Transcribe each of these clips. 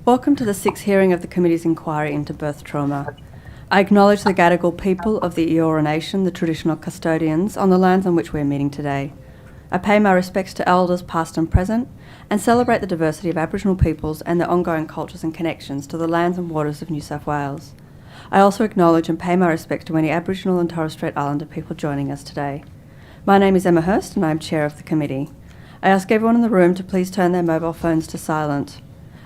Welcome to the sixth hearing of the Committee's inquiry into birth trauma. I acknowledge the Gadigal people of the Eora Nation, the traditional custodians, on the lands on which we are meeting today. I pay my respects to elders past and present and celebrate the diversity of Aboriginal peoples and their ongoing cultures and connections to the lands and waters of New South Wales. I also acknowledge and pay my respect to any Aboriginal and Torres Strait Islander people joining us today. My name is Emma Hurst and I am Chair of the Committee. I ask everyone in the room to please turn their mobile phones to silent.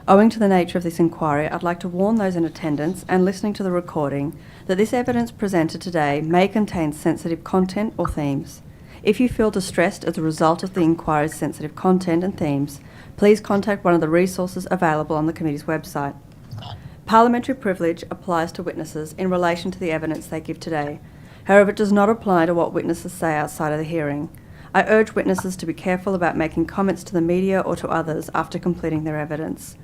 Owing to the nature of this inquiry, I'd like to warn those in attendance and listening to the recording that this evidence presented today may contain sensitive content or themes. If you feel distressed as a result of the inquiry's sensitive content and themes, please contact one of the resources available on the Committee's website. Parliamentary privilege applies to witnesses in relation to the evidence they give today. However, it does not apply to what witnesses say outside of the hearing. I urge witnesses to be careful about making comments to the media or to others after completing their evidence.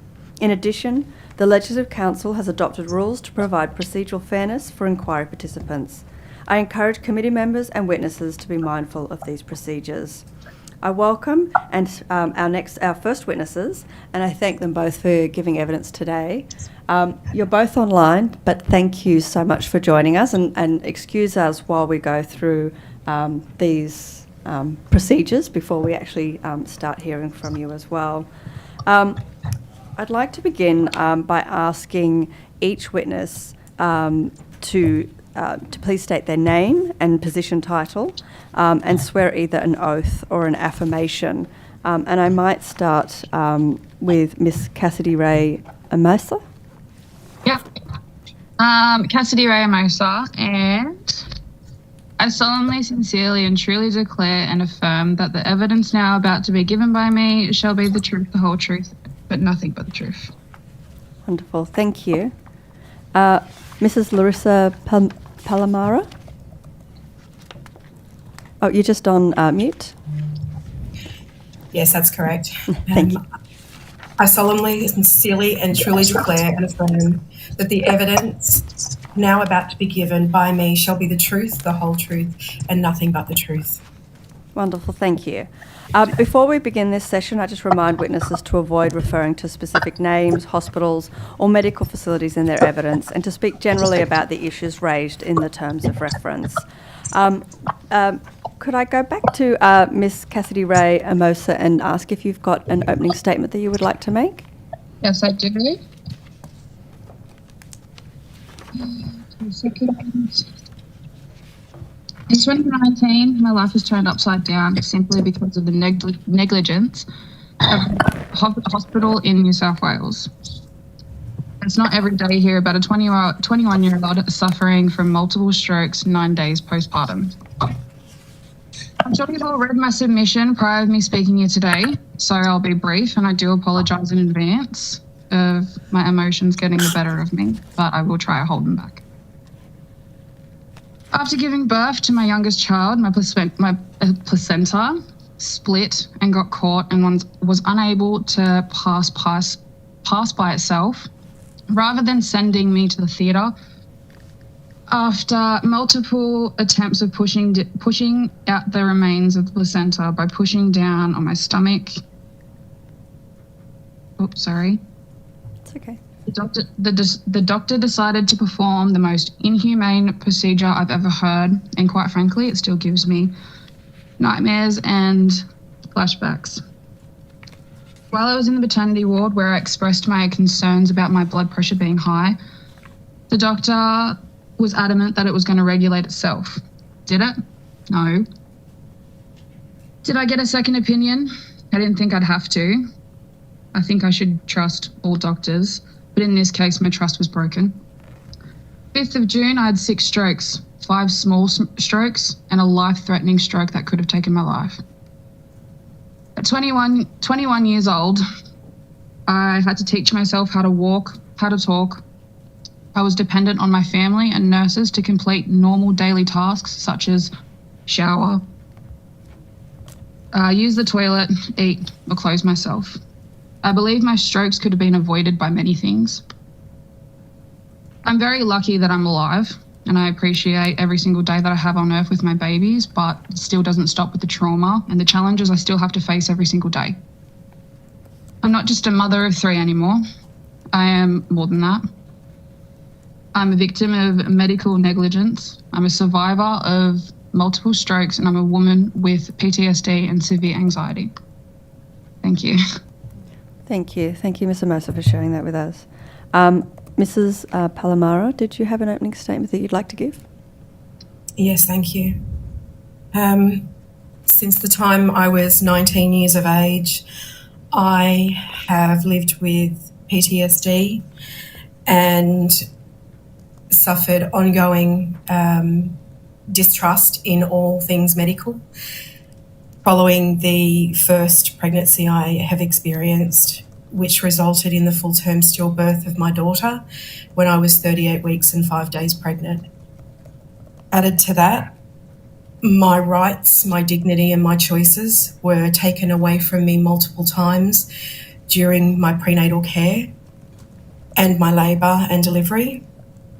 In addition, the Legislative Council has adopted rules to provide procedural fairness for inquiry participants. I encourage committee members and witnesses to be mindful of these procedures. I welcome our first witnesses, and I thank them both for giving evidence today. You're both online, but thank you so much for joining us, and excuse us while we go through these procedures before we actually start hearing from you as well. I'd like to begin by asking each witness to please state their name and position title and swear either an oath or an affirmation. And I might start with Miss Cassidy Ray Amosa. Yeah. Cassidy Ray Amosa, and I solemnly, sincerely and truly declare and affirm that the evidence now about to be given by me shall be the truth, the whole truth, but nothing but the truth. Wonderful, thank you. Mrs. Larissa Palamara? Oh, you're just on mute? Yes, that's correct. Thank you. I solemnly, sincerely and truly declare and affirm that the evidence now about to be given by me shall be the truth, the whole truth, and nothing but the truth. Wonderful, thank you. Before we begin this session, I just remind witnesses to avoid referring to specific names, hospitals or medical facilities in their evidence, and to speak generally about the issues raised in the terms of reference. Could I go back to Miss Cassidy Ray Amosa and ask if you've got an opening statement that you would like to make? Yes, I do. 2 seconds. In 2019, my life was turned upside down simply because of the negligence of a hospital in New South Wales. It's not every day you hear about a 21-year-old suffering from multiple strokes 9 days postpartum. I'm sure you've all read my submission prior to me speaking here today, so I'll be brief, and I do apologise in advance of my emotions getting the better of me, but I will try to hold them back. After giving birth to my youngest child, my placenta split and got caught and was unable to pass by itself. Rather than sending me to the theatre, after multiple attempts of pushing out the remains of the placenta by pushing down on my stomach. Oops, sorry. It's okay. The doctor decided to perform the most inhumane procedure I've ever heard, and quite frankly, it still gives me nightmares and flashbacks. While I was in the maternity ward where I expressed my concerns about my blood pressure being high, the doctor was adamant that it was going to regulate itself. Did it? No. Did I get a second opinion? I didn't think I'd have to. I think I should trust all doctors, but in this case, my trust was broken. 5th of June, I had 6 strokes, 5 small strokes, and a life-threatening stroke that could have taken my life. At 21 years old, I had to teach myself how to walk, how to talk. I was dependent on my family and nurses to complete normal daily tasks such as shower, use the toilet, eat, or clothe myself. I believe my strokes could have been avoided by many things. I'm very lucky that I'm alive, and I appreciate every single day that I have on earth with my babies, but it still doesn't stop with the trauma and the challenges I still have to face every single day. I'm not just a mother of 3 anymore. I am more than that. I'm a victim of medical negligence. I'm a survivor of multiple strokes, and I'm a woman with PTSD and severe anxiety. Thank you. Thank you. Thank you, Ms. Amosa, for sharing that with us. Mrs. Palomaro, did you have an opening statement that you'd like to give? Yes, thank you. Since the time I was 19 years of age, I have lived with PTSD and suffered ongoing distrust in all things medical. Following the first pregnancy I have experienced, which resulted in the full-term stillbirth of my daughter when I was 38 weeks and 5 days pregnant. Added to that, my rights, my dignity and my choices were taken away from me multiple times during my prenatal care and my labour and delivery.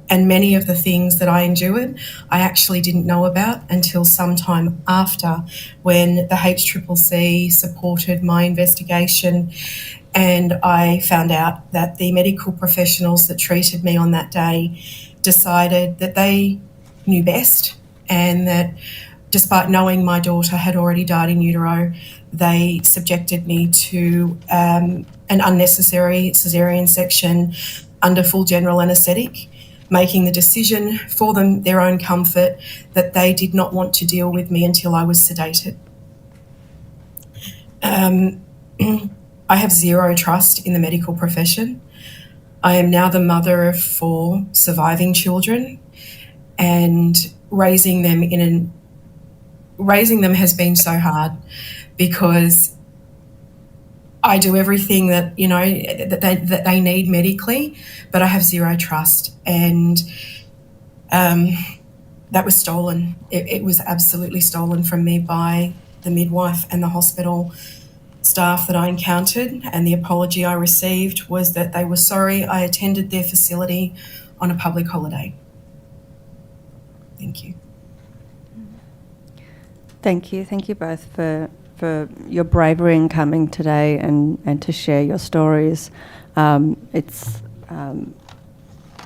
And many of the things that I endured, I actually didn't know about until sometime after, when the HCCC supported my investigation, and I found out that the medical professionals that treated me on that day decided that they knew best, and that despite knowing my daughter had already died in utero, they subjected me to an unnecessary caesarean section under full general anaesthetic, making the decision for them, their own comfort, that they did not want to deal with me until I was sedated. I have zero trust in the medical profession. I am now the mother of 4 surviving children, and raising them has been so hard, because I do everything that, you know, that they need medically, but I have zero trust, and that was stolen. It was absolutely stolen from me by the midwife and the hospital staff that I encountered, and the apology I received was that they were sorry I attended their facility on a public holiday. Thank you. Thank you. Thank you both for your bravery in coming today and to share your stories. It's,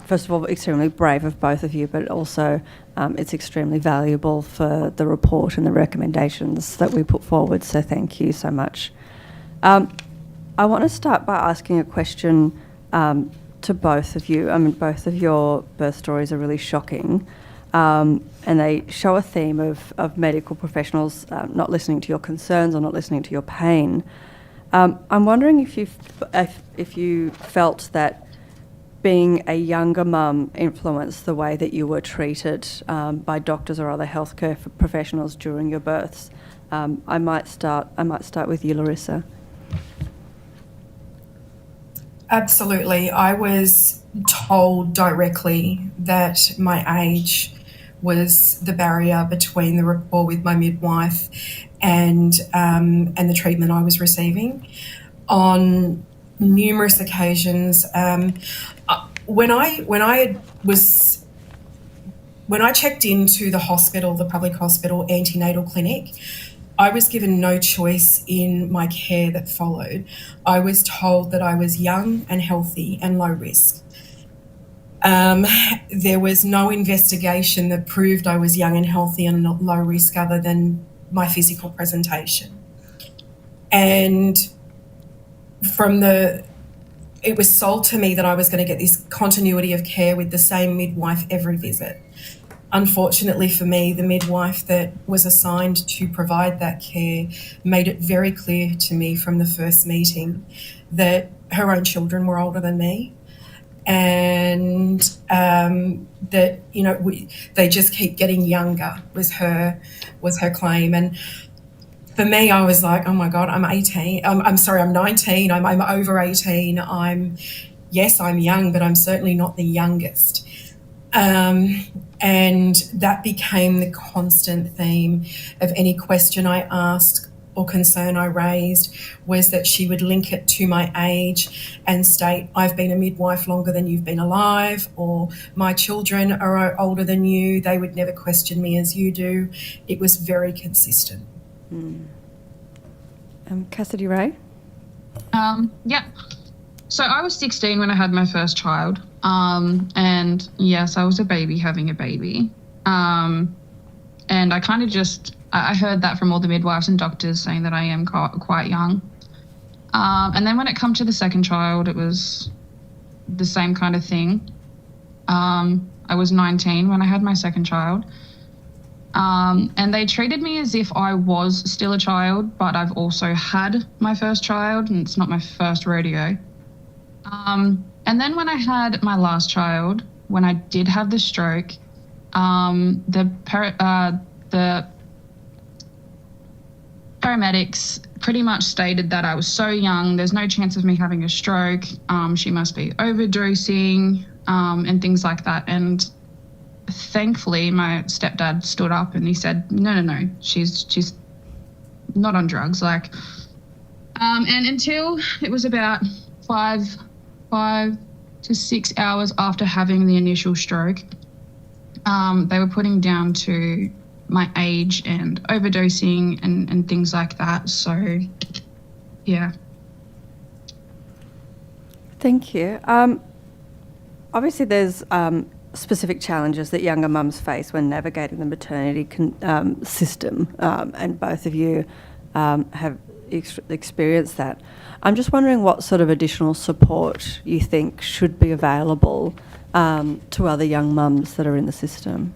first of all, extremely brave of both of you, but also it's extremely valuable for the report and the recommendations that we put forward, so thank you so much. I want to start by asking a question to both of you. I mean, both of your birth stories are really shocking. And they show a theme of medical professionals not listening to your concerns or not listening to your pain. I'm wondering if you felt that being a younger mum influenced the way that you were treated by doctors or other healthcare professionals during your births. I might start with you, Larissa. Absolutely. I was told directly that my age was the barrier between the rapport with my midwife and the treatment I was receiving. On numerous occasions, when I checked into the hospital, the public hospital antenatal clinic, I was given no choice in my care that followed. I was told that I was young and healthy and low risk. There was no investigation that proved I was young and healthy and not low risk other than my physical presentation. And it was sold to me that I was going to get this continuity of care with the same midwife every visit. Unfortunately for me, the midwife that was assigned to provide that care made it very clear to me from the first meeting that her own children were older than me, and that, you know, they just keep getting younger was her claim. And for me, I was like, oh my God, I'm 18. I'm 19. I'm over 18. I'm young, but I'm certainly not the youngest. And that became the constant theme of any question I asked or concern I raised, was that she would link it to my age and state, I've been a midwife longer than you've been alive, or my children are older than you. They would never question me as you do. It was very consistent. Cassidy Ray? Yeah. So I was 16 when I had my first child. And yes, I was a baby having a baby. And I kind of I heard that from all the midwives and doctors saying that I am quite young. And then when it come to the second child, it was the same kind of thing. I was 19 when I had my second child. And they treated me as if I was still a child, but I've also had my first child and it's not my first rodeo. And then when I had my last child, when I did have the stroke, the paramedics pretty much stated that I was so young, there's no chance of me having a stroke. She must be overdosing, and things like that. And thankfully, my stepdad stood up and he said, no, she's not on drugs. And until it was about 5 to 6 hours after having the initial stroke, they were putting down to my age and overdosing and things like that. So, yeah. Thank you. Obviously, there's specific challenges that younger mums face when navigating the maternity system, and both of you have experienced that. I'm just wondering what sort of additional support you think should be available to other young mums that are in the system.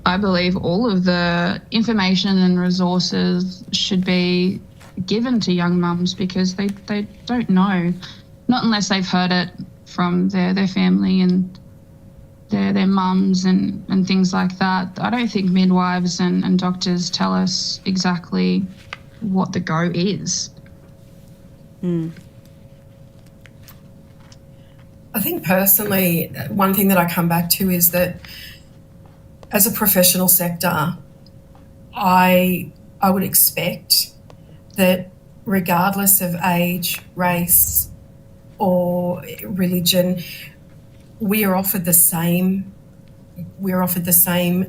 I believe all of the information and resources should be given to young mums because they don't know, not unless they've heard it from their family and their mums and things like that. I don't think midwives and doctors tell us exactly what the go is. I think personally, one thing that I come back to is that as a professional sector, I would expect that regardless of age, race, or religion, we are offered the same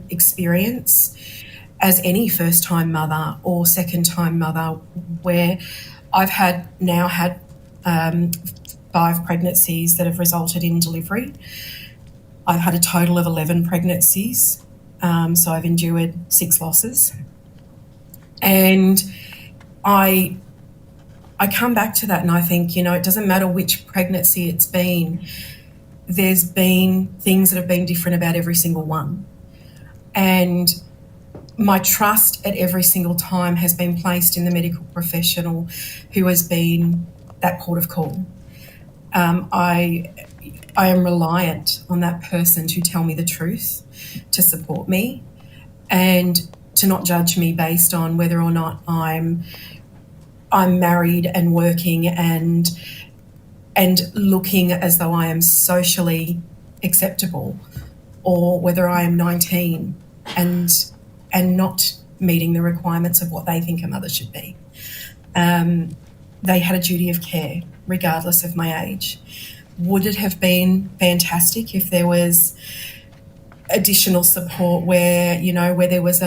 experience as any first-time mother or second-time mother, where I've now had 5 pregnancies that have resulted in delivery. I've had a total of 11 pregnancies, so I've endured 6 losses. And I come back to that and I think, it doesn't matter which pregnancy it's been, there's been things that have been different about every single one. And my trust at every single time has been placed in the medical professional who has been that port of call. I am reliant on that person to tell me the truth, to support me, and to not judge me based on whether or not I'm married and working and looking as though I am socially acceptable, or whether I am 19 and not meeting the requirements of what they think a mother should be. They had a duty of care regardless of my age. Would it have been fantastic if there was additional support where there was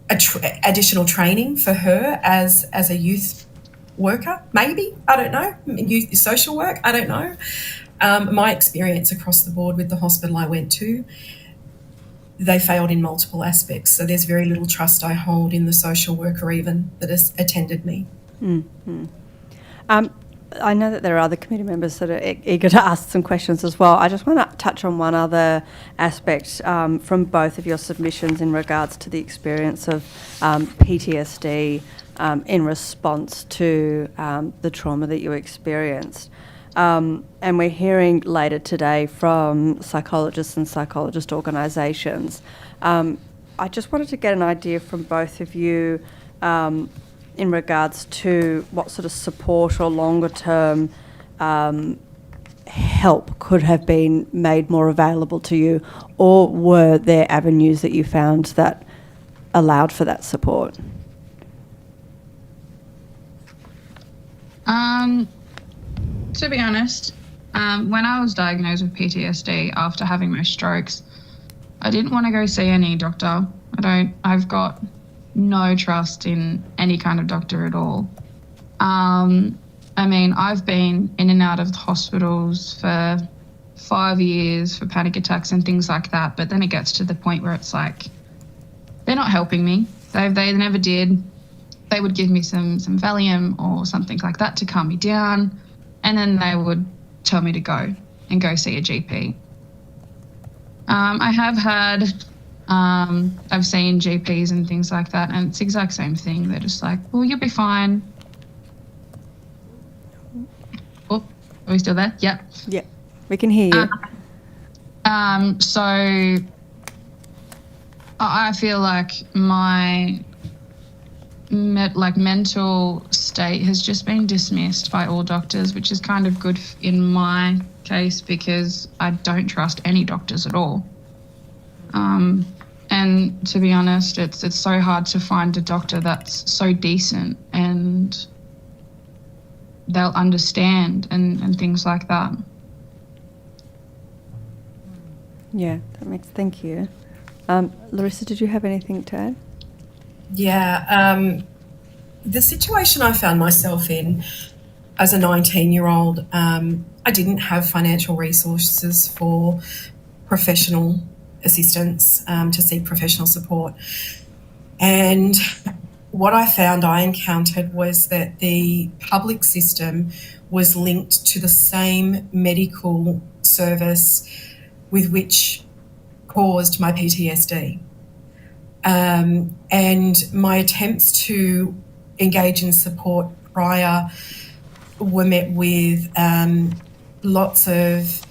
additional training for her as a youth worker? Maybe, I don't know. Youth social work, I don't know. My experience across the board with the hospital I went to, they failed in multiple aspects. So there's very little trust I hold in the social worker even that has attended me. Mm-hmm. I know that there are other committee members that are eager to ask some questions as well. I just want to touch on one other aspect from both of your submissions in regards to the experience of PTSD in response to the trauma that you experienced. And we're hearing later today from psychologists and psychologist organisations. I just wanted to get an idea from both of you in regards to what sort of support or longer term help could have been made more available to you, or were there avenues that you found that allowed for that support? To be honest, when I was diagnosed with PTSD after having my strokes, I didn't want to go see any doctor. I've got no trust in any kind of doctor at all. I mean, I've been in and out of the hospitals for 5 years for panic attacks and things like that, but then it gets to the point where it's like, they're not helping me. They never did. They would give me some Valium or something like that to calm me down, and then they would tell me to go see a GP. I have had, I've seen GPs and things like that, and it's the exact same thing. They're just like, well, you'll be fine. Oh, are we still there? Yep. Yeah, we can hear you. So I feel like my mental state has just been dismissed by all doctors, which is kind of good in my case because I don't trust any doctors at all. And to be honest, it's so hard to find a doctor that's so decent and they'll understand and things like that. Yeah, that makes, thank you. Larissa, did you have anything to add? Yeah, the situation I found myself in as a 19-year-old, I didn't have financial resources for professional assistance, to seek professional support. And what I found I encountered was that the public system was linked to the same medical service with which caused my PTSD. And my attempts to engage in support prior were met with lots of,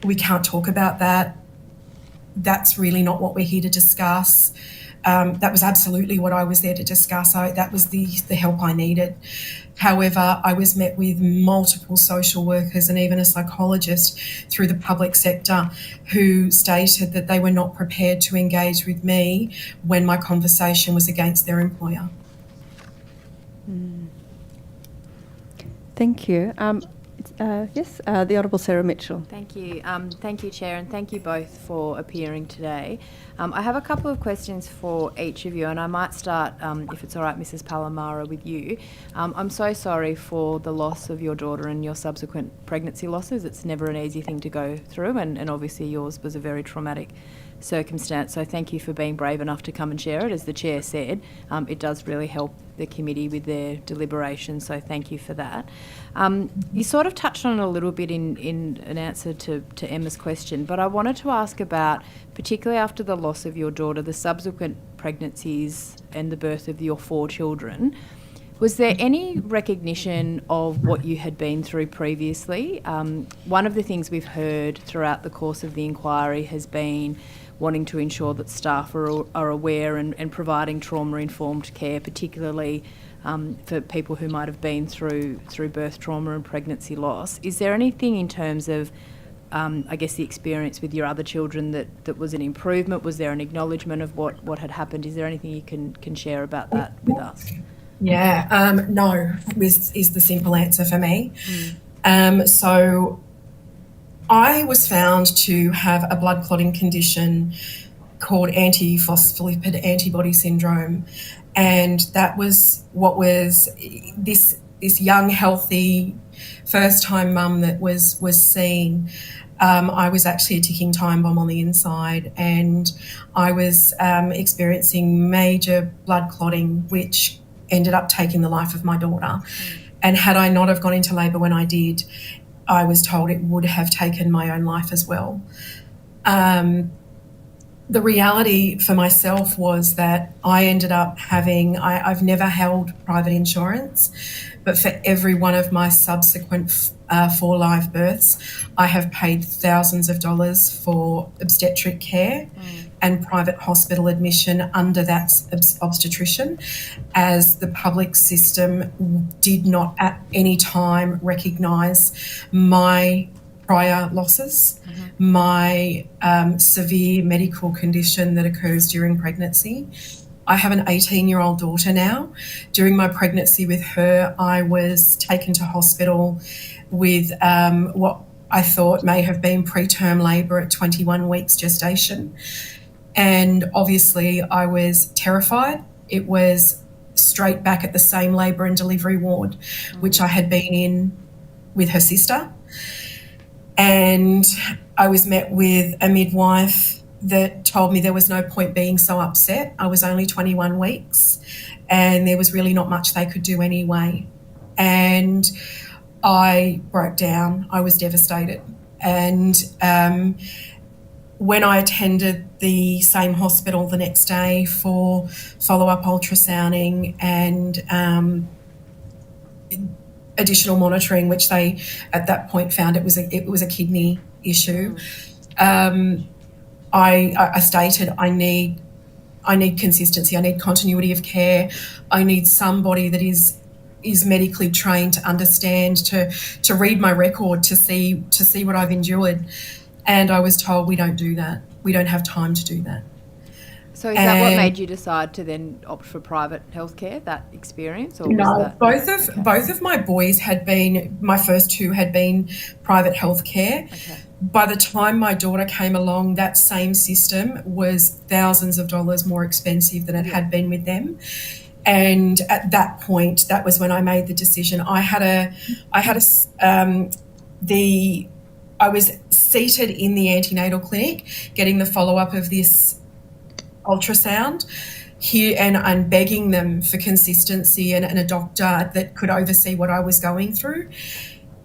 we can't talk about that. That's really not what we're here to discuss. That was absolutely what I was there to discuss. That was the help I needed. However, I was met with multiple social workers and even a psychologist through the public sector who stated that they were not prepared to engage with me when my conversation was against their employer. Thank you. Yes, the Honourable Sarah Mitchell. Thank you. Thank you, Chair, and thank you both for appearing today. I have a couple of questions for each of you, and I might start, if it's all right, Mrs. Palamara, with you. I'm so sorry for the loss of your daughter and your subsequent pregnancy losses. It's never an easy thing to go through, and obviously yours was a very traumatic circumstance, so thank you for being brave enough to come and share it. As the Chair said, it does really help the committee with their deliberations, so thank you for that. You sort of touched on it a little bit in an answer to Emma's question, but I wanted to ask about, particularly after the loss of your daughter, the subsequent pregnancies and the birth of your 4 children. Was there any recognition of what you had been through previously? One of the things we've heard throughout the course of the inquiry has been wanting to ensure that staff are aware and providing trauma-informed care, particularly for people who might have been through birth trauma and pregnancy loss. Is there anything in terms of, I guess, the experience with your other children that was an improvement? Was there an acknowledgement of what had happened? Is there anything you can share about that with us? Yeah, no is the simple answer for me. So I was found to have a blood clotting condition called antiphospholipid antibody syndrome, and that was what was this young, healthy, first-time mum that was seen. I was actually a ticking time bomb on the inside, and I was experiencing major blood clotting, which ended up taking the life of my daughter. And had I not have gone into labour when I did, I was told it would have taken my own life as well. The reality for myself was that I ended up having, I've never held private insurance, but for every one of my subsequent 4 live births, I have paid thousands of dollars for obstetric care and private hospital admission under that obstetrician, as the public system did not at any time recognise my prior losses, my severe medical condition that occurs during pregnancy. I have an 18-year-old daughter now. During my pregnancy with her, I was taken to hospital with what I thought may have been preterm labour at 21 weeks gestation. And obviously I was terrified. It was straight back at the same labour and delivery ward, which I had been in with her sister. And I was met with a midwife that told me there was no point being so upset. I was only 21 weeks and there was really not much they could do anyway. And I broke down. I was devastated. And when I attended the same hospital the next day for follow-up ultrasounding and additional monitoring, which they at that point found it was a kidney issue, I stated I need consistency. I need continuity of care. I need somebody that is medically trained to understand, to read my record, to see what I've endured. And I was told, we don't do that. We don't have time to do that. So is that what made you decide to then opt for private healthcare, that experience? Or No, both of my boys my first two had been private healthcare. Okay. By the time my daughter came along, that same system was thousands of dollars more expensive than it had been with them. And at that point, that was when I made the decision. I was seated in the antenatal clinic getting the follow-up of this ultrasound here and begging them for consistency and a doctor that could oversee what I was going through.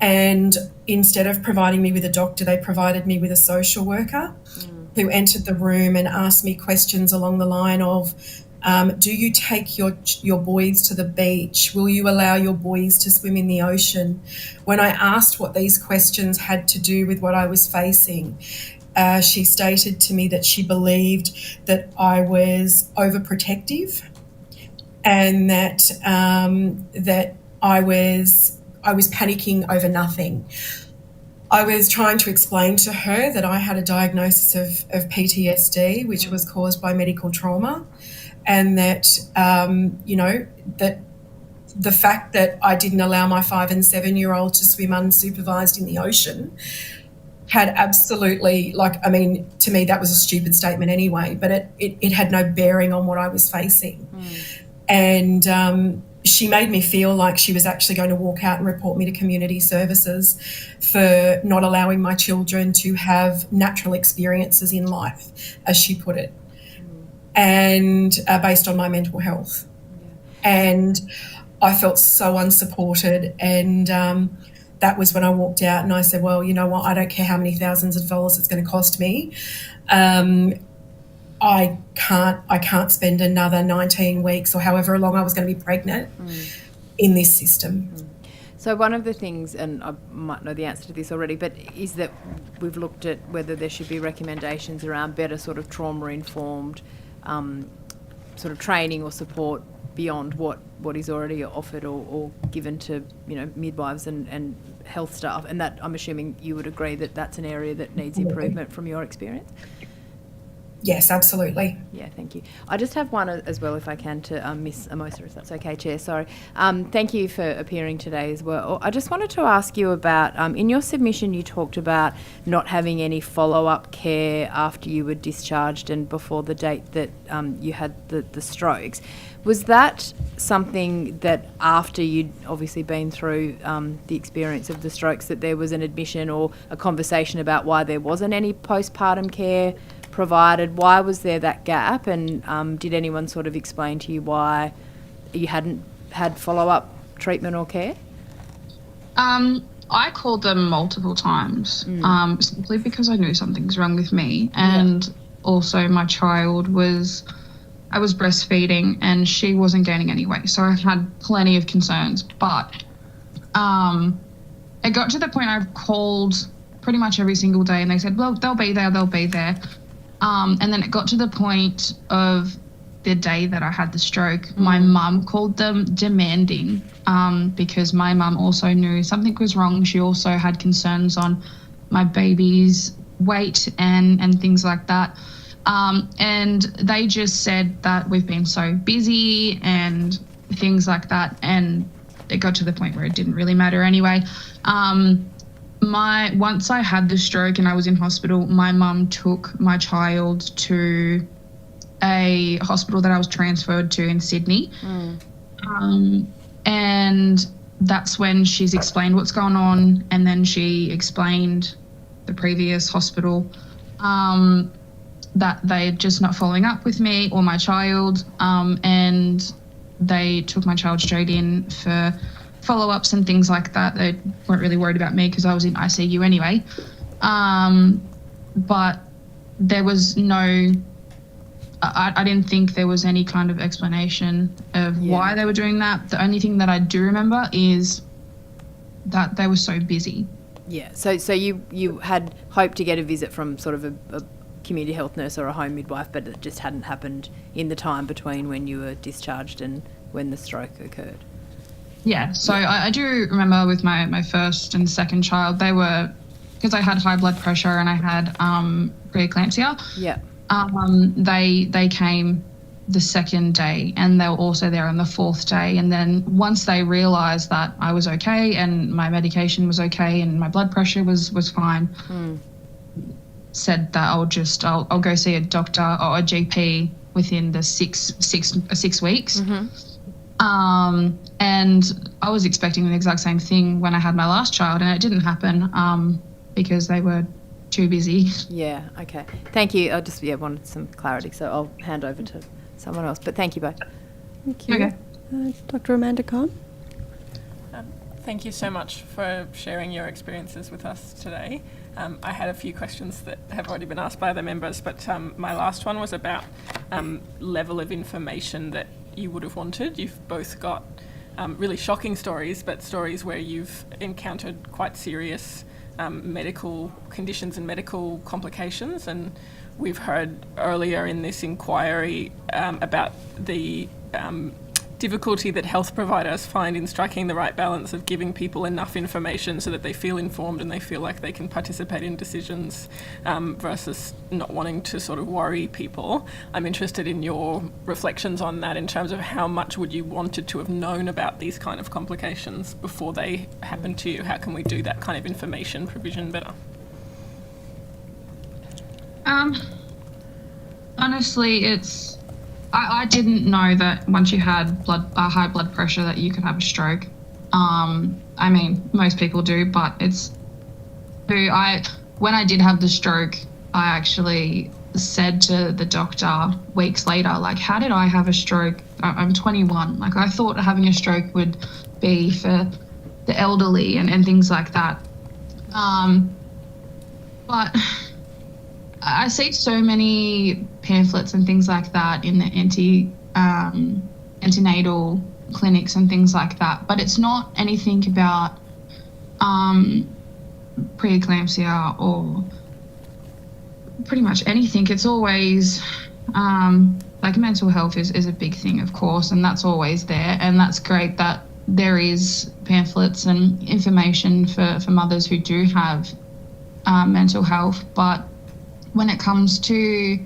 And instead of providing me with a doctor, they provided me with a social worker who entered the room and asked me questions along the line of, do you take your boys to the beach? Will you allow your boys to swim in the ocean? When I asked what these questions had to do with what I was facing, she stated to me that she believed that I was overprotective and that I was panicking over nothing. I was trying to explain to her that I had a diagnosis of PTSD, which was caused by medical trauma, and that, that the fact that I didn't allow my 5 and 7-year-old to swim unsupervised in the ocean had absolutely, to me that was a stupid statement anyway, but it had no bearing on what I was facing. And she made me feel like she was actually going to walk out and report me to community services for not allowing my children to have natural experiences in life, as she put it, and based on my mental health. And I felt so unsupported, and that was when I walked out and I said, well, you know what, I don't care how many thousands of dollars it's going to cost me. I can't spend another 19 weeks or however long I was going to be pregnant in this system. So one of the things, and I might know the answer to this already, but is that we've looked at whether there should be recommendations around better sort of trauma-informed sort of training or support beyond what is already offered or given to, midwives and health staff, and that I'm assuming you would agree that that's an area that needs improvement from your experience? Yes, absolutely. Yeah, thank you. I just have one as well, if I can, to Miss Amosa, if that's okay, Chair. Sorry. Thank you for appearing today as well. I just wanted to ask you about, in your submission you talked about not having any follow-up care after you were discharged and before the date that you had the strokes. Was that something that after you'd obviously been through the experience of the strokes, that there was an admission or a conversation about why there wasn't any postpartum care provided? Why was there that gap? And did anyone sort of explain to you why you hadn't had follow-up treatment or care? I called them multiple times, simply because I knew something's wrong with me. And also my child I was breastfeeding and she wasn't gaining any weight. So I had plenty of concerns. But it got to the point I called pretty much every single day and they said, well, they'll be there. And then it got to the point of the day that I had the stroke. My mum called them demanding because my mum also knew something was wrong. She also had concerns on my baby's weight and things like that. And they just said that we've been so busy and things like that. And it got to the point where it didn't really matter anyway. Once I had the stroke and I was in hospital, my mum took my child to a hospital that I was transferred to in Sydney. And that's when she's explained what's going on, and then she explained the previous hospital that they're just not following up with me or my child, and they took my child straight in for follow-ups and things like that. They weren't really worried about me because I was in ICU anyway. But there was no, I didn't think there was any kind of explanation of why they were doing that. The only thing that I do remember is that they were so busy. Yeah, so you had hoped to get a visit from sort of a community health nurse or a home midwife, but it just hadn't happened in the time between when you were discharged and when the stroke occurred. Yeah, so I do remember with my first and second child, they were, because I had high blood pressure and I had preeclampsia. Yeah. They came the second day, and they were also there on the fourth day. And then once they realised that I was okay and my medication was okay and my blood pressure was fine, said that I'll go see a doctor or a GP within the six weeks. And I was expecting the exact same thing when I had my last child, and it didn't happen because they were too busy. Yeah, okay. Thank you. I just wanted some clarity, so I'll hand over to someone else. But thank you both. Thank you. Okay. Dr. Amanda Khan. Thank you so much for sharing your experiences with us today. I had a few questions that have already been asked by the members, but my last one was about level of information that you would have wanted. You've both got really shocking stories, but stories where you've encountered quite serious medical conditions and medical complications. And we've heard earlier in this inquiry about the difficulty that health providers find in striking the right balance of giving people enough information so that they feel informed and they feel like they can participate in decisions versus not wanting to sort of worry people. I'm interested in your reflections on that in terms of how much would you wanted to have known about these kind of complications before they happen to you. How can we do that kind of information provision better? Honestly, I didn't know that once you had high blood pressure that you could have a stroke. I mean, most people do, but when I did have the stroke, I actually said to the doctor weeks later, like, how did I have a stroke? I'm 21. Like, I thought having a stroke would be for the elderly and things like that. But I see so many pamphlets and things like that in the antenatal clinics and things like that, but it's not anything about preeclampsia or pretty much anything. It's always like mental health is a big thing, of course, and that's always there, and that's great that there is pamphlets and information for mothers who do have mental health. But when it comes to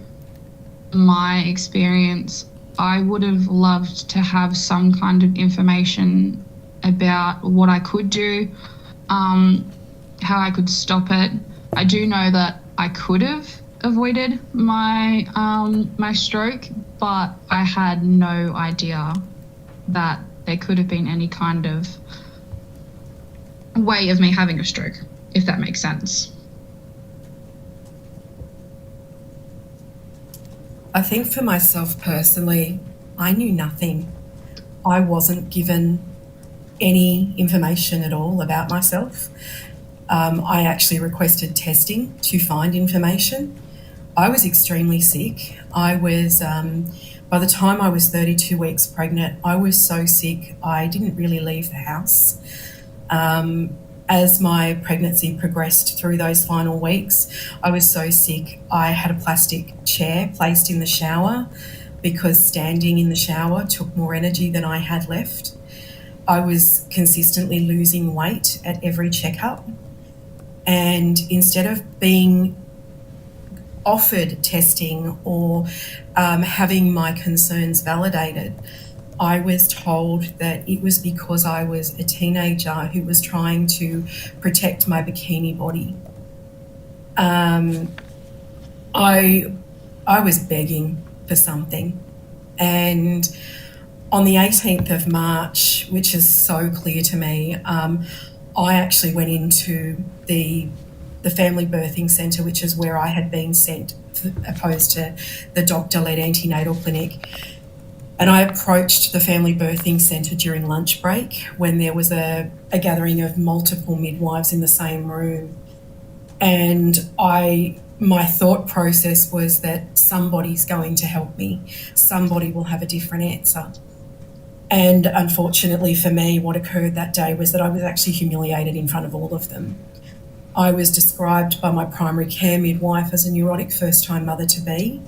my experience, I would have loved to have some kind of information about what I could do, how I could stop it. I do know that I could have avoided my stroke, but I had no idea that there could have been any kind of way of me having a stroke, if that makes sense. I think for myself personally, I knew nothing. I wasn't given any information at all about myself. I actually requested testing to find information. I was extremely sick. I was, by the time I was 32 weeks pregnant, I was so sick I didn't really leave the house. As my pregnancy progressed through those final weeks, I was so sick I had a plastic chair placed in the shower because standing in the shower took more energy than I had left. I was consistently losing weight at every checkup, and instead of being offered testing or having my concerns validated, I was told that it was because I was a teenager who was trying to protect my bikini body. I was begging for something, and On the 18th of March, which is so clear to me, I actually went into the family birthing centre, which is where I had been sent, opposed to the doctor-led antenatal clinic. And I approached the family birthing centre during lunch break when there was a gathering of multiple midwives in the same room. And my thought process was that somebody's going to help me. Somebody will have a different answer. And unfortunately for me, what occurred that day was that I was actually humiliated in front of all of them. I was described by my primary care midwife as a neurotic first-time mother-to-be,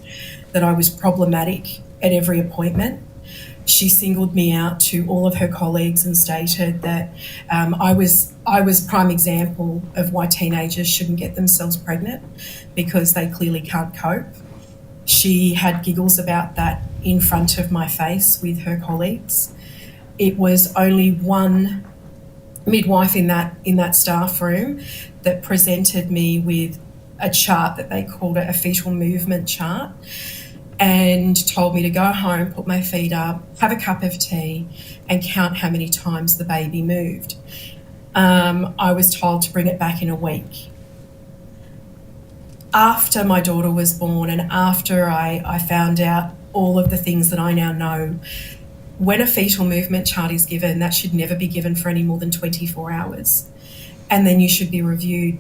that I was problematic at every appointment. She singled me out to all of her colleagues and stated that I was prime example of why teenagers shouldn't get themselves pregnant because they clearly can't cope. She had giggles about that in front of my face with her colleagues. It was only one midwife in that staff room that presented me with a chart that they called a fetal movement chart, and told me to go home, put my feet up, have a cup of tea, and count how many times the baby moved. I was told to bring it back in a week. After my daughter was born and after I found out all of the things that I now know, when a fetal movement chart is given, that should never be given for any more than 24 hours. And then you should be reviewed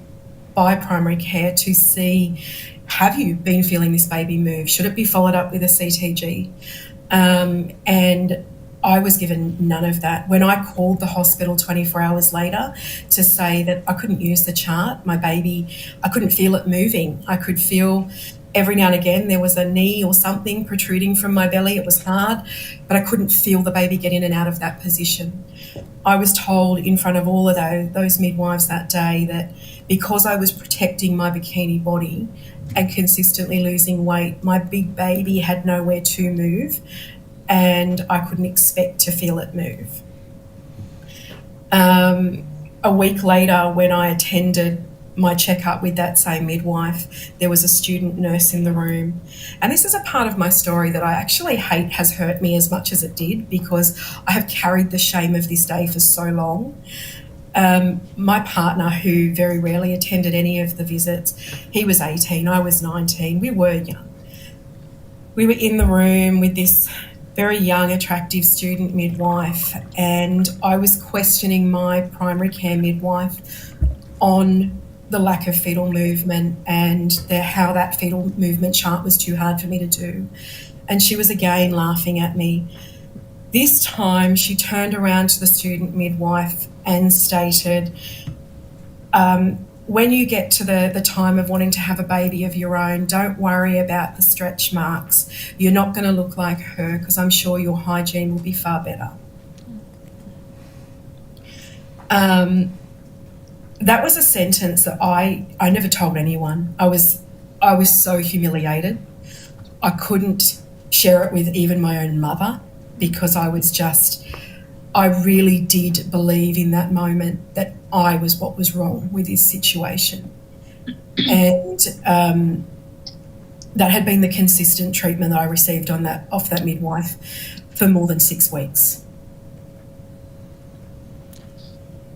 by primary care to see, have you been feeling this baby move? Should it be followed up with a CTG? And I was given none of that. When I called the hospital 24 hours later to say that I couldn't use the chart, my baby, I couldn't feel it moving. I could feel every now and again there was a knee or something protruding from my belly. It was hard, but I couldn't feel the baby get in and out of that position. I was told in front of all of those midwives that day that because I was protecting my bikini body and consistently losing weight, my big baby had nowhere to move and I couldn't expect to feel it move. A week later, when I attended my checkup with that same midwife, there was a student nurse in the room. And this is a part of my story that I actually hate has hurt me as much as it did, because I have carried the shame of this day for so long. My partner, who very rarely attended any of the visits, he was 18, I was 19, we were young. We were in the room with this very young, attractive student midwife, and I was questioning my primary care midwife on the lack of fetal movement and how that fetal movement chart was too hard for me to do. And she was again laughing at me. This time she turned around to the student midwife and stated, when you get to the time of wanting to have a baby of your own, don't worry about the stretch marks. You're not going to look like her because I'm sure your hygiene will be far better. That was a sentence that I never told anyone. I was so humiliated. I couldn't share it with even my own mother because I really did believe in that moment that I was what was wrong with this situation. And that had been the consistent treatment that I received off that midwife for more than 6 weeks.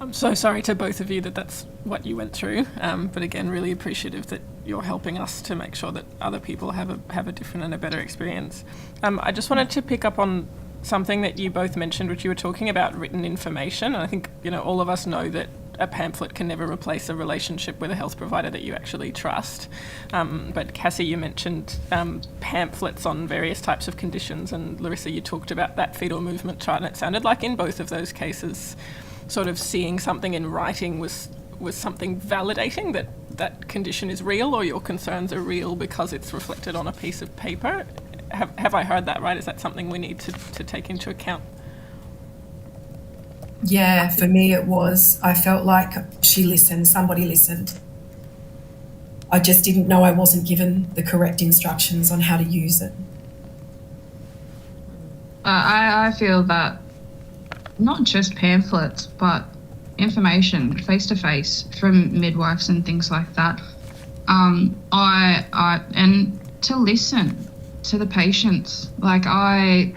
I'm so sorry to both of you that that's what you went through, but again, really appreciative that you're helping us to make sure that other people have a different and a better experience. I just wanted to pick up on something that you both mentioned, which you were talking about written information. And I think, all of us know that a pamphlet can never replace a relationship with a health provider that you actually trust. But Cassie, you mentioned pamphlets on various types of conditions, and Larissa, you talked about that fetal movement chart, and it sounded like in both of those cases, sort of seeing something in writing was something validating that that condition is real, or your concerns are real because it's reflected on a piece of paper. Have I heard that right? Is that something we need to take into account? Yeah, for me it was. I felt like somebody listened. I just didn't know I wasn't given the correct instructions on how to use it. I feel that not just pamphlets, but information face-to-face from midwives and things like that. And to listen to the patients. Like, I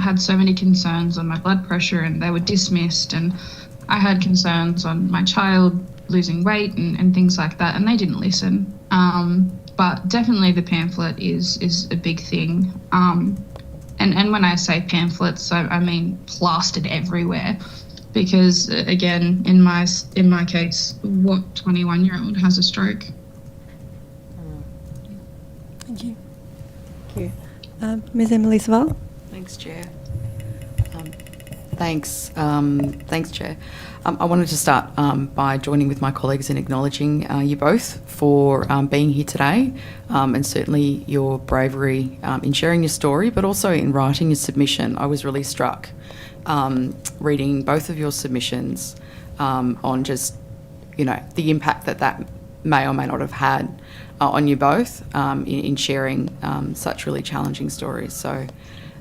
had so many concerns on my blood pressure and they were dismissed, and I had concerns on my child losing weight and things like that, and they didn't listen. But definitely the pamphlet is a big thing. And when I say pamphlets, I mean plastered everywhere, because again, in my case, what 21-year-old has a stroke? Thank you. Thank you. Ms. Emily Savall? Thanks, Chair. Thanks, Chair. I wanted to start by joining with my colleagues in acknowledging you both for being here today, and certainly your bravery in sharing your story, but also in writing your submission. I was really struck reading both of your submissions on just, the impact that may or may not have had on you both in sharing such really challenging stories. So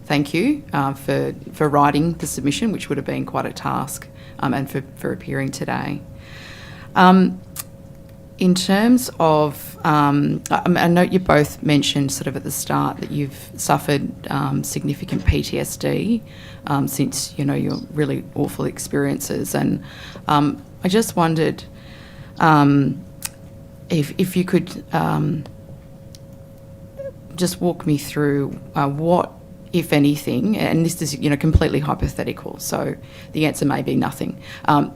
thank you for writing the submission, which would have been quite a task, and for appearing today. In terms of, I note you both mentioned sort of at the start that you've suffered significant PTSD since, your really awful experiences. And I just wondered if you could just walk me through what, if anything, and this is, completely hypothetical, so the answer may be nothing.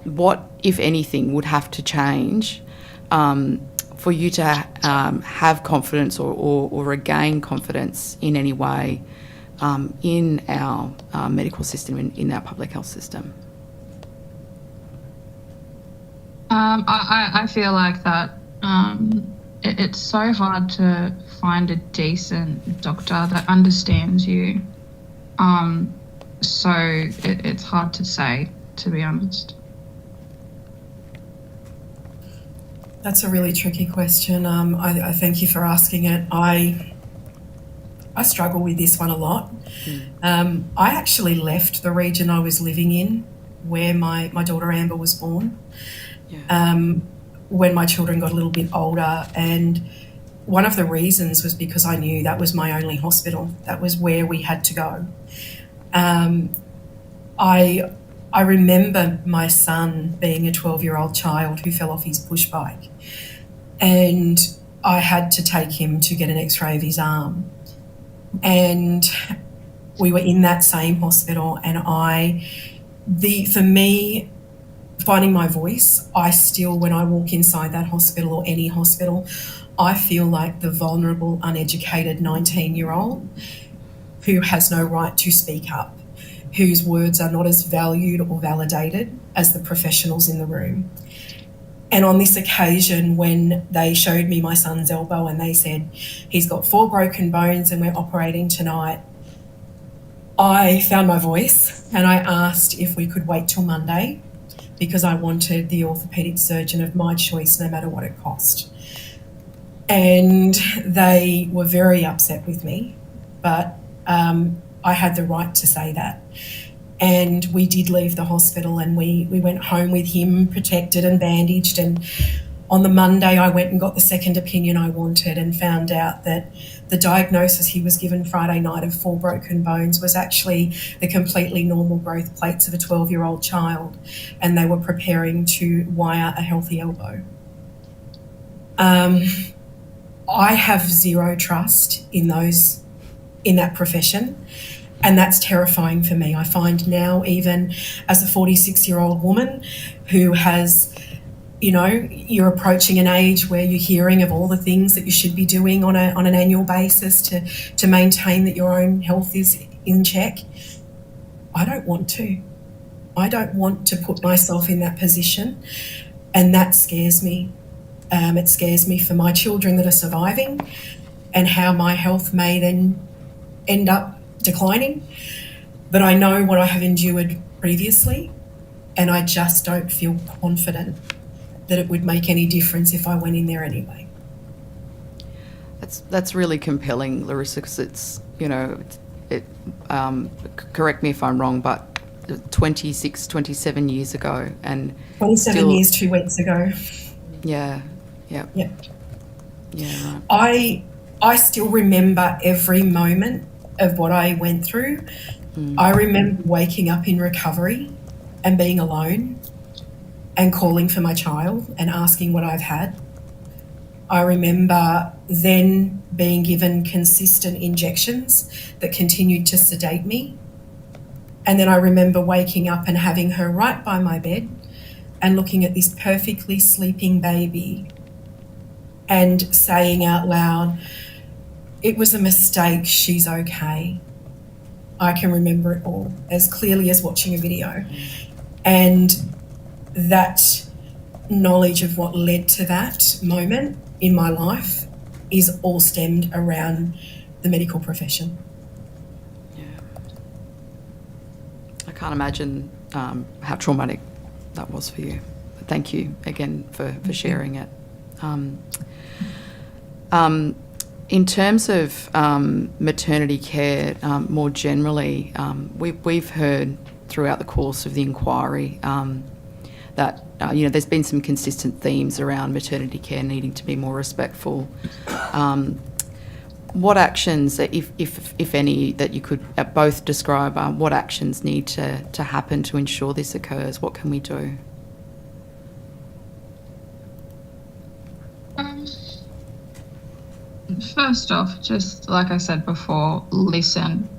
What, if anything, would have to change for you to have confidence or regain confidence in any way in our medical system, in our public health system? I feel like that it's so hard to find a decent doctor that understands you. So it's hard to say, to be honest. That's a really tricky question. I thank you for asking it. I struggle with this one a lot. I actually left the region I was living in where my daughter Amber was born. Yeah. When my children got a little bit older, and one of the reasons was because I knew that was my only hospital. That was where we had to go. I remember my son being a 12-year-old child who fell off his push bike, and I had to take him to get an x-ray of his arm. And we were in that same hospital, and for me, finding my voice, I still, when I walk inside that hospital or any hospital, I feel like the vulnerable, uneducated 19-year-old who has no right to speak up, whose words are not as valued or validated as the professionals in the room. And on this occasion, when they showed me my son's elbow and they said, he's got 4 broken bones and we're operating tonight, I found my voice and I asked if we could wait till Monday, because I wanted the orthopaedic surgeon of my choice, no matter what it cost. And they were very upset with me, but I had the right to say that. And we did leave the hospital, and we went home with him protected and bandaged. And on the Monday, I went and got the second opinion I wanted and found out that the diagnosis he was given Friday night of 4 broken bones was actually the completely normal growth plates of a 12-year-old child, and they were preparing to wire a healthy elbow. I have zero trust in that profession, and that's terrifying for me. I find now, even as a 46-year-old woman who has, you're approaching an age where you're hearing of all the things that you should be doing on an annual basis to maintain that your own health is in check. I don't want to. I don't want to put myself in that position, and that scares me. It scares me for my children that are surviving and how my health may then end up declining. But I know what I have endured previously, and I just don't feel confident that it would make any difference if I went in there anyway. That's really compelling, Larissa, because it's, correct me if I'm wrong, but 26, 27 years ago, and 27 years, 2 weeks ago. Yeah. Right. I still remember every moment of what I went through, I remember waking up in recovery and being alone and calling for my child and asking what I've had. I remember then being given consistent injections that continued to sedate me. And then I remember waking up and having her right by my bed and looking at this perfectly sleeping baby and saying out loud, "It was a mistake, she's okay." I can remember it all as clearly as watching a video. And that knowledge of what led to that moment in my life is all stemmed around the medical profession. I can't imagine how traumatic that was for you. But thank you again for sharing it. In terms of maternity care more generally, we've heard throughout the course of the inquiry that there's been some consistent themes around maternity care needing to be more respectful. What actions, if any, that you could both describe, what actions need to happen to ensure this occurs? What can we do? First off, just like I said before, listen,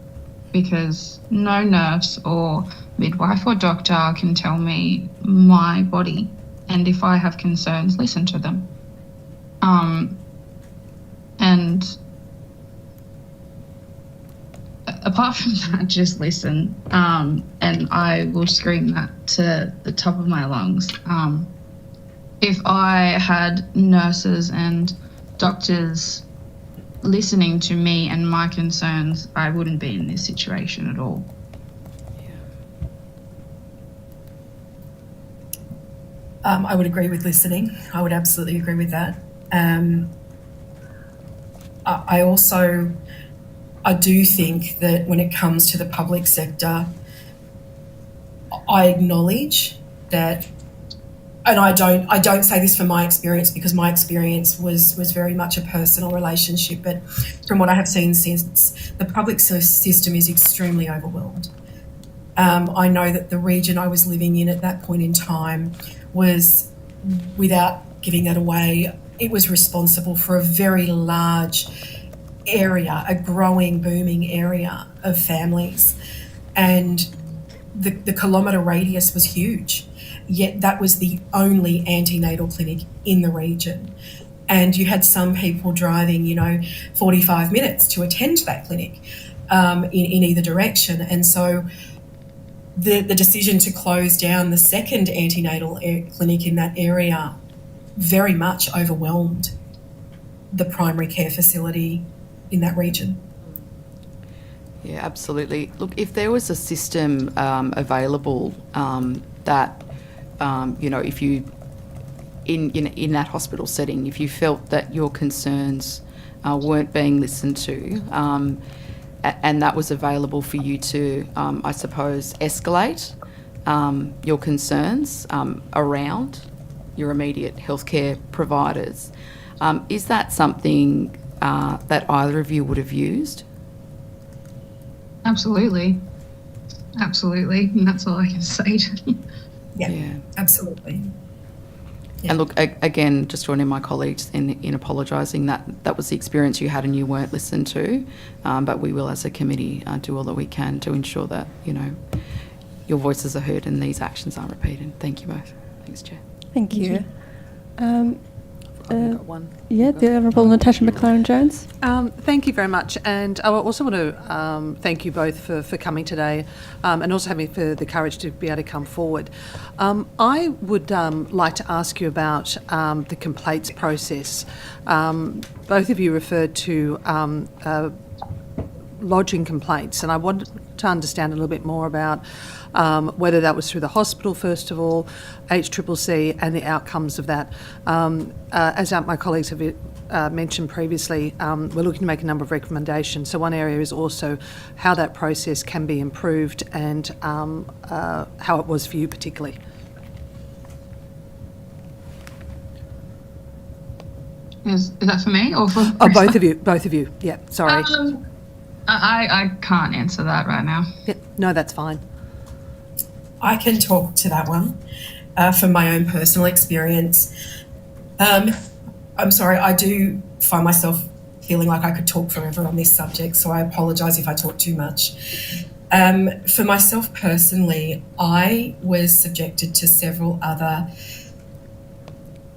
because no nurse or midwife or doctor can tell me my body, and if I have concerns, listen to them. And apart from that, just listen, and I will scream that to the top of my lungs. If I had nurses and doctors listening to me and my concerns, I wouldn't be in this situation at all. I would agree with listening. I would absolutely agree with that. I do think that when it comes to the public sector, I acknowledge that, and I don't say this from my experience, because my experience was very much a personal relationship, but from what I have seen since, the public system is extremely overwhelmed. I know that the region I was living in at that point in time was, without giving that away, it was responsible for a very large area, a growing, booming area of families. And the kilometre radius was huge, yet that was the only antenatal clinic in the region. And you had some people driving, 45 minutes to attend to that clinic in either direction. And so the decision to close down the second antenatal clinic in that area very much overwhelmed the primary care facility in that region. Yeah, absolutely. Look, if there was a system available that, if you, in that hospital setting, if you felt that your concerns weren't being listened to, and that was available for you to, I suppose, escalate your concerns around your immediate healthcare providers, is that something that either of you would have used? Absolutely. And that's all I can say. Yeah, absolutely. Yeah. And look, again, just joining my colleagues in apologising that was the experience you had and you weren't listened to, but we will, as a committee, do all that we can to ensure that, your voices are heard and these actions aren't repeated. Thank you both. Thanks, Chair. Thank you. I've got one. Yeah, the Honourable Natasha McLaren-Jones. Thank you very much, and I also want to thank you both for coming today, and also having for the courage to be able to come forward. I would like to ask you about the complaints process. Both of you referred to lodging complaints, and I wanted to understand a little bit more about whether that was through the hospital, first of all, HCCC, and the outcomes of that. As my colleagues have mentioned previously, we're looking to make a number of recommendations. So one area is also how that process can be improved and how it was for you particularly. Is that for me or for Oh, both of you. Yeah, sorry. I can't answer that right now. Yeah, no, that's fine. I can talk to that one from my own personal experience. I'm sorry, I do find myself feeling like I could talk forever on this subject, so I apologise if I talk too much. For myself personally, I was subjected to several other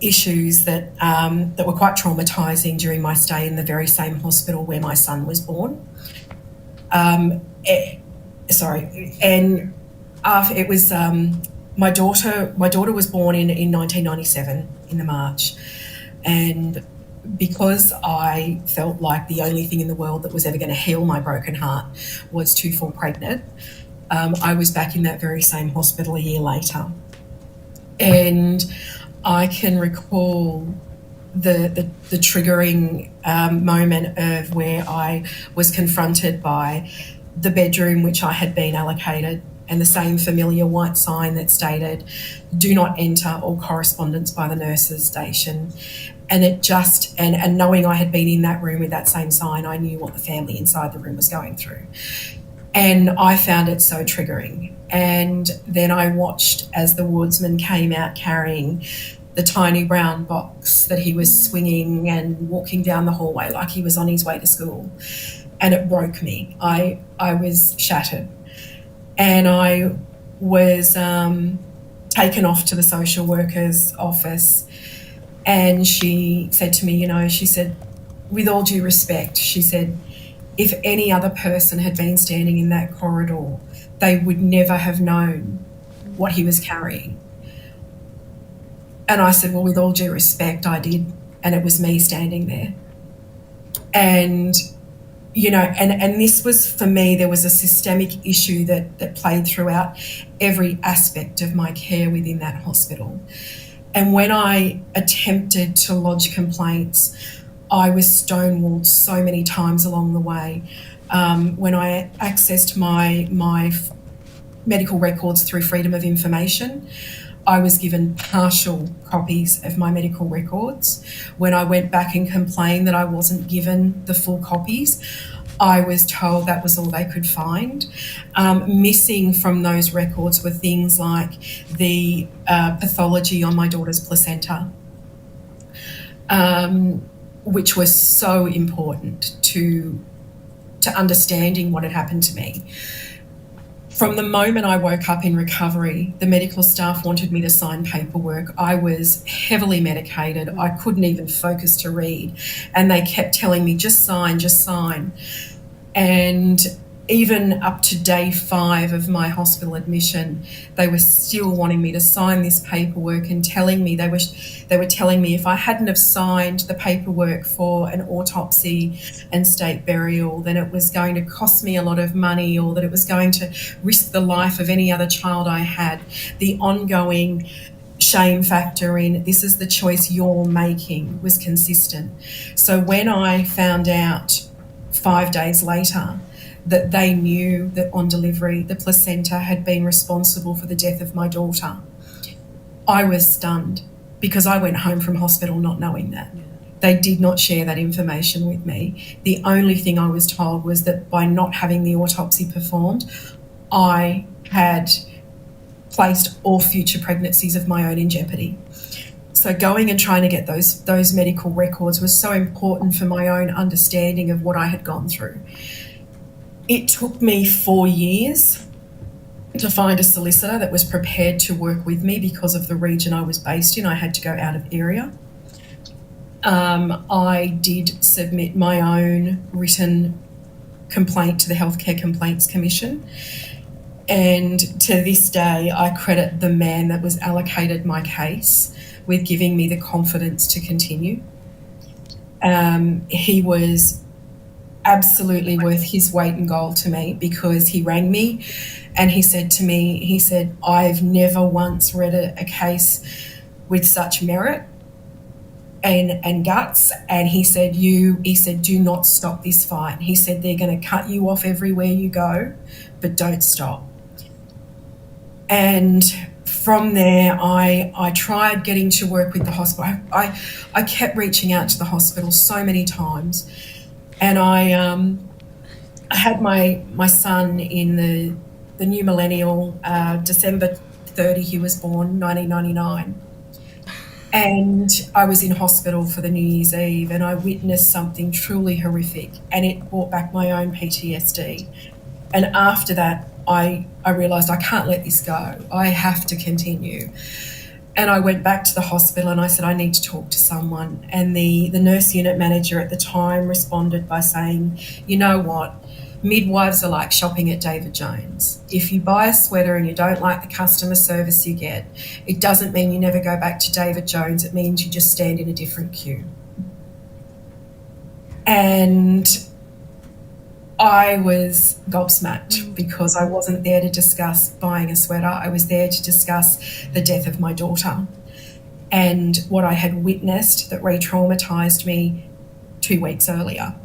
issues that were quite traumatising during my stay in the very same hospital where my son was born. It was my daughter was born in 1997 in the March, and because I felt like the only thing in the world that was ever going to heal my broken heart was to fall pregnant, I was back in that very same hospital a year later. And I can recall the triggering moment of where I was confronted by the bedroom which I had been allocated and the same familiar white sign that stated, "Do not enter all correspondence by the nurses station." And it just, and knowing I had been in that room with that same sign, I knew what the family inside the room was going through. And I found it so triggering. And then I watched as the wardsman came out carrying the tiny brown box that he was swinging and walking down the hallway like he was on his way to school. And it broke me. I was shattered. And I was taken off to the social worker's office. And she said to me, she said, with all due respect, she said, if any other person had been standing in that corridor, they would never have known what he was carrying. And I said, well, with all due respect, I did. And it was me standing there. And, and this was, for me, there was a systemic issue that played throughout every aspect of my care within that hospital. And when I attempted to lodge complaints, I was stonewalled so many times along the way. When I accessed my medical records through Freedom of Information, I was given partial copies of my medical records. When I went back and complained that I wasn't given the full copies, I was told that was all they could find. Missing from those records were things like the pathology on my daughter's placenta, which was so important to understanding what had happened to me. From the moment I woke up in recovery, the medical staff wanted me to sign paperwork. I was heavily medicated. I couldn't even focus to read. And they kept telling me, just sign, just sign. And even up to day 5 of my hospital admission, they were still wanting me to sign this paperwork and telling me, they were telling me if I hadn't have signed the paperwork for an autopsy and state burial, then it was going to cost me a lot of money, or that it was going to risk the life of any other child I had. The ongoing shame factor in this is the choice you're making was consistent. So when I found out 5 days later that they knew that on delivery the placenta had been responsible for the death of my daughter, I was stunned, because I went home from hospital not knowing that. They did not share that information with me. The only thing I was told was that by not having the autopsy performed, I had placed all future pregnancies of my own in jeopardy. So going and trying to get those medical records was so important for my own understanding of what I had gone through. It took me 4 years to find a solicitor that was prepared to work with me because of the region I was based in. I had to go out of area. I did submit my own written complaint to the Healthcare Complaints Commission. And to this day, I credit the man that was allocated my case with giving me the confidence to continue. He was absolutely worth his weight in gold to me, because he rang me and he said to me, I've never once read a case with such merit and guts. And he said, do not stop this fight. He said, they're going to cut you off everywhere you go, but don't stop. And from there, I tried getting to work with the hospital. I kept reaching out to the hospital so many times. And I had my son in the new millennial, December 30, he was born, 1999. And I was in hospital for the New Year's Eve, and I witnessed something truly horrific, and it brought back my own PTSD. And after that, I realised I can't let this go. I have to continue. And I went back to the hospital and I said, I need to talk to someone. And the nurse unit manager at the time responded by saying, you know what? Midwives are like shopping at David Jones. If you buy a sweater and you don't like the customer service you get, it doesn't mean you never go back to David Jones. It means you just stand in a different queue. And I was gobsmacked because I wasn't there to discuss buying a sweater. I was there to discuss the death of my daughter and what I had witnessed that re-traumatised me 2 weeks earlier.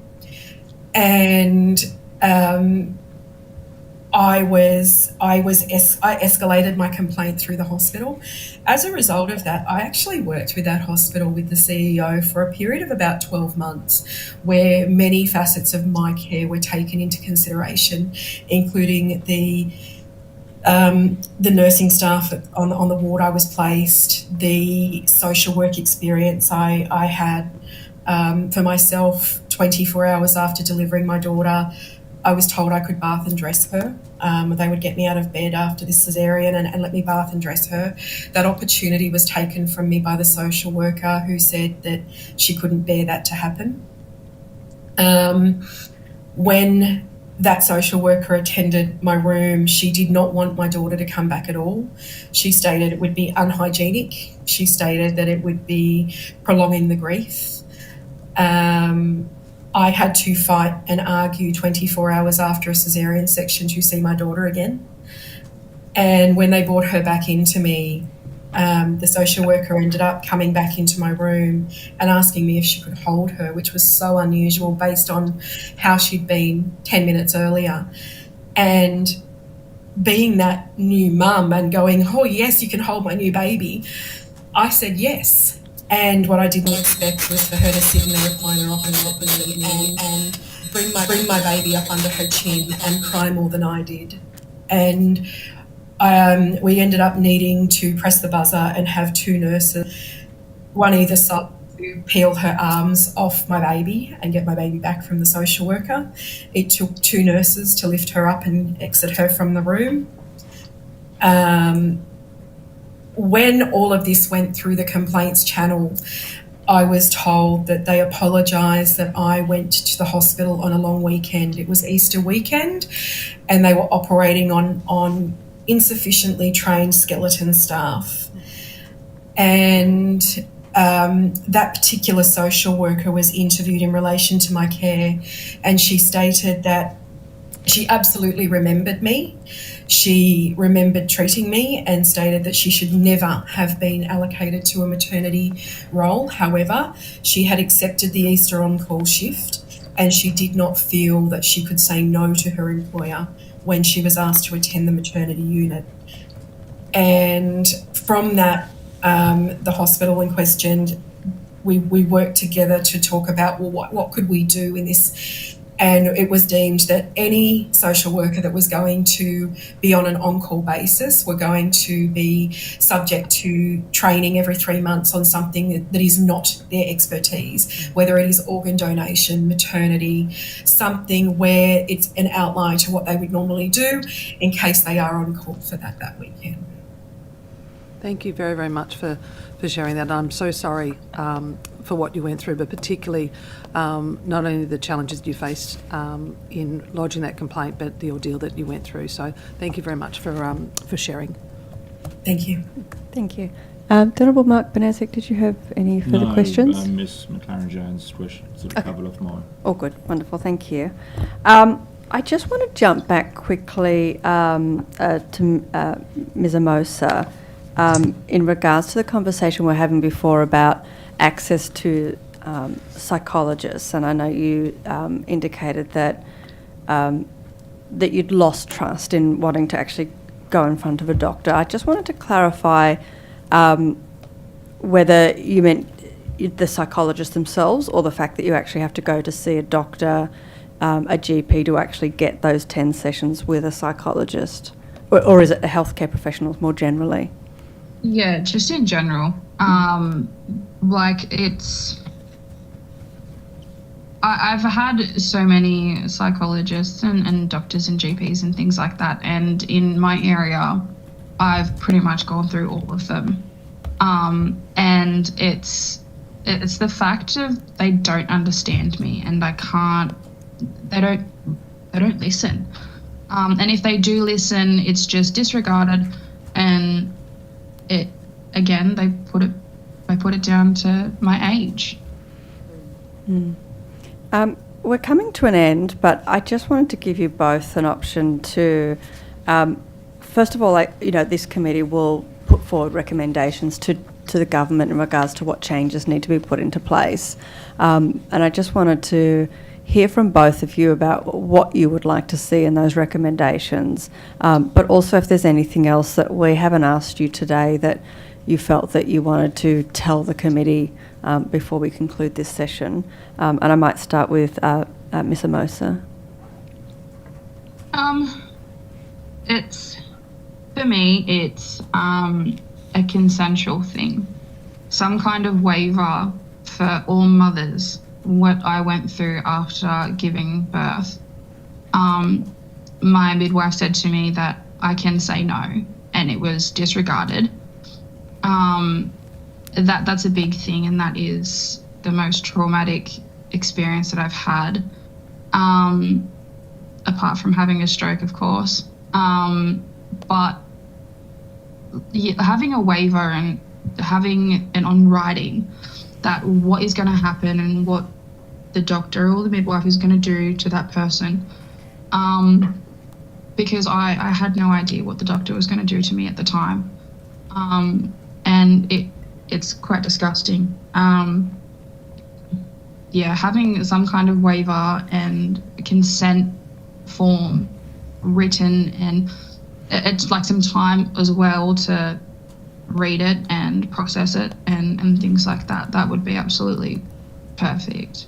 And I escalated my complaint through the hospital. As a result of that, I actually worked with that hospital with the CEO for a period of about 12 months, where many facets of my care were taken into consideration, including the nursing staff on the ward I was placed, the social work experience I had for myself. 24 hours after delivering my daughter, I was told I could bath and dress her. They would get me out of bed after this cesarean and let me bath and dress her. That opportunity was taken from me by the social worker, who said that she couldn't bear that to happen. When that social worker attended my room, she did not want my daughter to come back at all. She stated it would be unhygienic. She stated that it would be prolonging the grief. I had to fight and argue 24 hours after a caesarean section to see my daughter again. And when they brought her back into me, the social worker ended up coming back into my room and asking me if she could hold her, which was so unusual based on how she'd been 10 minutes earlier. And being that new mum and going, oh yes, you can hold my new baby, I said yes. And what I didn't expect was for her to sit in the recliner and bring my baby up under her chin and cry more than I did. And we ended up needing to press the buzzer and have 2 nurses, one either side, to peel her arms off my baby and get my baby back from the social worker. It took 2 nurses to lift her up and exit her from the room. When all of this went through the complaints channel, I was told that they apologised that I went to the hospital on a long weekend. It was Easter weekend, and they were operating on insufficiently trained skeleton staff. And that particular social worker was interviewed in relation to my care, and she stated that she absolutely remembered me. She remembered treating me and stated that she should never have been allocated to a maternity role. However, she had accepted the Easter on-call shift, and she did not feel that she could say no to her employer when she was asked to attend the maternity unit. And from that, the hospital in question, we worked together to talk about, well, what could we do in this? And it was deemed that any social worker that was going to be on an on-call basis were going to be subject to training every 3 months on something that is not their expertise, whether it is organ donation, maternity, something where it's an outlier to what they would normally do in case they are on call for that weekend. Thank you very, very much for sharing that. I'm so sorry for what you went through, but particularly not only the challenges you faced in lodging that complaint, but the ordeal that you went through. So thank you very much for sharing. Thank you. Thank you. The Honourable Mark Banasic, did you have any further questions? Ms McLaren-Jones' questions sort of covered off mine. Oh, good. Wonderful. Thank you. I just want to jump back quickly to Ms Amosa in regards to the conversation we're having before about access to psychologists, and I know you indicated that that you'd lost trust in wanting to actually go in front of a doctor. I just wanted to clarify whether you meant the psychologists themselves or the fact that you actually have to go to see a doctor a GP to actually get those 10 sessions with a psychologist? Or is it the healthcare professionals more generally? Yeah, just in general. I've had so many psychologists and doctors and GPs and things like that, and in my area, I've pretty much gone through all of them. And it's the fact of they don't understand me, and they don't listen. And if they do listen, it's just disregarded, and they put it down to my age. We're coming to an end, but I just wanted to give you both an option to, first of all, this committee will put forward recommendations to the government in regards to what changes need to be put into place. And I just wanted to hear from both of you about what you would like to see in those recommendations, but also if there's anything else that we haven't asked you today that you felt that you wanted to tell the committee before we conclude this session. And I might start with Ms. Amosa. For me, it's a consensual thing. Some kind of waiver for all mothers, what I went through after giving birth. My midwife said to me that I can say no, and it was disregarded. That's a big thing, and that is the most traumatic experience that I've had, apart from having a stroke, of course. But having a waiver and having it on writing that what is going to happen and what the doctor or the midwife is going to do to that person, because I had no idea what the doctor was going to do to me at the time, and it's quite disgusting. Having some kind of waiver and consent form written, and it's like some time as well to read it and process it and things like that. That would be absolutely perfect.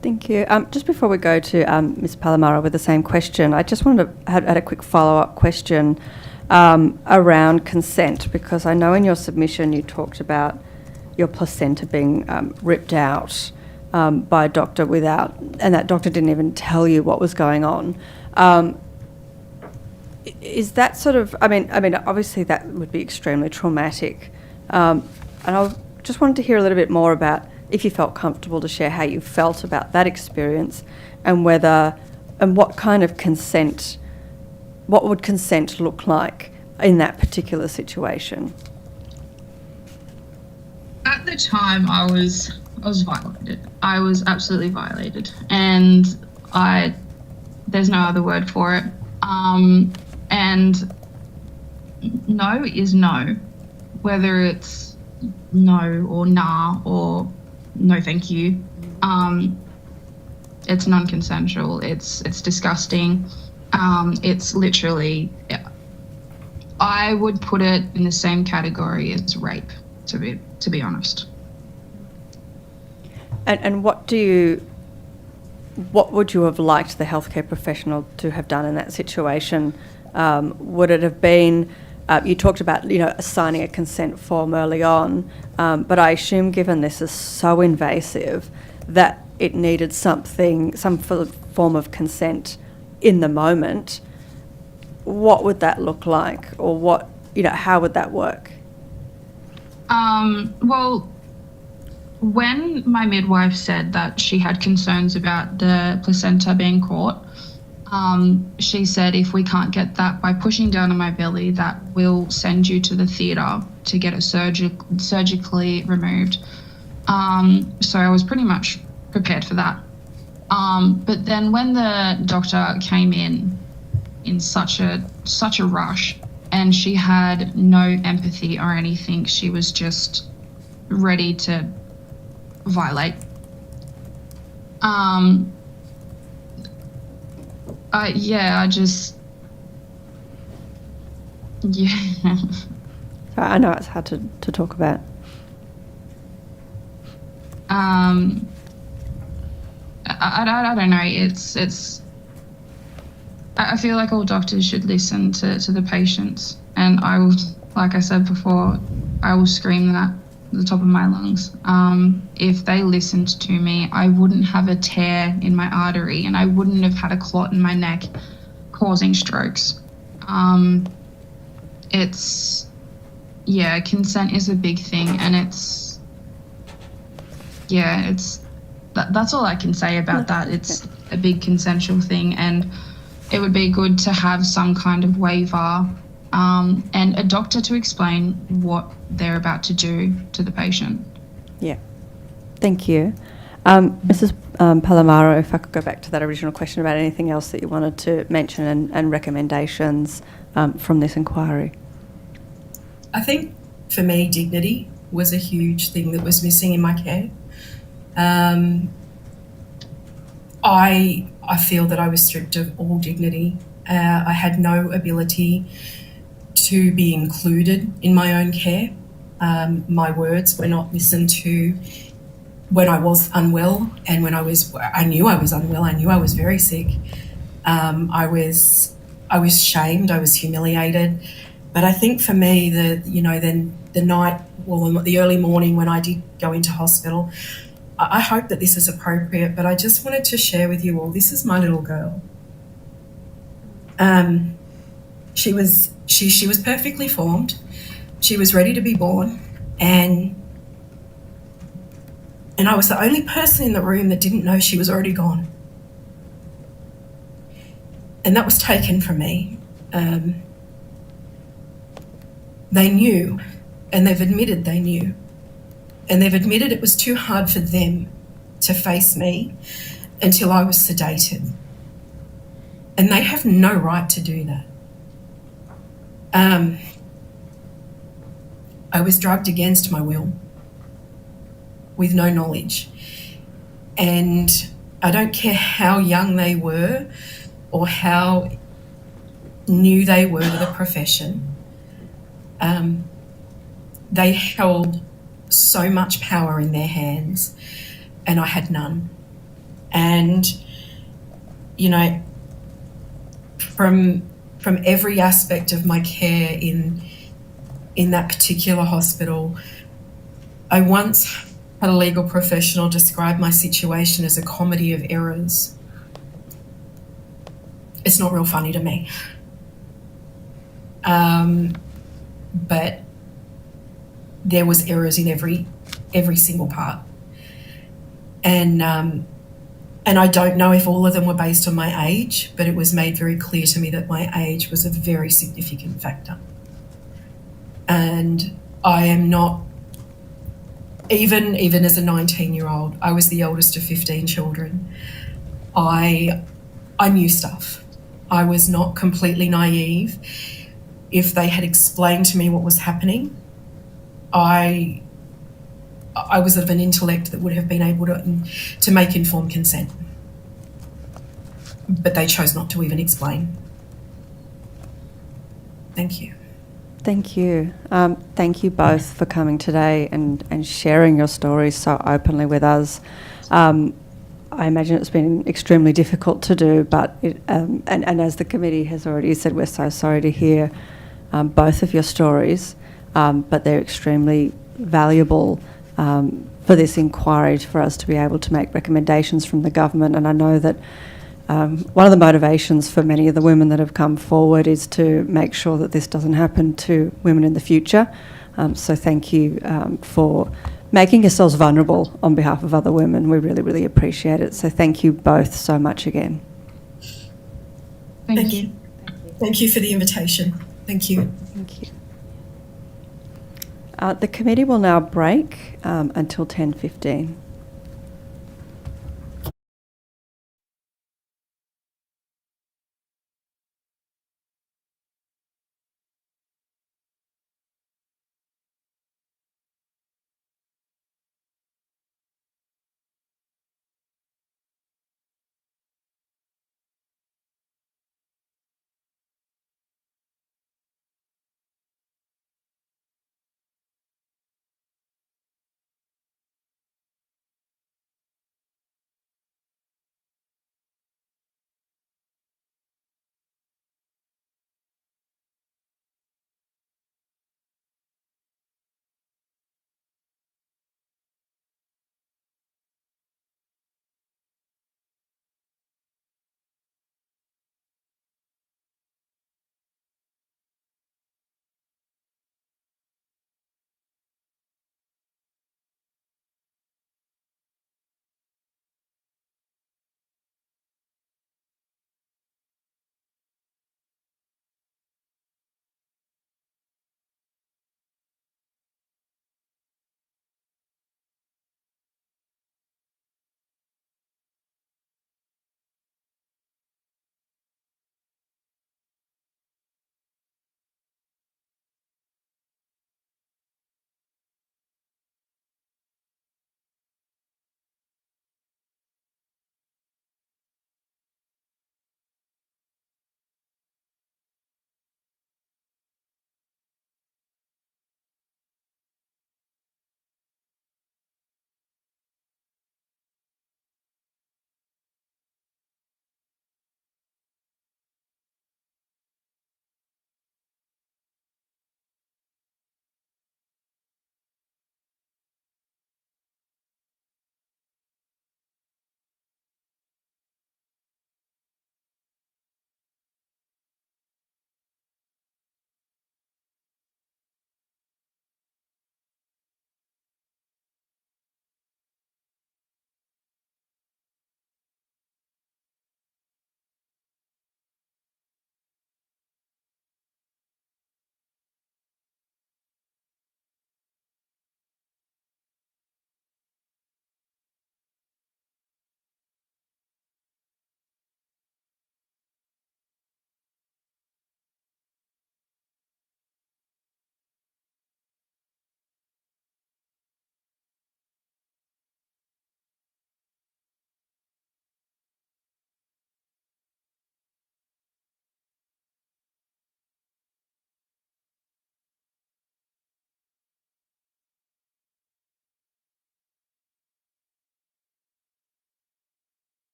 Thank you. Just before we go to Ms. Palamara with the same question, I just wanted to add a quick follow-up question around consent, because I know in your submission you talked about your placenta being ripped out by a doctor and that doctor didn't even tell you what was going on. Is that sort of, I mean, obviously that would be extremely traumatic. And I just wanted to hear a little bit more about if you felt comfortable to share how you felt about that experience and what kind of consent, what would consent look like in that particular situation? At the time, I was violated. I was absolutely violated, and there's no other word for it. And no is no, whether it's no or nah or no thank you. It's non-consensual. It's disgusting. It's literally, I would put it in the same category as rape, to be honest. And what would you have liked the healthcare professional to have done in that situation? Would it have been, you talked about, signing a consent form early on, but I assume given this is so invasive that it needed some form of consent in the moment. What would that look like, or how would that work? Well, when my midwife said that she had concerns about the placenta being caught, she said if we can't get that by pushing down on my belly, that we'll send you to the theatre to get it surgically removed. So I was pretty much prepared for that. But then when the doctor came in such a rush, and she had no empathy or anything, she was just ready to violate. I know it's hard to talk about. I don't know. I feel like all doctors should listen to the patients, and I will, like I said before, I will scream that at the top of my lungs. If they listened to me, I wouldn't have a tear in my artery, and I wouldn't have had a clot in my neck causing strokes. Consent is a big thing, and that's all I can say about that. It's a big consensual thing, and it would be good to have some kind of waiver and a doctor to explain what they're about to do to the patient. Yeah. Thank you. Mrs. Palamaro, if I could go back to that original question about anything else that you wanted to mention and recommendations from this inquiry. I think for me, dignity was a huge thing that was missing in my care. I feel that I was stripped of all dignity. I had no ability to be included in my own care. My words were not listened to when I was unwell, and when I knew I was unwell. I knew I was very sick. I was shamed. I was humiliated. But I think for me, then the night, the early morning when I did go into hospital, I hope that this is appropriate, but I just wanted to share with you all, this is my little girl. She was perfectly formed. She was ready to be born, and I was the only person in the room that didn't know she was already gone. And that was taken from me. They knew, and they've admitted they knew. And they've admitted it was too hard for them to face me until I was sedated. And they have no right to do that. I was drugged against my will with no knowledge. And I don't care how young they were or how new they were to the profession. They held so much power in their hands, and I had none. And, from every aspect of my care in that particular hospital, I once had a legal professional describe my situation as a comedy of errors. It's not real funny to me. But there was errors in every single part. And I don't know if all of them were based on my age, but it was made very clear to me that my age was a very significant factor. And I am not, even as a 19-year-old, I was the eldest of 15 children. I knew stuff. I was not completely naive. If they had explained to me what was happening, I was of an intellect that would have been able to make informed consent. But they chose not to even explain. Thank you. Thank you. Thank you both for coming today and sharing your stories so openly with us. I imagine it's been extremely difficult to do, but and as the committee has already said, we're so sorry to hear both of your stories, but they're extremely valuable for this inquiry, for us to be able to make recommendations from the government. And I know that one of the motivations for many of the women that have come forward is to make sure that this doesn't happen to women in the future. So thank you for making yourselves vulnerable on behalf of other women. We really, really appreciate it. So thank you both so much again. Thank you. Thank you for the invitation. Thank you. Thank you. The committee will now break until 10:15.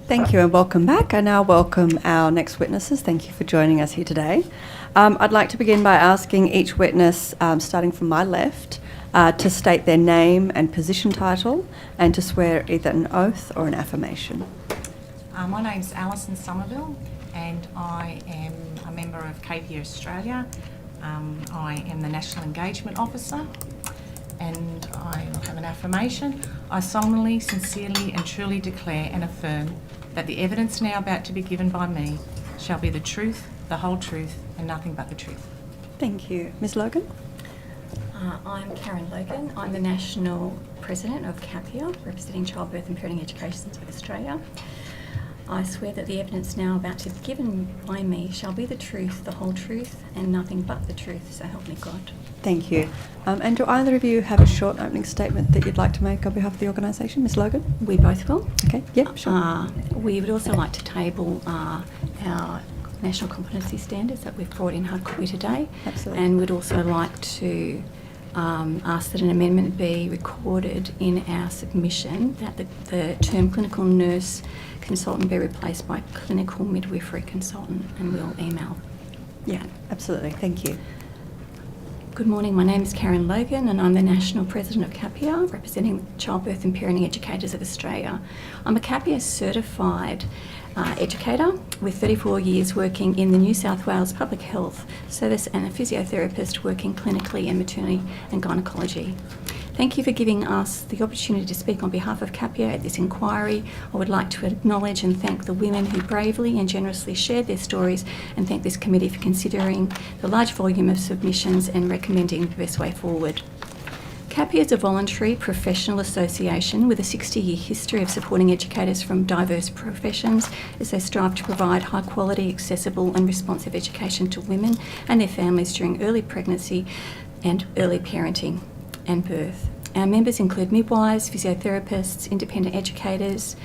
Thank you and welcome back. I now welcome our next witnesses. Thank you for joining us here today. I'd like to begin by asking each witness, starting from my left, to state their name and position title and to swear either an oath or an affirmation. My name's Alison Somerville and I am a member of KPA Australia. I am the National Engagement Officer and I will have an affirmation. I solemnly, sincerely and truly declare and affirm that the evidence now about to be given by me shall be the truth, the whole truth and nothing but the truth. Thank you. Ms Logan? I'm Karen Logan. I'm the National President of CAPIA, representing Childbirth and Parenting Education of Australia. I swear that the evidence now about to be given by me shall be the truth, the whole truth, and nothing but the truth, so help me God. Thank you. And do either of you have a short opening statement that you'd like to make on behalf of the organisation? Ms Logan? We both will. Okay, yeah, sure. We would also like to table our national competency standards that we've brought in hard copy today. Absolutely. And we'd also like to ask that an amendment be recorded in our submission that the term clinical nurse consultant be replaced by clinical midwifery consultant, and we'll email. Yeah, absolutely. Thank you. Good morning, my name is Karen Logan and I'm the National President of CAPIA, representing Childbirth and Parenting Educators of Australia. I'm a CAPIA certified educator with 34 years working in the New South Wales Public Health Service and a physiotherapist working clinically in maternity and gynaecology. Thank you for giving us the opportunity to speak on behalf of CAPIA at this inquiry. I would like to acknowledge and thank the women who bravely and generously shared their stories and thank this committee for considering the large volume of submissions and recommending the best way forward. CAPIA is a voluntary professional association with a 60-year history of supporting educators from diverse professions as they strive to provide high-quality, accessible and responsive education to women and their families during early pregnancy and early parenting and birth. Our members include midwives, physiotherapists, independent educators,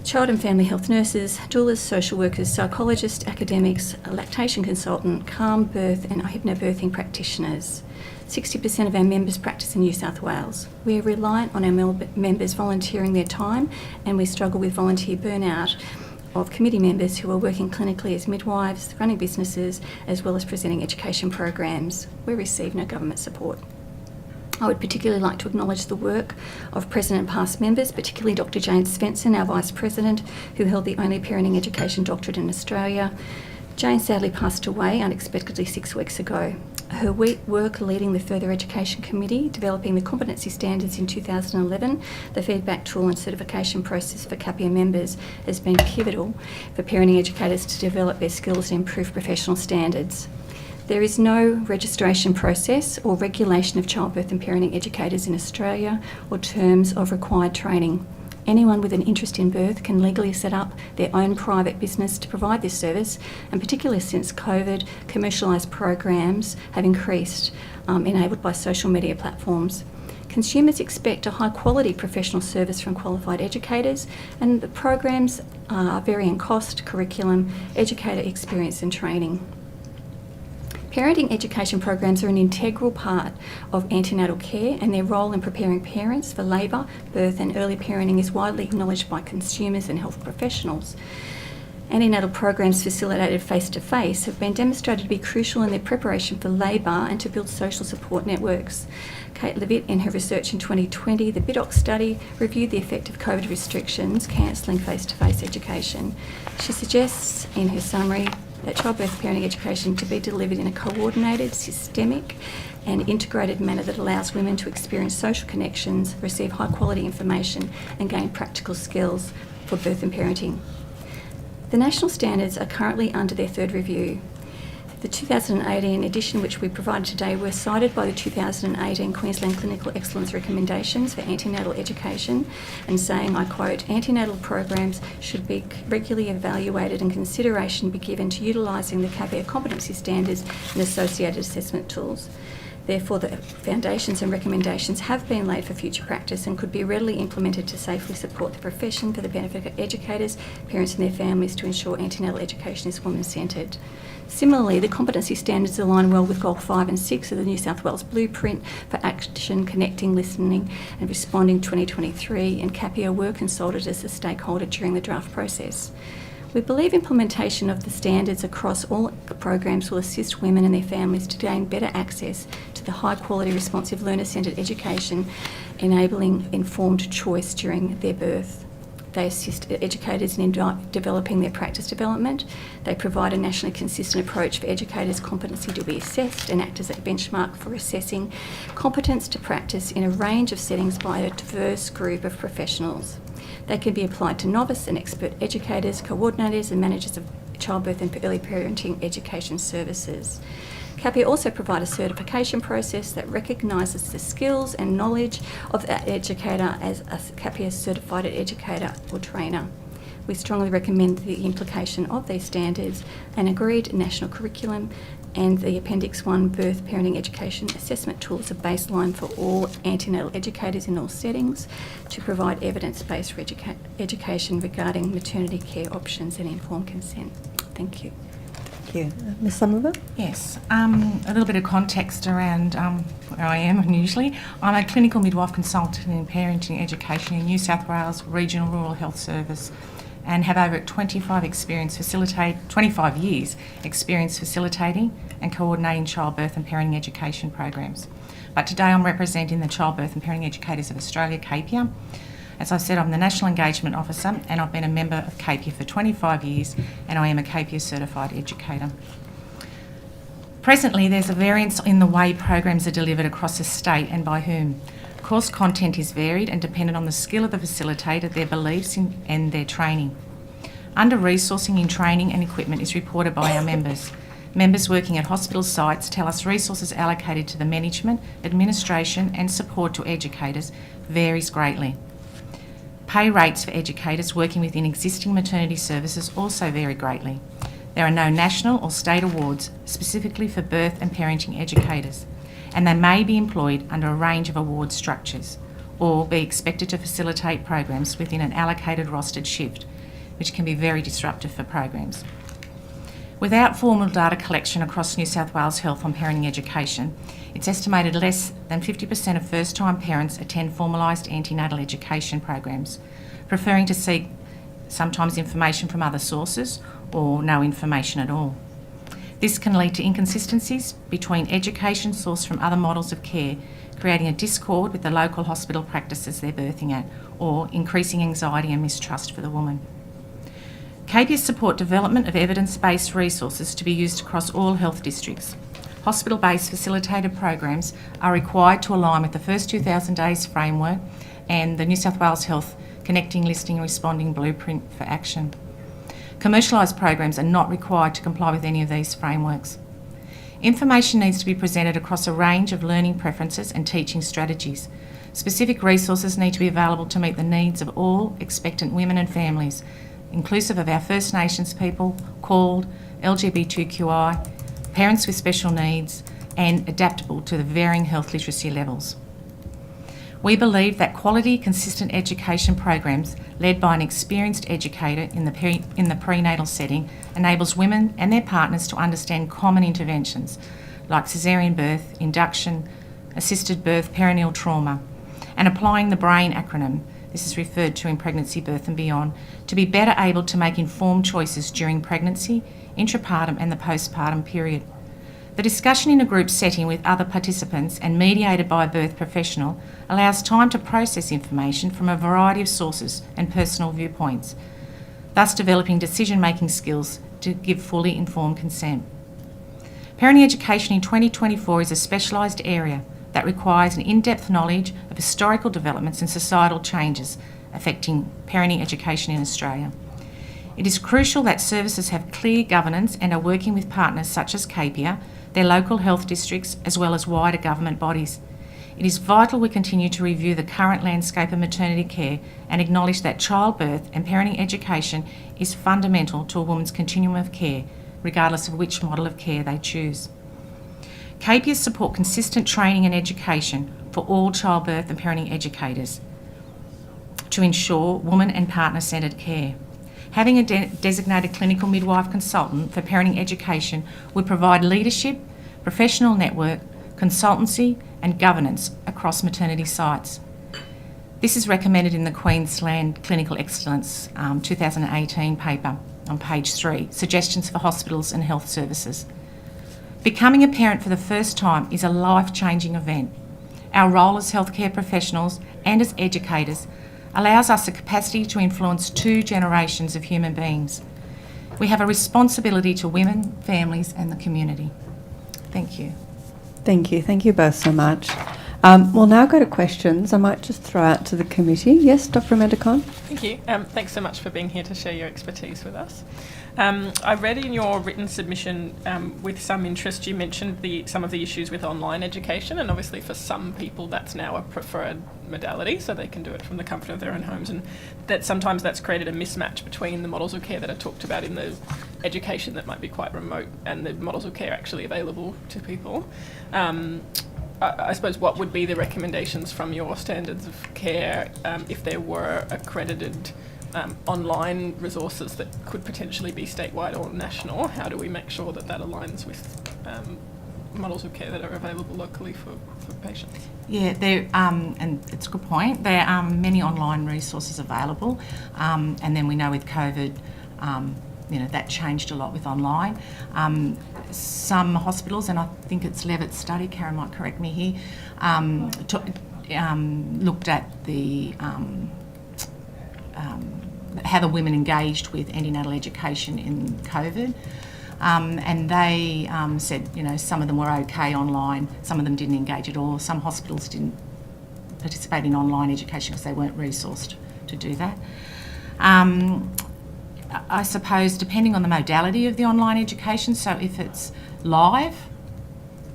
child and family health nurses, doulas, social workers, psychologists, academics, a lactation consultant, calm birth and hypnobirthing practitioners. 60% of our members practice in New South Wales. We are reliant on our members volunteering their time and we struggle with volunteer burnout of committee members who are working clinically as midwives, running businesses, as well as presenting education programs. We receive no government support. I would particularly like to acknowledge the work of present and past members, particularly Dr Jane Svensson, our Vice President, who held the only parenting education doctorate in Australia. Jane sadly passed away unexpectedly 6 weeks ago. Her work leading the Further Education Committee, developing the competency standards in 2011, the feedback tool and certification process for CAPIA members has been pivotal for parenting educators to develop their skills and improve professional standards. There is no registration process or regulation of childbirth and parenting educators in Australia or terms of required training. Anyone with an interest in birth can legally set up their own private business to provide this service, and particularly since COVID, commercialised programs have increased, enabled by social media platforms. Consumers expect a high-quality professional service from qualified educators, and the programs vary in cost, curriculum, educator experience and training. Parenting education programs are an integral part of antenatal care, and their role in preparing parents for labour, birth and early parenting is widely acknowledged by consumers and health professionals. Antenatal programs facilitated face-to-face have been demonstrated to be crucial in their preparation for labour and to build social support networks. Kate Levitt, in her research in 2020, the BIDOC study, reviewed the effect of COVID restrictions cancelling face-to-face education. She suggests in her summary that childbirth parenting education to be delivered in a coordinated, systemic and integrated manner that allows women to experience social connections, receive high quality information and gain practical skills for birth and parenting. The national standards are currently under their third review. The 2018 edition, which we provided today, were cited by the 2018 Queensland Clinical Excellence Recommendations for Antenatal Education and saying, I quote, antenatal programs should be regularly evaluated and consideration be given to utilising the CAPIA competency standards and associated assessment tools. Therefore, the foundations and recommendations have been laid for future practice and could be readily implemented to safely support the profession for the benefit of educators, parents and their families to ensure antenatal education is woman-centred. Similarly, the competency standards align well with Goal 5 and 6 of the New South Wales Blueprint for Action, Connecting, Listening and Responding 2023, and CAPIA were consulted as a stakeholder during the draft process. We believe implementation of the standards across all programs will assist women and their families to gain better access to the high-quality, responsive, learner-centred education, enabling informed choice during their birth. They assist educators in developing their practice development. They provide a nationally consistent approach for educators' competency to be assessed and act as a benchmark for assessing competence to practice in a range of settings by a diverse group of professionals. They can be applied to novice and expert educators, coordinators and managers of childbirth and early parenting education services. CAPIA also provide a certification process that recognises the skills and knowledge of that educator as a CAPIA certified educator or trainer. We strongly recommend the implication of these standards, an agreed national curriculum and the Appendix 1 Birth Parenting Education Assessment Tool as a baseline for all antenatal educators in all settings to provide evidence-based education regarding maternity care options and informed consent. Thank you. Thank you. Ms Somerville? Yes, a little bit of context around where I am unusually. I'm a clinical midwife consultant in parenting education in New South Wales Regional Rural Health Service and have over 25 years experience facilitating and coordinating childbirth and parenting education programs. But today I'm representing the Childbirth and Parenting Educators of Australia, CAPIA. As I said, I'm the National Engagement Officer and I've been a member of CAPIA for 25 years and I am a CAPIA certified educator. Presently, there's a variance in the way programs are delivered across the state and by whom. Course content is varied and dependent on the skill of the facilitator, their beliefs and their training. Under-resourcing in training and equipment is reported by our members. Members working at hospital sites tell us resources allocated to the management, administration and support to educators varies greatly. Pay rates for educators working within existing maternity services also vary greatly. There are no national or state awards specifically for birth and parenting educators, and they may be employed under a range of award structures or be expected to facilitate programs within an allocated rostered shift, which can be very disruptive for programs. Without formal data collection across New South Wales Health on parenting education, it's estimated less than 50% of first-time parents attend formalised antenatal education programs, preferring to seek sometimes information from other sources or no information at all. This can lead to inconsistencies between education sourced from other models of care, creating a discord with the local hospital practices they're birthing at, or increasing anxiety and mistrust for the woman. CAPIAs support development of evidence-based resources to be used across all health districts. Hospital-based facilitated programs are required to align with the first 2,000 days framework and the New South Wales Health Connecting, Listening and Responding Blueprint for Action. Commercialised programs are not required to comply with any of these frameworks. Information needs to be presented across a range of learning preferences and teaching strategies. Specific resources need to be available to meet the needs of all expectant women and families, inclusive of our First Nations people, CALD, LGBTQI, parents with special needs, and adaptable to the varying health literacy levels. We believe that quality, consistent education programs led by an experienced educator in the prenatal setting enables women and their partners to understand common interventions like caesarean birth, induction, assisted birth, perineal trauma, and applying the BRAIN acronym, this is referred to in pregnancy, birth and beyond, to be better able to make informed choices during pregnancy, intrapartum and the postpartum period. The discussion in a group setting with other participants and mediated by a birth professional allows time to process information from a variety of sources and personal viewpoints, thus developing decision-making skills to give fully informed consent. Parenting education in 2024 is a specialised area that requires an in-depth knowledge of historical developments and societal changes affecting parenting education in Australia. It is crucial that services have clear governance and are working with partners such as CAPIA, their local health districts, as well as wider government bodies. It is vital we continue to review the current landscape of maternity care and acknowledge that childbirth and parenting education is fundamental to a woman's continuum of care, regardless of which model of care they choose. Capias support consistent training and education for all childbirth and parenting educators to ensure woman and partner-centred care. Having a designated clinical midwife consultant for parenting education would provide leadership, professional network, consultancy and governance across maternity sites. This is recommended in the Queensland Clinical Excellence 2018 paper on page 3, Suggestions for Hospitals and Health Services. Becoming a parent for the first time is a life-changing event. Our role as healthcare professionals and as educators allows us the capacity to influence 2 generations of human beings. We have a responsibility to women, families and the community. Thank you. Thank you. Thank you both so much. We'll now go to questions. I might just throw out to the committee. Yes, Dr. Medicon? Thank you. Thanks so much for being here to share your expertise with us. I read in your written submission with some interest you mentioned some of the issues with online education, and obviously for some people that's now a preferred modality, so they can do it from the comfort of their own homes, and that sometimes that's created a mismatch between the models of care that are talked about in the education that might be quite remote and the models of care actually available to people. I suppose what would be the recommendations from your standards of care if there were accredited online resources that could potentially be statewide or national? How do we make sure that that aligns with models of care that are available locally for patients? Yeah, and it's a good point. There are many online resources available, and then we know with COVID, that changed a lot with online. Some hospitals, and I think it's Levitt's study, Karen might correct me here, looked at the how the women engaged with antenatal education in COVID. And they said, some of them were okay online, some of them didn't engage at all. Some hospitals didn't participate in online education because they weren't resourced to do that. I suppose depending on the modality of the online education, so if it's live,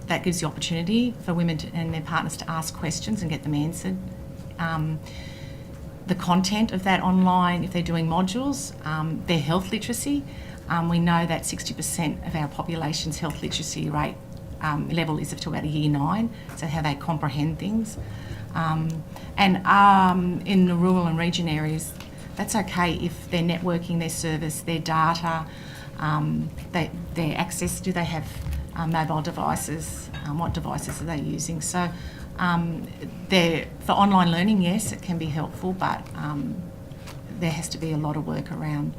that gives the opportunity for women and their partners to ask questions and get them answered. The content of that online, if they're doing modules, their health literacy, we know that 60% of our population's health literacy rate level is up to about a year 9, so how they comprehend things. And in the rural and region areas, that's okay if they're networking their service, their data, their access, do they have mobile devices, what devices are they using? So for online learning, yes, it can be helpful, but there has to be a lot of work around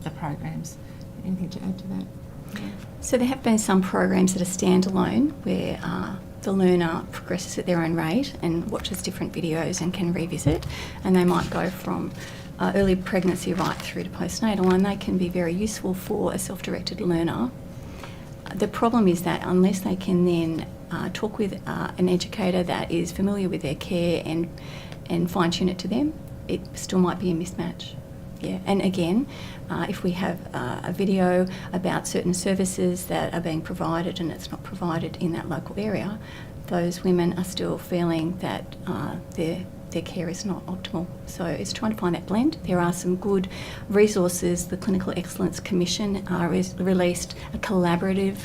the programs. Anything to add to that? Yeah. So there have been some programs that are standalone where the learner progresses at their own rate and watches different videos and can revisit, and they might go from early pregnancy right through to postnatal, and they can be very useful for a self-directed learner. The problem is that unless they can then talk with an educator that is familiar with their care and fine-tune it to them, it still might be a mismatch. Yeah, and again, if we have a video about certain services that are being provided and it's not provided in that local area, those women are still feeling that their care is not optimal. So it's trying to find that blend. There are some good resources. The Clinical Excellence Commission released a collaborative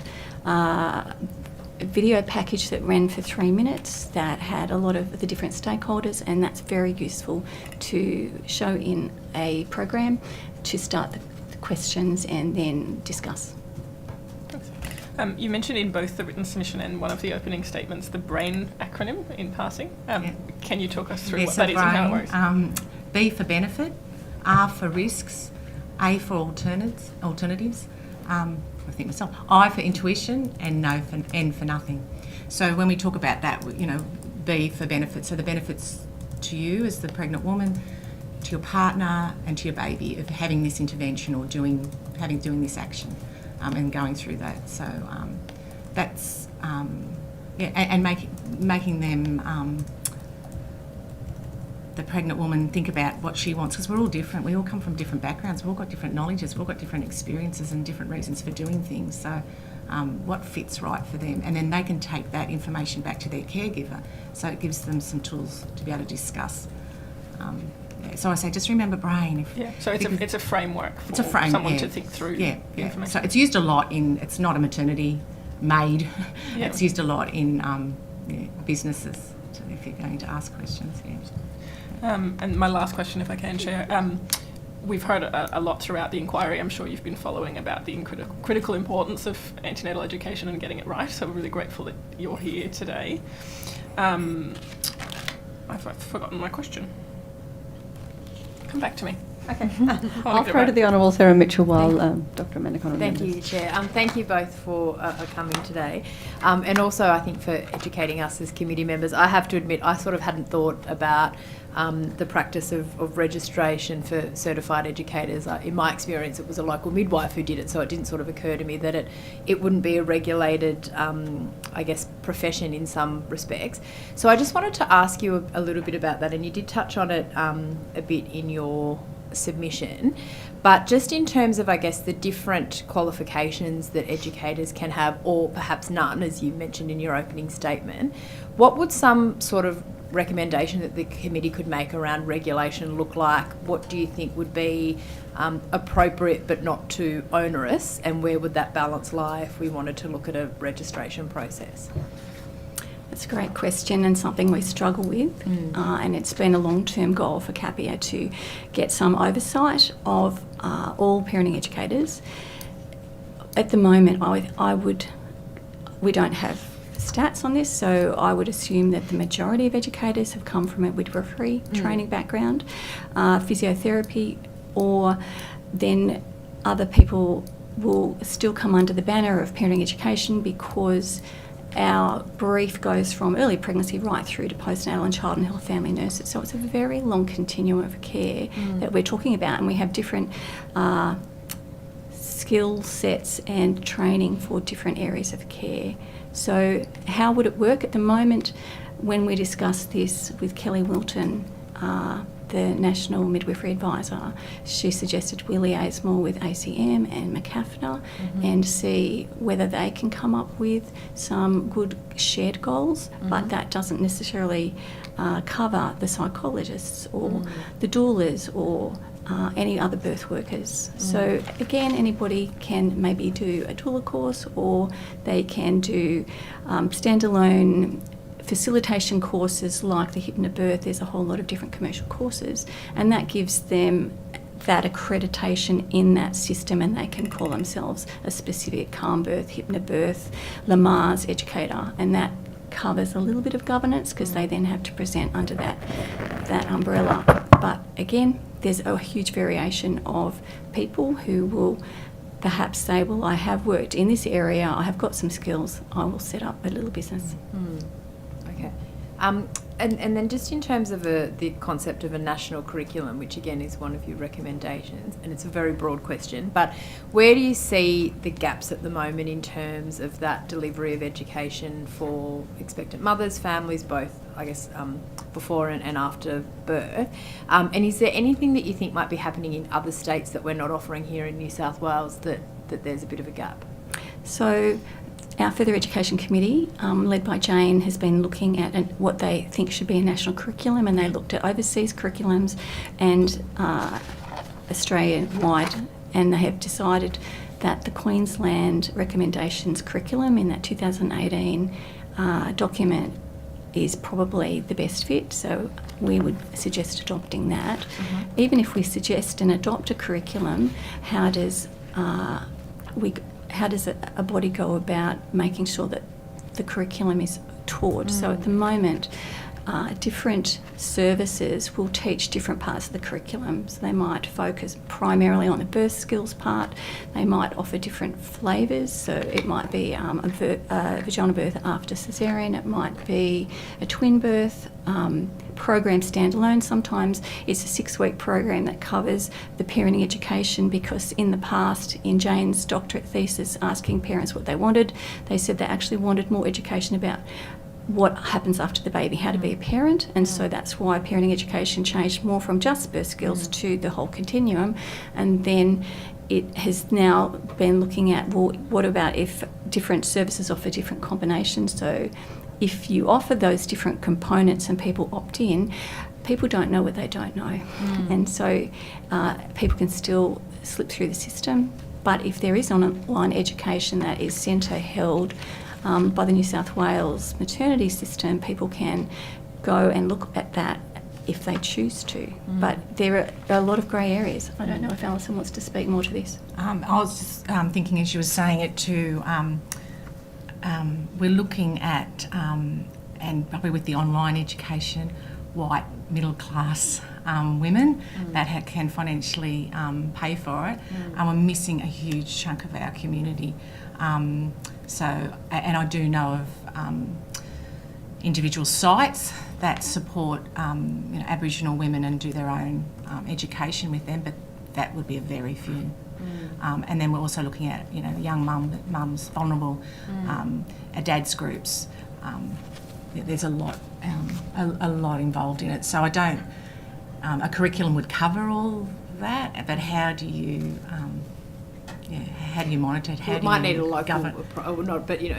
video package that ran for 3 minutes that had a lot of the different stakeholders, and that's very useful to show in a program to start the questions and then discuss. You mentioned in both the written submission and one of the opening statements the BRAIN acronym in passing. Can you talk us through what that is and how it works? B for benefit, R for risks, A for alternatives, I think myself, I for intuition, and N for nothing. So when we talk about that, B for benefit, so the benefits to you as the pregnant woman, to your partner and to your baby of having this intervention or doing this action and going through that. So that's, and making them, the pregnant woman, think about what she wants, because we're all different. We all come from different backgrounds. We've all got different knowledges. We've all got different experiences and different reasons for doing things. So what fits right for them? And then they can take that information back to their caregiver. So it gives them some tools to be able to discuss. So I say, just remember BRAIN. So it's a framework for someone to think through information. So it's used a lot it's not a maternity made. Yeah. It's used a lot in businesses. So if you're going to ask questions, And my last question, if I can, Chair. We've heard a lot throughout the inquiry. I'm sure you've been following about the critical importance of antenatal education and getting it right. So we're really grateful that you're here today. I've forgotten my question. Come back to me. Okay. I'll throw to the Honourable Sarah Mitchell while Dr. Amanda Connell Thank remembers. you, Chair. Thank you both for coming today, and also I think for educating us as committee members. I have to admit I sort of hadn't thought about the practice of registration for certified educators. In my experience, it was a local midwife who did it, so it didn't sort of occur to me that it wouldn't be a regulated, I guess, profession in some respects. So I just wanted to ask you a little bit about that, and you did touch on it a bit in your submission, but just in terms of, I guess, the different qualifications that educators can have, or perhaps none, as you mentioned in your opening statement, what would some sort of recommendation that the committee could make around regulation look like? What do you think would be appropriate but not too onerous, and where would that balance lie if we wanted to look at a registration process? That's a great question and something we struggle with, and it's been a long-term goal for CAPIA to get some oversight of all parenting educators. At the moment, we don't have stats on this, so I would assume that the majority of educators have come from a midwifery training background, physiotherapy, or then other people will still come under the banner of parenting education because our brief goes from early pregnancy right through to postnatal and child and health family nurses. So it's a very long continuum of care that we're talking about, and we have different skill sets and training for different areas of care. So how would it work at the moment? When we discussed this with Kelly Wilton, the National Midwifery Advisor, she suggested we liaise more with ACM and McAfna and see whether they can come up with some good shared goals, but that doesn't necessarily cover the psychologists or the doulas or any other birth workers. So again, anybody can maybe do a doula course, or they can do standalone facilitation courses like the Hypnobirth. There's a whole lot of different commercial courses, and that gives them that accreditation in that system, and they can call themselves a specific calm birth, Hypnobirth, Lamaze educator, and that covers a little bit of governance because they then have to present under that umbrella. But again, there's a huge variation of people who will perhaps say, well, I have worked in this area, I have got some skills, I will set up a little business. Okay. And then just in terms of the concept of a national curriculum, which again is one of your recommendations, and it's a very broad question, but where do you see the gaps at the moment in terms of that delivery of education for expectant mothers, families, both, I guess, before and after birth? And is there anything that you think might be happening in other states that we're not offering here in New South Wales that there's a bit of a gap? So our Further Education Committee, led by Jane, has been looking at what they think should be a national curriculum, and they looked at overseas curriculums and Australia-wide, and they have decided that the Queensland recommendations curriculum in that 2018 document is probably the best fit, so we would suggest adopting that. Even if we suggest and adopt a curriculum, how does a body go about making sure that the curriculum is taught? So at the moment, different services will teach different parts of the curriculum. So they might focus primarily on the birth skills part. They might offer different flavours. So it might be a vaginal birth after caesarean. It might be a twin birth program standalone. Sometimes it's a 6-week program that covers the parenting education, because in the past, in Jane's doctorate thesis, asking parents what they wanted, they said they actually wanted more education about what happens after the baby, how to be a parent, and so that's why parenting education changed more from just birth skills to the whole continuum. And then it has now been looking at, well, what about if different services offer different combinations? So if you offer those different components and people opt in, people don't know what they don't know, and so people can still slip through the system. But if there is online education that is centre held by the New South Wales maternity system, people can go and look at that if they choose to. But there are a lot of grey areas. I don't know if Alison wants to speak more to this. I was just thinking as you were saying it too, we're looking at, and probably with the online education, white middle class women that can financially pay for it, and we're missing a huge chunk of our community. So, and I do know of individual sites that support Aboriginal women and do their own education with them, but that would be a very few. And then we're also looking at young mums, vulnerable, dads groups. There's a lot involved in it. So I don't. A curriculum would cover all that, but how do you? How do you monitor it? How It might need a local,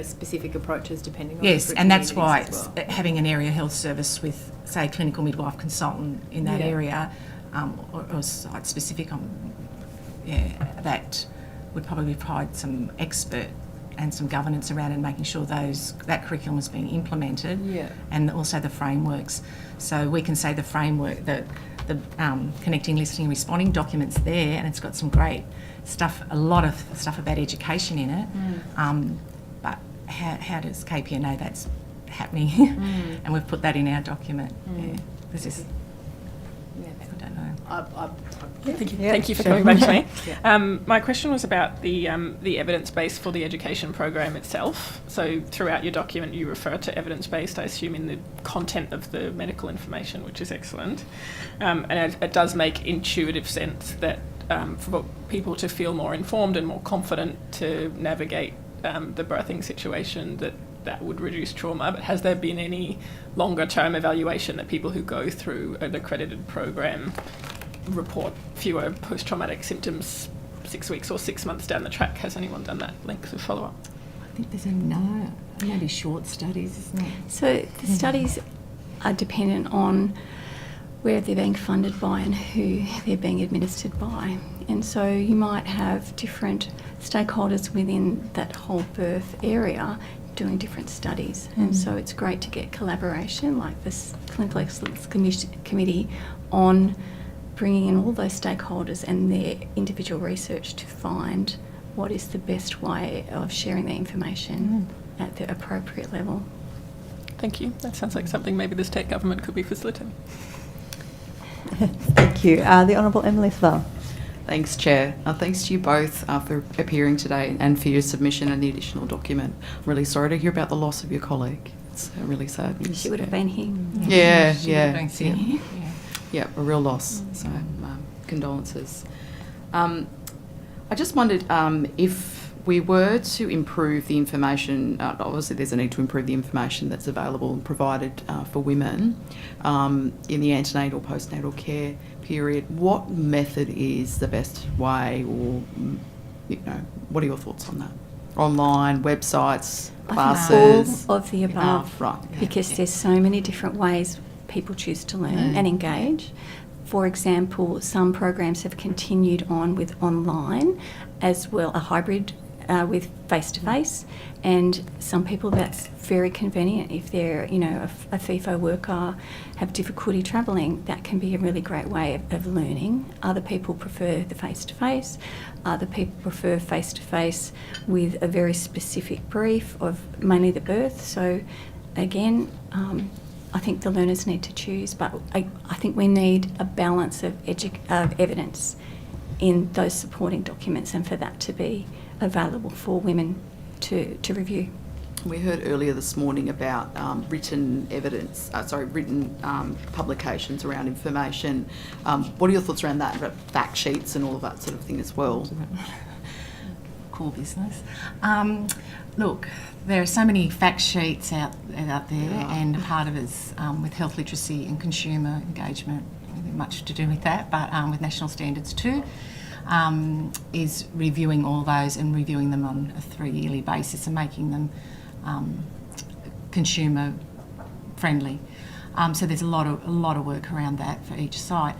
specific approaches depending on yes, different and that's why communities it's having an area health service with, say, a clinical midwife consultant in that area, or site specific. That would probably provide some expert and some governance around it, and making sure that curriculum is being implemented, and also the frameworks. So we can say the framework, the connecting, listening, responding documents there, and it's got some great stuff, a lot of stuff about education in it. But how does KPA know that's happening? And we've put that in our document. This is. I don't know. Thank you for coming back to me. My question was about the evidence base for the education program itself. So throughout your document you refer to evidence-based, I assume in the content of the medical information, which is excellent. And it does make intuitive sense that for people to feel more informed and more confident to navigate the birthing situation, that would reduce trauma. But has there been any longer term evaluation that people who go through an accredited program report fewer post-traumatic symptoms 6 weeks or 6 months down the track? Has anyone done that length of follow-up? I think there's maybe short studies, isn't it? So the studies are dependent on where they're being funded by and who they're being administered by. And so you might have different stakeholders within that whole birth area doing different studies. And so it's great to get collaboration like this Clinical Excellence Committee on bringing in all those stakeholders and their individual research to find what is the best way of sharing the information at the appropriate level. Thank you. That sounds like something maybe the state government could be facilitating. Thank you. The Honourable Emily Savell. Thanks, Chair. Thanks to you both for appearing today and for your submission and the additional document. I'm really sorry to hear about the loss of your colleague. It's really sad news. She would have been here. Yeah, a real loss. So condolences. I just wondered if we were to improve the information, obviously there's a need to improve the information that's available and provided for women in the antenatal, postnatal care period. What method is the best way, or what are your thoughts on that? Online, websites, classes? All of the above, because there's so many different ways people choose to learn and engage. For example, some programs have continued on with online as well, a hybrid with face-to-face, and some people that's very convenient. If they're, a FIFO worker, have difficulty travelling, that can be a really great way of learning. Other people prefer the face-to-face. Other people prefer face-to-face with a very specific brief of mainly the birth. So again, I think the learners need to choose, but I think we need a balance of evidence in those supporting documents, and for that to be available for women to review. We heard earlier this morning about written publications around information. What are your thoughts around that, about fact sheets and all of that sort of thing as well? Cool business. Look, there are so many fact sheets out there, and part of it's with health literacy and consumer engagement, much to do with that, but with national standards too, is reviewing all those and reviewing them on a 3-yearly basis and making them consumer friendly. So there's a lot of work around that for each site.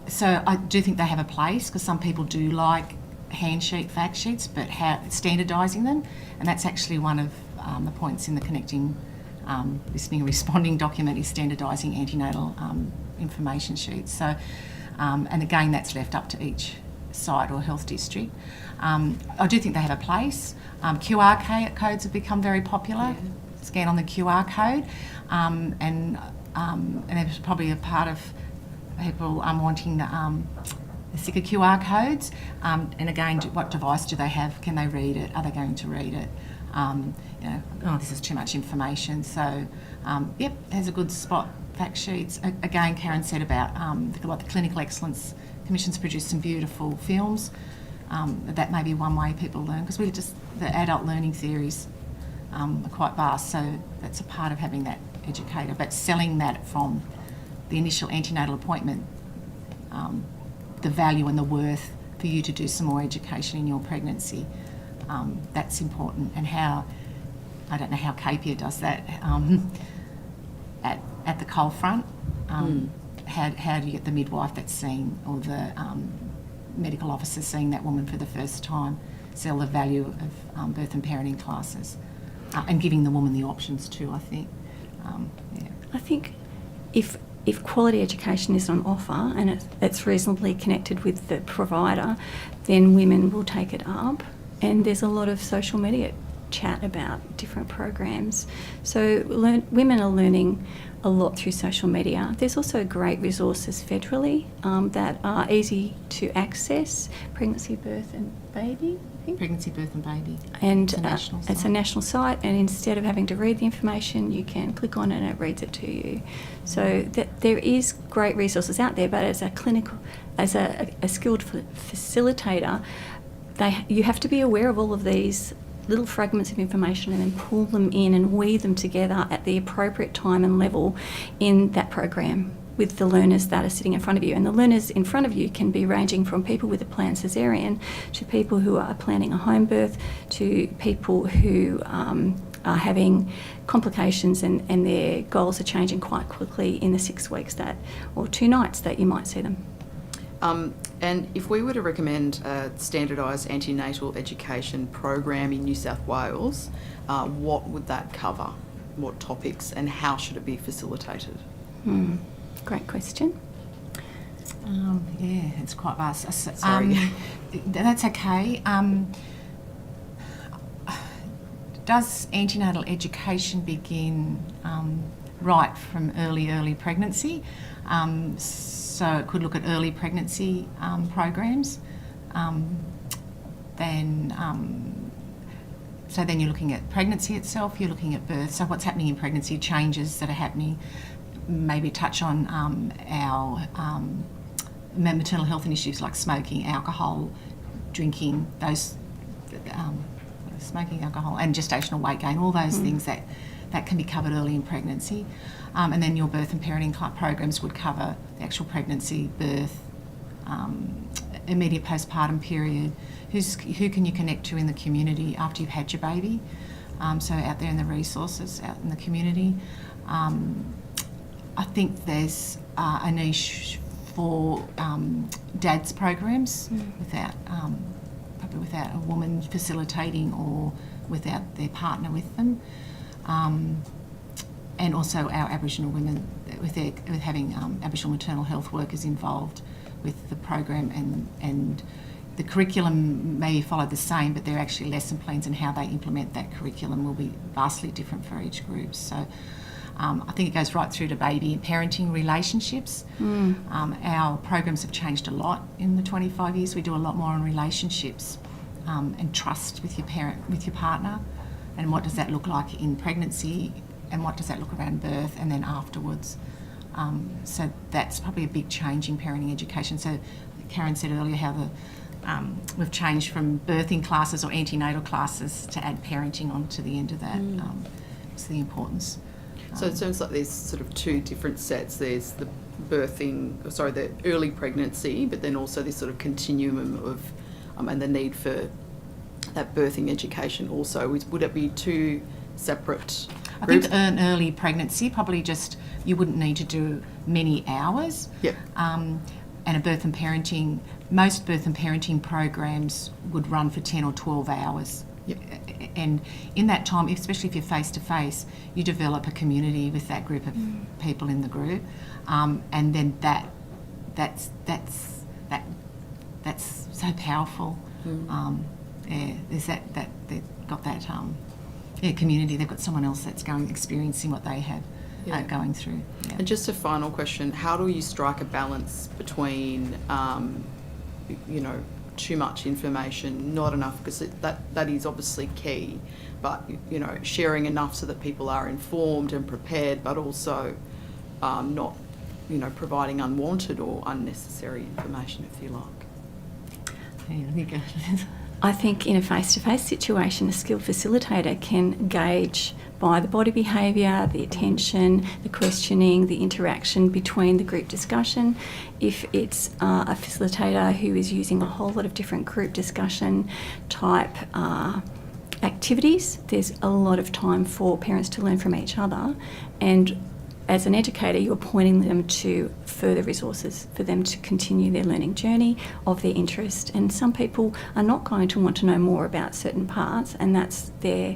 So I do think they have a place, because some people do like handsheet fact sheets, but how standardising them, and that's actually one of the points in the connecting listening and responding document is standardising antenatal information sheets. So, and again, that's left up to each site or health district. I do think they have a place. QR codes have become very popular. Yeah. Scan on the QR code, and there's probably a part of people wanting the thicker QR codes. And again, what device do they have? Can they read it? Are they going to read it? This is too much information. So, yep, there's a good spot. Fact sheets. Again, Karen said about the Clinical Excellence Commission's produced some beautiful films. That may be one way people learn, because the adult learning theories are quite vast. So that's a part of having that educator. But selling that from the initial antenatal appointment, the value and the worth for you to do some more education in your pregnancy, that's important. And I don't know how Capia does that at the coal front. How do you get the midwife that's seen, or the medical officer seeing that woman for the first time, sell the value of birth and parenting classes, and giving the woman the options too, I think. I think if quality education is on offer and it's reasonably connected with the provider, then women will take it up. And there's a lot of social media chat about different programs. So women are learning a lot through social media. There's also great resources federally that are easy to access. Pregnancy, birth and baby, I think. Pregnancy, birth and baby. And it's a national site. And instead of having to read the information, you can click on it and it reads it to you. So there is great resources out there, but as a skilled facilitator, you have to be aware of all of these little fragments of information and then pull them in and weave them together at the appropriate time and level in that program with the learners that are sitting in front of you. And the learners in front of you can be ranging from people with a planned caesarean to people who are planning a home birth to people who are having complications and their goals are changing quite quickly in the 6 weeks or 2 nights that you might see them. And if we were to recommend a standardised antenatal education program in New South Wales, what would that cover? What topics, and how should it be facilitated? Great question. It's quite vast. Sorry. That's okay. Does antenatal education begin right from early pregnancy? So it could look at early pregnancy programs. So then you're looking at pregnancy itself, you're looking at birth, so what's happening in pregnancy, changes that are happening, maybe touch on our maternal health initiatives like smoking, alcohol, drinking, those smoking, alcohol and gestational weight gain, all those things that can be covered early in pregnancy. And then your birth and parenting programs would cover the actual pregnancy, birth, immediate postpartum period, who can you connect to in the community after you've had your baby, so out there in the resources, out in the community. I think there's a niche for dads programs probably without a woman facilitating or without their partner with them. And also our Aboriginal women with having Aboriginal maternal health workers involved with the program, and the curriculum may follow the same, but there are actually lesson plans and how they implement that curriculum will be vastly different for each group. So I think it goes right through to baby and parenting relationships. Our programs have changed a lot in the 25 years. We do a lot more on relationships and trust with your partner, and what does that look like in pregnancy, and what does that look around birth and then afterwards. So that's probably a big change in parenting education. So Karen said earlier how we've changed from birthing classes or antenatal classes to add parenting onto the end of that. It's the importance. So it sounds like there's sort of 2 different sets. There's the the early pregnancy, but then also this sort of continuum of, and the need for that birthing education also. Would it be 2 separate I think an early pregnancy, probably just, you wouldn't need to do many hours. Yep. and a birth and parenting, most birth and parenting programs would run for 10 or 12 hours. Yep. And in that time, especially if you're face to face, you develop a community with that group of people in the group, and then that's so powerful. There's that they've got that community. They've got someone else that's experiencing what they have going through. Yeah. And just a final question: how do you strike a balance between, too much information, not enough, because that is obviously key, but sharing enough so that people are informed and prepared, but also not providing unwanted or unnecessary information, if you like. Yeah, I think in a face-to-face situation, a skilled facilitator can gauge by the body behaviour, the attention, the questioning, the interaction between the group discussion. If it's a facilitator who is using a whole lot of different group discussion type activities, there's a lot of time for parents to learn from each other, and as an educator, you're pointing them to further resources for them to continue their learning journey of their interest. And some people are not going to want to know more about certain parts, and that's their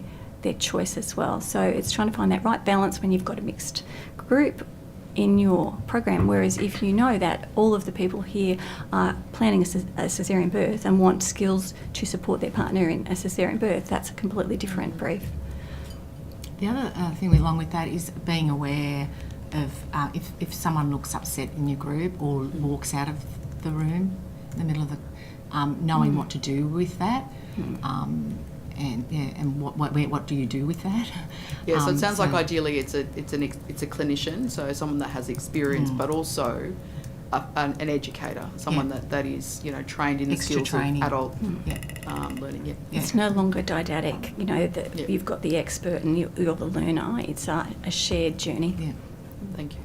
choice as well. So it's trying to find that right balance when you've got a mixed group in your program, whereas if you know that all of the people here are planning a caesarean birth and want skills to support their partner in a caesarean birth, that's a completely different brief. The other thing along with that is being aware of if someone looks upset in your group or walks out of the room in the middle of the, knowing what to do with that, and what do you do with that? Yeah, so it sounds like ideally it's a clinician, so someone that has experience, but also an educator, someone that is trained in the skills training. Of adult learning. Yeah. It's no longer didactic, that you've got the expert and you're the learner. It's a shared journey. Yeah. Thank you.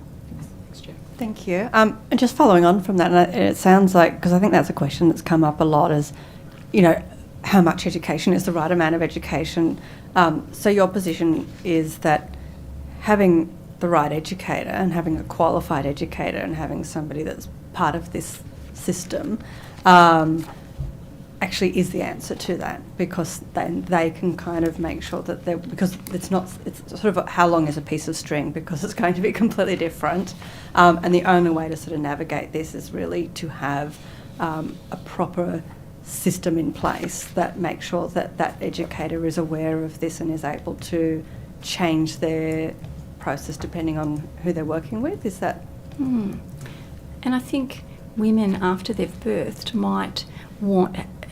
Thanks, Chair. Thank you. And just following on from that, and it sounds like, because I think that's a question that's come up a lot, is, how much education is the right amount of education? So your position is that having the right educator and having a qualified educator and having somebody that's part of this system actually is the answer to that, because then they can kind of make sure that because it's sort of how long is a piece of string, because it's going to be completely different, and the only way to sort of navigate this is really to have a proper system in place that makes sure that educator is aware of this and is able to change their process depending on who they're working with. Is that? And I think women after they've birthed might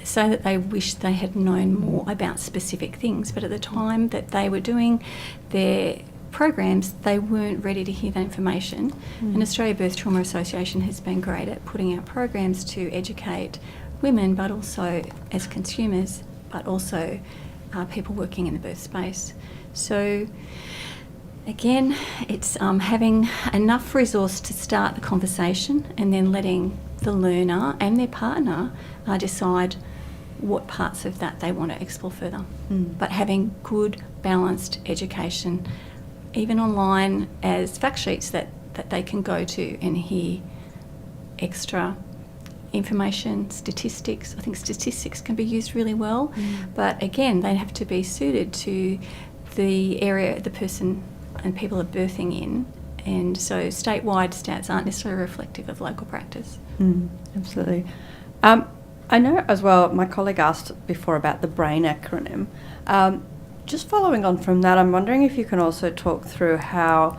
say that they wish they had known more about specific things, but at the time that they were doing their programs, they weren't ready to hear that information. And Australia Birth Trauma Association has been great at putting out programs to educate women, but also as consumers, but also people working in the birth space. So again, it's having enough resource to start the conversation and then letting the learner and their partner decide what parts of that they want to explore further. But having good, balanced education, even online, as fact sheets that they can go to and hear extra information, statistics. I think statistics can be used really well, but again, they have to be suited to the area the person and people are birthing in, and so statewide stats aren't necessarily reflective of local practice. Absolutely. I know as well, my colleague asked before about the BRAIN acronym. Just following on from that, I'm wondering if you can also talk through how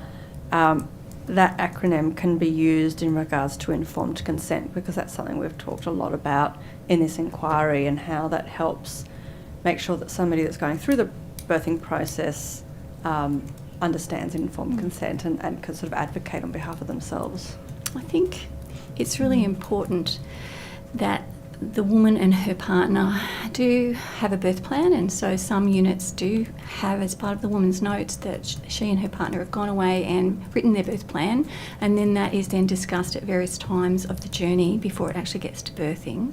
that acronym can be used in regards to informed consent, because that's something we've talked a lot about in this inquiry, and how that helps make sure that somebody that's going through the birthing process understands informed consent and can sort of advocate on behalf of themselves. I think it's really important that the woman and her partner do have a birth plan, and so some units do have as part of the woman's notes that she and her partner have gone away and written their birth plan, and then that is then discussed at various times of the journey before it actually gets to birthing.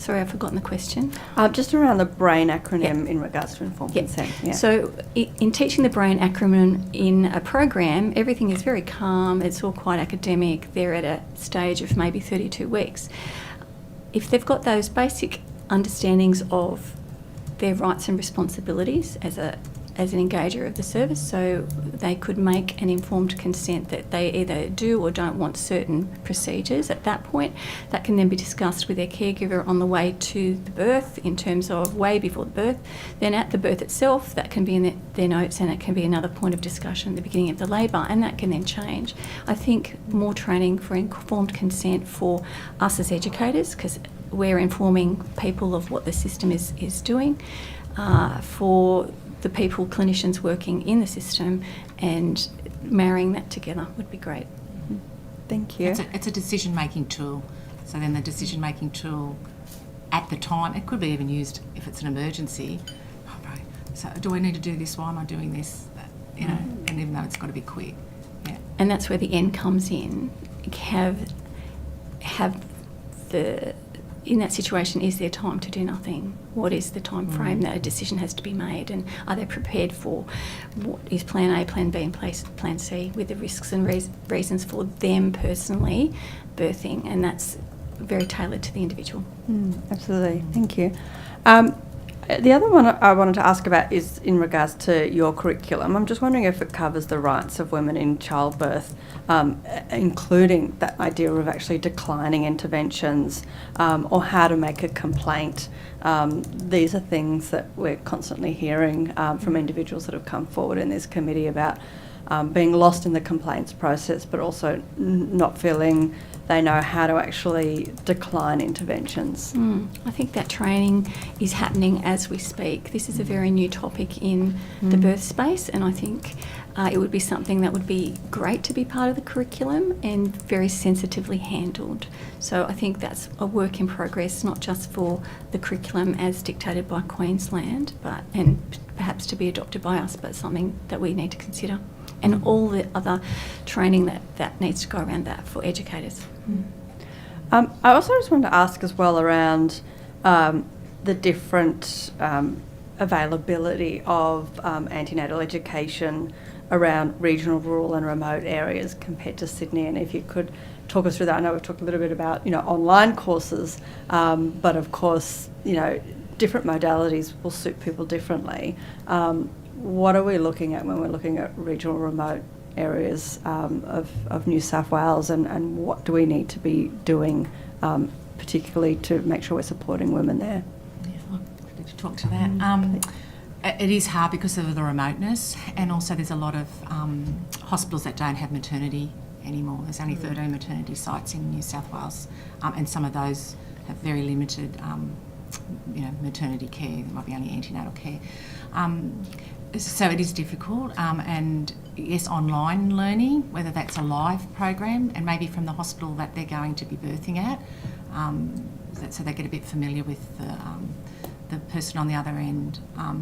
Sorry, I've forgotten the question. Just around the BRAIN acronym in regards to informed consent. Yeah. So in teaching the BRAIN acronym in a program, everything is very calm, it's all quite academic, they're at a stage of maybe 32 weeks. If they've got those basic understandings of their rights and responsibilities as an engager of the service, so they could make an informed consent that they either do or don't want certain procedures. At that point, that can then be discussed with their caregiver on the way to the birth, in terms of way before the birth. Then at the birth itself, that can be in their notes, and it can be another point of discussion at the beginning of the labour, and that can then change. I think more training for informed consent for us as educators, because we're informing people of what the system is doing, for the people, clinicians working in the system, and marrying that together would be great. Thank you. It's a decision-making tool. So then the decision-making tool at the time, it could be even used if it's an emergency. Oh, right. So do I need to do this? Why am I doing this? You know, and even though it's got to be quick. Yeah. And that's where the N comes in. Have the, in that situation, is there time to do nothing? What is the time frame that a decision has to be made, and are they prepared for what is plan A, plan B and plan C, with the risks and reasons for them personally birthing, and that's very tailored to the individual. Absolutely, thank you. The other one I wanted to ask about is in regards to your curriculum. I'm just wondering if it covers the rights of women in childbirth, including that idea of actually declining interventions, or how to make a complaint. These are things that we're constantly hearing from individuals that have come forward in this committee about being lost in the complaints process, but also not feeling they know how to actually decline interventions. I think that training is happening as we speak. This is a very new topic in the birth space, and I think it would be something that would be great to be part of the curriculum and very sensitively handled. So I think that's a work in progress, not just for the curriculum as dictated by Queensland, and perhaps to be adopted by us, but something that we need to consider. And all the other training that needs to go around that for educators. I also just wanted to ask as well around the different availability of antenatal education around regional, rural and remote areas compared to Sydney, and if you could talk us through that. I know we've talked a little bit about, online courses, but of course, different modalities will suit people differently. What are we looking at when we're looking at regional, remote areas of New South Wales, and what do we need to be doing, particularly to make sure we're supporting women there? Yeah, I'll let you talk to that. It is hard because of the remoteness, and also there's a lot of hospitals that don't have maternity anymore. There's only 13 maternity sites in New South Wales, and some of those have very limited maternity care. There might be only antenatal care. So it is difficult, and yes, online learning, whether that's a live program and maybe from the hospital that they're going to be birthing at, so they get a bit familiar with the person on the other end. I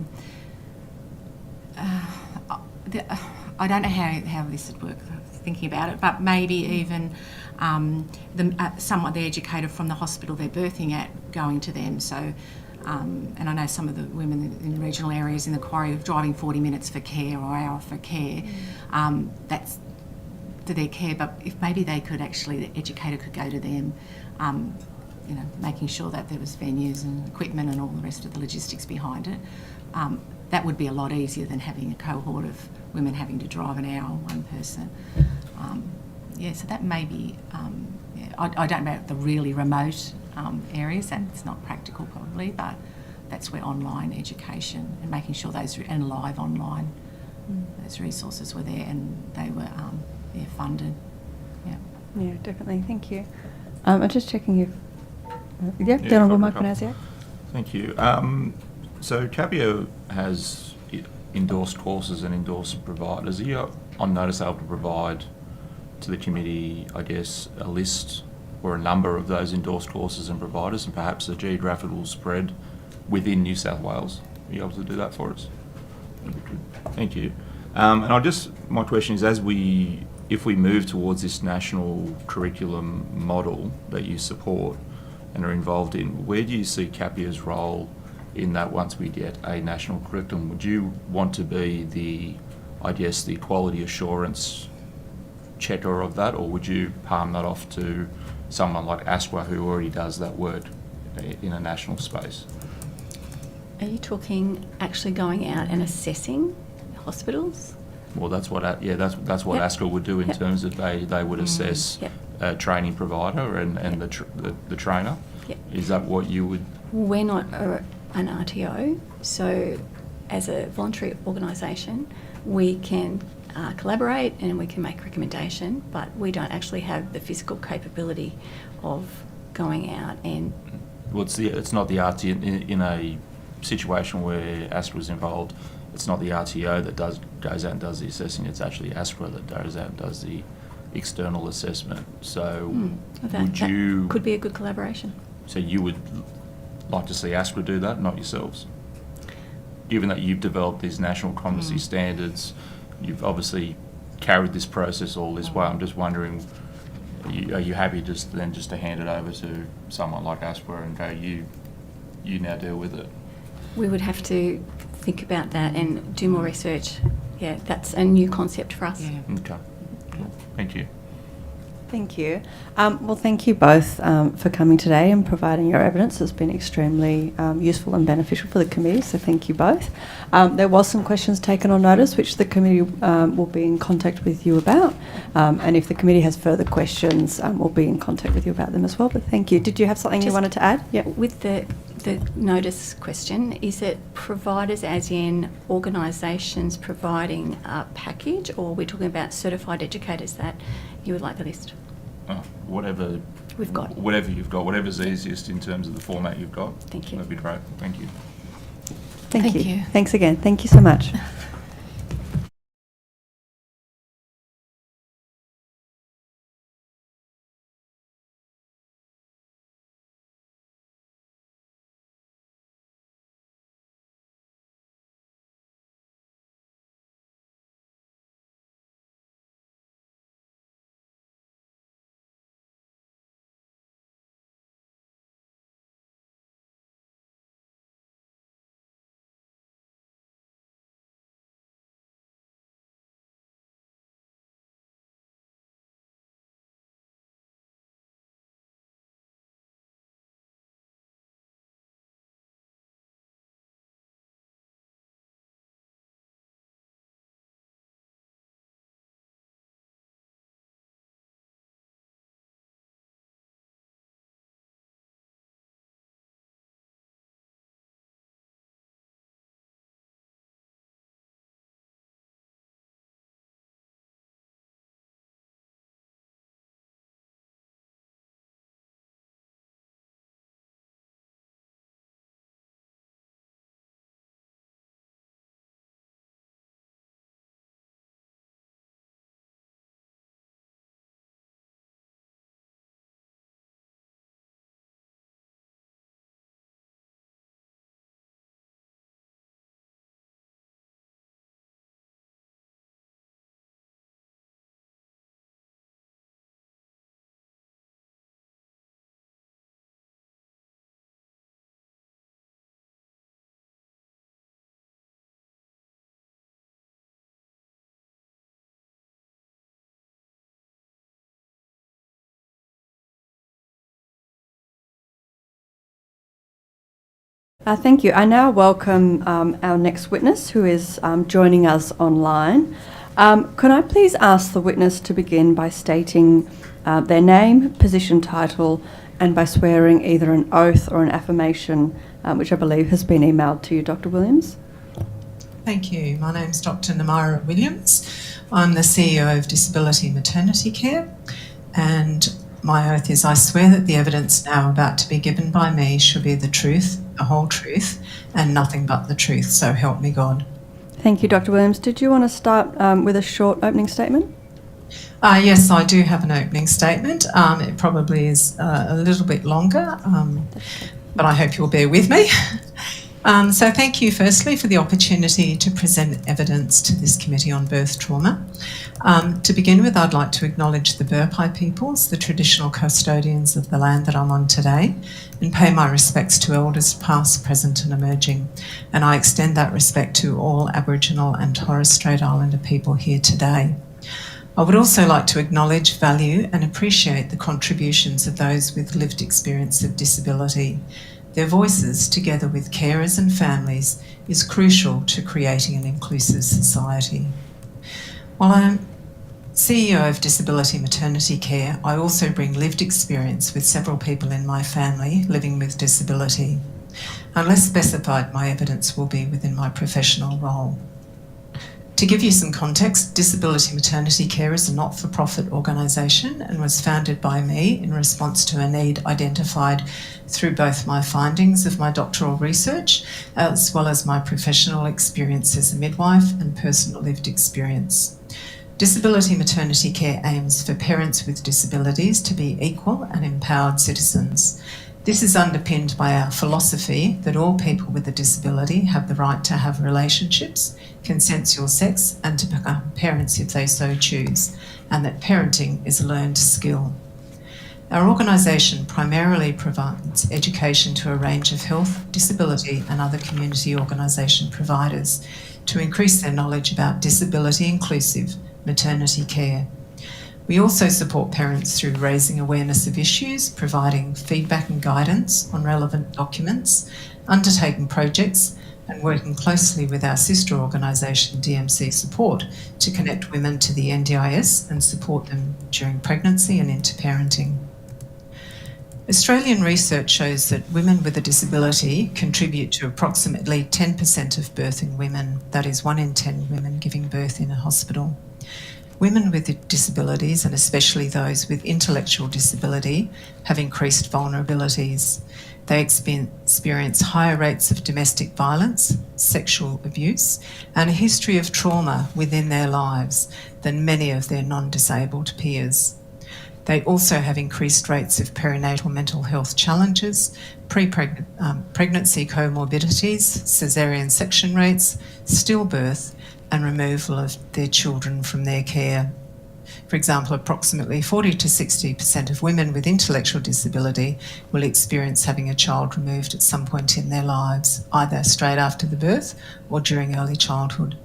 don't know how this would work, thinking about it, but maybe even the educator from the hospital they're birthing at going to them. So. And I know some of the women in regional areas in the quarry are driving 40 minutes for care or an hour for care. That's to their care, but if maybe they could actually, the educator could go to them, making sure that there was venues and equipment and all the rest of the logistics behind it. That would be a lot easier than having a cohort of women having to drive an hour, one person. So that may be, I don't know about the really remote areas, and it's not practical probably, but that's where online education and making sure and live online, those resources were there and they were funded. Yeah, definitely. Thank you. I'm just checking if... the Honourable Mike Manasiak. Thank you. So Capio has endorsed courses and endorsed providers. Are you on notice able to provide to the committee, I guess, a list or a number of those endorsed courses and providers, and perhaps a geographical spread within New South Wales? Are you able to do that for us? Thank you. And my question is, if we move towards this national curriculum model that you support, and are involved in. Where do you see CAPIA's role in that once we get a national curriculum? Would you want to be the quality assurance checker of that, or would you palm that off to someone like ASQA who already does that work in a national space? Are you talking actually going out and assessing hospitals? Well, that's what ASQA would do in terms of they would assess a training provider and the trainer. Yep. Is that what you would? We're not an RTO, so as a voluntary organisation, we can collaborate and we can make recommendation, but we don't actually have the physical capability of going out and. Well, it's not the RTO in a situation where ASQA is involved. It's not the RTO that goes out and does the assessing. It's actually ASQA that goes out and does the external assessment. So, that could be a good collaboration. So you would like to see ASQA do that, not yourselves? Given that you've developed these national competency standards, you've obviously carried this process all this way. I'm just wondering, are you happy just to hand it over to someone like ASQA and go, you now deal with it? We would have to think about that and do more research. Yeah, that's a new concept for us. Okay. Cool. Thank you. Thank you. Well, thank you both for coming today and providing your evidence. It's been extremely useful and beneficial for the committee, so thank you both. There was some questions taken on notice, which the committee will be in contact with you about. And if the committee has further questions, we'll be in contact with you about them as well. But thank you. Did you have something you wanted to add? Yeah. With the notice question, is it providers as in organisations providing a package, or we're talking about certified educators that you would like the list? Whatever we've got. Whatever you've got, whatever's easiest in terms of the format you've got. Thank you. That'd be great. Thank you. Thank you. Thanks again. Thank you so much. Thank you. I now welcome our next witness, who is joining us online. Can I please ask the witness to begin by stating their name, position, title, and by swearing either an oath or an affirmation, which I believe has been emailed to you, Dr. Williams? Thank you. My name's Dr. Namira Williams. I'm the CEO of Disability Maternity Care, and my oath is I swear that the evidence now about to be given by me shall be the truth, the whole truth, and nothing but the truth, so help me God. Thank you, Dr. Williams. Did you want to start with a short opening statement? Yes, I do have an opening statement. It probably is a little bit longer, but I hope you'll bear with me. So thank you firstly for the opportunity to present evidence to this committee on birth trauma. To begin with, I'd like to acknowledge the Burpai peoples, the traditional custodians of the land that I'm on today, and pay my respects to elders past, present and emerging. And I extend that respect to all Aboriginal and Torres Strait Islander people here today. I would also like to acknowledge, value and appreciate the contributions of those with lived experience of disability. Their voices, together with carers and families, is crucial to creating an inclusive society. While I'm CEO of Disability Maternity Care, I also bring lived experience with several people in my family living with disability. Unless specified, my evidence will be within my professional role. To give you some context, Disability Maternity Care is a not-for-profit organisation and was founded by me in response to a need identified through both my findings of my doctoral research as well as my professional experience as a midwife and personal lived experience. Disability Maternity Care aims for parents with disabilities to be equal and empowered citizens. This is underpinned by our philosophy that all people with a disability have the right to have relationships, consensual sex, and to become parents if they so choose, and that parenting is a learned skill. Our organisation primarily provides education to a range of health, disability and other community organisation providers to increase their knowledge about disability-inclusive maternity care. We also support parents through raising awareness of issues, providing feedback and guidance on relevant documents, undertaking projects, and working closely with our sister organisation, DMC Support, to connect women to the NDIS and support them during pregnancy and into parenting. Australian research shows that women with a disability contribute to approximately 10% of birthing women, that is 1 in 10 women giving birth in a hospital. Women with disabilities, and especially those with intellectual disability, have increased vulnerabilities. They experience higher rates of domestic violence, sexual abuse, and a history of trauma within their lives than many of their non-disabled peers. They also have increased rates of perinatal mental health challenges, pregnancy comorbidities, caesarean section rates, stillbirth, and removal of their children from their care. For example, approximately 40 to 60% of women with intellectual disability will experience having a child removed at some point in their lives, either straight after the birth or during early childhood.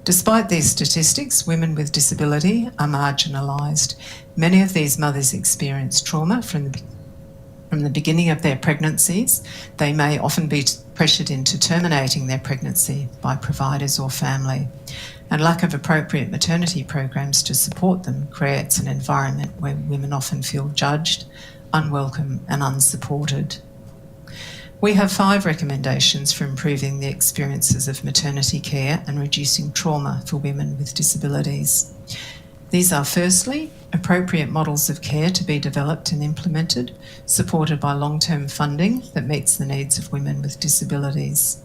Despite these statistics, women with disability are marginalised. Many of these mothers experience trauma from the beginning of their pregnancies. They may often be pressured into terminating their pregnancy by providers or family, and lack of appropriate maternity programs to support them creates an environment where women often feel judged, unwelcome and unsupported. We have 5 recommendations for improving the experiences of maternity care and reducing trauma for women with disabilities. These are firstly, appropriate models of care to be developed and implemented, supported by long-term funding that meets the needs of women with disabilities.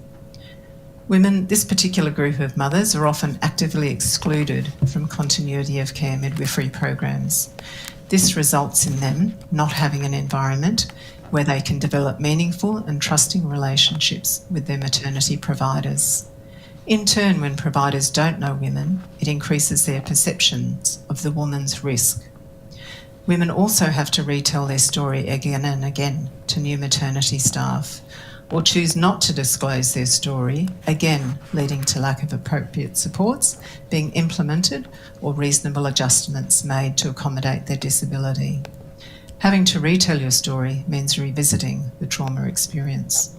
Women, this particular group of mothers, are often actively excluded from continuity of care midwifery programs. This results in them not having an environment where they can develop meaningful and trusting relationships with their maternity providers. In turn, when providers don't know women, it increases their perceptions of the woman's risk. Women also have to retell their story again and again to new maternity staff, or choose not to disclose their story, again leading to lack of appropriate supports being implemented or reasonable adjustments made to accommodate their disability. Having to retell your story means revisiting the trauma experience.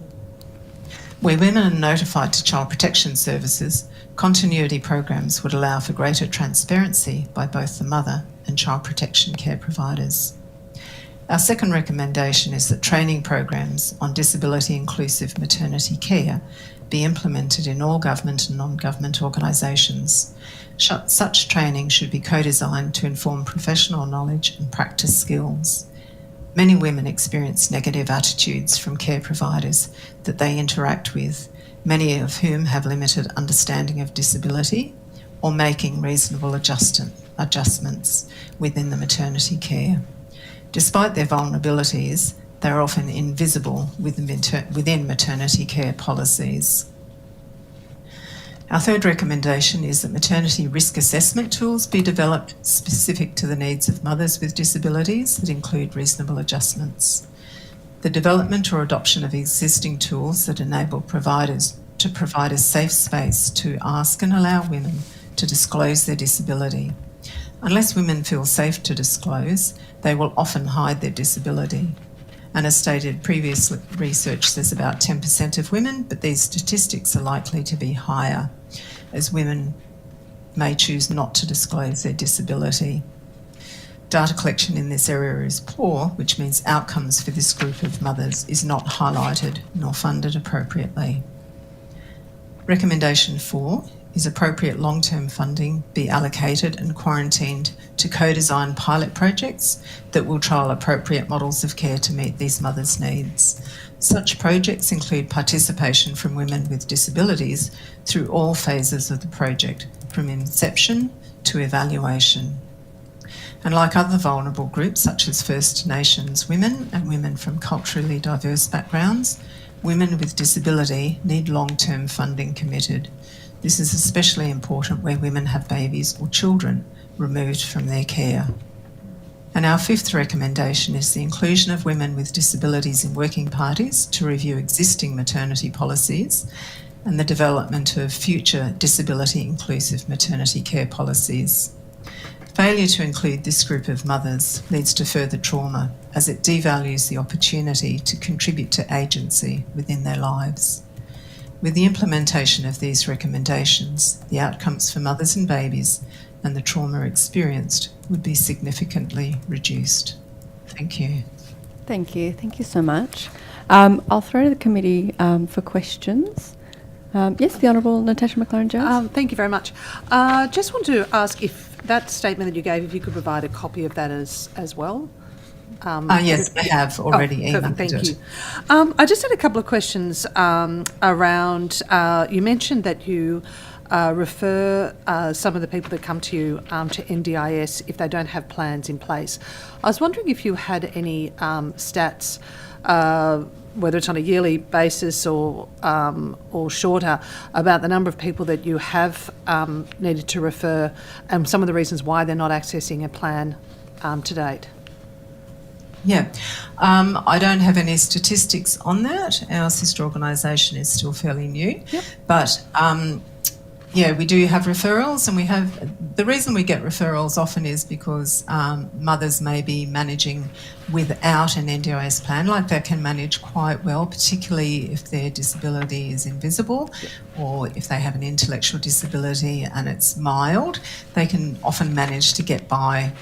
Where women are notified to Child Protection Services, continuity programs would allow for greater transparency by both the mother and child protection care providers. Our second recommendation is that training programs on disability-inclusive maternity care be implemented in all government and non-government organisations. Such training should be co-designed to inform professional knowledge and practice skills. Many women experience negative attitudes from care providers that they interact with, many of whom have limited understanding of disability or making reasonable adjustments within the maternity care. Despite their vulnerabilities, they're often invisible within maternity care policies. Our third recommendation is that maternity risk assessment tools be developed specific to the needs of mothers with disabilities that include reasonable adjustments. The development or adoption of existing tools that enable providers to provide a safe space to ask and allow women to disclose their disability. Unless women feel safe to disclose, they will often hide their disability. And as stated previous research says about 10% of women, but these statistics are likely to be higher as women may choose not to disclose their disability. Data collection in this area is poor, which means outcomes for this group of mothers is not highlighted nor funded appropriately. Recommendation 4 is appropriate long-term funding be allocated and quarantined to co-design pilot projects that will trial appropriate models of care to meet these mothers' needs. Such projects include participation from women with disabilities through all phases of the project, from inception to evaluation. And like other vulnerable groups such as First Nations women and women from culturally diverse backgrounds, women with disability need long-term funding committed. This is especially important where women have babies or children removed from their care. And our fifth recommendation is the inclusion of women with disabilities in working parties to review existing maternity policies and the development of future disability-inclusive maternity care policies. Failure to include this group of mothers leads to further trauma as it devalues the opportunity to contribute to agency within their lives. With the implementation of these recommendations, the outcomes for mothers and babies and the trauma experienced would be significantly reduced. Thank you. Thank you. Thank you so much. I'll throw to the committee for questions. Yes, the Honourable Natasha McLaren-Jones. Thank you very much. Just want to ask if that statement that you gave, if you could provide a copy of that as well. Yes, I have already emailed Thank it. you. I just had a couple of questions around, you mentioned that you refer some of the people that come to you to NDIS if they don't have plans in place. I was wondering if you had any stats, whether it's on a yearly basis or shorter, about the number of people that you have needed to refer and some of the reasons why they're not accessing a plan to date. Yeah, I don't have any statistics on that. Our sister organisation is still fairly new, but yeah, we do have referrals, and we have, the reason we get referrals often is because mothers may be managing without an NDIS plan, like they can manage quite well, particularly if their disability is invisible or if they have an intellectual disability and it's mild, they can often manage to get by,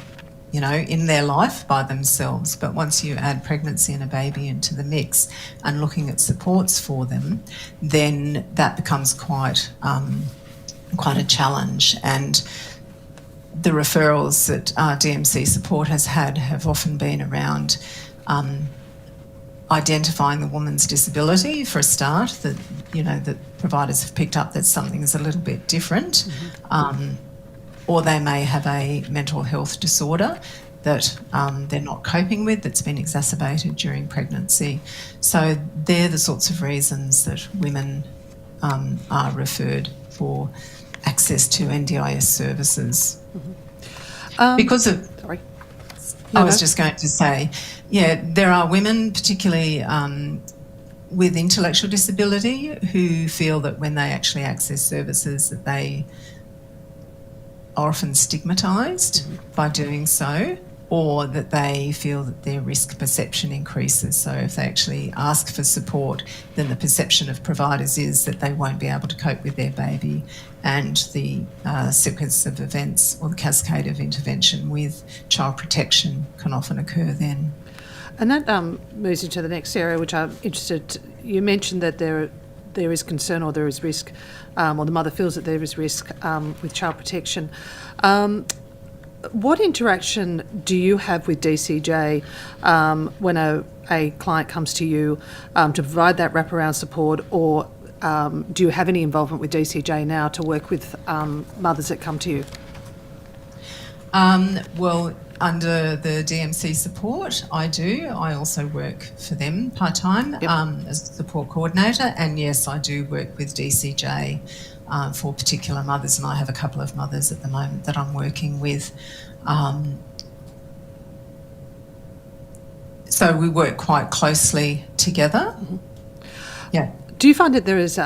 you know, in their life by themselves. But once you add pregnancy and a baby into the mix and looking at supports for them, then that becomes quite a challenge. And the referrals that DMC support has had have often been around identifying the woman's disability for a start, that, you know, that providers have picked up that something is a little bit different. Or they may have a mental health disorder that they're not coping with, that's been exacerbated during pregnancy. So they're the sorts of reasons that women are referred for access to NDIS services. Because of... Sorry. I was just going to say, yeah, there are women, particularly with intellectual disability, who feel that when they actually access services that they are often stigmatised by doing so, or that they feel that their risk perception increases. So if they actually ask for support, then the perception of providers is that they won't be able to cope with their baby, and the sequence of events or the cascade of intervention with child protection can often occur then. And that moves into the next area, which I'm interested. You mentioned that there is concern or there is risk, or the mother feels that there is risk with child protection. What interaction do you have with DCJ when a client comes to you to provide that wraparound support, or do you have any involvement with DCJ now to work with mothers that come to you? Well, under the DMC support, I do. I also work for them part-time as a support coordinator, and yes, I do work with DCJ for particular mothers, and I have a couple of mothers at the moment that I'm working with. So we work quite closely together. Yeah. Do you find that there is,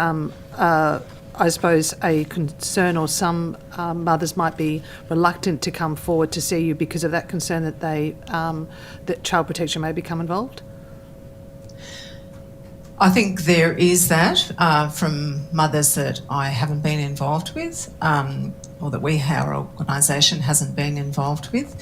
I suppose, a concern, or some mothers might be reluctant to come forward to see you because of that concern that that child protection may become involved? I think there is that from mothers that I haven't been involved with, or that our organisation hasn't been involved with.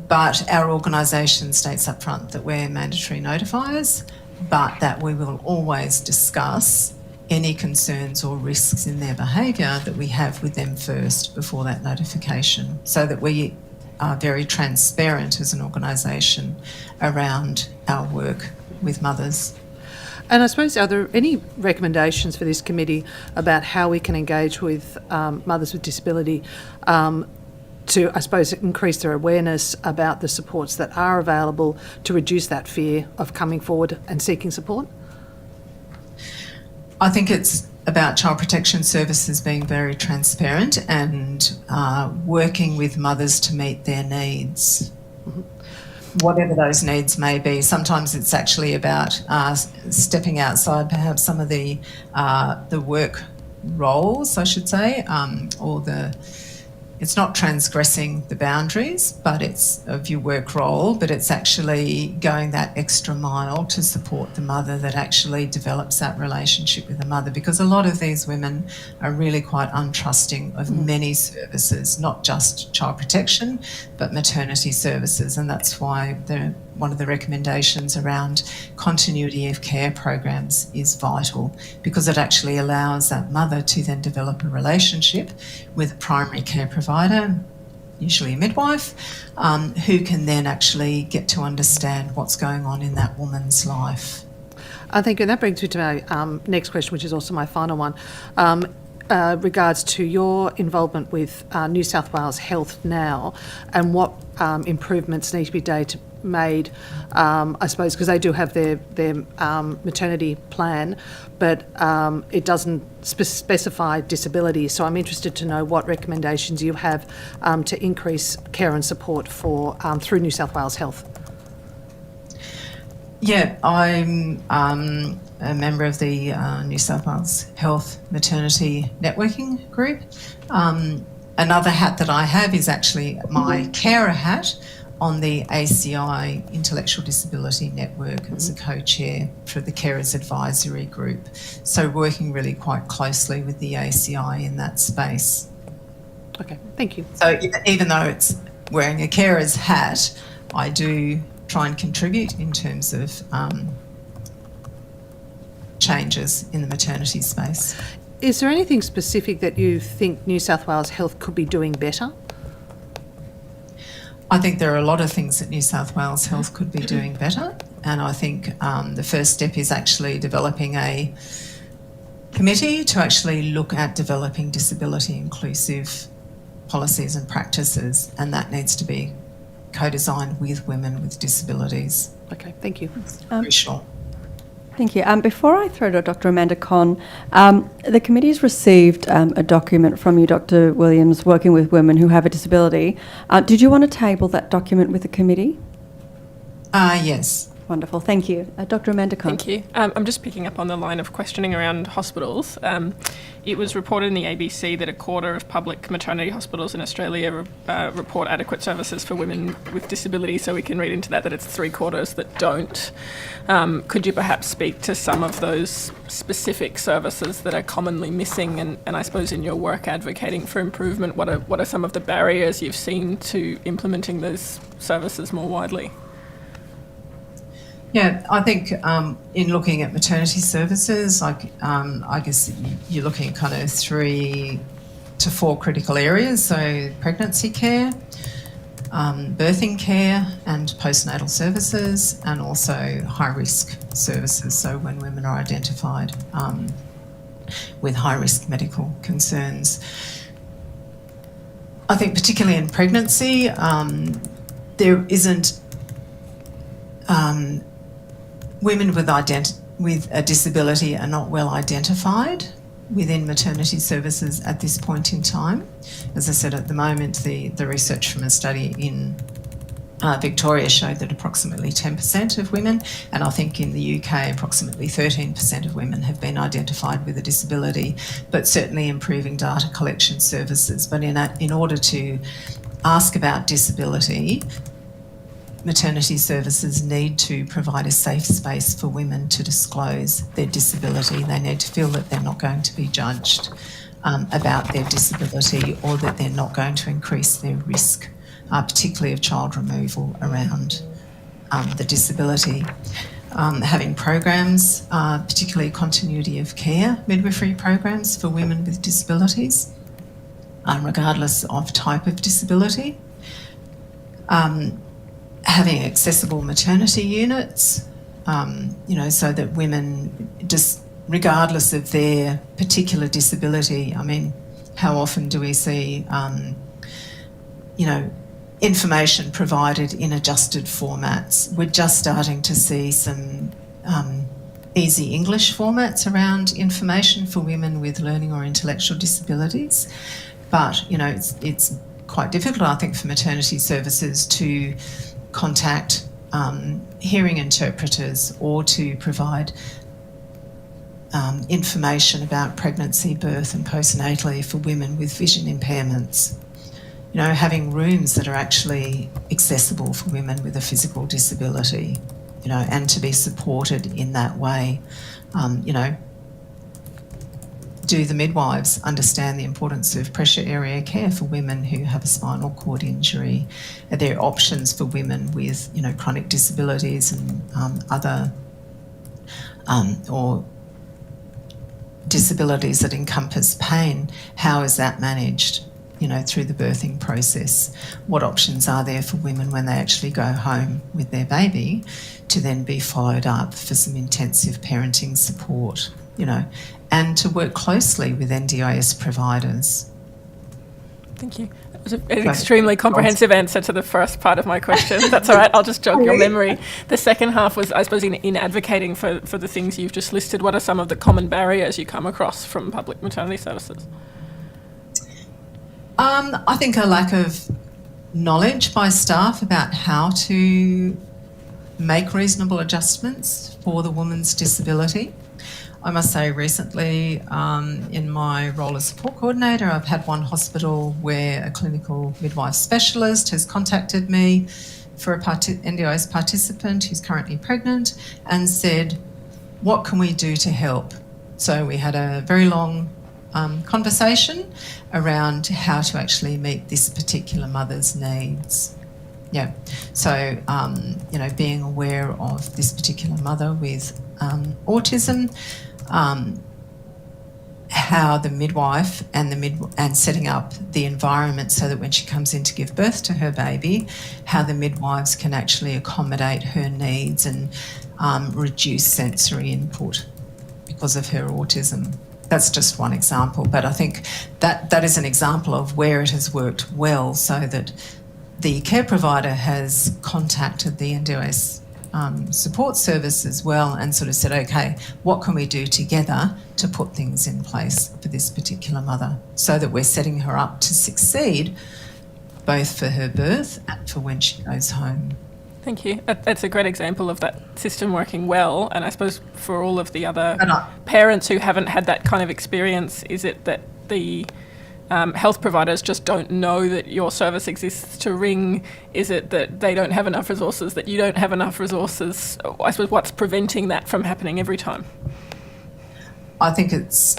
But our organisation states up front that we're mandatory notifiers, but that we will always discuss any concerns or risks in their behaviour that we have with them first before that notification, so that we are very transparent as an organisation around our work with mothers. And I suppose, are there any recommendations for this committee about how we can engage with mothers with disability to, I suppose, increase their awareness about the supports that are available to reduce that fear of coming forward and seeking support? I think it's about child protection services being very transparent and working with mothers to meet their needs, whatever those needs may be. Sometimes it's actually about stepping outside perhaps some of the work roles, I should say, or it's not transgressing the boundaries, but it's of your work role, but it's actually going that extra mile to support the mother that actually develops that relationship with the mother, because a lot of these women are really quite untrusting of many services, not just child protection, but maternity services. And that's why one of the recommendations around continuity of care programs is vital, because it actually allows that mother to then develop a relationship with a primary care provider, usually a midwife, who can then actually get to understand what's going on in that woman's life. Thank you. And that brings me to my next question, which is also my final one. Regards to your involvement with New South Wales Health now, and what improvements need to be made, I suppose, because they do have their maternity plan, but it doesn't specify disability. So I'm interested to know what recommendations you have to increase care and support for through New South Wales Health. Yeah, I'm a member of the New South Wales Health Maternity Networking Group. Another hat that I have is actually my carer hat on the ACI Intellectual Disability Network as a co-chair for the Carers Advisory Group. So working really quite closely with the ACI in that space. Okay, thank you. So even though it's wearing a carer's hat, I do try and contribute in terms of changes in the maternity space. Is there anything specific that you think New South Wales Health could be doing better? I think there are a lot of things that New South Wales Health could be doing better, and I think the first step is actually developing a committee to actually look at developing disability inclusive policies and practices, and that needs to be co-designed with women with disabilities. Okay, thank you. Crucial. Thank you. Before I throw to Dr. Amanda Conn, the committee's received a document from you, Dr. Williams, working with women who have a disability. Did you want to table that document with the committee? Yes. Wonderful, thank you. Dr. Amanda Conn. Thank you. I'm just picking up on the line of questioning around hospitals. It was reported in the ABC that a quarter of public maternity hospitals in Australia report adequate services for women with disability, so we can read into that it's 3/4 that don't. Could you perhaps speak to some of those specific services that are commonly missing, and I suppose in your work advocating for improvement, what are some of the barriers you've seen to implementing those services more widely? Yeah, I think in looking at maternity services, I guess you're looking at kind of 3 to 4 critical areas. So pregnancy care, birthing care and postnatal services, and also high-risk services. So when women are identified with high-risk medical concerns. I think particularly in pregnancy, there isn't women with a disability are not well identified within maternity services at this point in time. As I said, at the moment, the research from a study in Victoria showed that approximately 10% of women, and I think in the UK approximately 13% of women have been identified with a disability, but certainly improving data collection services. But in order to ask about disability, maternity services need to provide a safe space for women to disclose their disability. They need to feel that they're not going to be judged about their disability, or that they're not going to increase their risk, particularly of child removal around the disability. Having programs, particularly continuity of care, midwifery programs for women with disabilities, regardless of type of disability. Having accessible maternity units, so that women, just regardless of their particular disability, I mean, how often do we see, information provided in adjusted formats? We're just starting to see some easy English formats around information for women with learning or intellectual disabilities. But, it's quite difficult, I think, for maternity services to contact hearing interpreters or to provide information about pregnancy, birth and postnatally for women with vision impairments. Having rooms that are actually accessible for women with a physical disability, and to be supported in that way. Do the midwives understand the importance of pressure area care for women who have a spinal cord injury? Are there options for women with, chronic disabilities and other or disabilities that encompass pain? How is that managed, through the birthing process? What options are there for women when they actually go home with their baby to then be followed up for some intensive parenting support, and to work closely with NDIS providers? Thank you. That was an extremely comprehensive answer to the first part of my question. That's all right, I'll just jog your memory. The second half was, I suppose, in advocating for the things you've just listed, what are some of the common barriers you come across from public maternity services? I think a lack of knowledge by staff about how to make reasonable adjustments for the woman's disability. I must say recently, in my role as support coordinator, I've had one hospital where a clinical midwife specialist has contacted me for a NDIS participant who's currently pregnant and said, what can we do to help? So we had a very long conversation around how to actually meet this particular mother's needs. Yeah, so, being aware of this particular mother with autism, how the midwife and setting up the environment so that when she comes in to give birth to her baby, how the midwives can actually accommodate her needs and reduce sensory input because of her autism. That's just one example, but I think that is an example of where it has worked well, so that the care provider has contacted the NDIS support service as well and sort of said, okay, what can we do together to put things in place for this particular mother so that we're setting her up to succeed both for her birth and for when she goes home. Thank you. That's a great example of that system working well. And I suppose for all of the other parents who haven't had that kind of experience, is it that the health providers just don't know that your service exists to ring? Is it that they don't have enough resources, that you don't have enough resources? I suppose what's preventing that from happening every time? I think it's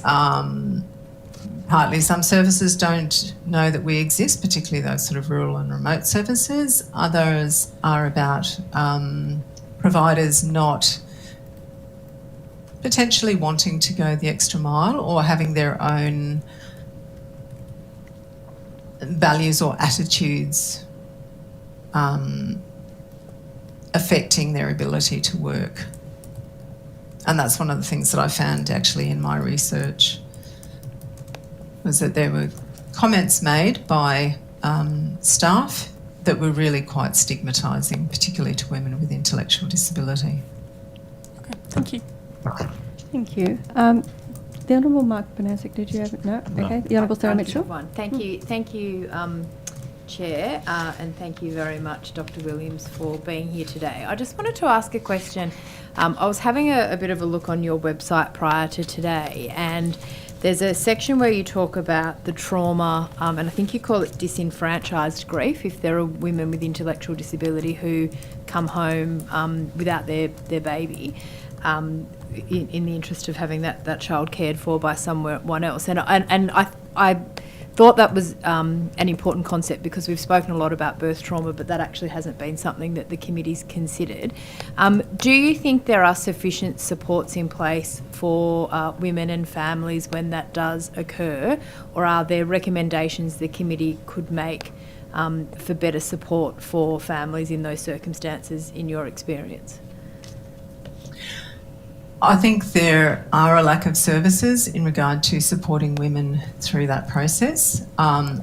partly some services don't know that we exist, particularly those sort of rural and remote services. Others are about providers not potentially wanting to go the extra mile or having their own values or attitudes affecting their ability to work. And that's one of the things that I found actually in my research, was that there were comments made by staff that were really quite stigmatising, particularly to women with intellectual disability. Okay, thank you. Thank you. The Honourable Mark Bonancic, did you have it? No? Okay. The Honourable Sarah Mitchell. Thank you, Chair, and thank you very much, Dr. Williams, for being here today. I just wanted to ask a question. I was having a bit of a look on your website prior to today, and there's a section where you talk about the trauma, and I think you call it disenfranchised grief, if there are women with intellectual disability who come home without their baby, in the interest of having that child cared for by someone else. And I thought that was an important concept, because we've spoken a lot about birth trauma, but that actually hasn't been something that the committee's considered. Do you think there are sufficient supports in place for women and families when that does occur, or are there recommendations the committee could make for better support for families in those circumstances, in your experience? I think there are a lack of services in regard to supporting women through that process. I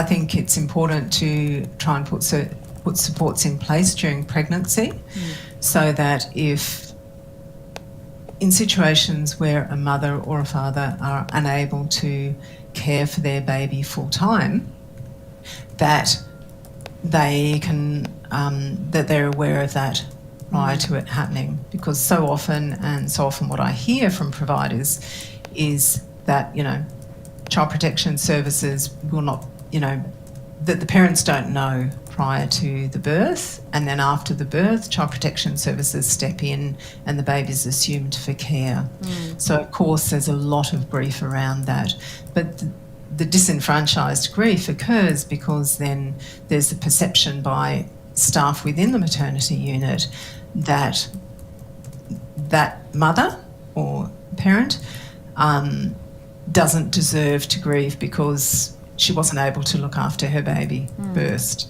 think it's important to try and put supports in place during pregnancy, so that if in situations where a mother or a father are unable to care for their baby full time, that they can that they're aware of that prior to it happening, because so often what I hear from providers is that, child protection services will not, that the parents don't know prior to the birth, and then after the birth, child protection services step in and the baby's assumed for care. So of course there's a lot of grief around that, but the disenfranchised grief occurs because then there's the perception by staff within the maternity unit that mother or parent doesn't deserve to grieve because she wasn't able to look after her baby first.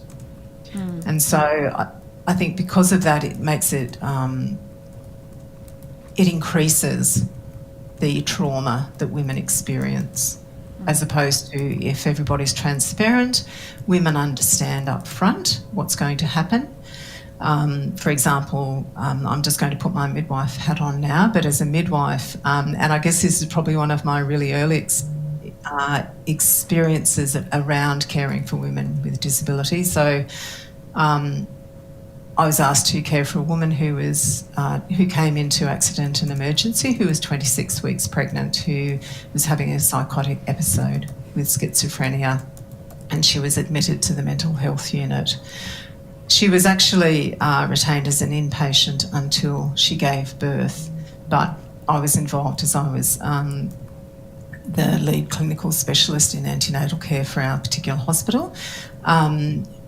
And so I think because of that, it makes it, it increases the trauma that women experience, as opposed to if everybody's transparent, women understand up front what's going to happen. For example, I'm just going to put my midwife hat on now, but as a midwife, and I guess this is probably one of my really early experiences around caring for women with disabilities. So I was asked to care for a woman who came into accident and emergency, who was 26 weeks pregnant, who was having a psychotic episode with schizophrenia, and she was admitted to the mental health unit. She was actually retained as an inpatient until she gave birth, but I was involved as I was the lead clinical specialist in antenatal care for our particular hospital,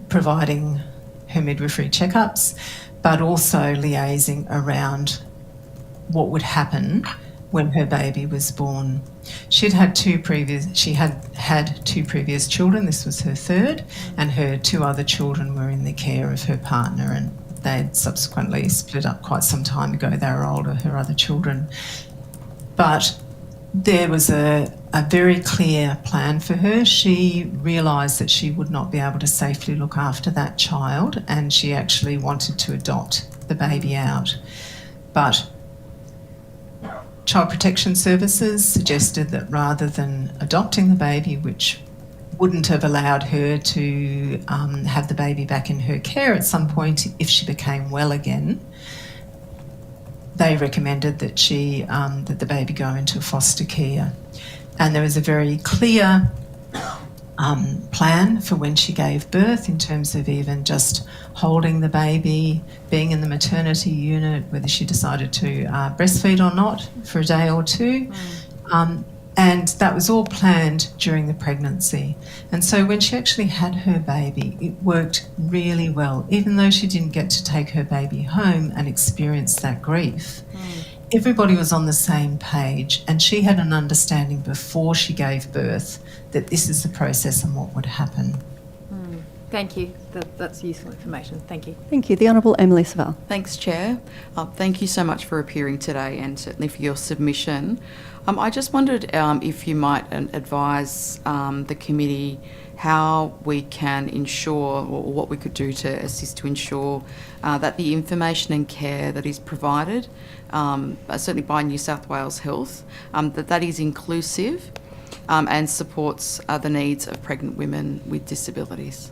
providing her midwifery checkups, but also liaising around what would happen when her baby was born. She had two previous children. This was her third, and her two other children were in the care of her partner, and they'd subsequently split up quite some time ago. They were older, her other children. But there was a very clear plan for her. She realised that she would not be able to safely look after that child, and she actually wanted to adopt the baby out. But Child Protection Services suggested that rather than adopting the baby, which wouldn't have allowed her to have the baby back in her care at some point if she became well again, they recommended that that the baby go into foster care. And there was a very clear plan for when she gave birth, in terms of even just holding the baby, being in the maternity unit, whether she decided to breastfeed or not for a day or two. And that was all planned during the pregnancy. And so when she actually had her baby, it worked really well, even though she didn't get to take her baby home and experience that grief. Everybody was on the same page, and she had an understanding before she gave birth that this is the process and what would happen. Thank you. That's useful information. Thank you. Thank you. The Honourable Emily Savell. Thanks, Chair. Thank you so much for appearing today and certainly for your submission. I just wondered if you might advise the committee how we can ensure, or what we could do to assist to ensure that the information and care that is provided, certainly by New South Wales Health, that is inclusive and supports the needs of pregnant women with disabilities.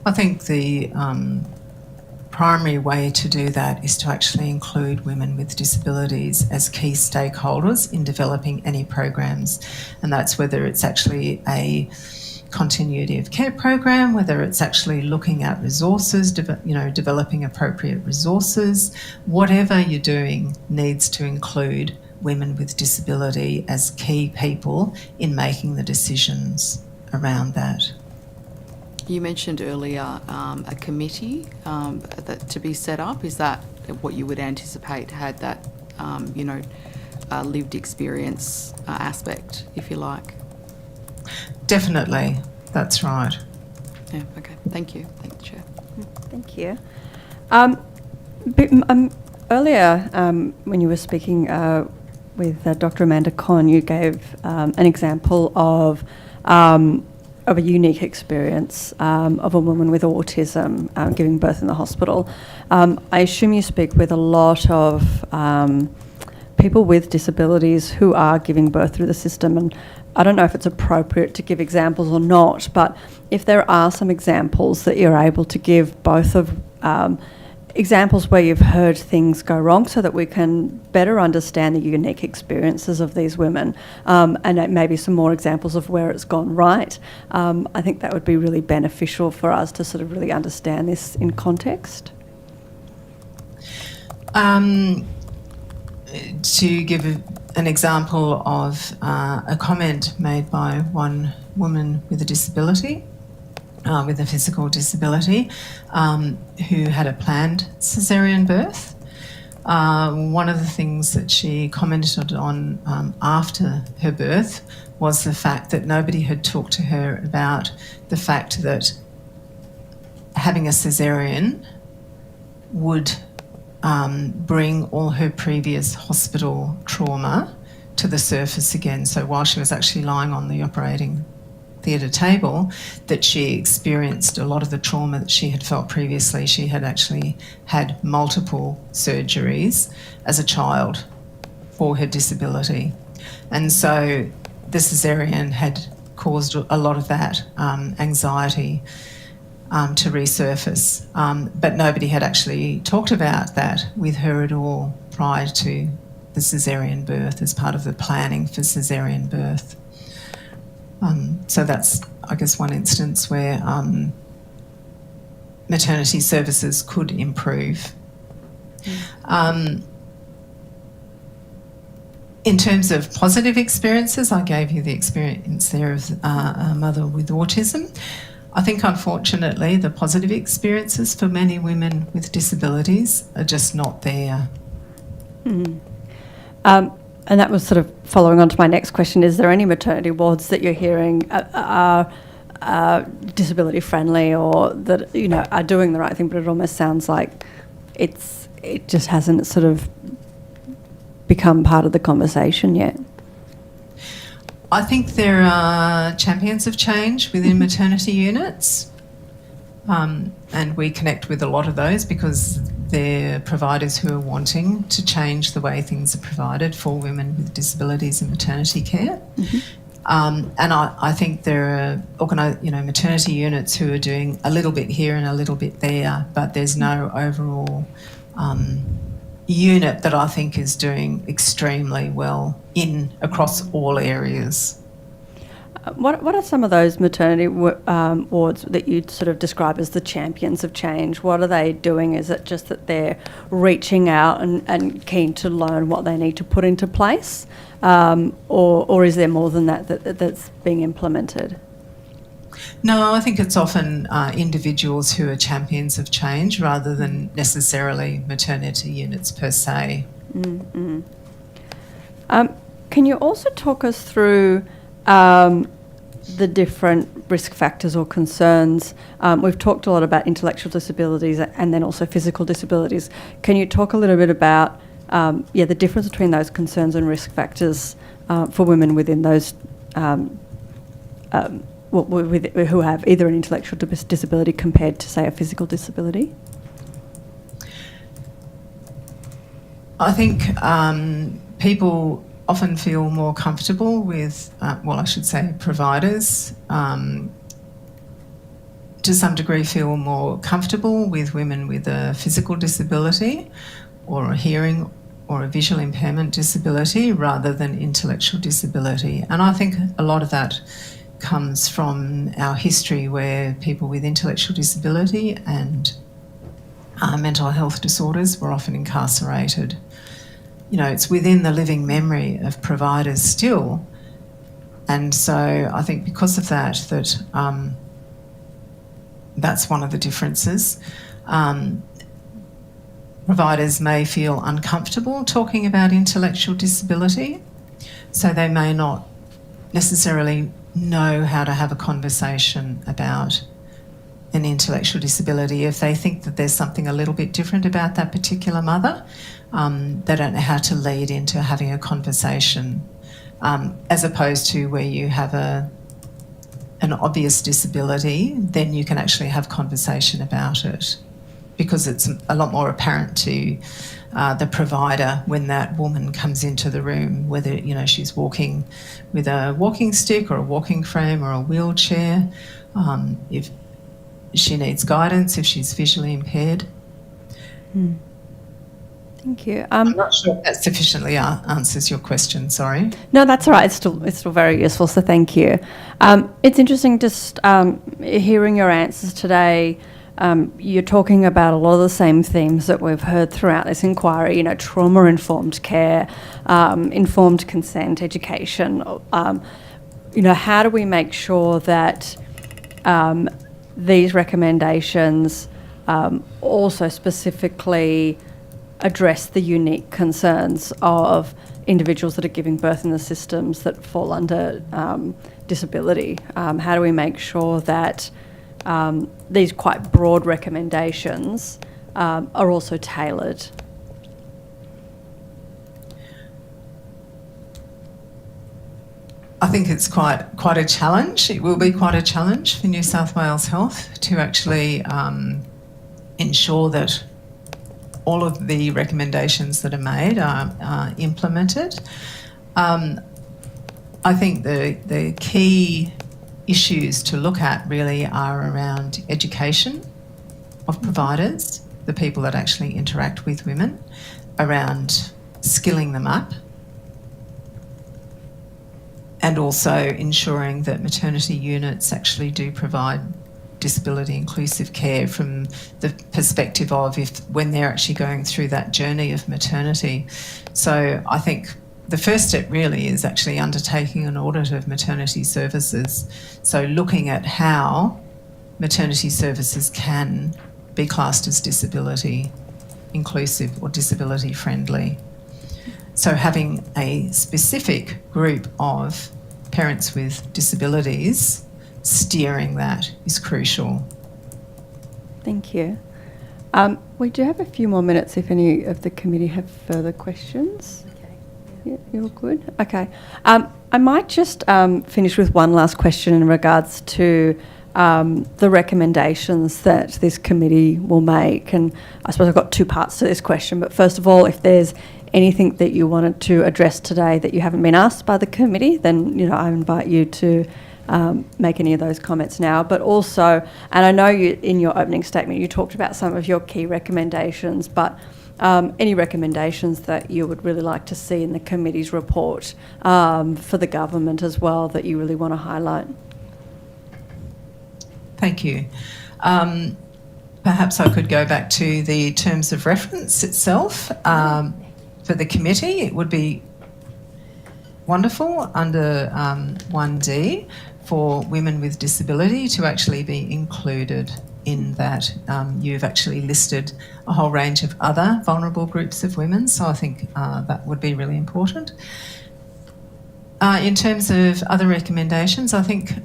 I think the primary way to do that is to actually include women with disabilities as key stakeholders in developing any programs, and that's whether it's actually a continuity of care program, whether it's actually looking at resources, developing appropriate resources. Whatever you're doing needs to include women with disability as key people in making the decisions around that. You mentioned earlier a committee that to be set up. Is that what you would anticipate had that, lived experience aspect, if you like? Definitely, that's right. Yeah, okay. Thank you. Thank you, Chair. Thank you. Earlier, when you were speaking with Dr. Amanda Conn, you gave an example of a unique experience of a woman with autism giving birth in the hospital. I assume you speak with a lot of people with disabilities who are giving birth through the system, and I don't know if it's appropriate to give examples or not, but if there are some examples that you're able to give, both of examples where you've heard things go wrong so that we can better understand the unique experiences of these women, and maybe some more examples of where it's gone right. I think that would be really beneficial for us to sort of really understand this in context. To give an example of a comment made by one woman with a disability, with a physical disability, who had a planned caesarean birth. One of the things that she commented on after her birth was the fact that nobody had talked to her about the fact that having a caesarean would bring all her previous hospital trauma to the surface again. So while she was actually lying on the operating theatre table, that she experienced a lot of the trauma that she had felt previously. She had actually had multiple surgeries as a child for her disability. And so the caesarean had caused a lot of that anxiety to resurface. But nobody had actually talked about that with her at all prior to the caesarean birth, as part of the planning for caesarean birth. So that's, I guess, one instance where maternity services could improve. In terms of positive experiences, I gave you the experience there of a mother with autism. I think, unfortunately, the positive experiences for many women with disabilities are just not there. And that was sort of following on to my next question. Is there any maternity wards that you're hearing are disability friendly, or that, you know, are doing the right thing, but it almost sounds like it just hasn't sort of become part of the conversation yet? I think there are champions of change within maternity units, and we connect with a lot of those because they're providers who are wanting to change the way things are provided for women with disabilities in maternity care. And I think there are maternity units who are doing a little bit here and a little bit there, but there's no overall unit that I think is doing extremely well across all areas. What are some of those maternity wards that you'd sort of describe as the champions of change? What are they doing? Is it just that they're reaching out and keen to learn what they need to put into place? Or is there more than that's being implemented? No, I think it's often individuals who are champions of change rather than necessarily maternity units per se. Can you also talk us through the different risk factors or concerns. We've talked a lot about intellectual disabilities and then also physical disabilities. Can you talk a little bit about the difference between those concerns and risk factors for women within those who have either an intellectual disability compared to, say, a physical disability? I think people often feel more comfortable with, providers to some degree feel more comfortable with women with a physical disability or a hearing or a visual impairment disability rather than intellectual disability. And I think a lot of that comes from our history where people with intellectual disability and mental health disorders were often incarcerated. You know, it's within the living memory of providers still. And so I think because of that, that's one of the differences. Providers may feel uncomfortable talking about intellectual disability, so they may not necessarily know how to have a conversation about an intellectual disability. If they think that there's something a little bit different about that particular mother, they don't know how to lead into having a conversation, as opposed to where you have an obvious disability, then you can actually have conversation about it because it's a lot more apparent to the provider when that woman comes into the room, whether, you know, she's walking with a walking stick or a walking frame or a wheelchair, if she needs guidance, if she's visually impaired. Thank you. I'm not sure if that sufficiently answers your question, sorry. No, that's all right. It's still very useful, so thank you. It's interesting just hearing your answers today. You're talking about a lot of the same themes that we've heard throughout this inquiry, you know, trauma-informed care, informed consent, education. You know, how do we make sure that these recommendations also specifically address the unique concerns of individuals that are giving birth in the systems that fall under disability? How do we make sure that these quite broad recommendations are also tailored? I think it's quite a challenge. It will be quite a challenge for New South Wales Health to actually ensure that all of the recommendations that are made are implemented. I think the key issues to look at really are around education of providers, the people that actually interact with women, around skilling them up, and also ensuring that maternity units actually do provide disability inclusive care from the perspective of when they're actually going through that journey of maternity. So I think the first step really is actually undertaking an audit of maternity services. So looking at how maternity services can be classed as disability inclusive or disability friendly. So having a specific group of parents with disabilities steering that is crucial. Thank you. We do have a few more minutes if any of the committee have further questions. Okay. Yeah, you're good? Okay. I might just finish with one last question in regards to the recommendations that this committee will make. And I suppose I've got two parts to this question. But first of all, if there's anything that you wanted to address today that you haven't been asked by the committee, then, you know, I invite you to make any of those comments now. But also, and I know you in your opening statement you talked about some of your key recommendations, but any recommendations that you would really like to see in the committee's report for the government as well that you really want to highlight? Thank you. Perhaps I could go back to the terms of reference itself. For the committee, it would be wonderful under 1D for women with disability to actually be included in that. You've actually listed a whole range of other vulnerable groups of women, so I think that would be really important. In terms of other recommendations, I think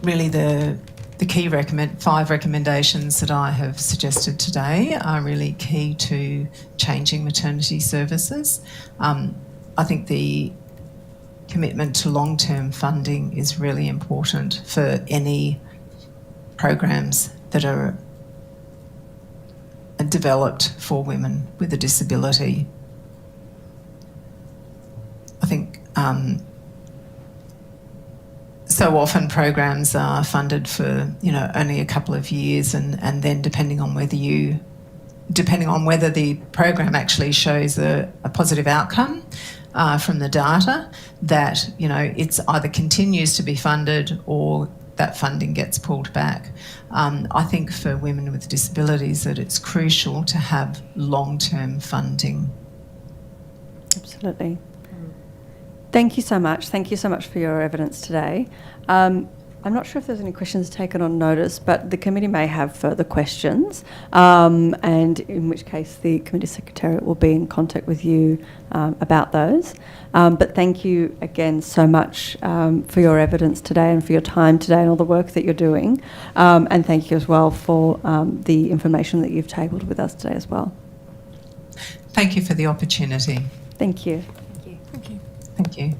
really the key 5 recommendations that I have suggested today are really key to changing maternity services. I think the commitment to long-term funding is really important for any programs that are developed for women with a disability. I think so often programs are funded for only a couple of years, and then depending on whether the program actually shows a positive outcome from the data, that it's either continues to be funded or that funding gets pulled back. I think for women with disabilities that it's crucial to have long-term funding. Absolutely. Thank you so much. Thank you so much for your evidence today. I'm not sure if there's any questions taken on notice, but the committee may have further questions, and in which case the committee secretariat will be in contact with you about those. But thank you again so much for your evidence today and for your time today and all the work that you're doing. And thank you as well for the information that you've tabled with us today as well. Thank you for the opportunity. Thank you. Thank you. Thank you. Thank you.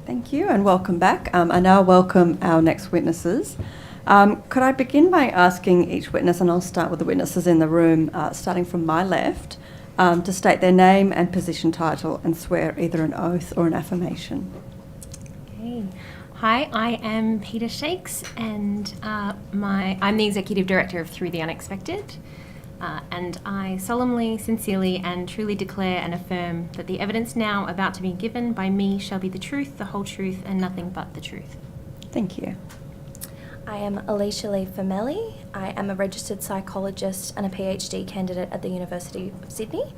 Thank you and welcome back. I now welcome our next witnesses. Could I begin by asking each witness, and I'll start with the witnesses in the room, starting from my left, to state their name and position title and swear either an oath or an affirmation. Okay. Hi, I am Peter Shakes, and I'm the Executive Director of Through the Unexpected. And I solemnly, sincerely and truly declare and affirm that the evidence now about to be given by me shall be the truth, the whole truth, and nothing but the truth. Thank you. I am Alicia Lee Famelli. I am a registered psychologist and a PhD candidate at the University of Sydney.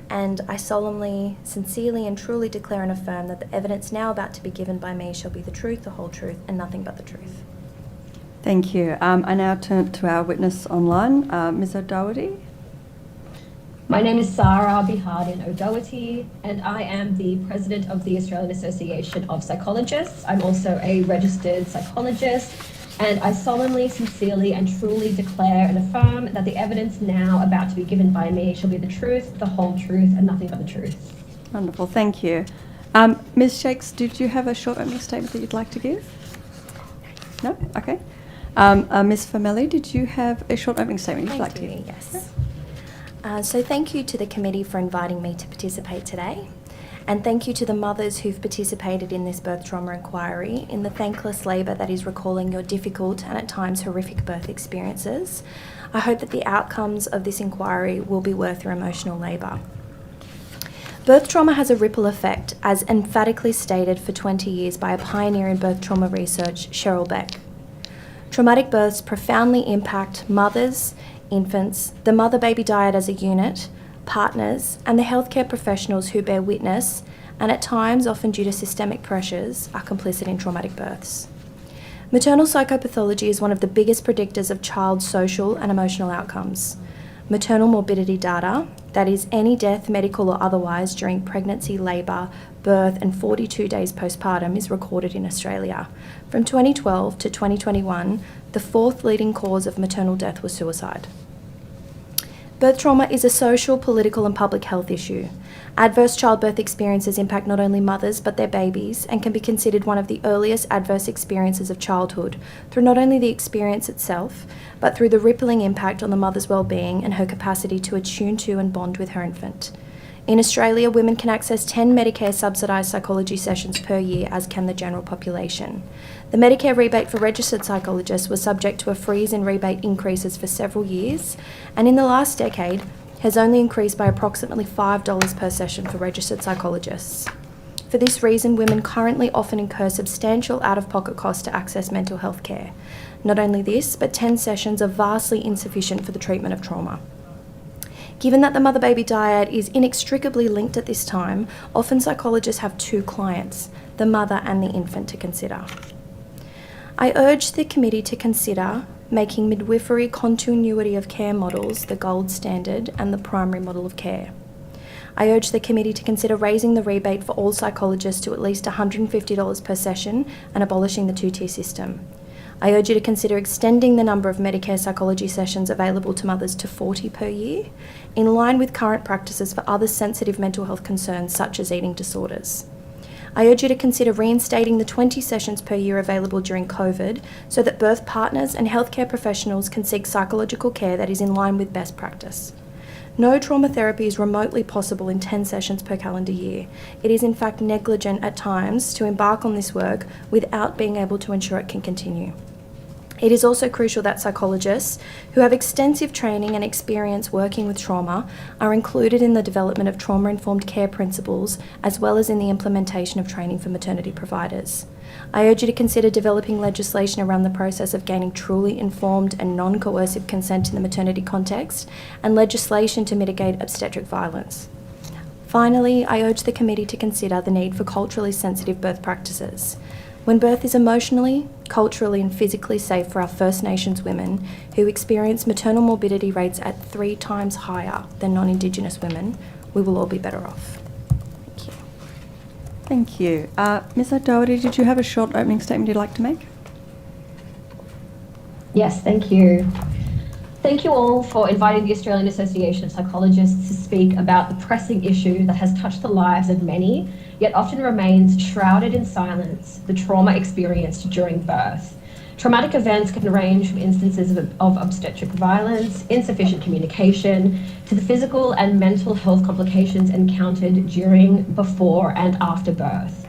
And I solemnly, sincerely and truly declare and affirm that the evidence now about to be given by me shall be the truth, the whole truth, and nothing but the truth. Thank you. I now turn to our witness online, Ms O'Doherty. My name is Sarah Bihardin O'Doherty, and I am the President of the Australian Association of Psychologists. I'm also a registered psychologist, and I solemnly, sincerely and truly declare and affirm that the evidence now about to be given by me shall be the truth, the whole truth, and nothing but the truth. Wonderful, thank you. Ms Shakes, did you have a short opening statement that you'd like to give? No? Okay. Ms Famelli, did you have a short opening statement you'd like to give? Yes. So thank you to the committee for inviting me to participate today. And thank you to the mothers who've participated in this birth trauma inquiry in the thankless labour that is recalling your difficult and at times horrific birth experiences. I hope that the outcomes of this inquiry will be worth your emotional labour. Birth trauma has a ripple effect, as emphatically stated for 20 years by a pioneer in birth trauma research, Cheryl Beck. Traumatic births profoundly impact mothers, infants, the mother-baby dyad as a unit, partners, and the healthcare professionals who bear witness, and at times, often due to systemic pressures, are complicit in traumatic births. Maternal psychopathology is one of the biggest predictors of child social and emotional outcomes. Maternal morbidity data, that is any death, medical or otherwise, during pregnancy, labour, birth and 42 days postpartum is recorded in Australia. From 2012 to 2021, the fourth leading cause of maternal death was suicide. Birth trauma is a social, political and public health issue. Adverse childbirth experiences impact not only mothers but their babies and can be considered one of the earliest adverse experiences of childhood through not only the experience itself, but through the rippling impact on the mother's well-being and her capacity to attune to and bond with her infant. In Australia, women can access 10 Medicare subsidised psychology sessions per year, as can the general population. The Medicare rebate for registered psychologists was subject to a freeze in rebate increases for several years, and in the last decade has only increased by approximately $5 per session for registered psychologists. For this reason, women currently often incur substantial out-of-pocket costs to access mental health care. Not only this, but 10 sessions are vastly insufficient for the treatment of trauma. Given that the mother-baby dyad is inextricably linked at this time, often psychologists have two clients, the mother and the infant, to consider. I urge the committee to consider making midwifery continuity of care models the gold standard and the primary model of care. I urge the committee to consider raising the rebate for all psychologists to at least $150 per session and abolishing the two-tier system. I urge you to consider extending the number of Medicare psychology sessions available to mothers to 40 per year, in line with current practices for other sensitive mental health concerns such as eating disorders. I urge you to consider reinstating the 20 sessions per year available during COVID so that birth partners and healthcare professionals can seek psychological care that is in line with best practice. No trauma therapy is remotely possible in 10 sessions per calendar year. It is in fact negligent at times to embark on this work without being able to ensure it can continue. It is also crucial that psychologists who have extensive training and experience working with trauma are included in the development of trauma-informed care principles, as well as in the implementation of training for maternity providers. I urge you to consider developing legislation around the process of gaining truly informed and non-coercive consent in the maternity context, and legislation to mitigate obstetric violence. Finally, I urge the committee to consider the need for culturally sensitive birth practices. When birth is emotionally, culturally and physically safe for our First Nations women who experience maternal morbidity rates at 3 times higher than non-Indigenous women, we will all be better off. Thank you. Thank you. Ms O'Doherty, did you have a short opening statement you'd like to make? Yes, thank you. Thank you all for inviting the Australian Association of Psychologists to speak about the pressing issue that has touched the lives of many yet often remains shrouded in silence, the trauma experienced during birth. Traumatic events can range from instances of obstetric violence, insufficient communication, to the physical and mental health complications encountered during, before, and after birth.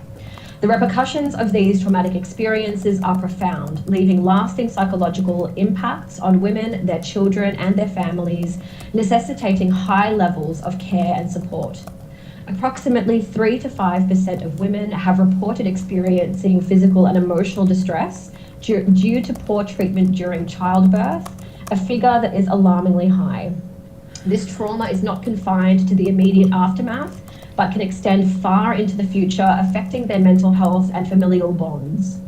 The repercussions of these traumatic experiences are profound, leaving lasting psychological impacts on women, their children, and their families, necessitating high levels of care and support. Approximately 3 to 5% of women have reported experiencing physical and emotional distress due to poor treatment during childbirth, a figure that is alarmingly high. This trauma is not confined to the immediate aftermath, but can extend far into the future, affecting their mental health and familial bonds.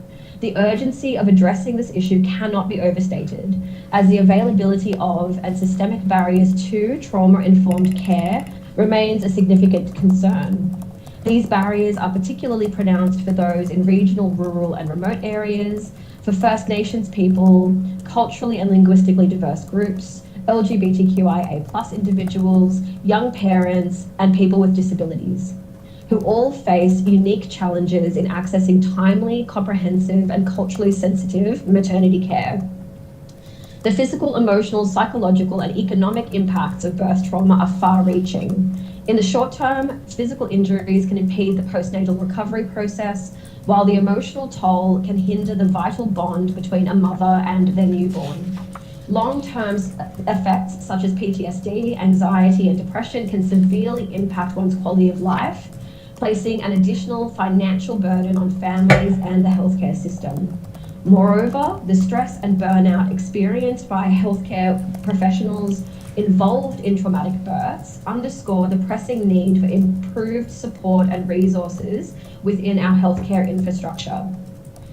The urgency of addressing this issue cannot be overstated, as the availability of and systemic barriers to trauma-informed care remains a significant concern. These barriers are particularly pronounced for those in regional, rural, and remote areas, for First Nations people, culturally and linguistically diverse groups, LGBTQIA+ individuals, young parents, and people with disabilities, who all face unique challenges in accessing timely, comprehensive, and culturally sensitive maternity care. The physical, emotional, psychological, and economic impacts of birth trauma are far-reaching. In the short term, physical injuries can impede the postnatal recovery process, while the emotional toll can hinder the vital bond between a mother and their newborn. Long-term effects such as PTSD, anxiety, and depression can severely impact one's quality of life, placing an additional financial burden on families and the healthcare system. Moreover, the stress and burnout experienced by healthcare professionals involved in traumatic births underscore the pressing need for improved support and resources within our healthcare infrastructure.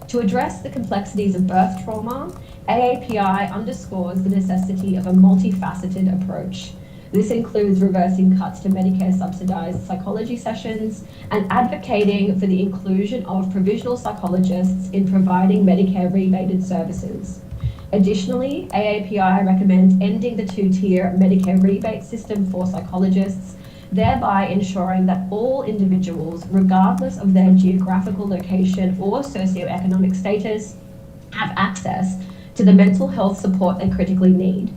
To address the complexities of birth trauma, AAPI underscores the necessity of a multifaceted approach. This includes reversing cuts to Medicare subsidized psychology sessions and advocating for the inclusion of provisional psychologists in providing Medicare rebated services. Additionally, AAPI recommends ending the two-tier Medicare rebate system for psychologists, thereby ensuring that all individuals, regardless of their geographical location or socioeconomic status, have access to the mental health support they critically need.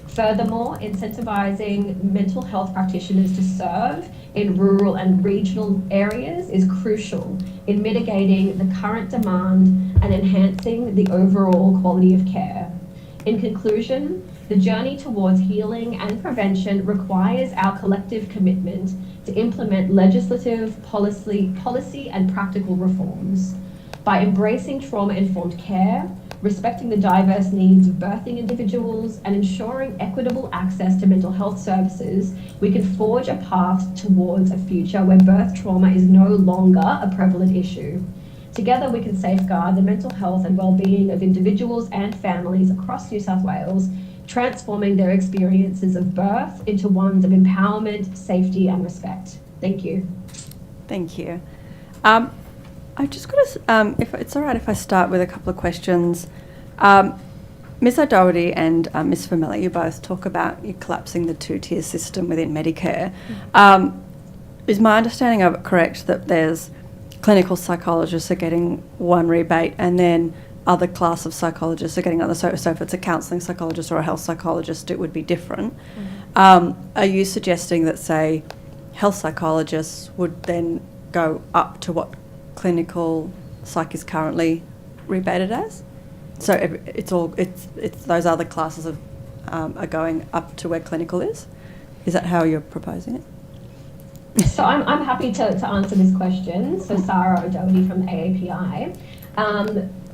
Furthermore, incentivizing mental health practitioners to serve in rural and regional areas is crucial in mitigating the current demand and enhancing the overall quality of care. In conclusion, the journey towards healing and prevention requires our collective commitment to implement legislative, policy and practical reforms. By embracing trauma-informed care, respecting the diverse needs of birthing individuals, and ensuring equitable access to mental health services, we can forge a path towards a future where birth trauma is no longer a prevalent issue. Together, we can safeguard the mental health and well-being of individuals and families across New South Wales, transforming their experiences of birth into ones of empowerment, safety, and respect. Thank you. Thank you. I've just got to, if it's all right if I start with a couple of questions. Ms. O'Doherty and Ms. Famella, you both talk about you collapsing the two-tier system within Medicare. Is my understanding of it correct that there's clinical psychologists are getting one rebate and then other class of psychologists are getting other? So if it's a counselling psychologist or a health psychologist, it would be different. Are you suggesting that, say, health psychologists would then go up to what clinical psych is currently rebated as? So it's those other classes of are going up to where clinical is? Is that how you're proposing it? So I'm happy to answer this question. So Sarah O'Doherty from AAPI.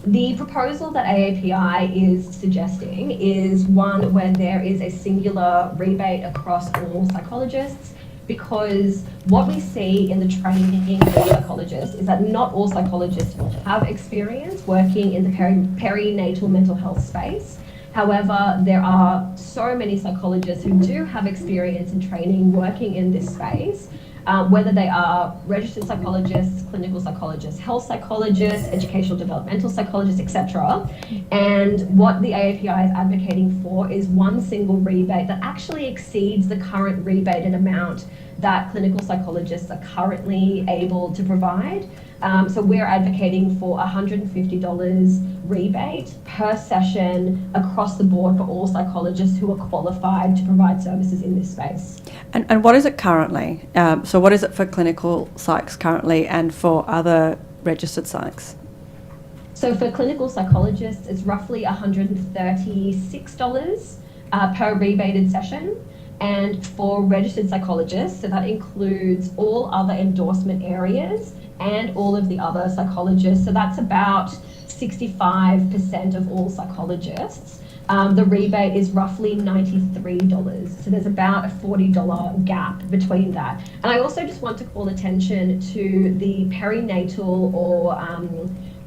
The proposal that AAPI is suggesting is one where there is a singular rebate across all psychologists, because what we see in the training of psychologists is that not all psychologists have experience working in the perinatal mental health space. However, there are so many psychologists who do have experience in training working in this space, whether they are registered psychologists, clinical psychologists, health psychologists, educational developmental psychologists, etc. And what the AAPI is advocating for is one single rebate that actually exceeds the current rebated amount that clinical psychologists are currently able to provide. So we're advocating for $150 rebate per session across the board for all psychologists who are qualified to provide services in this space. And what is it currently? So what is it for clinical psychs currently and for other registered psychs? So for clinical psychologists, it's roughly $136 per rebated session. And for registered psychologists, so that includes all other endorsement areas and all of the other psychologists, so that's about 65% of all psychologists. The rebate is roughly $93. So there's about a $40 gap between that. And I also just want to call attention to the perinatal or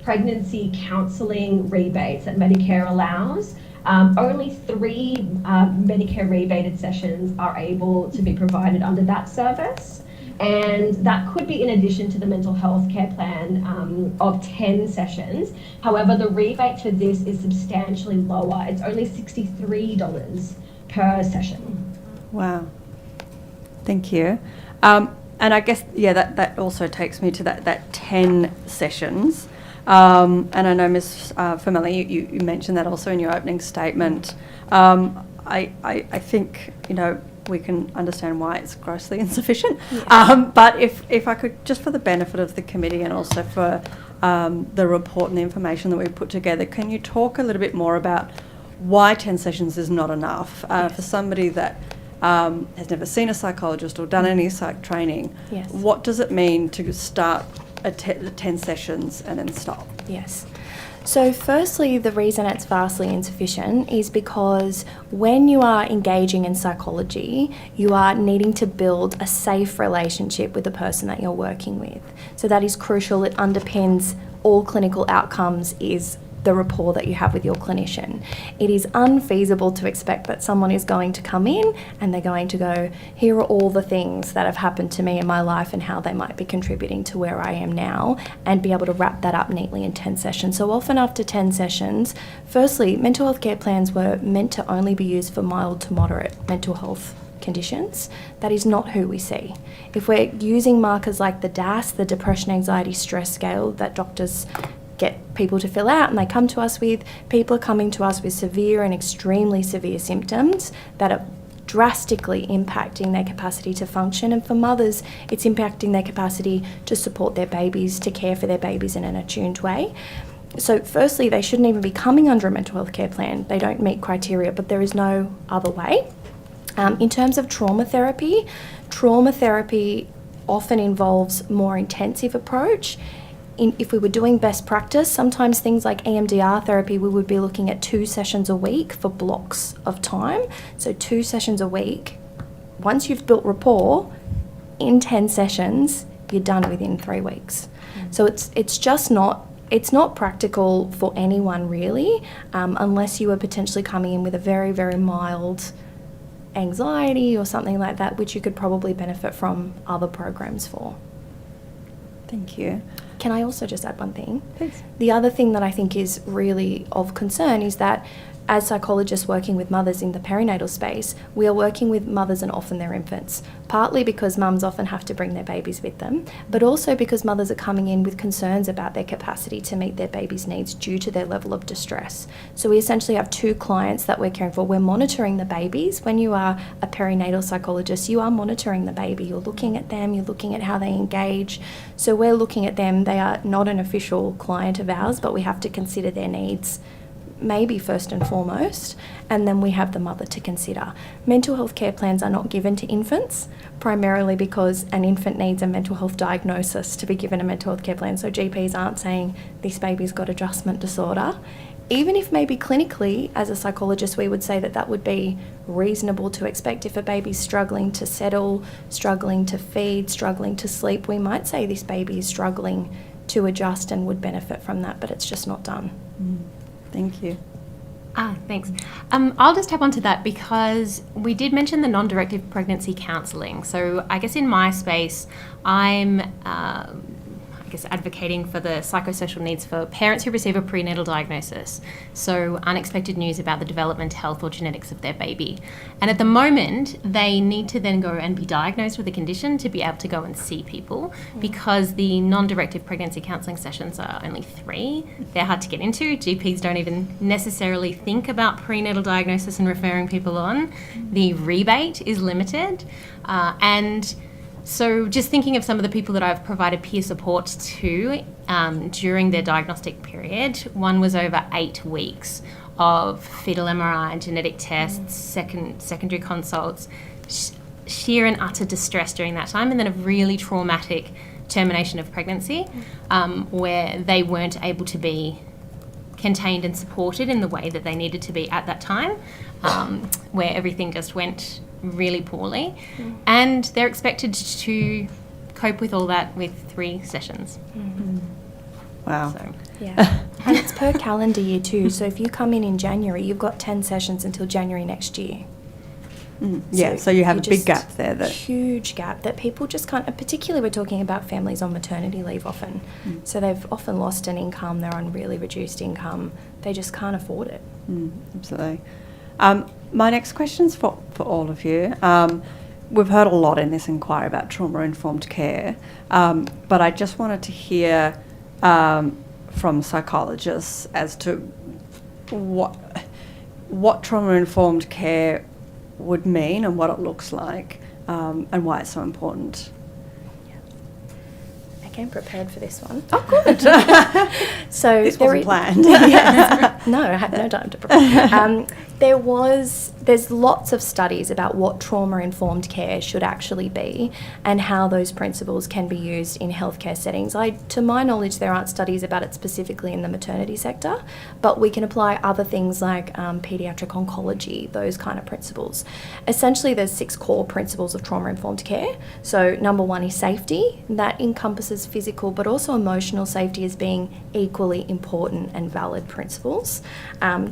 pregnancy counselling rebates that Medicare allows. Only 3 Medicare rebated sessions are able to be provided under that service. And that could be in addition to the mental health care plan of 10 sessions. However, the rebate for this is substantially lower. It's only $63 per session. Wow. Thank you. And I guess, yeah, that also takes me to that 10 sessions. And I know, Ms. Family, you mentioned that also in your opening statement. I think, we can understand why it's grossly insufficient. Yeah. But if I could, just for the benefit of the committee and also for the report and the information that we put together, can you talk a little bit more about why 10 sessions is not enough for somebody that has never seen a psychologist or done any psych training? Yes. What does it mean to start 10 sessions and then stop? Yes. So firstly, the reason it's vastly insufficient is because when you are engaging in psychology, you are needing to build a safe relationship with the person that you're working with. So that is crucial. It underpins all clinical outcomes, is the rapport that you have with your clinician. It is unfeasible to expect that someone is going to come in and they're going to go, here are all the things that have happened to me in my life and how they might be contributing to where I am now, and be able to wrap that up neatly in 10 sessions. So often after 10 sessions, firstly, mental health care plans were meant to only be used for mild to moderate mental health conditions. That is not who we see. If we're using markers like the DASS, the Depression, Anxiety, Stress Scale, that doctors get people to fill out and they come to us with, people are coming to us with severe and extremely severe symptoms that are drastically impacting their capacity to function. And for mothers, it's impacting their capacity to support their babies, to care for their babies in an attuned way. So firstly, they shouldn't even be coming under a mental health care plan. They don't meet criteria, but there is no other way. In terms of trauma therapy often involves more intensive approach. If we were doing best practice, sometimes things like EMDR therapy, we would be looking at 2 sessions a week for blocks of time. So 2 sessions a week. Once you've built rapport, in 10 sessions, you're done within 3 weeks. So it's just not, it's not practical for anyone really, unless you are potentially coming in with a very, very mild anxiety or something like that, which you could probably benefit from other programs for. Thank you. Can I also just add one thing? Please. The other thing that I think is really of concern is that as psychologists working with mothers in the perinatal space, we are working with mothers and often their infants, partly because mums often have to bring their babies with them, but also because mothers are coming in with concerns about their capacity to meet their baby's needs due to their level of distress. So we essentially have 2 clients that we're caring for. We're monitoring the babies. When you are a perinatal psychologist, you are monitoring the baby. You're looking at them, you're looking at how they engage. So we're looking at them. They are not an official client of ours, but we have to consider their needs maybe first and foremost, and then we have the mother to consider. Mental health care plans are not given to infants, primarily because an infant needs a mental health diagnosis to be given a mental health care plan. So GPs aren't saying this baby's got adjustment disorder. Even if maybe clinically, as a psychologist, we would say that that would be reasonable to expect. If a baby's struggling to settle, struggling to feed, struggling to sleep, we might say this baby is struggling to adjust and would benefit from that, but it's just not done. Thank you. Thanks. I'll just tap onto that because we did mention the non-directive pregnancy counselling. So I guess in my space, I'm advocating for the psychosocial needs for parents who receive a prenatal diagnosis. So unexpected news about the development, health or genetics of their baby. And at the moment, they need to then go and be diagnosed with a condition to be able to go and see people because the non-directive pregnancy counselling sessions are only 3. They're hard to get into. GPs don't even necessarily think about prenatal diagnosis and referring people on. The rebate is limited. So just thinking of some of the people that I've provided peer support to during their diagnostic period, one was over 8 weeks of fetal MRI, genetic tests, secondary consults, sheer and utter distress during that time, and then a really traumatic termination of pregnancy where they weren't able to be contained and supported in the way that they needed to be at that time, where everything just went really poorly, and they're expected to cope with all that with 3 sessions. Wow. So. Yeah, and it's per calendar year too. So if you come in January, you've got 10 sessions until January next year. Yeah, so you have a big gap there. Huge gap that people just can't, particularly we're talking about families on maternity leave often. So they've often lost an income, they're on really reduced income, they just can't afford it. Absolutely. My next question's for all of you. We've heard a lot in this inquiry about trauma-informed care, but I just wanted to hear from psychologists as to what trauma-informed care would mean and what it looks like, and why it's so important. I came prepared for this one. Oh, good. So this wasn't planned. No, I had no time to prepare. There's lots of studies about what trauma-informed care should actually be and how those principles can be used in healthcare settings. To my knowledge, there aren't studies about it specifically in the maternity sector, but we can apply other things like paediatric oncology, those kind of principles. Essentially, there's 6 core principles of trauma-informed care. So number 1 is safety. That encompasses physical but also emotional safety as being equally important and valid principles.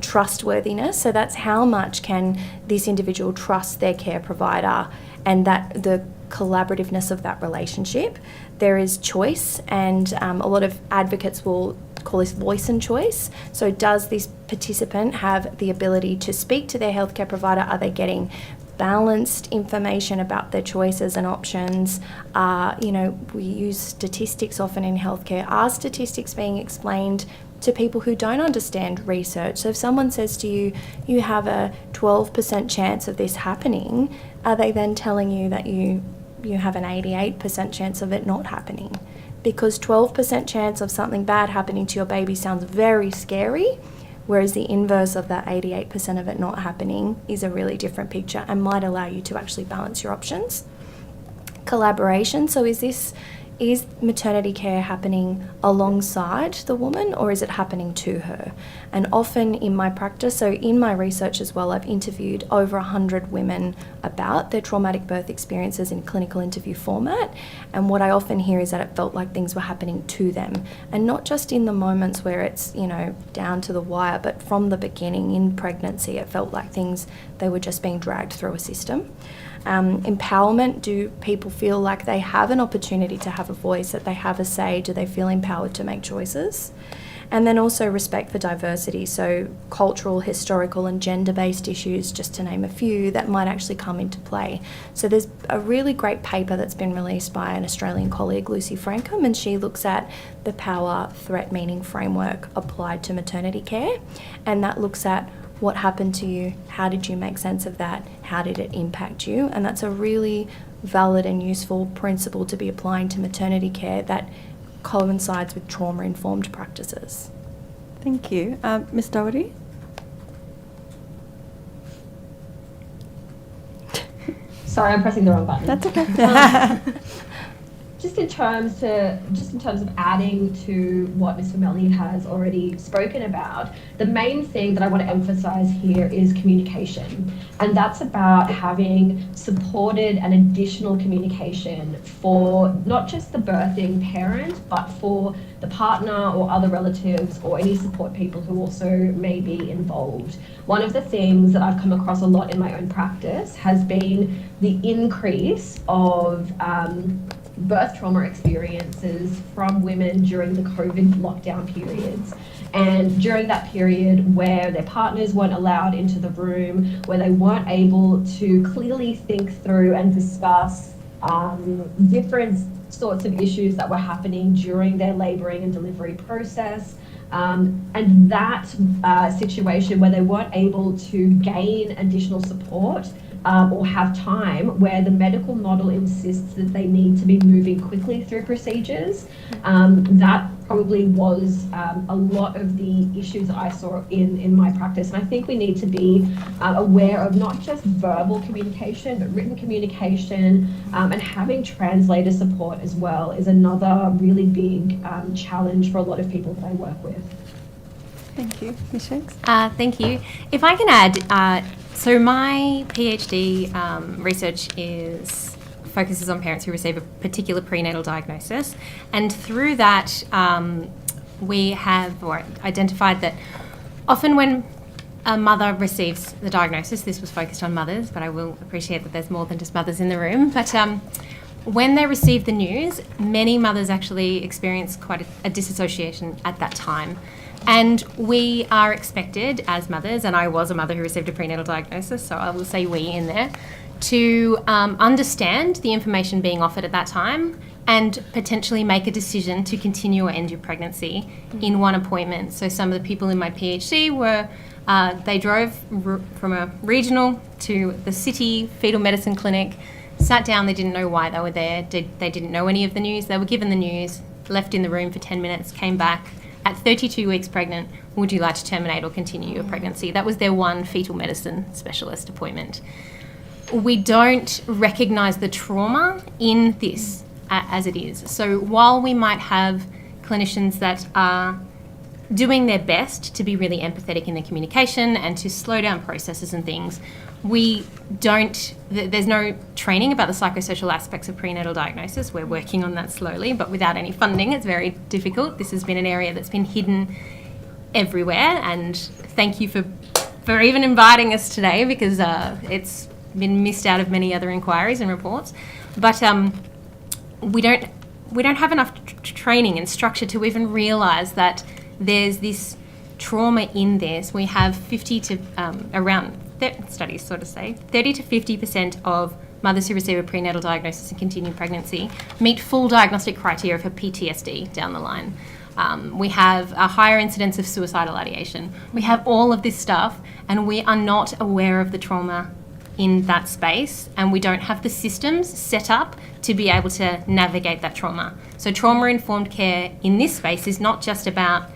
Trustworthiness, so that's how much can this individual trust their care provider and that the collaborativeness of that relationship. There is choice, and a lot of advocates will call this voice and choice. So does this participant have the ability to speak to their healthcare provider? Are they getting balanced information about their choices and options? We use statistics often in healthcare. Are statistics being explained to people who don't understand research? So if someone says to you, you have a 12% chance of this happening, are they then telling you that you have an 88% chance of it not happening? Because 12% chance of something bad happening to your baby sounds very scary, whereas the inverse of that 88% of it not happening is a really different picture and might allow you to actually balance your options. Collaboration, so is maternity care happening alongside the woman or is it happening to her? And often in my practice, so in my research as well, I've interviewed over 100 women about their traumatic birth experiences in clinical interview format, and what I often hear is that it felt like things were happening to them, and not just in the moments where it's down to the wire, but from the beginning in pregnancy it felt like they were just being dragged through a system. Empowerment, do people feel like they have an opportunity to have a voice, that they have a say? Do they feel empowered to make choices? And then also respect for diversity, so cultural, historical and gender-based issues, just to name a few, that might actually come into play. So there's a really great paper that's been released by an Australian colleague, Lucy Frankham, and she looks at the power threat meaning framework applied to maternity care, and that looks at what happened to you, how did you make sense of that, how did it impact you? And that's a really valid and useful principle to be applying to maternity care that coincides with trauma-informed practices. Thank you. Ms. Doherty? Sorry, I'm pressing the wrong button. That's okay. just in terms of adding to what Ms. Famelli has already spoken about, the main thing that I want to emphasize here is communication. And that's about having supported and additional communication for not just the birthing parent, but for the partner or other relatives or any support people who also may be involved. One of the things that I've come across a lot in my own practice has been the increase of birth trauma experiences from women during the COVID lockdown periods. And during that period where their partners weren't allowed into the room, where they weren't able to clearly think through and discuss different sorts of issues that were happening during their labouring and delivery process. And that situation where they weren't able to gain additional support or have time, where the medical model insists that they need to be moving quickly through procedures, that probably was a lot of the issues that I saw in my practice. And I think we need to be aware of not just verbal communication, but written communication, and having translator support as well is another really big challenge for a lot of people that I work with. Thank you. Ms. Shakes? Thank you. If I can add, so my PhD research focuses on parents who receive a particular prenatal diagnosis, and through that we have identified that often when a mother receives the diagnosis, this was focused on mothers, but I will appreciate that there's more than just mothers in the room, but when they receive the news, many mothers actually experience quite a disassociation at that time. And we are expected as mothers, and I was a mother who received a prenatal diagnosis, so I will say we in there, to understand the information being offered at that time and potentially make a decision to continue or end your pregnancy in one appointment. So some of the people in my PhD were, they drove from a regional to the city fetal medicine clinic, sat down, they didn't know why they were there, they didn't know any of the news, they were given the news, left in the room for 10 minutes, came back. At 32 weeks pregnant, would you like to terminate or continue your pregnancy? That was their one fetal medicine specialist appointment. We don't recognise the trauma in this as it is. So while we might have clinicians that are doing their best to be really empathetic in their communication and to slow down processes and things, there's no training about the psychosocial aspects of prenatal diagnosis. We're working on that slowly, but without any funding, it's very difficult. This has been an area that's been hidden everywhere, and thank you for even inviting us today, because it's been missed out of many other inquiries and reports. But we don't have enough training and structure to even realise that there's this trauma in this. We have 50 to around studies sort of say 30 to 50% of mothers who receive a prenatal diagnosis and continued pregnancy meet full diagnostic criteria for PTSD down the line. We have a higher incidence of suicidal ideation. We have all of this stuff, and we are not aware of the trauma in that space, and we don't have the systems set up to be able to navigate that trauma. So trauma-informed care in this space is not just about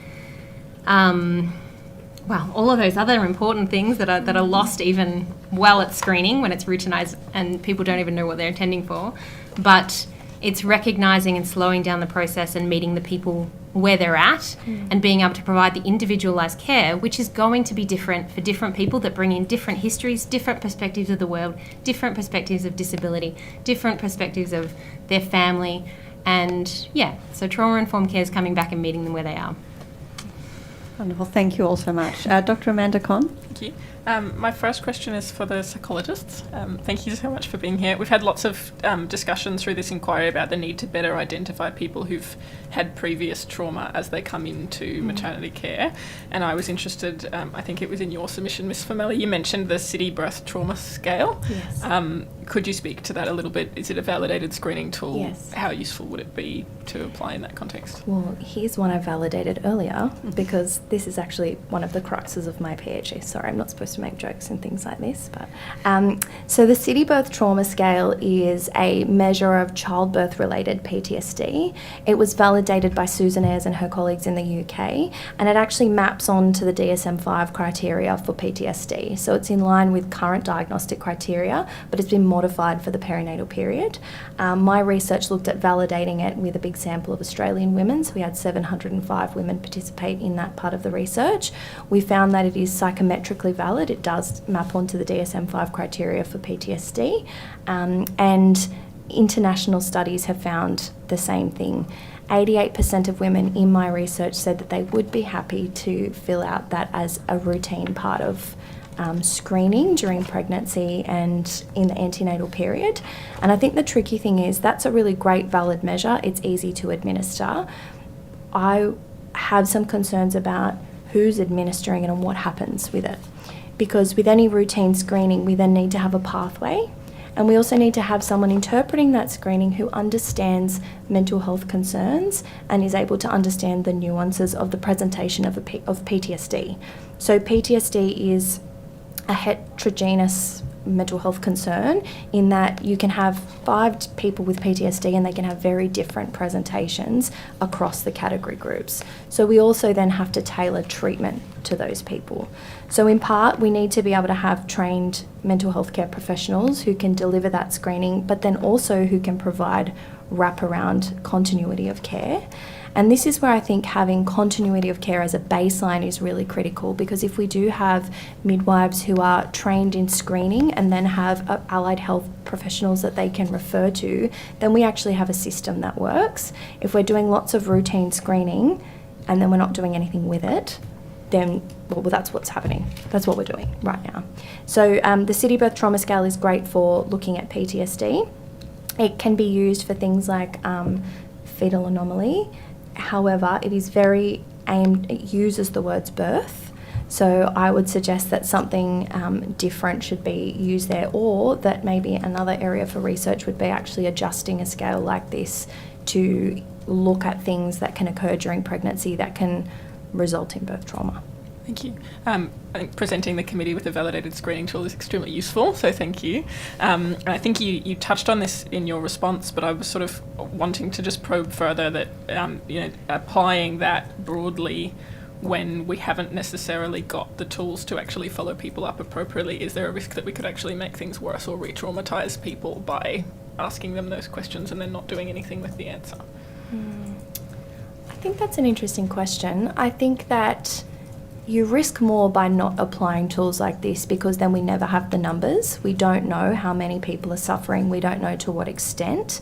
all of those other important things that are lost even well at screening when it's routinized and people don't even know what they're intending for. But it's recognising and slowing down the process and meeting the people where they're at and being able to provide the individualised care, which is going to be different for different people that bring in different histories, different perspectives of the world, different perspectives of disability, different perspectives of their family. And so trauma-informed care is coming back and meeting them where they are. Wonderful. Thank you all so much. Dr. Amanda Conn? Thank you. My first question is for the psychologists. Thank you so much for being here. We've had lots of discussion through this inquiry about the need to better identify people who've had previous trauma as they come into maternity care. And I was interested, I think it was in your submission, Ms. Famelli, you mentioned the City Birth Trauma Scale. Yes. Could you speak to that a little bit? Is it a validated screening tool? Yes. How useful would it be to apply in that context? Well, here's one I validated earlier, because this is actually one of the cruxes of my PhD. Sorry. sorry, I'm not supposed to make jokes and things like this, but so the City Birth Trauma Scale is a measure of childbirth-related PTSD. It was validated by Susan Ayres and her colleagues in the UK, and it actually maps onto the DSM-5 criteria for PTSD. So it's in line with current diagnostic criteria, but it's been modified for the perinatal period. My research looked at validating it with a big sample of Australian women, so we had 705 women participate in that part of the research. We found that it is psychometrically valid. It does map onto the DSM-5 criteria for PTSD, and international studies have found the same thing. 88% of women in my research said that they would be happy to fill out that as a routine part of screening during pregnancy and in the antenatal period. And I think the tricky thing is that's a really great valid measure. It's easy to administer. I have some concerns about who's administering it and what happens with it. Because with any routine screening, we then need to have a pathway, and we also need to have someone interpreting that screening who understands mental health concerns and is able to understand the nuances of the presentation of PTSD. So PTSD is a heterogeneous mental health concern in that you can have 5 people with PTSD and they can have very different presentations across the category groups. So we also then have to tailor treatment to those people. So in part, we need to be able to have trained mental health care professionals who can deliver that screening, but then also who can provide wraparound continuity of care. And this is where I think having continuity of care as a baseline is really critical, because if we do have midwives who are trained in screening and then have allied health professionals that they can refer to, then we actually have a system that works. If we're doing lots of routine screening and then we're not doing anything with it, then well, that's what's happening. That's what we're doing right now. So the City Birth Trauma Scale is great for looking at PTSD. It can be used for things like fetal anomaly. However, it is very aimed, it uses the words birth. So I would suggest that something different should be used there, or that maybe another area for research would be actually adjusting a scale like this to look at things that can occur during pregnancy that can result in birth trauma. Thank you. I think presenting the committee with a validated screening tool is extremely useful, so thank you. And I think you touched on this in your response, but I was sort of wanting to just probe further that, applying that broadly when we haven't necessarily got the tools to actually follow people up appropriately, is there a risk that we could actually make things worse or re-traumatise people by asking them those questions and then not doing anything with the answer? I think that's an interesting question. I think that you risk more by not applying tools like this, because then we never have the numbers. We don't know how many people are suffering. We don't know to what extent.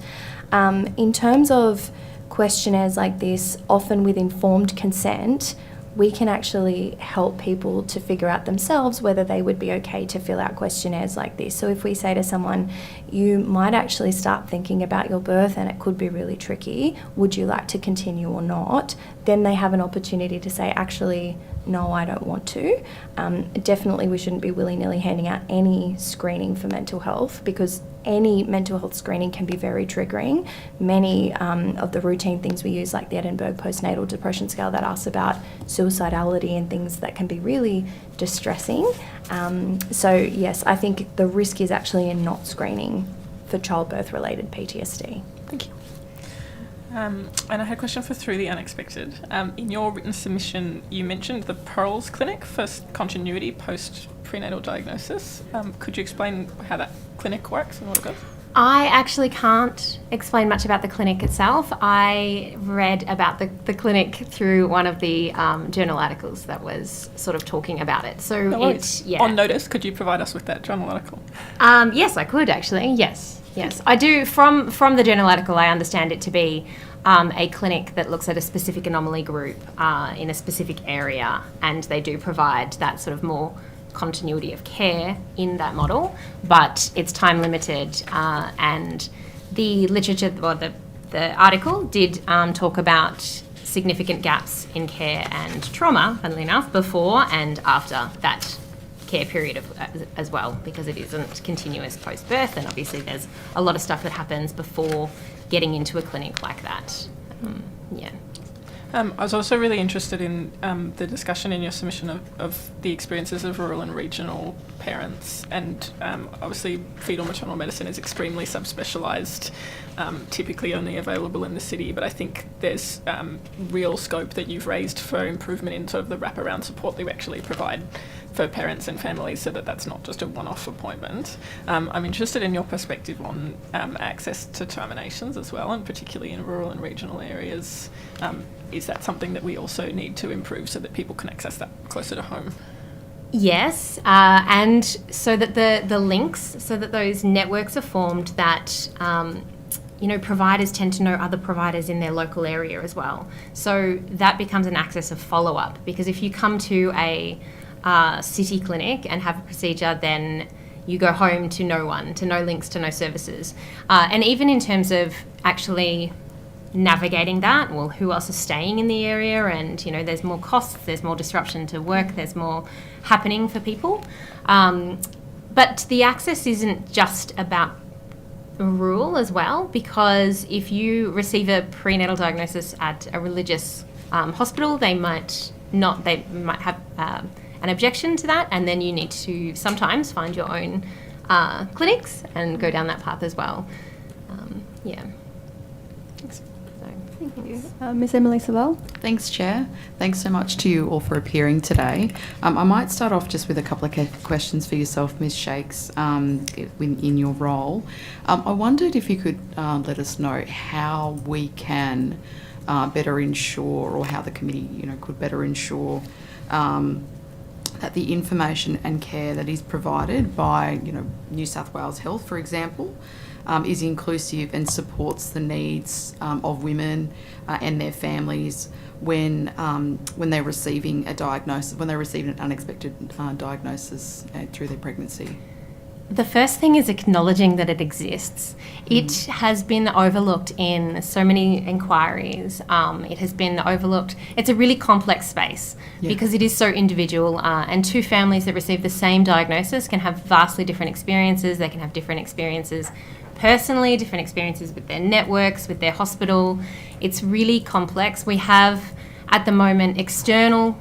In terms of questionnaires like this, often with informed consent, we can actually help people to figure out themselves whether they would be okay to fill out questionnaires like this. So if we say to someone, you might actually start thinking about your birth and it could be really tricky, would you like to continue or not? Then they have an opportunity to say, actually, no, I don't want to. Definitely we shouldn't be willy-nilly handing out any screening for mental health, because any mental health screening can be very triggering. Many of the routine things we use, like the Edinburgh Postnatal Depression Scale that asks about suicidality and things that can be really distressing. So yes, I think the risk is actually in not screening for childbirth-related PTSD. Thank you. And I had a question for Through the Unexpected. In your written submission, you mentioned the Pearls Clinic for continuity post-prenatal diagnosis. Could you explain how that clinic works and what it does? I actually can't explain much about the clinic itself. I read about the clinic through one of the journal articles that was sort of talking about it. So On notice, could you provide us with that journal article? Yes, I could actually. Yes. I do. From the journal article, I understand it to be a clinic that looks at a specific anomaly group in a specific area, and they do provide that sort of more continuity of care in that model, but it's time limited, and the literature, or the article did talk about significant gaps in care and trauma, funnily enough, before and after that care period as well, because it isn't continuous post-birth, and obviously there's a lot of stuff that happens before getting into a clinic like that. I was also really interested in the discussion in your submission of the experiences of rural and regional parents, and obviously fetal maternal medicine is extremely subspecialised, typically only available in the city, but I think there's real scope that you've raised for improvement in sort of the wraparound support that you actually provide for parents and families, so that that's not just a one-off appointment. I'm interested in your perspective on access to terminations as well, and particularly in rural and regional areas. Is that something that we also need to improve so that people can access that closer to home? Yes, and so that the links, so that those networks are formed, that providers tend to know other providers in their local area as well. So that becomes an access of follow-up, because if you come to a city clinic and have a procedure, then you go home to no one, to no links, to no services. And even in terms of actually navigating that, well, who else is staying in the area, and there's more costs, there's more disruption to work, there's more happening for people. But the access isn't just about rural as well, because if you receive a prenatal diagnosis at a religious hospital, they might have an objection to that, and then you need to sometimes find your own clinics and go down that path as well. Thank you. Ms. Emily Savell. Thanks, Chair. Thanks so much to you all for appearing today. I might start off just with a couple of questions for yourself, Ms. Shakes, in your role. I wondered if you could let us know how we can better ensure, or how the committee, could better ensure that the information and care that is provided by, New South Wales Health, for example, is inclusive and supports the needs of women and their families when they're receiving a diagnosis, when they receive an unexpected diagnosis through their pregnancy. The first thing is acknowledging that it exists. It has been overlooked in so many inquiries. It has been overlooked. It's a really complex space because it is so individual, and two families that receive the same diagnosis can have vastly different experiences. They can have different experiences personally, different experiences with their networks, with their hospital. It's really complex. We have, at the moment, external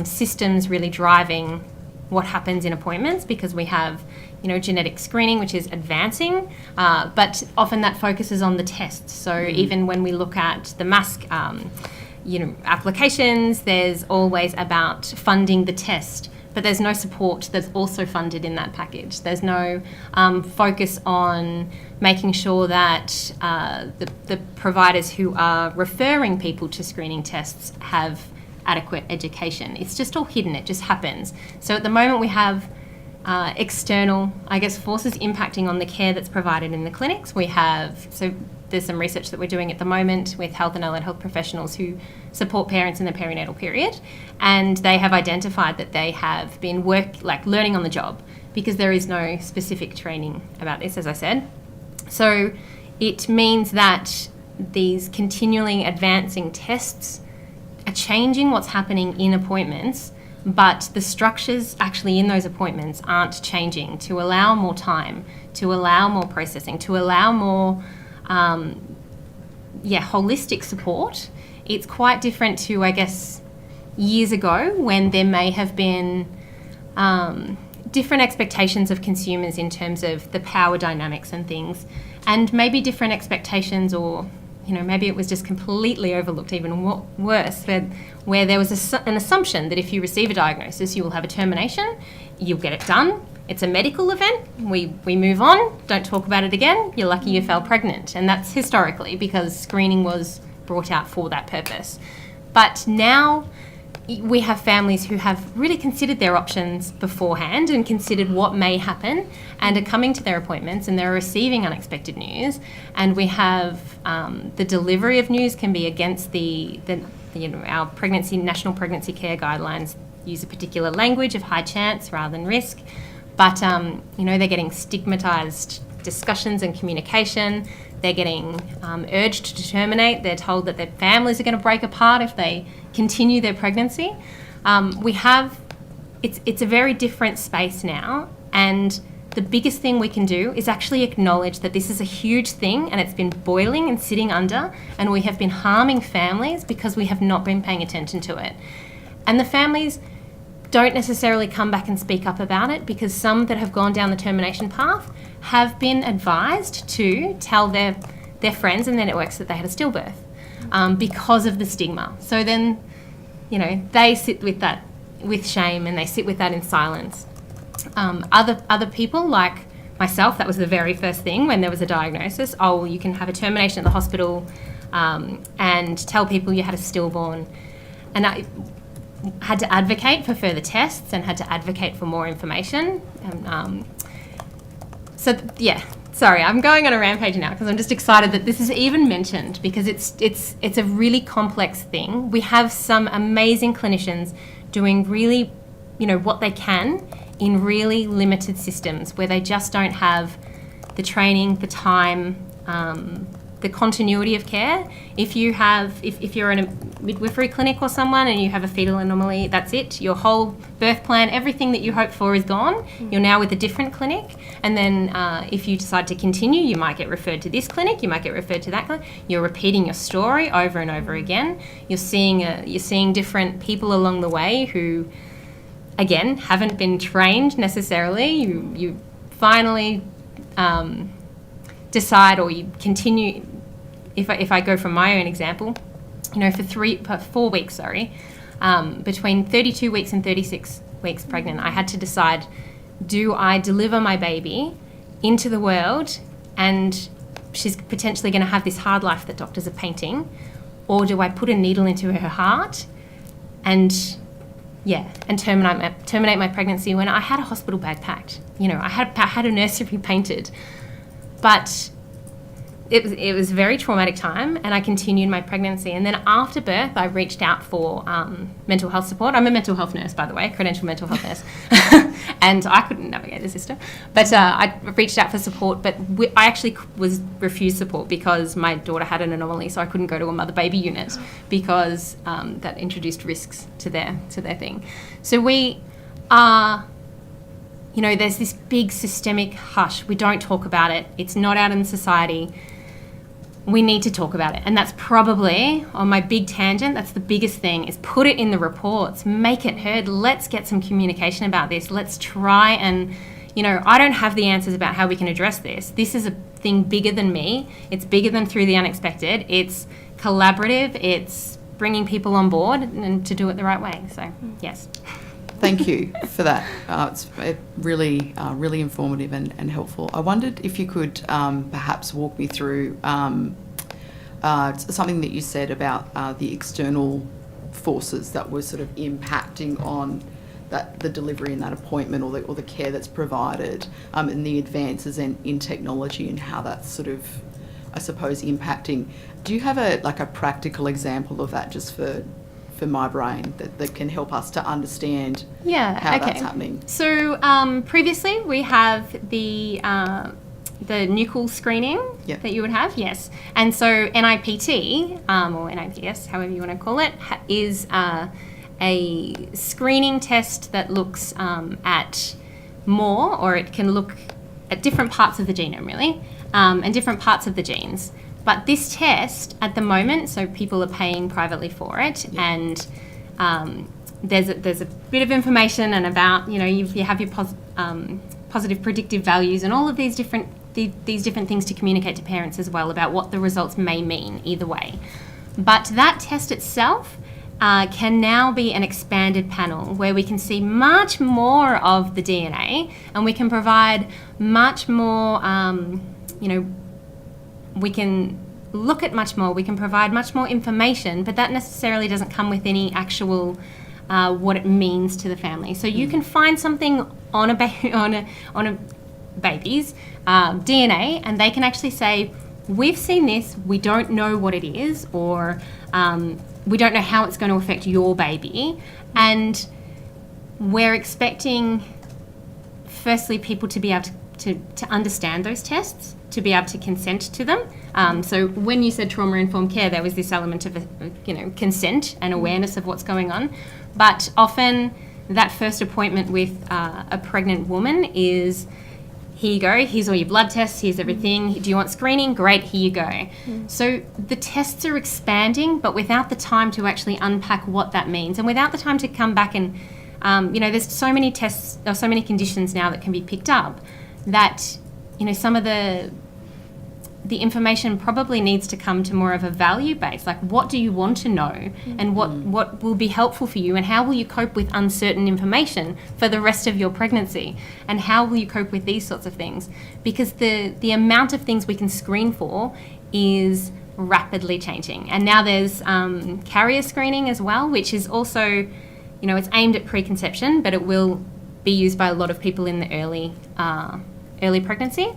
systems really driving what happens in appointments, because we have genetic screening, which is advancing, but often that focuses on the tests. So even when we look at the mask, applications, there's always about funding the test, but there's no support that's also funded in that package. There's no focus on making sure that the providers who are referring people to screening tests have adequate education. It's just all hidden. It just happens. So at the moment we have external, forces impacting on the care that's provided in the clinics. There's some research that we're doing at the moment with health and allied health professionals who support parents in the perinatal period, and they have identified that they have been learning on the job, because there is no specific training about this, as I said. So it means that these continually advancing tests are changing what's happening in appointments, but the structures actually in those appointments aren't changing to allow more time, to allow more processing, to allow more holistic support. It's quite different to, years ago, when there may have been different expectations of consumers in terms of the power dynamics and things, and maybe different expectations, or maybe it was just completely overlooked, even worse, where there was an assumption that if you receive a diagnosis, you will have a termination, you'll get it done, it's a medical event, we move on, don't talk about it again, you're lucky you fell pregnant. And that's historically because screening was brought out for that purpose. But now we have families who have really considered their options beforehand and considered what may happen, and are coming to their appointments and they're receiving unexpected news. And we have the delivery of news can be against our national pregnancy care guidelines use a particular language of high chance rather than risk. But they're getting stigmatised discussions and communication. They're getting urged to terminate. They're told that their families are going to break apart if they continue their pregnancy. It's a very different space now, and the biggest thing we can do is actually acknowledge that this is a huge thing and it's been boiling and sitting under, and we have been harming families because we have not been paying attention to it. And the families don't necessarily come back and speak up about it, because some that have gone down the termination path have been advised to tell their friends and their networks that they had a stillbirth because of the stigma. So then, they sit with that with shame, and they sit with that in silence. Other people, like myself, that was the very first thing when there was a diagnosis. Oh, well, you can have a termination at the hospital and tell people you had a stillborn. And I had to advocate for further tests and had to advocate for more information. Sorry, I'm going on a rampage now because I'm just excited that this is even mentioned, because it's a really complex thing. We have some amazing clinicians doing really, what they can in really limited systems where they just don't have the training, the time, the continuity of care. If you're in a midwifery clinic or someone and you have a fetal anomaly, that's it. Your whole birth plan, everything that you hoped for is gone. You're now with a different clinic. And then if you decide to continue, you might get referred to this clinic, you might get referred to that clinic. You're repeating your story over and over again. You're seeing different people along the way who, again, haven't been trained necessarily. You finally decide, or you continue. If I go from my own example, for 4 weeks, between 32 weeks and 36 weeks pregnant, I had to decide, do I deliver my baby into the world and she's potentially going to have this hard life that doctors are painting, or do I put a needle into her heart and terminate my pregnancy when I had a hospital bag packed? I had a nursery painted, but it was a very traumatic time, and I continued my pregnancy. And then after birth, I reached out for mental health support. I'm a mental health nurse, by the way, credentialed mental health nurse, and I couldn't navigate the system. But I reached out for support, but I actually was refused support because my daughter had an anomaly, so I couldn't go to a mother-baby unit because that introduced risks to their thing. So we are... there's this big systemic hush. We don't talk about it. It's not out in society. We need to talk about it. And that's probably, on my big tangent, that's the biggest thing, is put it in the reports, make it heard. Let's get some communication about this. Let's try and, I don't have the answers about how we can address this. This is a thing bigger than me. It's bigger than Through the Unexpected. It's collaborative. It's bringing people on board and to do it the right way. So, yes. Thank you for that. It's really informative and helpful. I wondered if you could perhaps walk me through something that you said about the external forces that were sort of impacting on the delivery and that appointment, or the care that's provided, and the advances in technology and how that's sort of, I suppose, impacting. Do you have a practical example of that, just for my brain, that can help us to understand how that's happening? So previously we have the nuchal screening that you would have, yes. And so NIPT, or NIPS, however you want to call it, is a screening test that looks at more, or it can look at different parts of the genome, really, and different parts of the genes. But this test, at the moment, so people are paying privately for it, and there's a bit of information and about, you have your positive predictive values and all of these different things to communicate to parents as well about what the results may mean either way. But that test itself can now be an expanded panel where we can see much more of the DNA, and we can provide much more, we can look at much more, we can provide much more information, but that necessarily doesn't come with any actual what it means to the family. So you can find something on a baby's DNA, and they can actually say, we've seen this, we don't know what it is, or we don't know how it's going to affect your baby. And we're expecting, firstly, people to be able to understand those tests, to be able to consent to them. So when you said trauma-informed care, there was this element of, consent and awareness of what's going on. But often that first appointment with a pregnant woman is here you go, here's all your blood tests, here's everything. Do you want screening? Great, here you go. So the tests are expanding, but without the time to actually unpack what that means, and without the time to come back and, there's so many tests, or so many conditions now that can be picked up that, some of the information probably needs to come to more of a value base. Like, what do you want to know, and what will be helpful for you, and how will you cope with uncertain information for the rest of your pregnancy, and how will you cope with these sorts of things? Because the amount of things we can screen for is rapidly changing. And now there's carrier screening as well, which is also, it's aimed at preconception, but it will be used by a lot of people in the early pregnancy.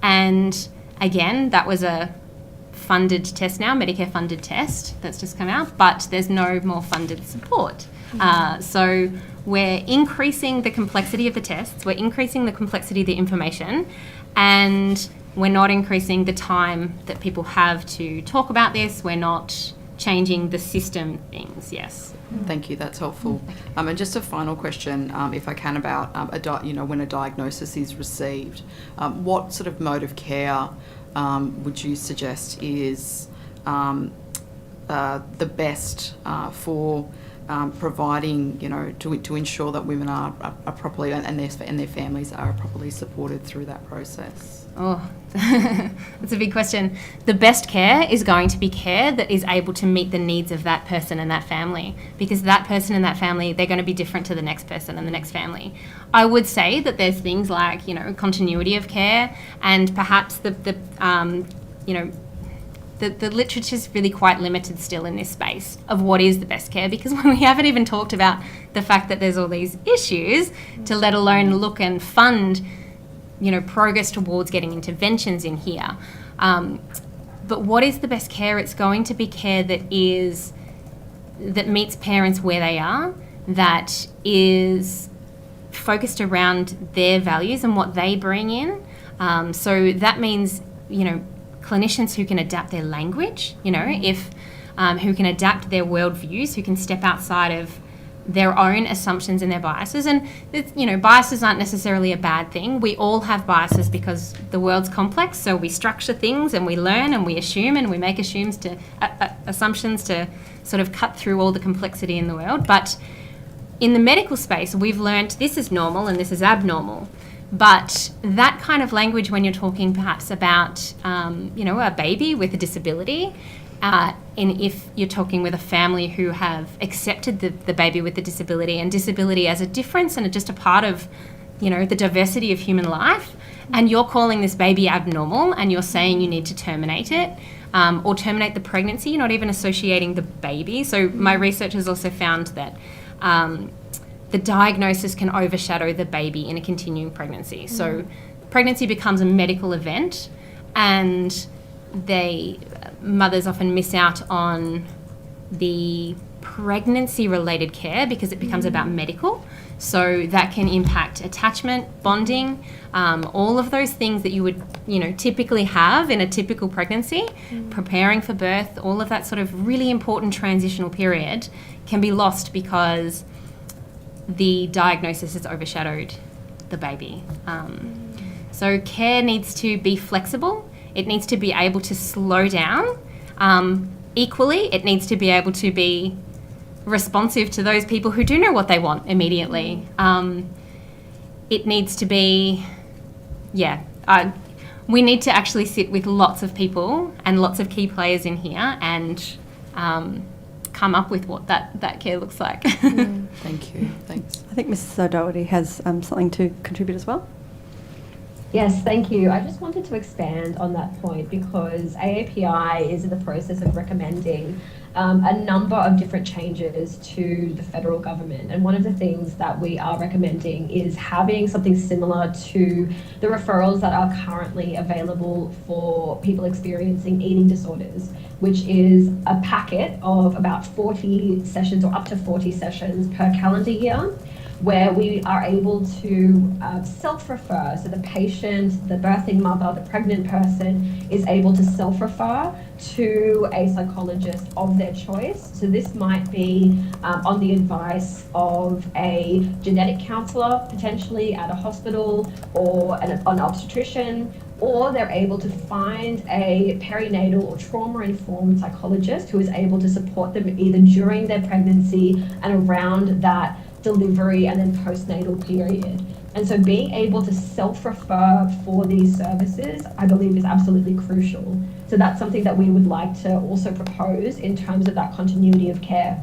And again, that was a funded test now, Medicare funded test that's just come out, but there's no more funded support. So we're increasing the complexity of the tests, we're increasing the complexity of the information, and we're not increasing the time that people have to talk about this. We're not changing the system things, yes. Thank you, that's helpful. And just a final question, if I can, about when a diagnosis is received, what sort of mode of care would you suggest is the best for providing, to ensure that women are properly and their families are properly supported through that process? Oh, that's a big question. The best care is going to be care that is able to meet the needs of that person and that family, because that person and that family, they're going to be different to the next person and the next family. I would say that there's things like, continuity of care, and perhaps the literature is really quite limited still in this space of what is the best care, because when we haven't even talked about the fact that there's all these issues, to let alone look and fund progress towards getting interventions in here. But what is the best care? It's going to be care that meets parents where they are, that is focused around their values and what they bring in. So that means, clinicians who can adapt their language, who can adapt their worldviews, who can step outside of their own assumptions and their biases. And biases aren't necessarily a bad thing. We all have biases because the world's complex, so we structure things and we learn and we assume and we make assumptions to sort of cut through all the complexity in the world. But in the medical space, we've learned this is normal and this is abnormal. But that kind of language, when you're talking perhaps about a baby with a disability, and if you're talking with a family who have accepted the baby with the disability, and disability as a difference and just a part of, the diversity of human life, and you're calling this baby abnormal and you're saying you need to terminate it, or terminate the pregnancy, you're not even associating the baby. So my research has also found that the diagnosis can overshadow the baby in a continuing pregnancy. So pregnancy becomes a medical event, and mothers often miss out on the pregnancy-related care because it becomes about medical. So that can impact attachment, bonding, all of those things that you would, typically have in a typical pregnancy, preparing for birth, all of that sort of really important transitional period can be lost because the diagnosis has overshadowed the baby. So care needs to be flexible. It needs to be able to slow down. Equally, it needs to be able to be responsive to those people who do know what they want immediately. It needs to be, we need to actually sit with lots of people and lots of key players in here and come up with what that care looks like. Thank you. Thanks. I think Mrs. O'Doherty has something to contribute as well. Yes, thank you. I just wanted to expand on that point because AAPI is in the process of recommending a number of different changes to the federal government. And one of the things that we are recommending is having something similar to the referrals that are currently available for people experiencing eating disorders, which is a packet of about 40 sessions or up to 40 sessions per calendar year, where we are able to self-refer. So the patient, the birthing mother, the pregnant person is able to self-refer to a psychologist of their choice. So this might be on the advice of a genetic counsellor, potentially at a hospital, or an obstetrician, or they're able to find a perinatal or trauma-informed psychologist who is able to support them either during their pregnancy and around that delivery and then postnatal period. And so being able to self-refer for these services, I believe, is absolutely crucial. So that's something that we would like to also propose in terms of that continuity of care.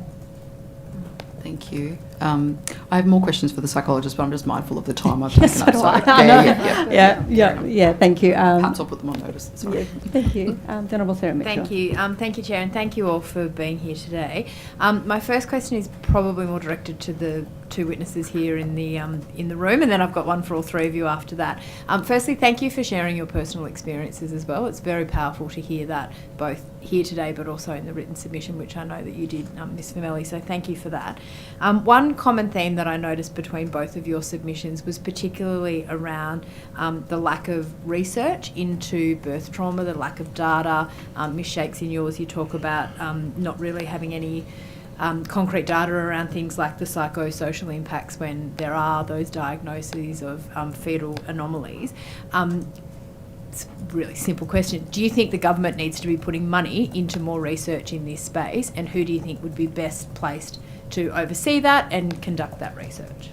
Thank you. I have more questions for the psychologist, but I'm just mindful of the time I've taken up. So yeah. Thank you. Perhaps I'll put them on notice. Sorry. Yeah, thank you. The Honourable Sarah Mitchell. Thank you, Chair, and thank you all for being here today. My first question is probably more directed to the two witnesses here in the room, and then I've got one for all three of you after that. Firstly, thank you for sharing your personal experiences as well. It's very powerful to hear that, both here today but also in the written submission, which I know that you did, Ms. Famelli, so thank you for that. One common theme that I noticed between both of your submissions was particularly around the lack of research into birth trauma, the lack of data. Ms. Shakes, in yours, you talk about not really having any concrete data around things like the psychosocial impacts when there are those diagnoses of fetal anomalies. It's a really simple question. Do you think the government needs to be putting money into more research in this space, and who do you think would be best placed to oversee that and conduct that research?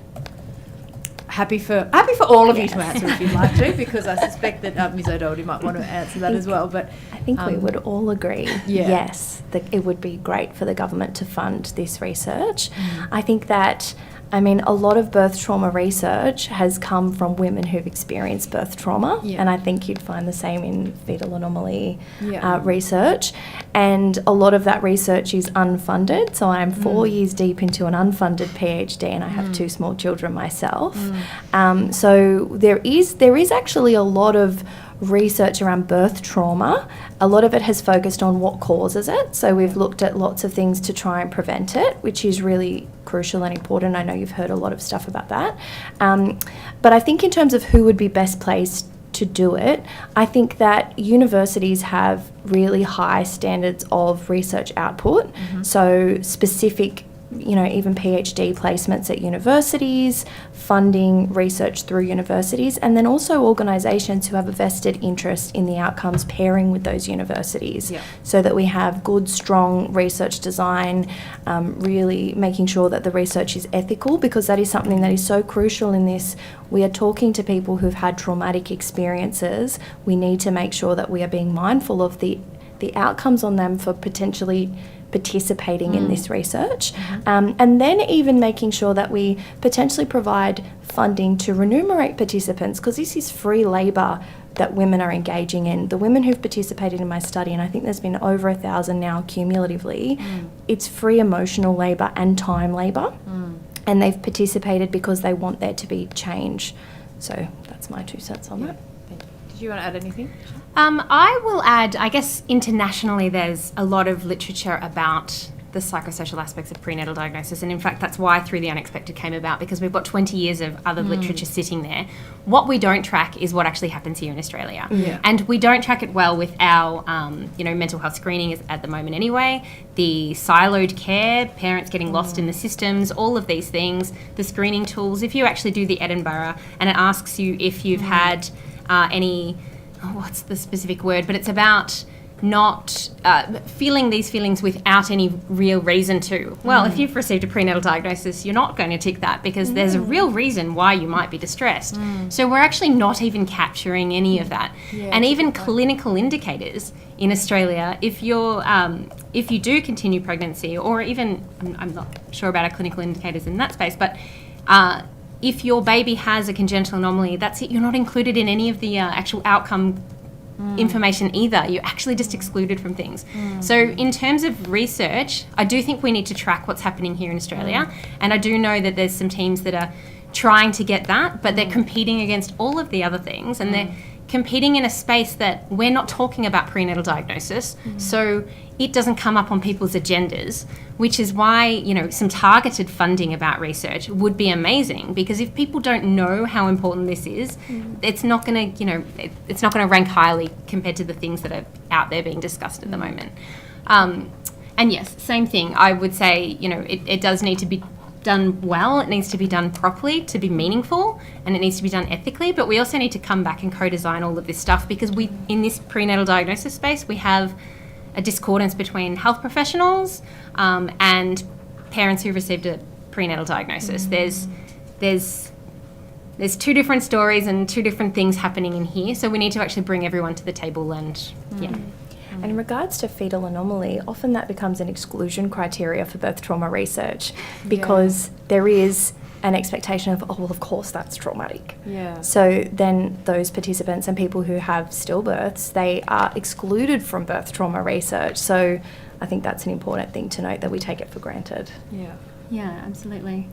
Happy for all of you to answer if you'd like to, because I suspect that Ms. O'Doherty might want to answer that as well. But I think we would all agree, yes, that it would be great for the government to fund this research. I think that, I mean, a lot of birth trauma research has come from women who've experienced birth trauma, and I think you'd find the same in fetal anomaly research. And a lot of that research is unfunded. So I'm 4 years deep into an unfunded PhD, and I have 2 small children myself. So there is actually a lot of research around birth trauma. A lot of it has focused on what causes it. So we've looked at lots of things to try and prevent it, which is really crucial and important. I know you've heard a lot of stuff about that. But I think in terms of who would be best placed to do it, I think that universities have really high standards of research output. So specific, even PhD placements at universities, funding research through universities, and then also organisations who have a vested interest in the outcomes pairing with those universities, so that we have good, strong research design, really making sure that the research is ethical, because that is something that is so crucial in this. We are talking to people who've had traumatic experiences. We need to make sure that we are being mindful of the outcomes on them for potentially participating in this research, and then even making sure that we potentially provide funding to remunerate participants, because this is free labour that women are engaging in. The women who've participated in my study, and I think there's been over 1,000 now cumulatively, it's free emotional labour and time labour, and they've participated because they want there to be change. So that's my 2 cents on that. Did you want to add anything? I will add, I guess internationally there's a lot of literature about the psychosocial aspects of prenatal diagnosis, and in fact that's why Through the Unexpected came about, because we've got 20 years of other literature sitting there. What we don't track is what actually happens here in Australia, and we don't track it well with our mental health screening at the moment anyway, the siloed care, parents getting lost in the systems, all of these things, the screening tools. If you actually do the Edinburgh and it asks you if you've had any, what's the specific word, but it's about not feeling these feelings without any real reason to. Well, if you've received a prenatal diagnosis, you're not going to tick that because there's a real reason why you might be distressed. So we're actually not even capturing any of that. And even clinical indicators in Australia, if you do continue pregnancy, or even, I'm not sure about our clinical indicators in that space, but if your baby has a congenital anomaly, that's it. You're not included in any of the actual outcome information either. You're actually just excluded from things. So in terms of research, I do think we need to track what's happening here in Australia. And I do know that there's some teams that are trying to get that, but they're competing against all of the other things, and competing in a space that we're not talking about prenatal diagnosis, so it doesn't come up on people's agendas, which is why, you know, some targeted funding about research would be amazing, because if people don't know how important this is, it's not going to, you know, it's not going to rank highly compared to the things that are out there being discussed at the moment. And yes, same thing. I would say, you know, it does need to be done well, it needs to be done properly to be meaningful, and it needs to be done ethically, but we also need to come back and co-design all of this stuff, because we, in this prenatal diagnosis space, we have a discordance between health professionals and parents who received a prenatal diagnosis. There's two different stories and two different things happening in here, so we need to actually bring everyone to the table and, yeah. And in regards to fetal anomaly, often that becomes an exclusion criteria for birth trauma research, because there is an expectation of, oh, well, of course that's traumatic. Yeah. So then those participants and people who have stillbirths, they are excluded from birth trauma research. So I think that's an important thing to note, that we take it for granted. Yeah. Yeah, absolutely.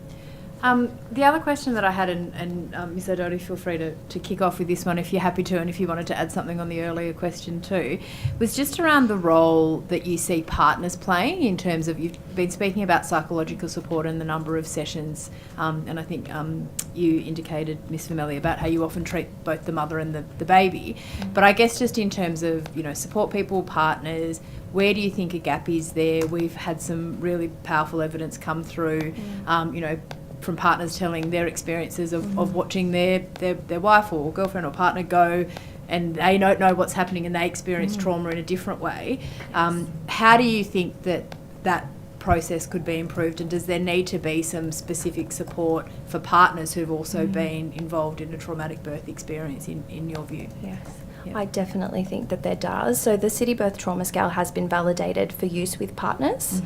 The other question that I had, and Ms. O'Doherty, feel free to kick off with this one if you're happy to, and if you wanted to add something on the earlier question too, was just around the role that you see partners playing in terms of, you've been speaking about psychological support and the number of sessions, and I think you indicated, Ms. Vermelli, about how you often treat both the mother and the baby. But I guess just in terms of, you know, support people, partners, where do you think a gap is there? We've had some really powerful evidence come through, you know, from partners telling their experiences of watching their wife or girlfriend or partner go, and they don't know what's happening and they experience trauma in a different way. How do you think that process could be improved, and does there need to be some specific support for partners who've also been involved in a traumatic birth experience in your view? Yes. Yeah. I definitely think that there does. So the City Birth Trauma Scale has been validated for use with partners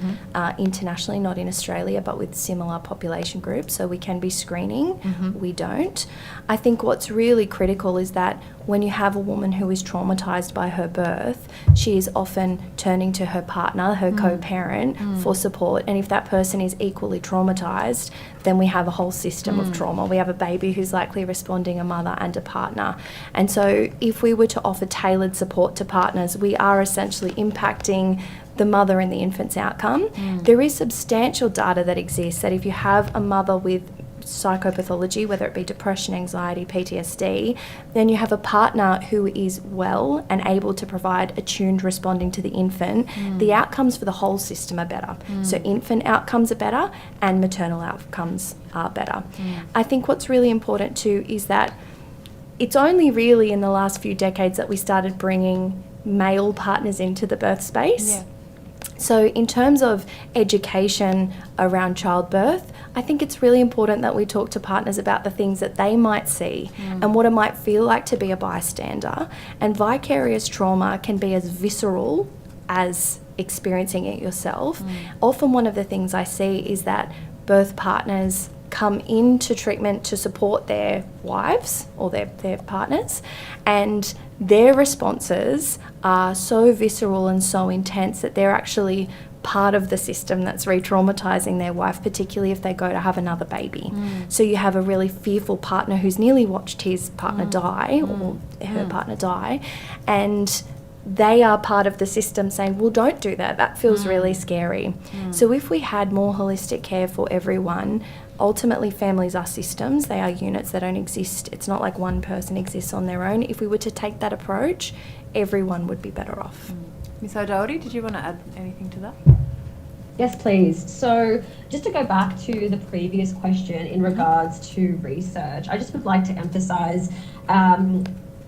internationally, not in Australia, but with similar population groups. So we can be screening, we don't. I think what's really critical is that when you have a woman who is traumatised by her birth, she is often turning to her partner, her co-parent, for support. And if that person is equally traumatised, then we have a whole system of trauma. We have a baby who's likely responding, a mother and a partner. And so if we were to offer tailored support to partners, we are essentially impacting the mother and the infant's outcome. There is substantial data that exists that if you have a mother with psychopathology, whether it be depression, anxiety, PTSD, then you have a partner who is well and able to provide attuned responding to the infant, the outcomes for the whole system are better. So infant outcomes are better and maternal outcomes are better. I think what's really important too is that it's only really in the last few decades that we started bringing male partners into the birth space. Yeah. So in terms of education around childbirth, I think it's really important that we talk to partners about the things that they might see and what it might feel like to be a bystander. And vicarious trauma can be as visceral as experiencing it yourself. Often one of the things I see is that birth partners come into treatment to support their wives or their partners, and their responses are so visceral and so intense that they're actually part of the system that's re-traumatising their wife, particularly if they go to have another baby. So you have a really fearful partner who's nearly watched his partner die or her partner die, and they are part of the system saying, well, don't do that, that feels really scary. So if we had more holistic care for everyone, ultimately families are systems, they are units that don't exist. It's not like one person exists on their own. If we were to take that approach, everyone would be better off. Ms. O'Doherty, did you want to add anything to that? Yes, please. So just to go back to the previous question in regards to research, I just would like to emphasise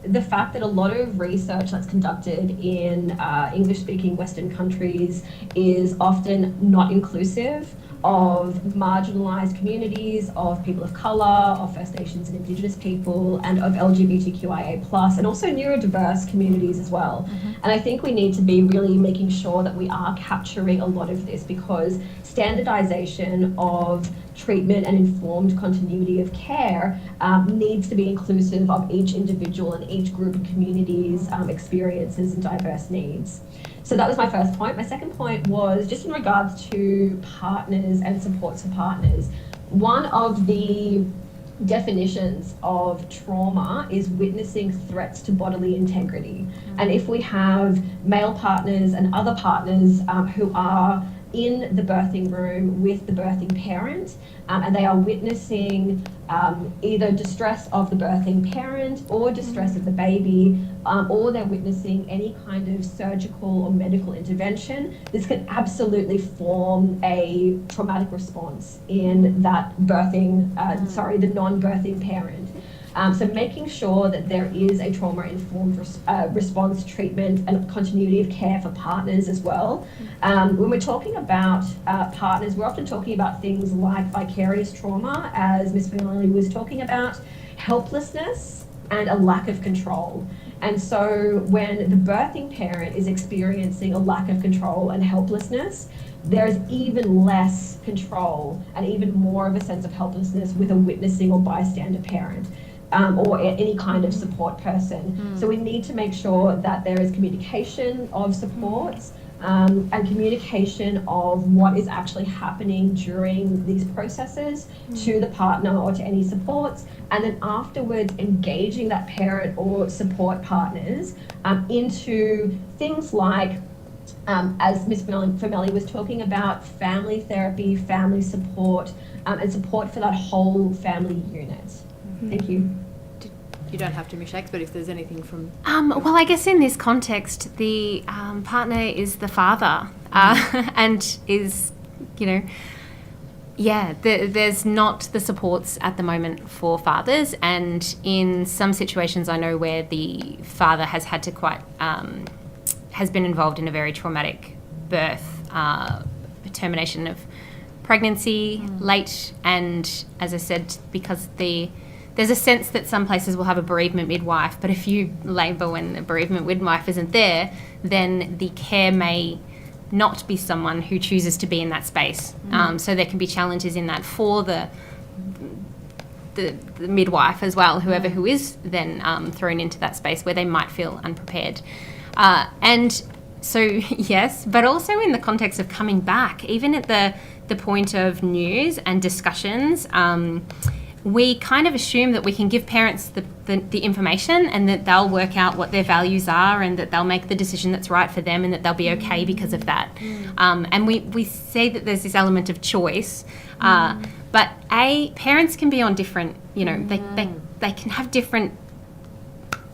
the fact that a lot of research that's conducted in English-speaking Western countries is often not inclusive of marginalised communities, of people of colour, of First Nations and Indigenous people, and of LGBTQIA+, and also neurodiverse communities as well. And I think we need to be really making sure that we are capturing a lot of this, because standardisation of treatment and informed continuity of care needs to be inclusive of each individual and each group of communities' experiences and diverse needs. So that was my first point. My second point was just in regards to partners and supports for partners. One of the definitions of trauma is witnessing threats to bodily integrity. And if we have male partners and other partners who are in the birthing room with the birthing parent, and they are witnessing either distress of the birthing parent or distress of the baby, or they're witnessing any kind of surgical or medical intervention, this can absolutely form a traumatic response in that birthing, the non-birthing parent. So making sure that there is a trauma-informed response, treatment, and continuity of care for partners as well. When we're talking about partners, we're often talking about things like vicarious trauma, as Ms. Finelli was talking about, helplessness, and a lack of control. And so when the birthing parent is experiencing a lack of control and helplessness, there's even less control and even more of a sense of helplessness with a witnessing or bystander parent. Or any kind of support person. So we need to make sure that there is communication of supports and communication of what is actually happening during these processes to the partner or to any supports, and then afterwards engaging that parent or support partners into things like, as Ms. Famelli was talking about, family therapy, family support, and support for that whole family unit. Thank you. You don't have to, Ms. Shakes, but if there's anything from... well, I guess in this context, the partner is the father and is, there's not the supports at the moment for fathers, and in some situations I know where the father has had to has been involved in a very traumatic birth, termination of pregnancy, late, and as I said, because there's a sense that some places will have a bereavement midwife, but if you labour when the bereavement midwife isn't there, then the care may not be someone who chooses to be in that space. So there can be challenges in that for the midwife as well, whoever who is then thrown into that space where they might feel unprepared. And so, yes, but also in the context of coming back, even at the point of news and discussions, we kind of assume that we can give parents the information and that they'll work out what their values are and that they'll make the decision that's right for them and that they'll be okay because of that. And we say that there's this element of choice, but parents can be on different, they can have different,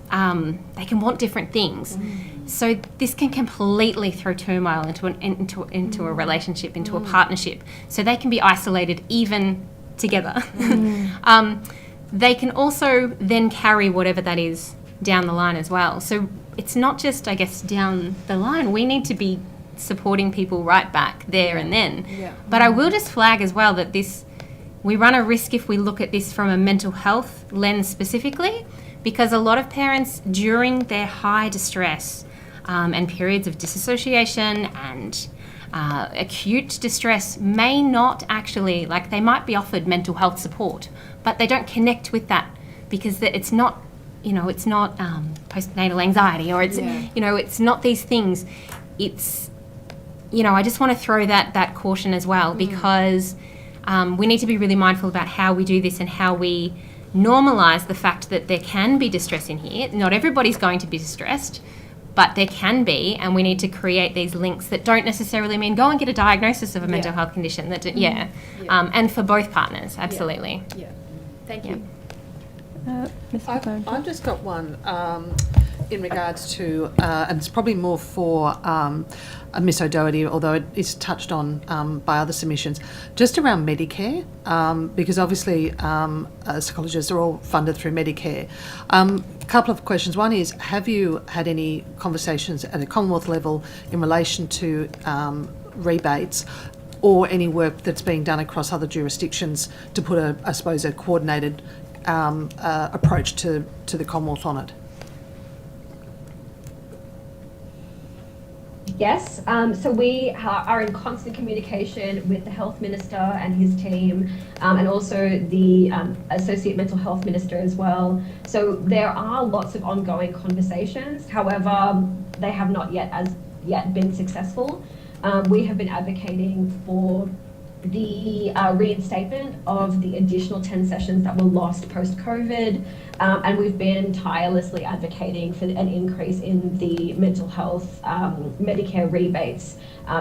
they can want different things. So this can completely throw turmoil into a relationship, into a partnership. So they can be isolated even together. They can also then carry whatever that is down the line as well. So it's not just, I guess, down the line. We need to be supporting people right back there and then. But I will just flag as well that we run a risk if we look at this from a mental health lens specifically, because a lot of parents during their high distress and periods of disassociation and acute distress may not actually, they might be offered mental health support, but they don't connect with that because it's not, it's not postnatal anxiety or it's, it's not these things. It's, I just want to throw that caution as well because we need to be really mindful about how we do this and how we normalise the fact that there can be distress in here. Not everybody's going to be distressed, but there can be, and we need to create these links that don't necessarily mean go and get a diagnosis of a mental health condition. And for both partners, absolutely. Thank you. I've just got one in regards to, and it's probably more for Miss O'Doherty, although it is touched on by other submissions, just around Medicare, because obviously psychologists are all funded through Medicare. A couple of questions. One is, have you had any conversations at a Commonwealth level in relation to rebates or any work that's being done across other jurisdictions to put a coordinated approach to the Commonwealth on it? Yes, so we are in constant communication with the Health Minister and his team, and also the Associate Mental Health Minister as well. So there are lots of ongoing conversations. However, they have not yet been successful. We have been advocating for the reinstatement of the additional 10 sessions that were lost post-COVID, and we've been tirelessly advocating for an increase in the mental health Medicare rebates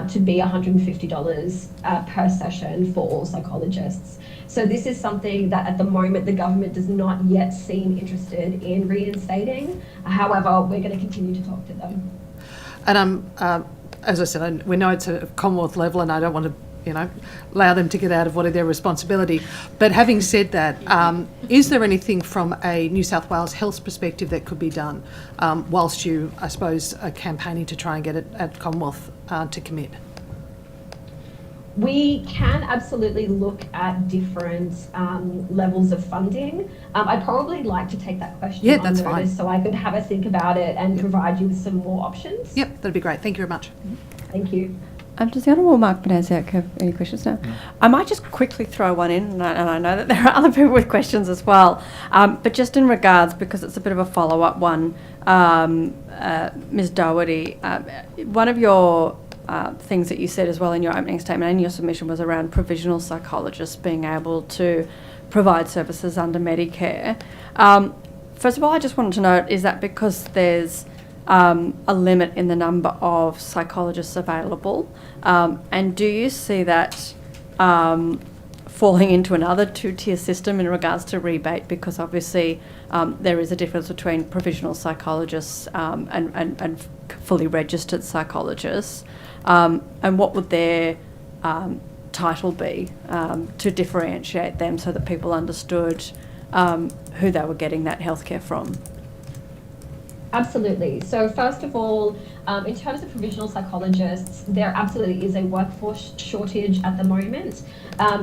to be $150 per session for all psychologists. So this is something that at the moment the government does not yet seem interested in reinstating. However, we're going to continue to talk to them. And as I said, we know it's a Commonwealth level, and I don't want to, allow them to get out of what are their responsibility. But having said that, is there anything from a New South Wales health perspective that could be done whilst you, I suppose, are campaigning to try and get it at Commonwealth to commit? We can absolutely look at different levels of funding. I'd probably like to take that question on notice fine. so I could have a think about it and provide you with some more options. Yep, that'd be great. Thank you very much. Thank you. Does the Honourable Mark Banasiak have any questions now? I might just quickly throw one in, and I know that there are other people with questions as well, but just in regards, because it's a bit of a follow-up one, Ms Doherty, one of your things that you said as well in your opening statement and your submission was around provisional psychologists being able to provide services under Medicare. First of all, I just wanted to know, is that because there's a limit in the number of psychologists available? And do you see that falling into another two-tier system in regards to rebate? Because obviously there is a difference between provisional psychologists and fully registered psychologists. And what would their title be to differentiate them so that people understood who they were getting that healthcare from? Absolutely. So first of all, in terms of provisional psychologists, there absolutely is a workforce shortage at the moment.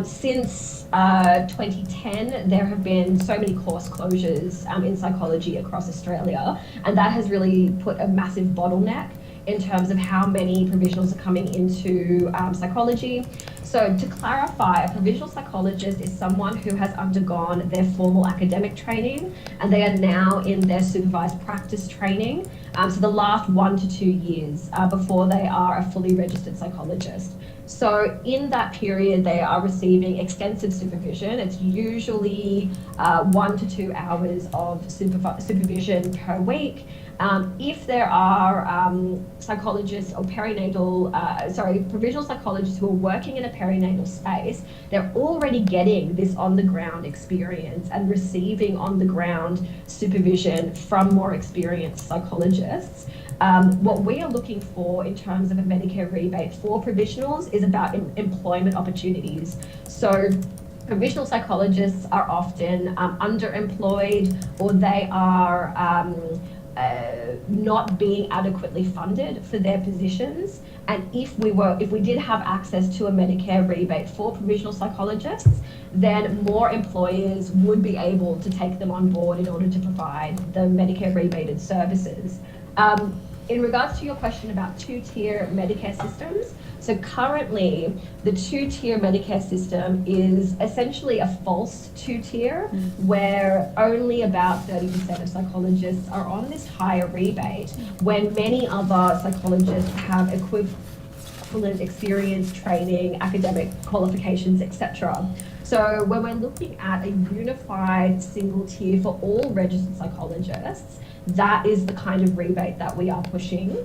Since 2010, there have been so many course closures in psychology across Australia, and that has really put a massive bottleneck in terms of how many provisionals are coming into psychology. So to clarify, a provisional psychologist is someone who has undergone their formal academic training and they are now in their supervised practice training, so the last 1 to 2 years before they are a fully registered psychologist. So in that period, they are receiving extensive supervision. It's usually 1 to 2 hours of supervision per week. If there are psychologists or provisional psychologists who are working in a perinatal space, they're already getting this on-the-ground experience and receiving on-the-ground supervision from more experienced psychologists. What we are looking for in terms of a Medicare rebate for provisionals is about employment opportunities. So provisional psychologists are often underemployed, or they are not being adequately funded for their positions. And if we did have access to a Medicare rebate for provisional psychologists, then more employers would be able to take them on board in order to provide the Medicare rebated services. In regards to your question about two-tier Medicare systems, so currently the two-tier Medicare system is essentially a false two-tier where only about 30% of psychologists are on this higher rebate when many other psychologists have equivalent experience, training, academic qualifications, etc. So when we're looking at a unified single tier for all registered psychologists, that is the kind of rebate that we are pushing.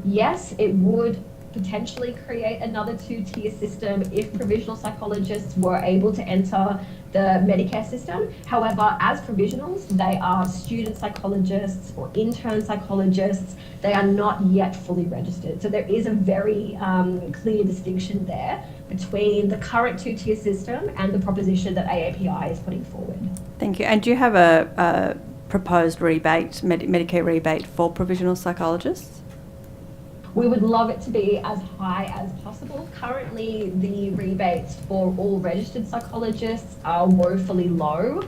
Yes, it would potentially create another two-tier system if provisional psychologists were able to enter the Medicare system. However, as provisionals, they are student psychologists or intern psychologists. They are not yet fully registered. So there is a very clear distinction there between the current two-tier system and the proposition that AAPI is putting forward. Thank you. And do you have a proposed rebate, Medicare rebate for provisional psychologists? We would love it to be as high as possible. Currently, the rebates for all registered psychologists are woefully low.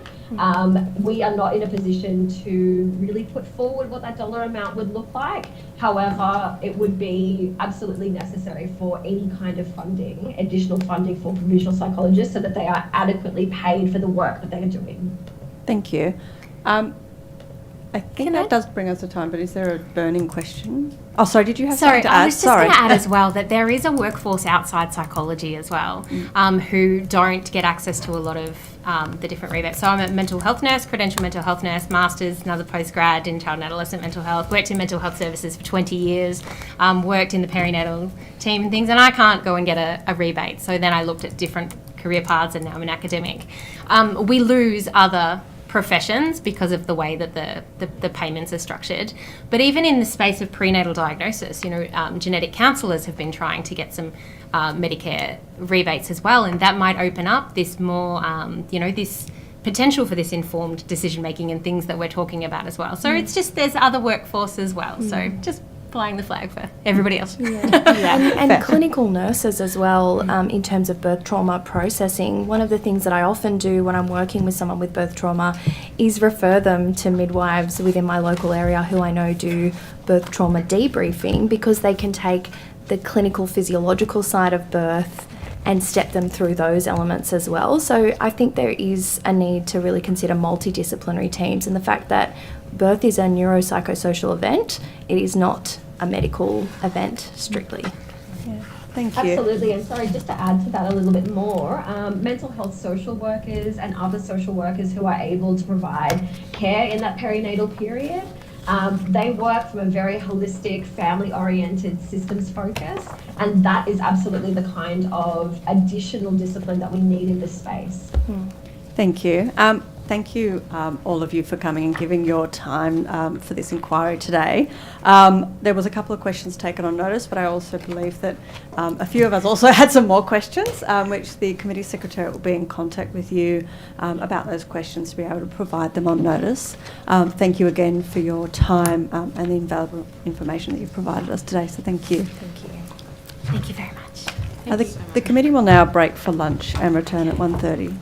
We are not in a position to really put forward what that dollar amount would look like. However, it would be absolutely necessary for any kind of funding, additional funding for provisional psychologists so that they are adequately paid for the work that they are doing. Thank you. I think that does bring us to time, but is there a burning question? Oh, sorry, did you have Sorry, something to add? I was just going to add as well that there is a workforce outside psychology as well who don't get access to a lot of the different rebates. So I'm a mental health nurse, credentialed mental health nurse, master's, another postgrad in child and adolescent mental health, worked in mental health services for 20 years, worked in the perinatal team and things, and I can't go and get a rebate. So then I looked at different career paths and now I'm an academic. We lose other professions because of the way that the payments are structured. But even in the space of prenatal diagnosis, genetic counsellors have been trying to get some Medicare rebates as well, and that might open up this more, this potential for this informed decision making and things that we're talking about as well. So it's just there's other workforce as well. So just flying the flag for everybody else. And clinical nurses as well, in terms of birth trauma processing. One of the things that I often do when I'm working with someone with birth trauma is refer them to midwives within my local area who I know do birth trauma debriefing, because they can take the clinical physiological side of birth and step them through those elements as well. So I think there is a need to really consider multidisciplinary teams, and the fact that birth is a neuropsychosocial event. It is not a medical event strictly. Thank you. Absolutely, and sorry, just to add to that a little bit more, mental health social workers and other social workers who are able to provide care in that perinatal period, they work from a very holistic, family-oriented systems focus, and that is absolutely the kind of additional discipline that we need in this space. Thank you. Thank you, all of you, for coming and giving your time for this inquiry today. There was a couple of questions taken on notice, but I also believe that a few of us also had some more questions, which the committee secretariat will be in contact with you about those questions to be able to provide them on notice. Thank you again for your time and the invaluable information that you've provided us today, so thank you. Thank you. Thank you very much. The committee will now break for lunch and return at 1:30.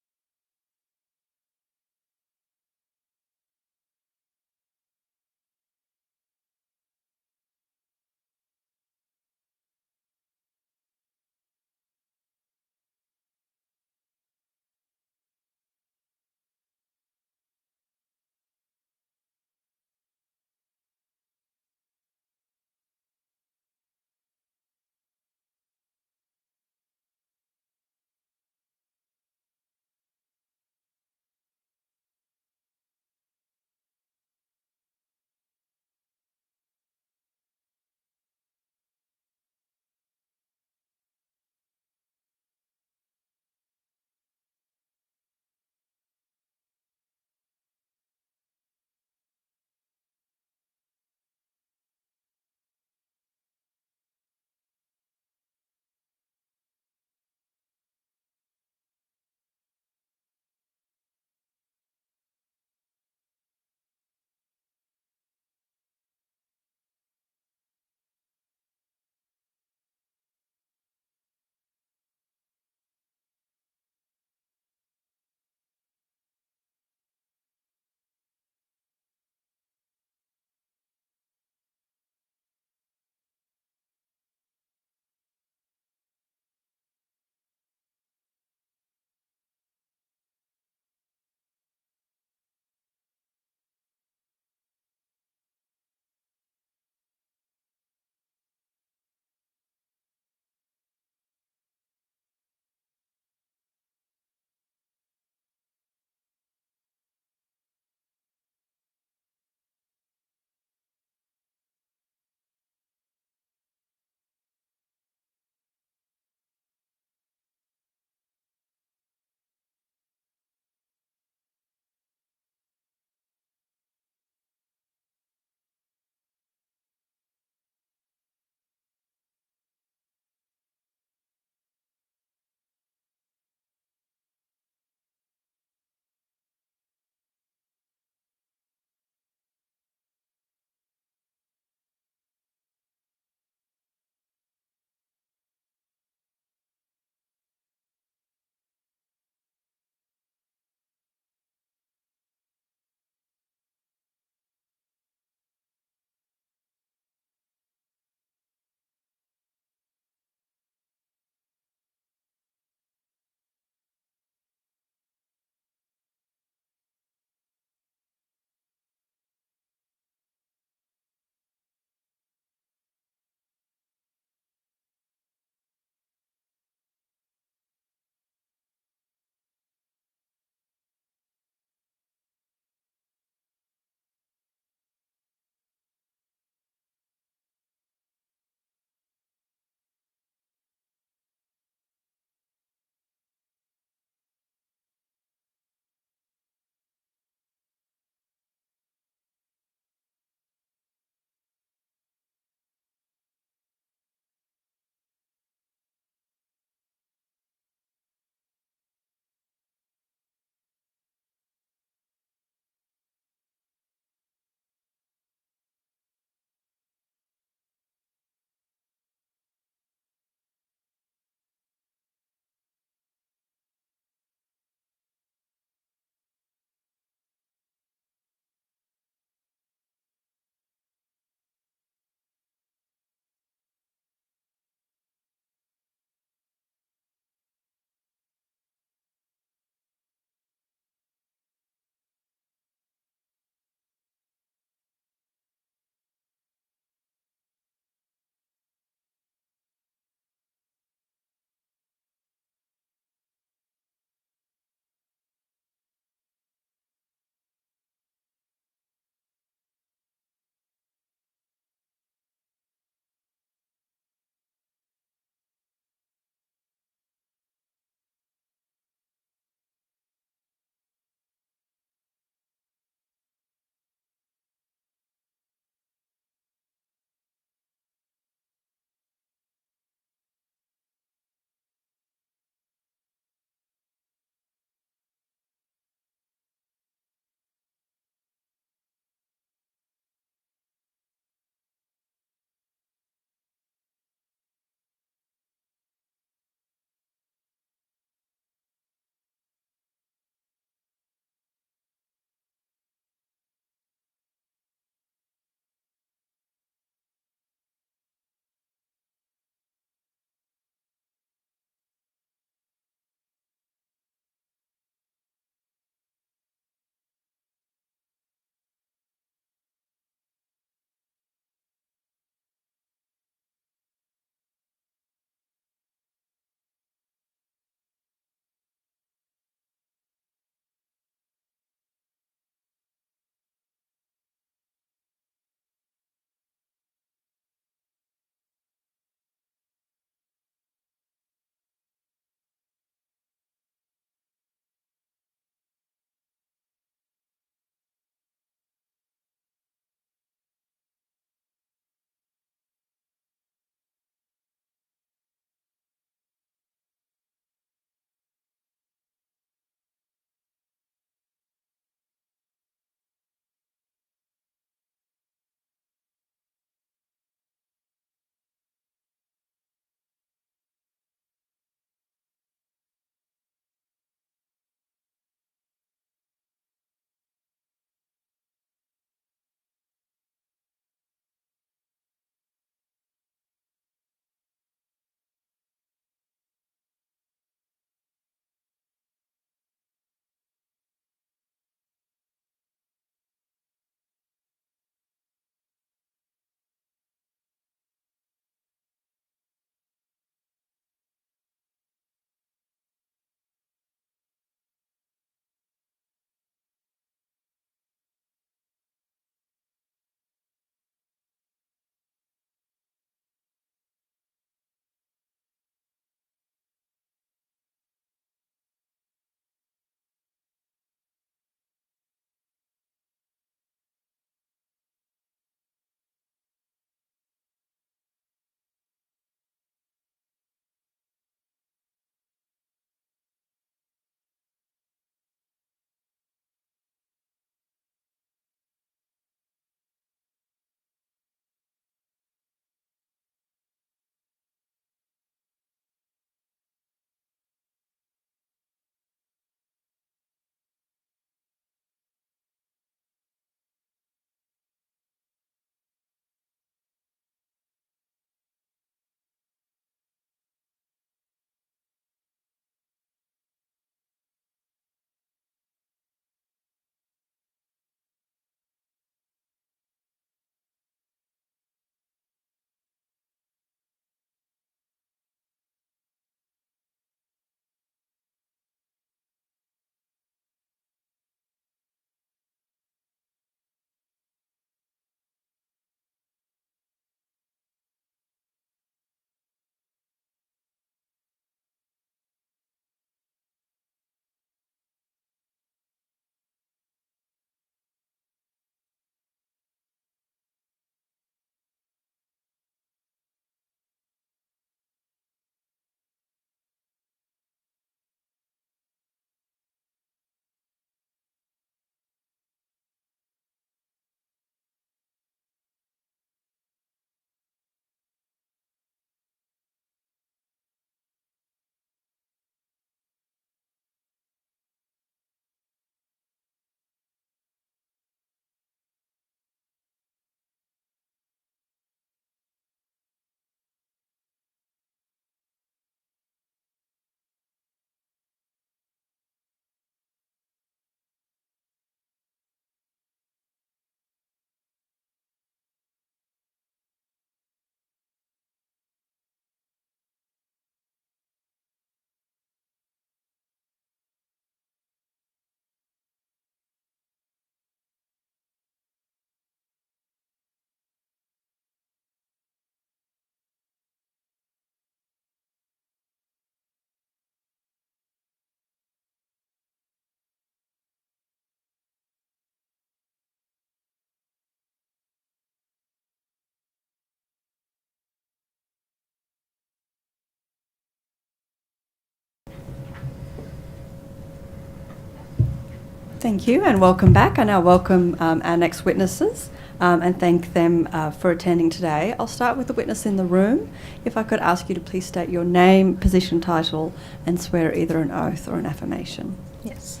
Thank you and welcome back. I now welcome our next witnesses and thank them for attending today. I'll start with the witness in the room. If I could ask you to please state your name, position, title and swear either an oath or an affirmation. Yes.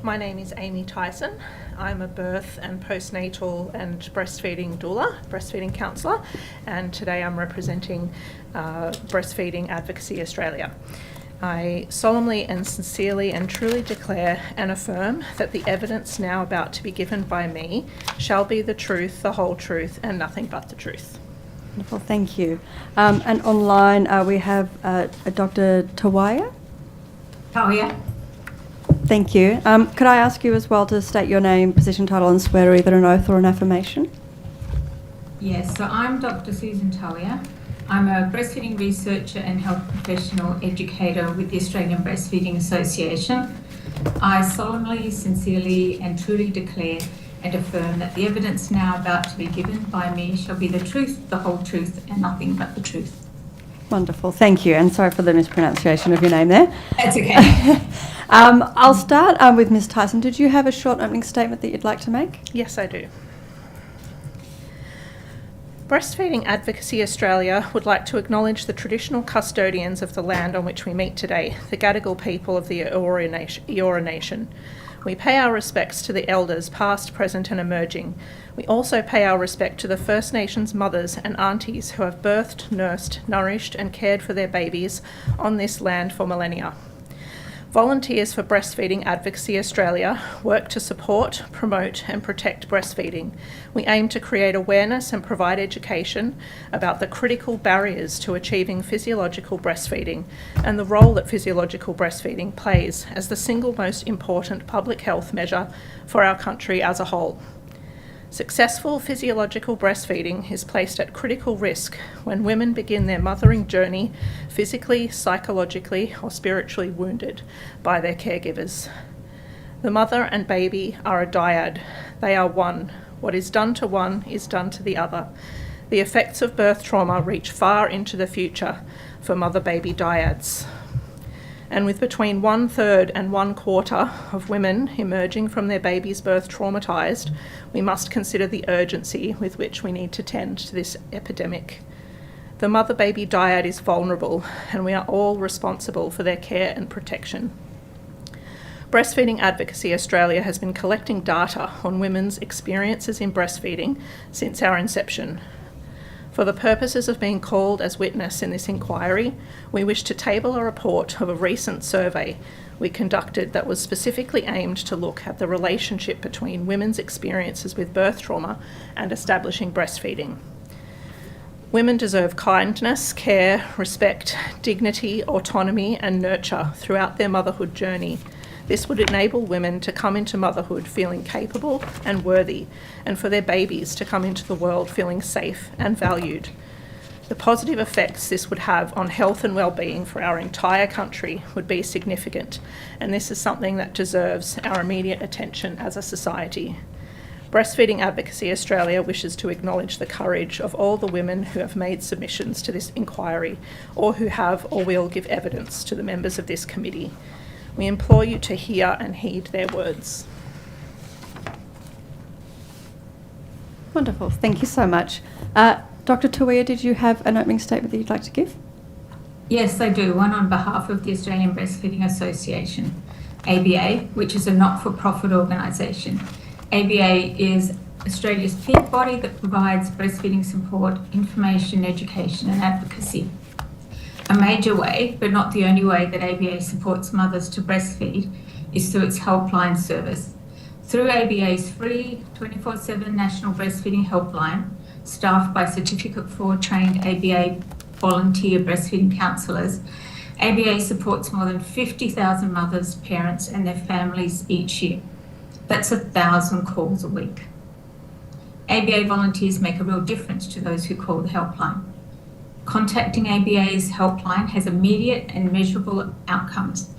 My name is Amy Tyson. I'm a birth and postnatal and breastfeeding doula, breastfeeding counsellor, and today I'm representing Breastfeeding Advocacy Australia. I solemnly and sincerely and truly declare and affirm that the evidence now about to be given by me shall be the truth, the whole truth, and nothing but the truth. Wonderful, thank you. And online we have Dr. Tawaya. Tawaya. Thank you. Could I ask you as well to state your name, position, title and swear either an oath or an affirmation? Yes, so I'm Dr. Susan Tawaya. I'm a breastfeeding researcher and health professional educator with the Australian Breastfeeding Association. I solemnly, sincerely and truly declare and affirm that the evidence now about to be given by me shall be the truth, the whole truth and nothing but the truth. Wonderful, thank you, and sorry for the mispronunciation of your name there. That's okay. I'll start with Ms. Tyson. Did you have a short opening statement that you'd like to make? Yes, I do. Breastfeeding Advocacy Australia would like to acknowledge the traditional custodians of the land on which we meet today, the Gadigal people of the Eora Nation. We pay our respects to the elders, past, present and emerging. We also pay our respect to the First Nations mothers and aunties who have birthed, nursed, nourished and cared for their babies on this land for millennia. Volunteers for Breastfeeding Advocacy Australia work to support, promote and protect breastfeeding. We aim to create awareness and provide education about the critical barriers to achieving physiological breastfeeding and the role that physiological breastfeeding plays as the single most important public health measure for our country as a whole. Successful physiological breastfeeding is placed at critical risk when women begin their mothering journey physically, psychologically or spiritually wounded by their caregivers. The mother and baby are a dyad. They are one. What is done to one is done to the other. The effects of birth trauma reach far into the future for mother-baby dyads. And with between 1/3 and 1/4 of women emerging from their baby's birth traumatised, we must consider the urgency with which we need to tend to this epidemic. The mother-baby dyad is vulnerable, and we are all responsible for their care and protection. Breastfeeding Advocacy Australia has been collecting data on women's experiences in breastfeeding since our inception. For the purposes of being called as witness in this inquiry, we wish to table a report of a recent survey we conducted that was specifically aimed to look at the relationship between women's experiences with birth trauma and establishing breastfeeding. Women deserve kindness, care, respect, dignity, autonomy and nurture throughout their motherhood journey. This would enable women to come into motherhood feeling capable and worthy, and for their babies to come into the world feeling safe and valued. The positive effects this would have on health and well-being for our entire country would be significant, and this is something that deserves our immediate attention as a society. Breastfeeding Advocacy Australia wishes to acknowledge the courage of all the women who have made submissions to this inquiry, or who have or will give evidence to the members of this committee. We implore you to hear and heed their words. Wonderful, thank you so much. Dr. Tawaya, did you have an opening statement that you'd like to give? Yes, I do. One on behalf of the Australian Breastfeeding Association, ABA, which is a not-for-profit organisation. ABA is Australia's peer body that provides breastfeeding support, information, education and advocacy. A major way, but not the only way, that ABA supports mothers to breastfeed is through its helpline service. Through ABA's free 24/7 national breastfeeding helpline, staffed by Certificate 4 trained ABA volunteer breastfeeding counsellors, ABA supports more than 50,000 mothers, parents and their families each year. That's 1,000 calls a week. ABA volunteers make a real difference to those who call the helpline. Contacting ABA's helpline has immediate and measurable outcomes.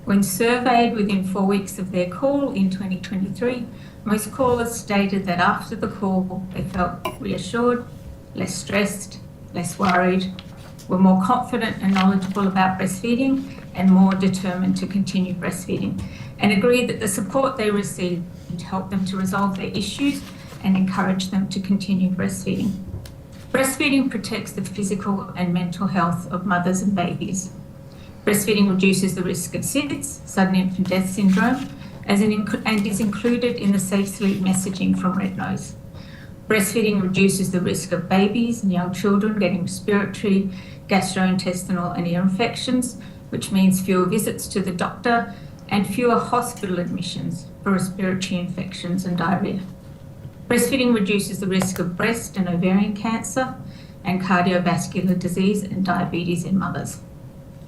When surveyed within 4 weeks of their call in 2023, most callers stated that after the call they felt reassured, less stressed, less worried, were more confident and knowledgeable about breastfeeding, and more determined to continue breastfeeding, and agreed that the support they received helped them to resolve their issues and encourage them to continue breastfeeding. Breastfeeding protects the physical and mental health of mothers and babies. Breastfeeding reduces the risk of SIDS, sudden infant death syndrome, and is included in the Safe Sleep messaging from Red Nose. Breastfeeding reduces the risk of babies and young children getting respiratory, gastrointestinal and ear infections, which means fewer visits to the doctor and fewer hospital admissions for respiratory infections and diarrhea. Breastfeeding reduces the risk of breast and ovarian cancer and cardiovascular disease and diabetes in mothers.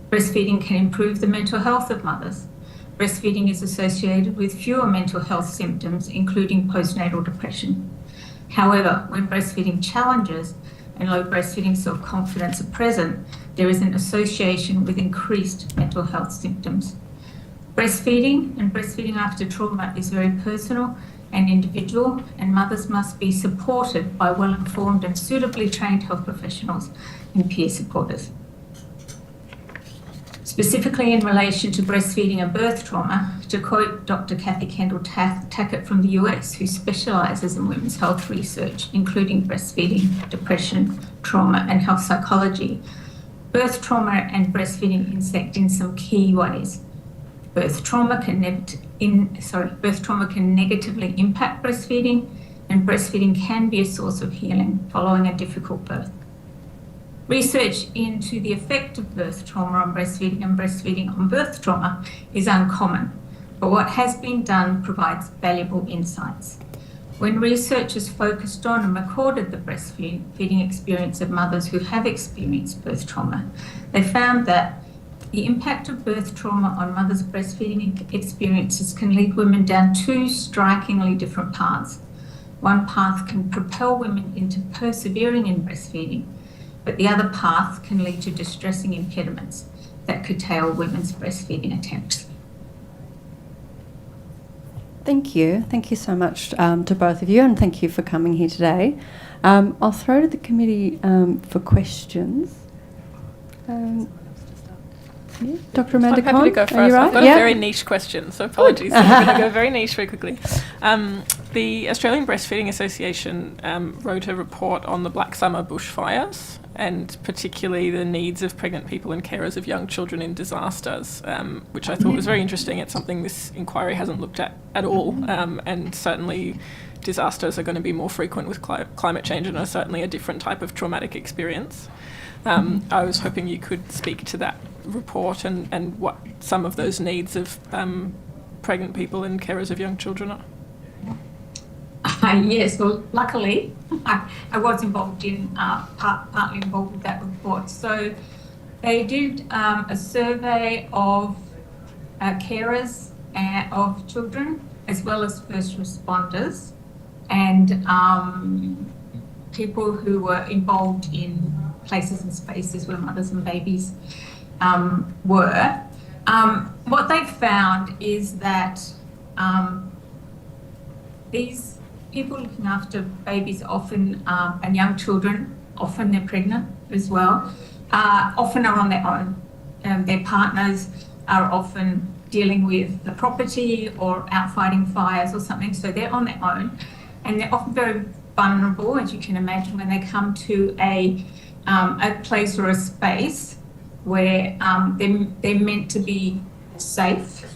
Breastfeeding can improve the mental health of mothers. Breastfeeding is associated with fewer mental health symptoms, including postnatal depression. However, when breastfeeding challenges and low breastfeeding self-confidence are present, there is an association with increased mental health symptoms. Breastfeeding and breastfeeding after trauma is very personal and individual, and mothers must be supported by well-informed and suitably trained health professionals and peer supporters. Specifically in relation to breastfeeding and birth trauma, to quote Dr. Kathy Kendall-Tackett from the US, who specialises in women's health research, including breastfeeding, depression, trauma and health psychology, birth trauma and breastfeeding intersect in some key ways. Birth trauma can negatively impact breastfeeding, and breastfeeding can be a source of healing following a difficult birth. Research into the effect of birth trauma on breastfeeding and breastfeeding on birth trauma is uncommon, but what has been done provides valuable insights. When researchers focused on and recorded the breastfeeding experience of mothers who have experienced birth trauma, they found that the impact of birth trauma on mothers' breastfeeding experiences can lead women down two strikingly different paths. One path can propel women into persevering in breastfeeding, but the other path can lead to distressing impediments that curtail women's breastfeeding attempts. Thank you. Thank you so much to both of you, and thank you for coming here today. I'll throw to the committee for questions. Yeah. Dr. Amanda I'm happy to go Conn, first. are you right? I've got a very niche question, so apologies. I'm going to go very niche very quickly. The Australian Breastfeeding Association wrote a report on the Black Summer bushfires, and particularly the needs of pregnant people and carers of young children in disasters, which I thought was very interesting. It's something this inquiry hasn't looked at all, and certainly disasters are going to be more frequent with climate change and are certainly a different type of traumatic experience. I was hoping you could speak to that report and what some of those needs of pregnant people and carers of young children are. Yes, well, luckily, I was involved in, partly involved with that report. So they did a survey of carers of children, as well as first responders, and people who were involved in places and spaces where mothers and babies were. What they found is that these people looking after babies often, and young children, often they're pregnant as well, often are on their own. Their partners are often dealing with the property or out fighting fires or something, so they're on their own. And they're often very vulnerable, as you can imagine, when they come to a place or a space where they're meant to be safe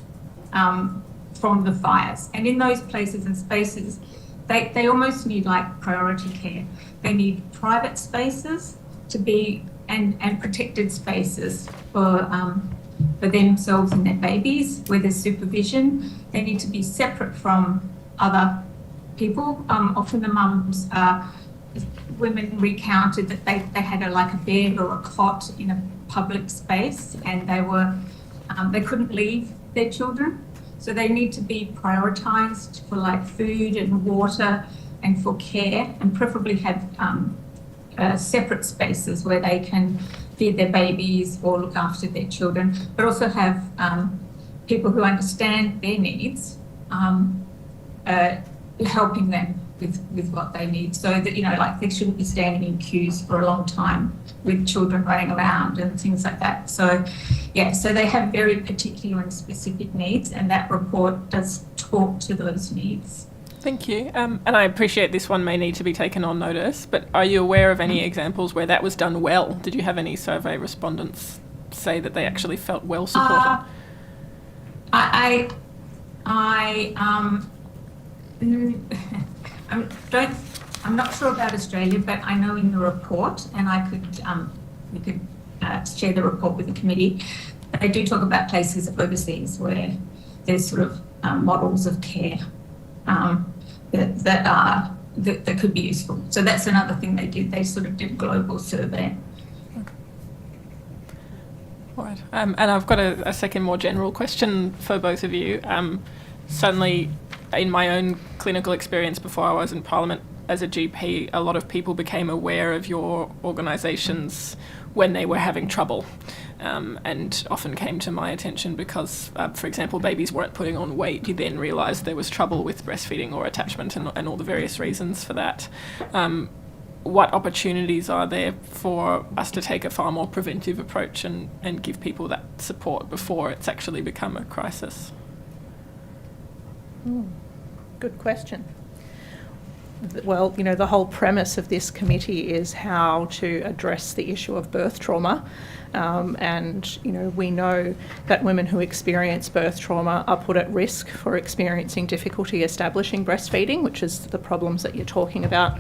from the fires. And in those places and spaces, they almost need like priority care. They need private spaces to be and protected spaces for themselves and their babies, where there's supervision. They need to be separate from other people. Often the mums, women recounted that they had a bed or a cot in a public space, and they couldn't leave their children. So they need to be prioritised for like food and water and for care, and preferably have separate spaces where they can feed their babies or look after their children, but also have people who understand their needs helping them with what they need, so that, you know, like they shouldn't be standing in queues for a long time with children running around and things like that. So yeah, so they have very particular and specific needs, and that report does talk to those needs. Thank you. And I appreciate this one may need to be taken on notice, but are you aware of any examples where that was done well? Did you have any survey respondents say that they actually felt well supported? I'm not sure about Australia, but I know in the report, and we could share the report with the committee. They do talk about places overseas where there's sort of models of care that could be useful. So that's another thing they did. They sort of did a global survey. All right. And I've got a second more general question for both of you. Certainly, in my own clinical experience before I was in Parliament as a GP, a lot of people became aware of your organisations when they were having trouble, and often came to my attention because, for example, babies weren't putting on weight. You then realised there was trouble with breastfeeding or attachment and all the various reasons for that. What opportunities are there for us to take a far more preventive approach and give people that support before it's actually become a crisis? Good question. Well, you know, the whole premise of this committee is how to address the issue of birth trauma. And, you know, we know that women who experience birth trauma are put at risk for experiencing difficulty establishing breastfeeding, which is the problems that you're talking about.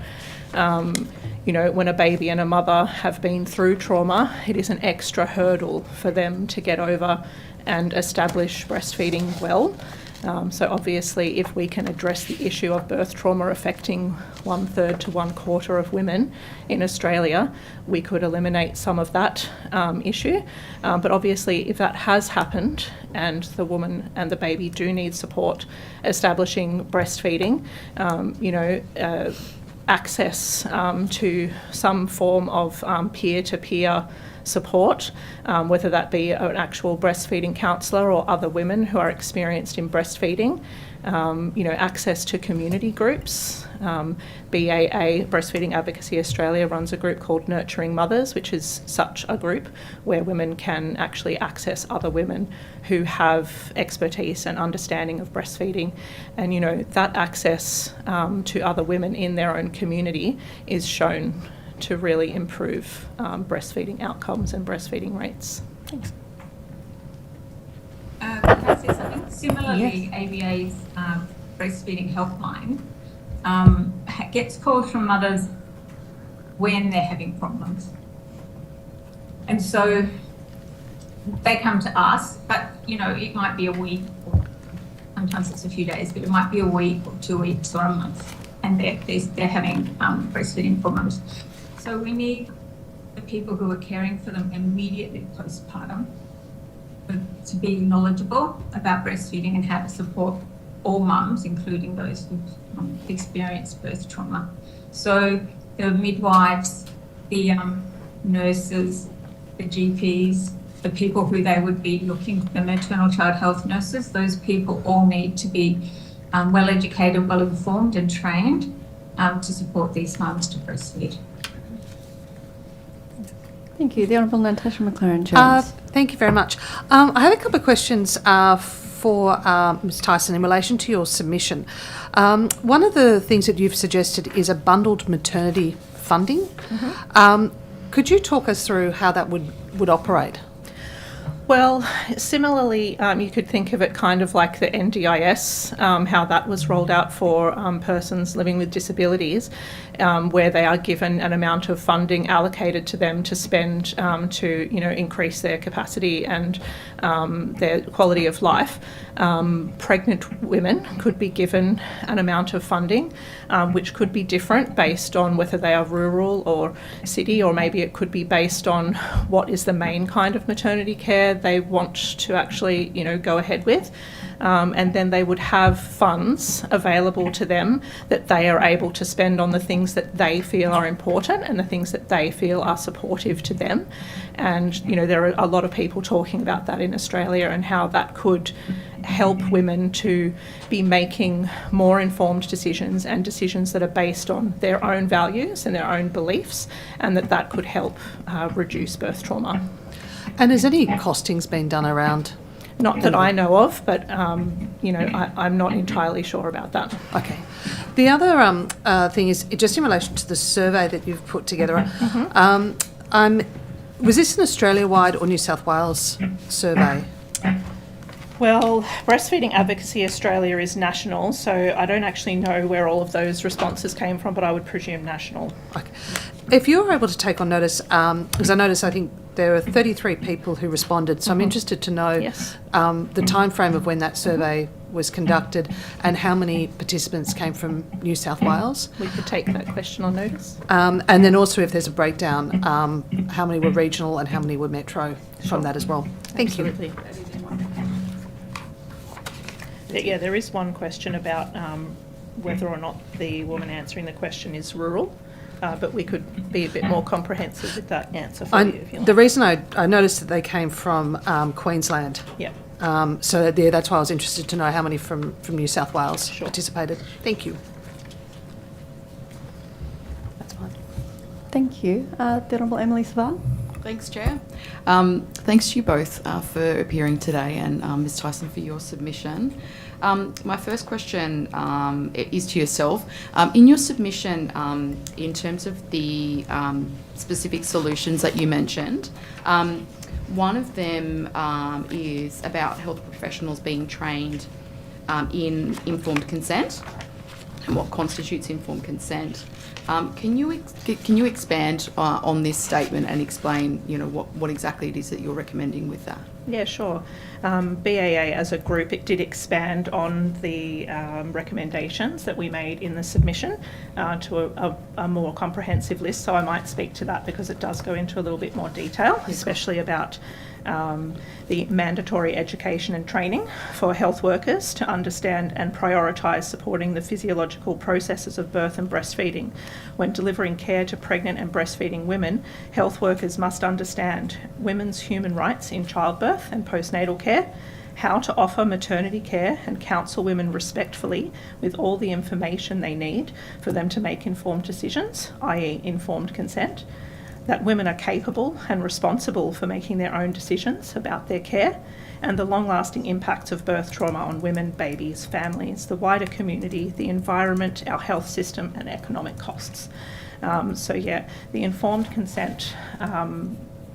You know, when a baby and a mother have been through trauma, it is an extra hurdle for them to get over and establish breastfeeding well. So obviously, if we can address the issue of birth trauma affecting 1/3 to 1/4 of women in Australia, we could eliminate some of that issue. But obviously, if that has happened and the woman and the baby do need support establishing breastfeeding, you know, access to some form of peer-to-peer support, whether that be an actual breastfeeding counsellor or other women who are experienced in breastfeeding, you know, access to community groups. BAA, Breastfeeding Advocacy Australia, runs a group called Nurturing Mothers, which is such a group where women can actually access other women who have expertise and understanding of breastfeeding. And, you know, that access to other women in their own community is shown to really improve breastfeeding outcomes and breastfeeding rates. Thanks. Can I say something? Similarly, yes. ABA's breastfeeding helpline gets calls from mothers when they're having problems. And so they come to us, but, you know, it might be a week, or sometimes it's a few days, but it might be a week or 2 weeks or a month, and they're having breastfeeding problems. So we need the people who are caring for them immediately postpartum to be knowledgeable about breastfeeding and how to support all mums, including those who've experienced birth trauma. So the midwives, the nurses, the GPs, the people who they would be looking for, the maternal child health nurses, those people all need to be well educated, well informed and trained to support these mums to breastfeed. Thank you. The Honourable Natasha McLaren-Jones. Thank you very much. I have a couple of questions for Ms Tyson in relation to your submission. One of the things that you've suggested is a bundled maternity funding. Mm-hmm. Could you talk us through how that would operate? Well, similarly, you could think of it kind of like the NDIS, how that was rolled out for persons living with disabilities, where they are given an amount of funding allocated to them to spend to, you know, increase their capacity and their quality of life. Pregnant women could be given an amount of funding, which could be different based on whether they are rural or city, or maybe it could be based on what is the main kind of maternity care they want to actually, you know, go ahead with. And then they would have funds available to them that they are able to spend on the things that they feel are important and the things that they feel are supportive to them. And, you know, there are a lot of people talking about that in Australia and how that could help women to be making more informed decisions and decisions that are based on their own values and their own beliefs, and that could help reduce birth trauma. And has any costings been done around? Not that I know of, but I'm not entirely sure about that. Okay. The other thing is just in relation to the survey that you've put together. Was this an Australia-wide or New South Wales survey? Well, Breastfeeding Advocacy Australia is national, so I don't actually know where all of those responses came from, but I would presume national. Okay. If you're able to take on notice, because I think there are 33 people who responded, so I'm interested to know the time frame of when that survey was conducted and how many participants came from New South Wales. We could take that question on notice. And then also if there's a breakdown, how many were regional and how many were metro from that as well. Thank you. Yeah, there is one question about whether or not the woman answering the question is rural. But we could be a bit more comprehensive with that answer for you, if you like. The reason I noticed that they came from Queensland. Yeah. So that's why I was interested to know how many from New South Wales participated. Thank you. That's fine. Thank you. The Honourable Emily Savard. Thanks, Chair. Thanks to you both for appearing today, and Ms Tyson for your submission. My first question is to yourself. In your submission, in terms of the specific solutions that you mentioned, one of them is about health professionals being trained in informed consent and what constitutes informed consent. Can you expand on this statement and explain, what exactly it is that you're recommending with that? Yeah, sure. BAA as a group, it did expand on the recommendations that we made in the submission to a more comprehensive list. So I might speak to that because it does go into a little bit more detail, especially about the mandatory education and training for health workers to understand and prioritise supporting the physiological processes of birth and breastfeeding. When delivering care to pregnant and breastfeeding women, health workers must understand women's human rights in childbirth and postnatal care, how to offer maternity care and counsel women respectfully with all the information they need for them to make informed decisions, i.e. informed consent, that women are capable and responsible for making their own decisions about their care, and the long-lasting impacts of birth trauma on women, babies, families, the wider community, the environment, our health system, and economic costs. The informed consent,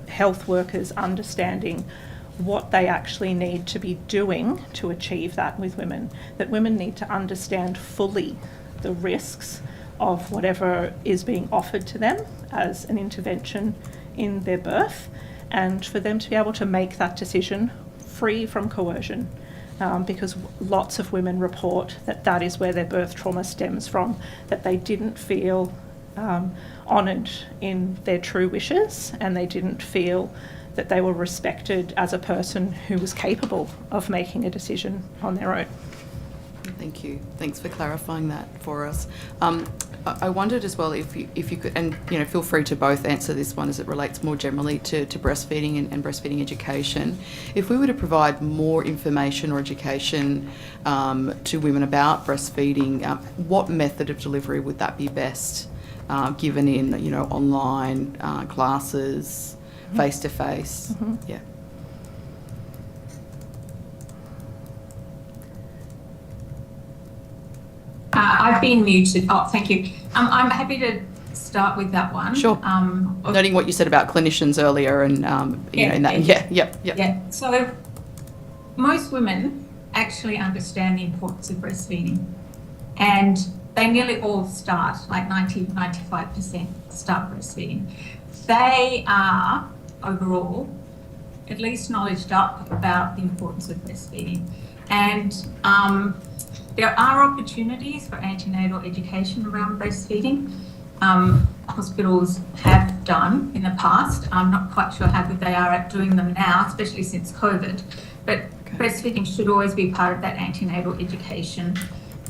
health workers understanding what they actually need to be doing to achieve that with women, that women need to understand fully the risks of whatever is being offered to them as an intervention in their birth, and for them to be able to make that decision free from coercion, because lots of women report that is where their birth trauma stems from, that they didn't feel honoured in their true wishes, and they didn't feel that they were respected as a person who was capable of making a decision on their own. Thank you. Thanks for clarifying that for us. I wondered as well if you could, and feel free to both answer this one as it relates more generally to breastfeeding and breastfeeding education. If we were to provide more information or education to women about breastfeeding, what method of delivery would that be best given in online classes, face to face? Yeah. I've been muted. Oh, thank you. I'm happy to start with that one. Sure. Noting what you said about clinicians earlier and, in that. Yeah. So most women actually understand the importance of breastfeeding, and they nearly all start, like 90-95% start breastfeeding. They are overall at least knowledged up about the importance of breastfeeding, and there are opportunities for antenatal education around breastfeeding. Hospitals have done in the past. I'm not quite sure how good they are at doing them now, especially since COVID. But breastfeeding should always be part of that antenatal education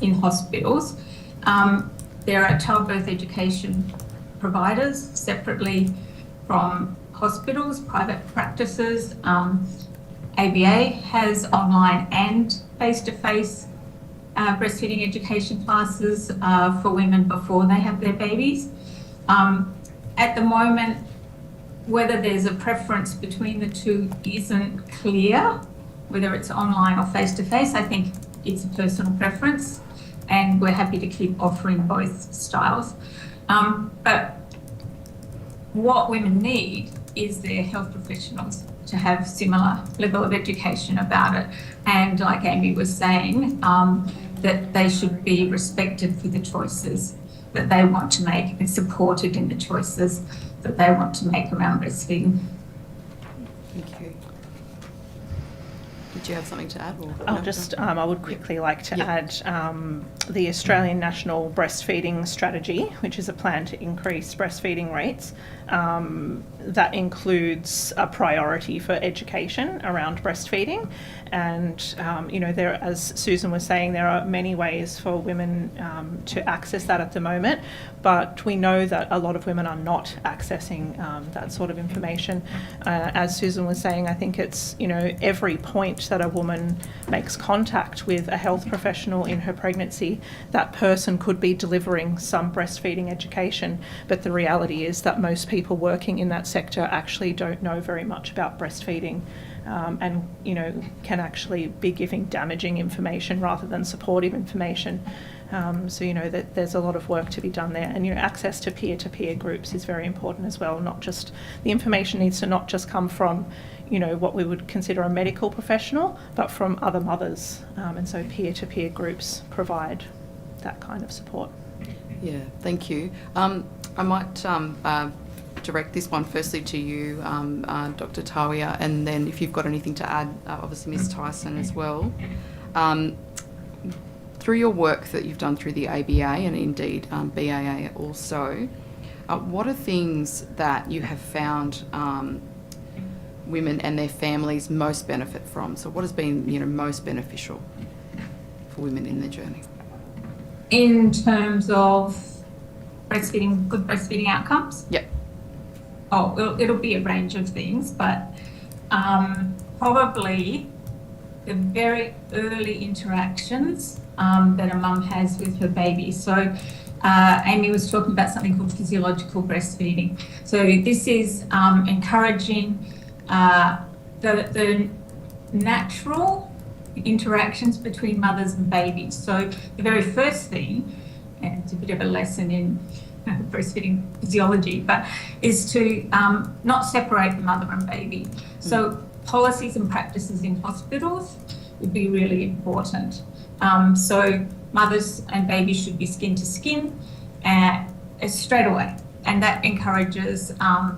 in hospitals. There are childbirth education providers separately from hospitals, private practices. ABA has online and face-to-face breastfeeding education classes for women before they have their babies. At the moment, whether there's a preference between the two isn't clear, whether it's online or face-to-face. I think it's a personal preference, and we're happy to keep offering both styles. But what women need is their health professionals to have similar level of education about it. And like Amy was saying, that they should be respected for the choices that they want to make and supported in the choices that they want to make around breastfeeding. Thank you. Did you have something to add? Or I'll just, I would quickly like to add the Australian National Breastfeeding Strategy, which is a plan to increase breastfeeding rates. That includes a priority for education around breastfeeding. And, you know, there, as Susan was saying, there are many ways for women to access that at the moment, but we know that a lot of women are not accessing that sort of information. As Susan was saying, I think it's, you know, every point that a woman makes contact with a health professional in her pregnancy, that person could be delivering some breastfeeding education, but the reality is that most people working in that sector actually don't know very much about breastfeeding. And, you know, can actually be giving damaging information rather than supportive information. So, you know, that there's a lot of work to be done there. And, you know, access to peer-to-peer groups is very important as well. Not just, the information needs to not just come from, you know, what we would consider a medical professional, but from other mothers. And so peer-to-peer groups provide that kind of support. Yeah, thank you. I might direct this one firstly to you, Dr. Tawia, and then if you've got anything to add, obviously Ms. Tyson as well. Through your work that you've done through the ABA and indeed BAA also, what are things that you have found women and their families most benefit from? So what has been, you know, most beneficial for women in their journey? In terms of breastfeeding, good breastfeeding outcomes? Yep. Oh, it'll be a range of things, but probably the very early interactions that a mum has with her baby. So Amy was talking about something called physiological breastfeeding. So this is encouraging the natural interactions between mothers and babies. So the very first thing, and it's a bit of a lesson in breastfeeding physiology, but is to not separate the mother and baby. So policies and practices in hospitals would be really important. So mothers and babies should be skin to skin straight away, and that encourages a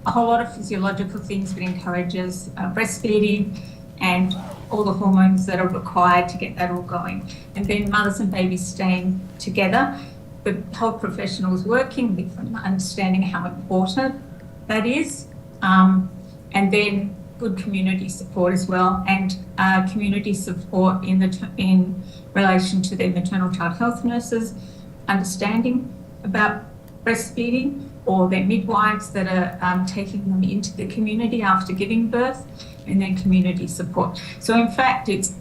whole lot of physiological things, but encourages breastfeeding and all the hormones that are required to get that all going. And then mothers and babies staying together, the health professionals working with them, understanding how important that is, and then good community support as well, and community support in relation to their maternal child health nurses, understanding about breastfeeding, or their midwives that are taking them into the community after giving birth, and then community support. So in fact, it's,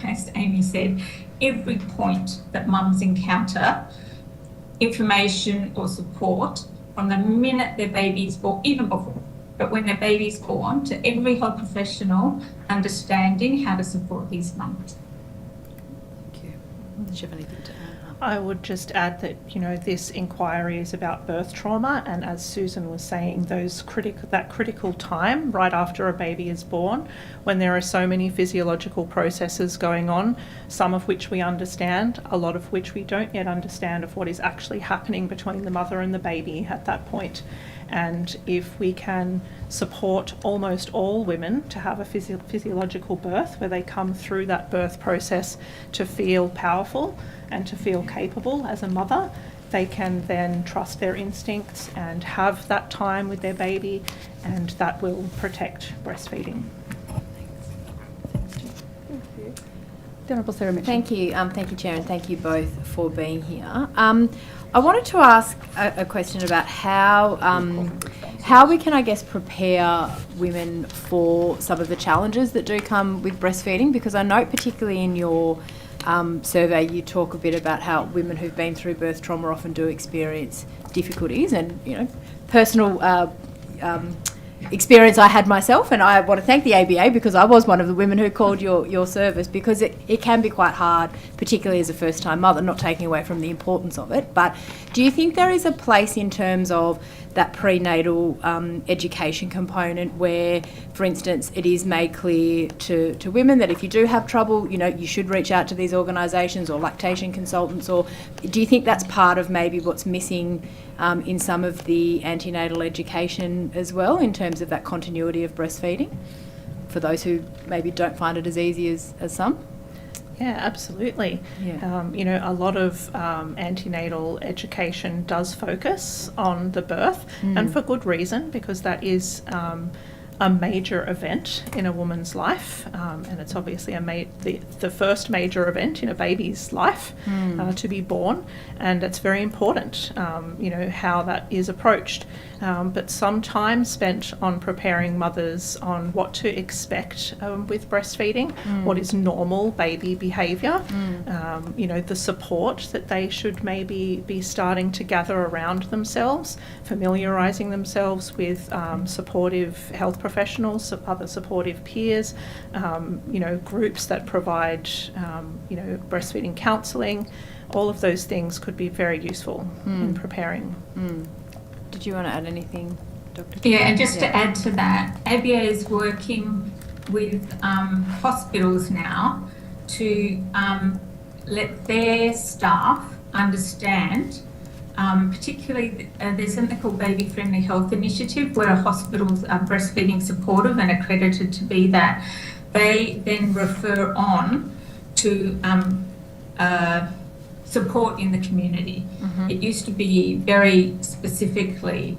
as Amy said, every point that mums encounter information or support from the minute their baby's born, even before, but when their baby's born, to every health professional understanding how to support these mums. Thank you. Did you have anything to add? I would just add that, you know, this inquiry is about birth trauma, and as Susan was saying, that critical time right after a baby is born, when there are so many physiological processes going on, some of which we understand, a lot of which we don't yet understand, of what is actually happening between the mother and the baby at that point. And if we can support almost all women to have a physiological birth, where they come through that birth process to feel powerful and to feel capable as a mother, they can then trust their instincts and have that time with their baby, and that will protect breastfeeding. The Honourable Sarah Mitchell. Thank you, Chair, and thank you both for being here. I wanted to ask a question about how how we can, I guess, prepare women for some of the challenges that do come with breastfeeding, because I note particularly in your survey you talk a bit about how women who've been through birth trauma often do experience difficulties, and, you know, personal experience I had myself, and I want to thank the ABA because I was one of the women who called your service, because it can be quite hard, particularly as a first-time mother, not taking away from the importance of it. But do you think there is a place in terms of that prenatal education component where, for instance, it is made clear to women that if you do have trouble, you know, you should reach out to these organisations or lactation consultants? Or do you think that's part of maybe what's missing in some of the antenatal education as well, in terms of that continuity of breastfeeding for those who maybe don't find it as easy as some? Yeah, absolutely. Yeah. You know, a lot of antenatal education does focus on the birth, and for good reason, because that is a major event in a woman's life, and it's obviously the first major event in a baby's life to be born, and it's very important, you know, how that is approached. But some time spent on preparing mothers on what to expect with breastfeeding, what is normal baby behaviour, you know, the support that they should maybe be starting to gather around themselves, familiarising themselves with supportive health professionals, other supportive peers, you know, groups that provide, you know, breastfeeding counselling. All of those things could be very useful in preparing. Did you want to add anything, Dr. Yeah, and just to add to that, ABA is working with hospitals now to let their staff understand, particularly there's something called Baby Friendly Health Initiative, where hospitals are breastfeeding supportive and accredited to be that. They then refer on to support in the community. It used to be very specifically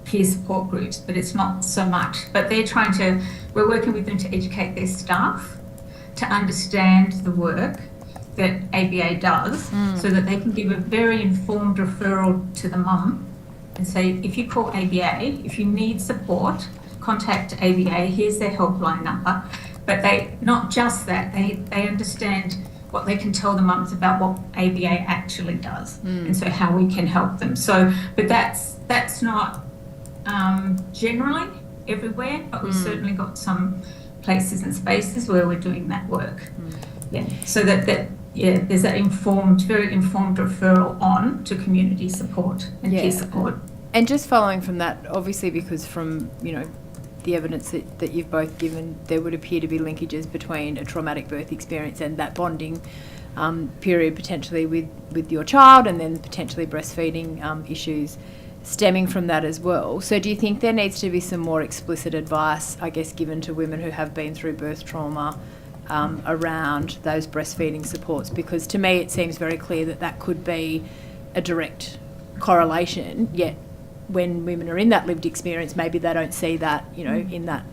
peer support groups, but it's not so much. But we're working with them to educate their staff to understand the work that ABA does, so that they can give a very informed referral to the mum and say, if you call ABA, if you need support, contact ABA, here's their helpline number. But not just that, they understand what they can tell the mums about what ABA actually does, and so how we can help them. So, but that's not generally everywhere, but we've certainly got some places and spaces where we're doing that work. Yeah, so that there's that very informed referral on to community support and peer support. And just following from that, obviously, because from, you know, the evidence that you've both given, there would appear to be linkages between a traumatic birth experience and that bonding period potentially with your child, and then potentially breastfeeding issues stemming from that as well. So do you think there needs to be some more explicit advice, I guess, given to women who have been through birth trauma around those breastfeeding supports? Because to me it seems very clear that could be a direct correlation, yet when women are in that lived experience, maybe they don't see that, you know, in that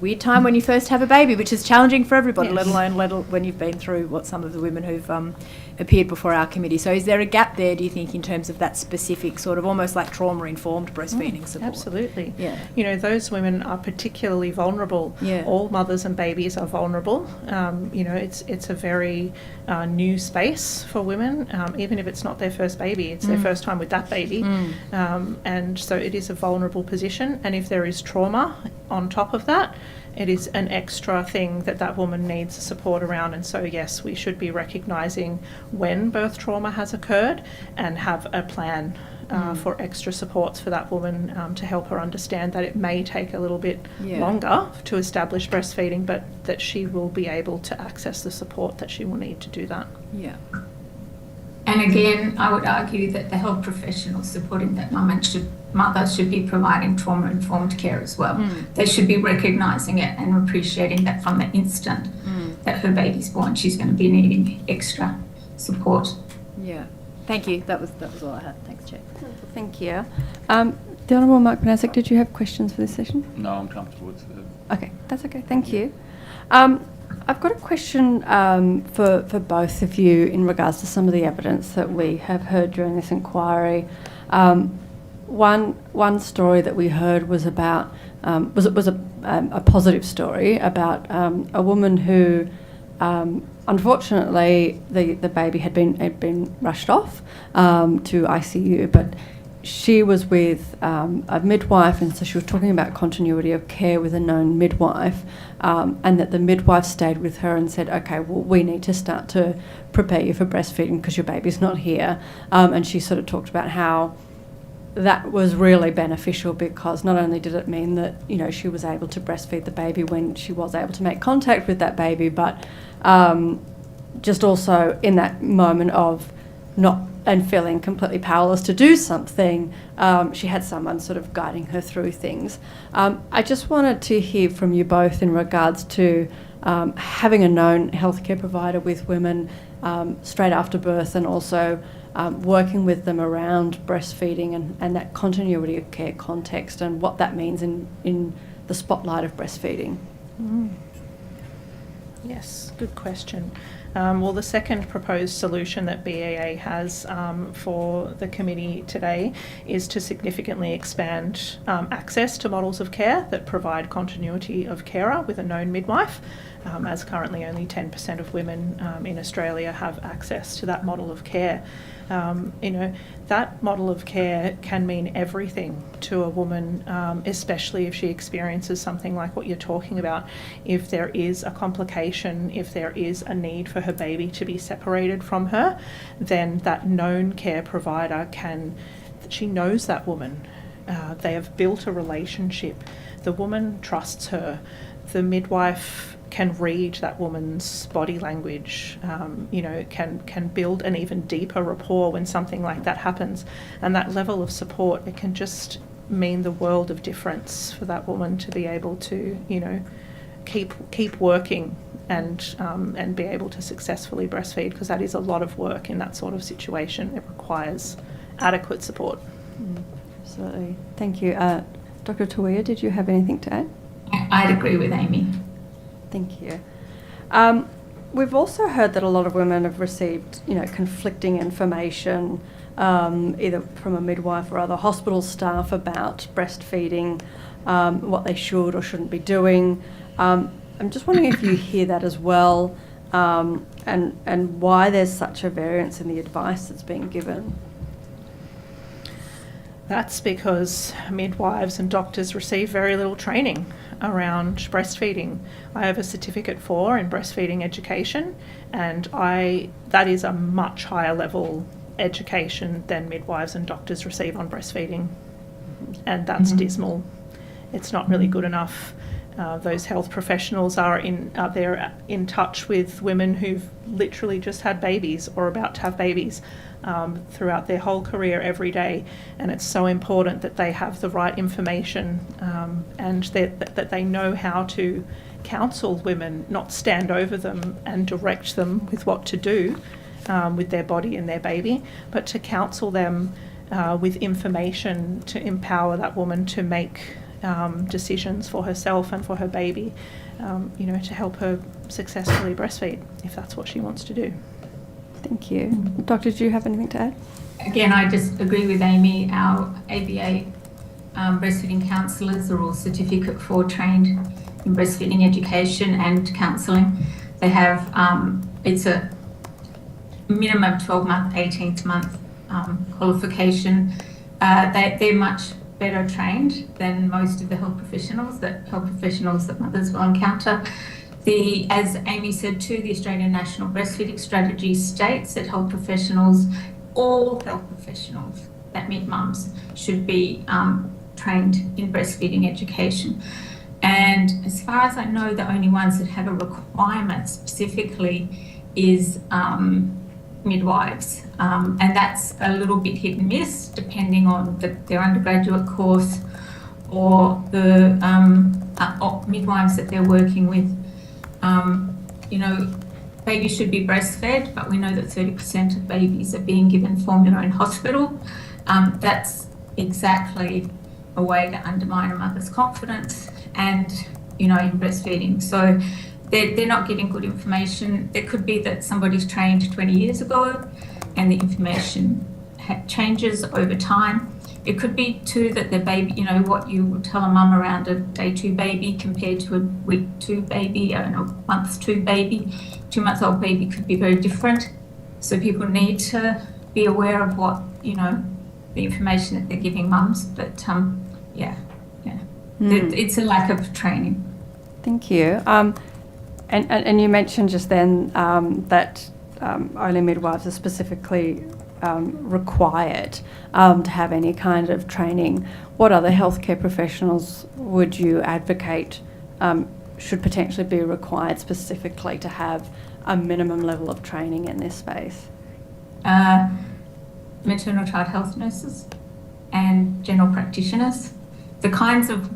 weird time when you first have a baby, which is challenging for everybody, let alone when you've been through what some of the women who've appeared before our committee. So is there a gap there, do you think, in terms of that specific sort of almost like trauma-informed breastfeeding support? Absolutely. Yeah. You know, those women are particularly vulnerable. Yeah. All mothers and babies are vulnerable. You know, it's a very new space for women, even if it's not their first baby, it's their first time with that baby. And so it is a vulnerable position. And if there is trauma on top of that, it is an extra thing that woman needs support around. And so, yes, we should be recognising when birth trauma has occurred and have a plan for extra supports for that woman to help her understand that it may take a little bit longer to establish breastfeeding, but that she will be able to access the support that she will need to do that. Yeah. And again, I would argue that the health professionals supporting that mother should be providing trauma-informed care as well. They should be recognising it and appreciating that from the instant that her baby's born, she's going to be needing extra support. Yeah. Thank you. That was all I had. Thanks, Chair. Thank you. The Honourable Mark Banasic, did you have questions for this session? No, I'm comfortable with it. Okay, that's okay. Thank you. I've got a question for both of you in regards to some of the evidence that we have heard during this inquiry. one story that we heard was about was a positive story about a woman who unfortunately the baby had been rushed off to ICU, but she was with a midwife, and so she was talking about continuity of care with a known midwife, and that the midwife stayed with her and said, okay, well, we need to start to prepare you for breastfeeding because your baby's not here. And she sort of talked about how that was really beneficial, because not only did it mean that, you know, she was able to breastfeed the baby when she was able to make contact with that baby, but just also in that moment of not and feeling completely powerless to do something, she had someone sort of guiding her through things. I just wanted to hear from you both in regards to having a known healthcare provider with women straight after birth, and also working with them around breastfeeding and that continuity of care context, and what that means in the spotlight of breastfeeding. Yes, good question. Well, the second proposed solution that BAA has for the committee today is to significantly expand access to models of care that provide continuity of carer with a known midwife, as currently only 10% of women in Australia have access to that model of care. You know, that model of care can mean everything to a woman, especially if she experiences something like what you're talking about. If there is a complication, if there is a need for her baby to be separated from her, then that known care provider she knows that woman. They have built a relationship. The woman trusts her. The midwife can read that woman's body language, you know, can build an even deeper rapport when something like that happens. And that level of support, it can just mean the world of difference for that woman to be able to, you know, keep working and be able to successfully breastfeed, because that is a lot of work in that sort of situation. It requires adequate support. Absolutely. Thank you. Dr. Tawia, did you have anything to add? I'd agree with Amy. Thank you. We've also heard that a lot of women have received, you know, conflicting information, either from a midwife or other hospital staff about breastfeeding, what they should or shouldn't be doing. I'm just wondering if you hear that as well, and why there's such a variance in the advice that's being given. That's because midwives and doctors receive very little training around breastfeeding. I have a certificate 4 in breastfeeding education, and that is a much higher level education than midwives and doctors receive on breastfeeding, and that's dismal. It's not really good enough. Those health professionals are they're in touch with women who've literally just had babies or about to have babies throughout their whole career every day, and it's so important that they have the right information and that they know how to counsel women, not stand over them and direct them with what to do with their body and their baby, but to counsel them with information to empower that woman to make decisions for herself and for her baby, you know, to help her successfully breastfeed if that's what she wants to do. Thank you. Doctor, do you have anything to add? Again, I just agree with Amy. Our ABA breastfeeding counsellors are all Certificate 4 trained in breastfeeding education and counselling. They have, it's a minimum 12-month, 18th month qualification. They're much better trained than most of the health professionals that mothers will encounter. As Amy said too, the Australian National Breastfeeding Strategy states that all health professionals that meet mums should be trained in breastfeeding education. And as far as I know, the only ones that have a requirement specifically is midwives, and that's a little bit hit and miss depending on their undergraduate course or the midwives that they're working with. You know, babies should be breastfed, but we know that 30% of babies are being given formula in hospital. That's exactly a way to undermine a mother's confidence and, you know, in breastfeeding. So they're not getting good information. It could be that somebody's trained 20 years ago and the information changes over time. It could be too that their baby, you know, what you would tell a mum around a day 2 baby compared to a week 2 baby and a month 2 baby, 2-month-old baby could be very different. So people need to be aware of what, you know, the information that they're giving mums. But it's a lack of training. Thank you. And you mentioned just then that only midwives are specifically required to have any kind of training. What other healthcare professionals would you advocate should potentially be required specifically to have a minimum level of training in this space? Maternal child health nurses and general practitioners, the kinds of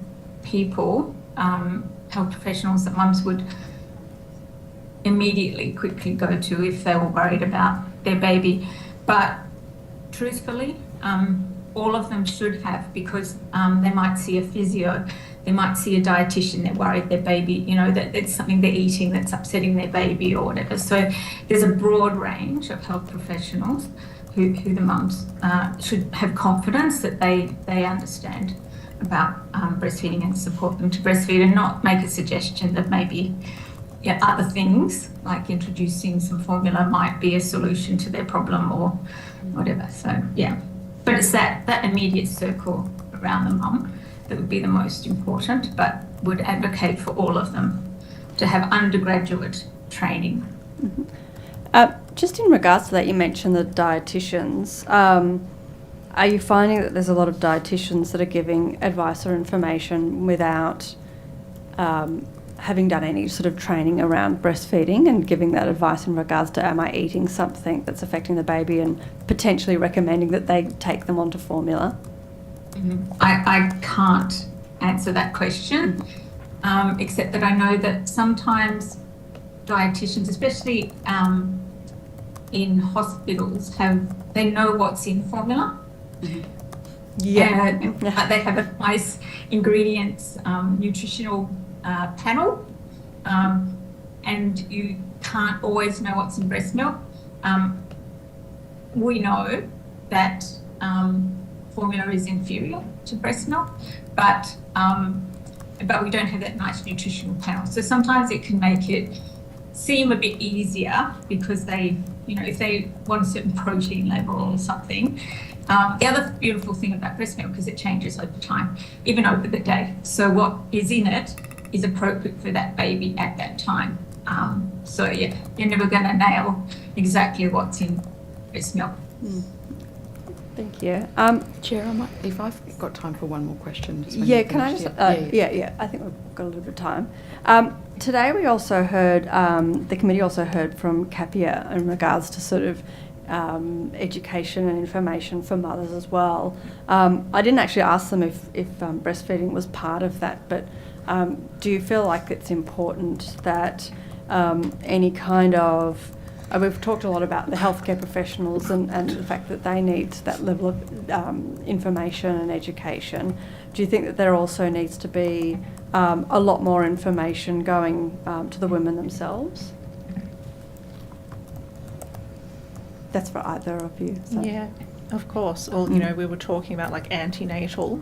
people, health professionals that mums would immediately quickly go to if they were worried about their baby. But truthfully, all of them should have, because they might see a physio, they might see a dietitian, they're worried their baby, you know, that it's something they're eating that's upsetting their baby or whatever. So there's a broad range of health professionals who the mums should have confidence that they understand about breastfeeding and support them to breastfeed, and not make a suggestion that maybe other things like introducing some formula might be a solution to their problem or whatever. So but it's that immediate circle around the mum that would be the most important, but would advocate for all of them to have undergraduate training. Mm-hmm. Just in regards to that, you mentioned the dietitians. Are you finding that there's a lot of dietitians that are giving advice or information without having done any sort of training around breastfeeding and giving that advice in regards to, am I eating something that's affecting the baby, and potentially recommending that they take them onto formula? Mm-hmm. I can't answer that question, except that I know that sometimes dietitians, especially in hospitals, they know what's in formula. Mm-hmm. They have a nice ingredients nutritional panel, and you can't always know what's in breast milk. We know that formula is inferior to breast milk, but we don't have that nice nutritional panel. So sometimes it can make it seem a bit easier because they, you know, if they want a certain protein level or something. The other beautiful thing about breast milk is it changes over time, even over the day. So what is in it is appropriate for that baby at that time. You're never going to nail exactly what's in breast milk. Thank you. Chair, if I've got time for one more question. Can I just... I think we've got a little bit of time. Today we also heard, the committee also heard from CAPIA in regards to sort of education and information for mothers as well. I didn't actually ask them if breastfeeding was part of that, but do you feel like it's important that any kind of... we've talked a lot about the healthcare professionals and the fact that they need that level of information and education. Do you think that there also needs to be a lot more information going to the women themselves? That's for either of you. So. Yeah, of course. Well, you know, we were talking about like antenatal,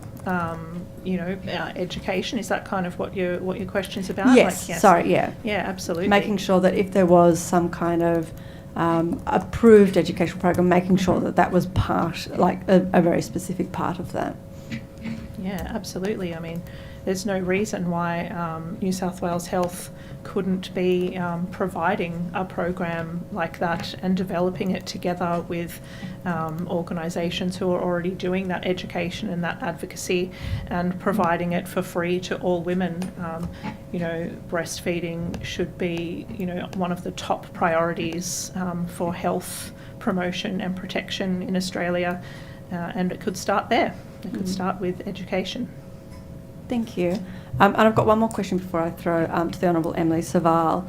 education. Is that kind of what your question's about? Yes. Sorry. Yeah. Yeah, absolutely. Making sure that if there was some kind of approved educational program, making sure that that was part, like a very specific part of that. Yeah, absolutely. I mean, there's no reason why New South Wales Health couldn't be providing a program like that and developing it together with organisations who are already doing that education and that advocacy, and providing it for free to all women. Breastfeeding should be, one of the top priorities for health promotion and protection in Australia, and it could start there. It could start with education. Thank you. And I've got one more question before I throw to the Honourable Emily Saval.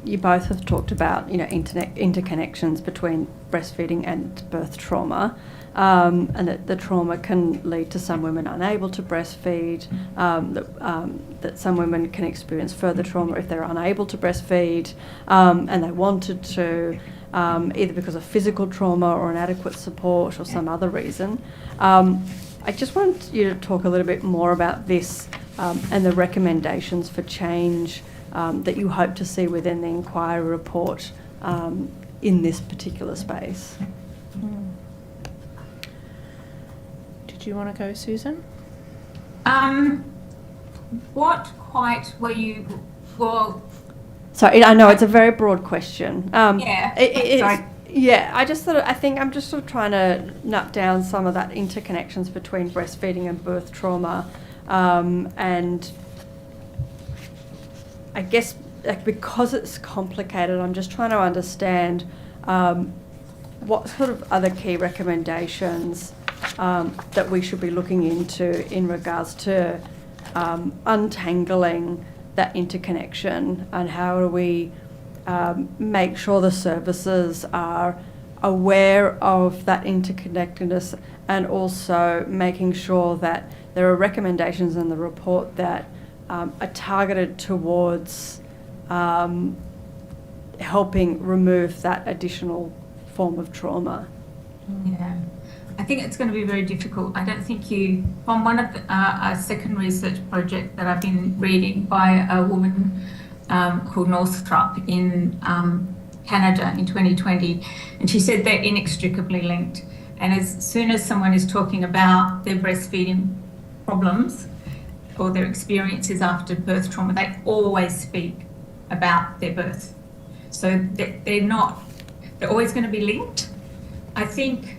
You both have talked about, interconnections between breastfeeding and birth trauma, and that the trauma can lead to some women unable to breastfeed, that some women can experience further trauma if they're unable to breastfeed, and they wanted to. either because of physical trauma or inadequate support or some other reason. I just want you to talk a little bit more about this and the recommendations for change that you hope to see within the inquiry report in this particular space. Did you want to go, Susan? What quite were you, well... Sorry, I know it's a very broad question. Sorry. Yeah, I think I'm just sort of trying to nut down some of that interconnections between breastfeeding and birth trauma. And I guess because it's complicated, I'm just trying to understand what sort of other key recommendations that we should be looking into in regards to untangling that interconnection, and how do we make sure the services are aware of that interconnectedness, and also making sure that there are recommendations in the report that are targeted towards helping remove that additional form of trauma. Yeah, I think it's going to be very difficult. I don't think you, on one of a second research project that I've been reading by a woman called Northrop in Canada in 2020, and she said they're inextricably linked. And as soon as someone is talking about their breastfeeding problems or their experiences after birth trauma, they always speak about their birth. So they're always going to be linked. I think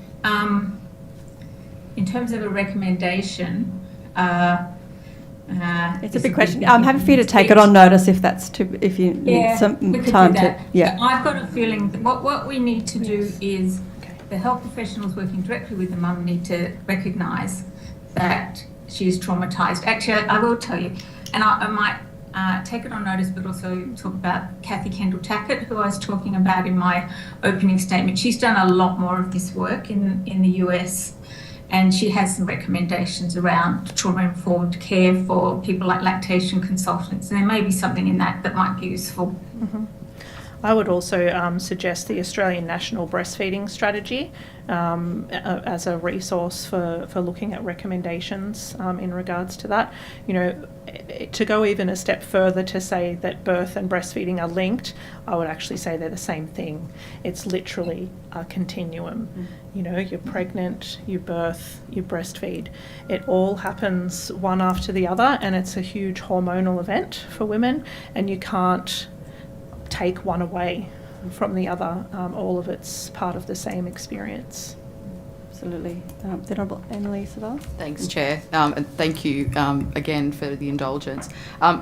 in terms of a recommendation, it's a big question. I'm happy for you to take it on notice if you need some time to. Yeah, I've got a feeling that what we need to do is the health professionals working directly with the mum need to recognise that she is traumatised. Actually, I will tell you, and I might take it on notice, but also talk about Kathy Kendall-Tackett, who I was talking about in my opening statement. She's done a lot more of this work in the US, and she has some recommendations around trauma-informed care for people like lactation consultants, and there may be something in that might be useful. Mm-hmm. I would also suggest the Australian National Breastfeeding Strategy as a resource for looking at recommendations in regards to that. You know, to go even a step further to say that birth and breastfeeding are linked, I would actually say they're the same thing. It's literally a continuum. You know, you're pregnant, you birth, you breastfeed. It all happens one after the other, and it's a huge hormonal event for women, and you can't take one away from the other. All of it's part of the same experience. Absolutely. The Honourable Emily Savell. Thanks, Chair, and thank you again for the indulgence.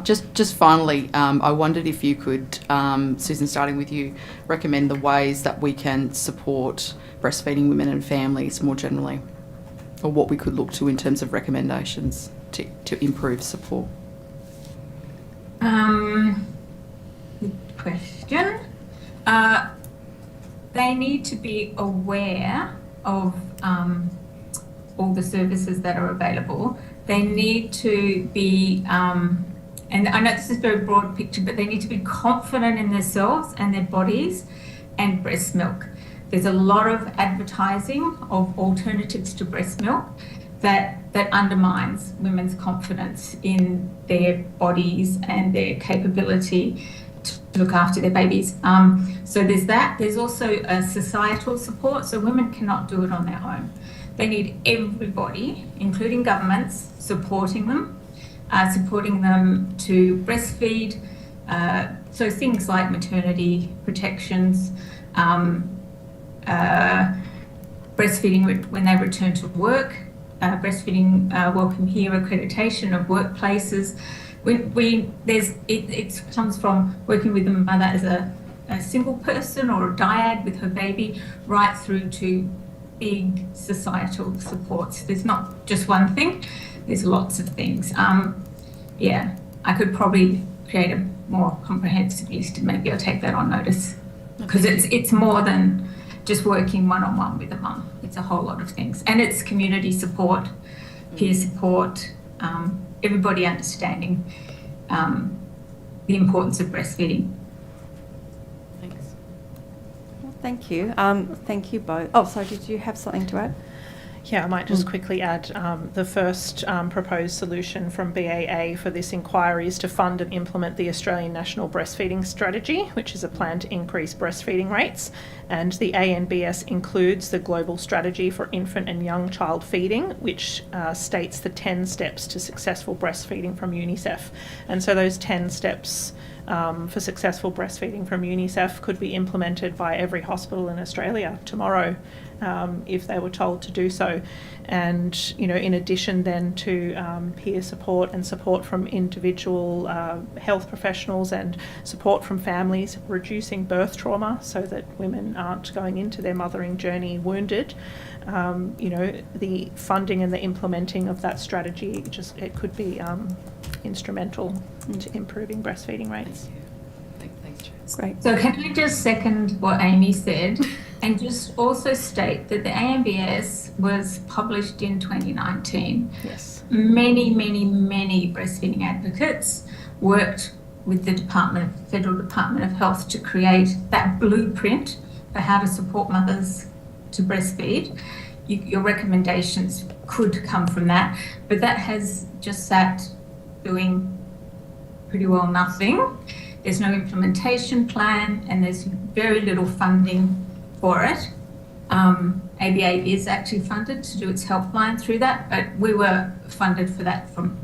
Just finally, I wondered if you could, Susan, starting with you, recommend the ways that we can support breastfeeding women and families more generally, or what we could look to in terms of recommendations to improve support. Good question. They need to be aware of all the services that are available. They need to be, and I know this is a very broad picture, but they need to be confident in themselves and their bodies, and breast milk. There's a lot of advertising of alternatives to breast milk that undermines women's confidence in their bodies and their capability to look after their babies. So there's that. There's also a societal support, so women cannot do it on their own. They need everybody, including governments, supporting them to breastfeed. So things like maternity protections, breastfeeding when they return to work, breastfeeding welcome here accreditation of workplaces. It comes from working with the mother as a single person or a dyad with her baby, right through to big societal supports. There's not just one thing, there's lots of things. I could probably create a more comprehensive list, and maybe I'll take that on notice, because it's more than just working one-on-one with a mum. It's a whole lot of things, and it's community support, peer support, everybody understanding the importance of breastfeeding. Thanks. Thank you. Thank you both. Oh, sorry, did you have something to add? Yeah, I might just quickly add the first proposed solution from BAA for this inquiry is to fund and implement the Australian National Breastfeeding Strategy, which is a plan to increase breastfeeding rates. And the ANBS includes the Global Strategy for Infant and Young Child Feeding, which states the 10 steps to successful breastfeeding from UNICEF. And so those 10 steps for successful breastfeeding from UNICEF could be implemented by every hospital in Australia tomorrow if they were told to do so. And, you know, in addition then to peer support and support from individual health professionals and support from families, reducing birth trauma so that women aren't going into their mothering journey wounded. You know, the funding and the implementing of that strategy, it could be instrumental to improving breastfeeding rates. Thanks, Jess. Great. So can I just second what Amy said and just also state that the ANBS was published in 2019. Yes. Many breastfeeding advocates worked with the Federal Department of Health to create that blueprint for how to support mothers to breastfeed. Your recommendations could come from that, but that has just sat doing pretty well nothing. There's no implementation plan and there's very little funding for it. ABA is actually funded to do its helpline through that, but we were funded for that from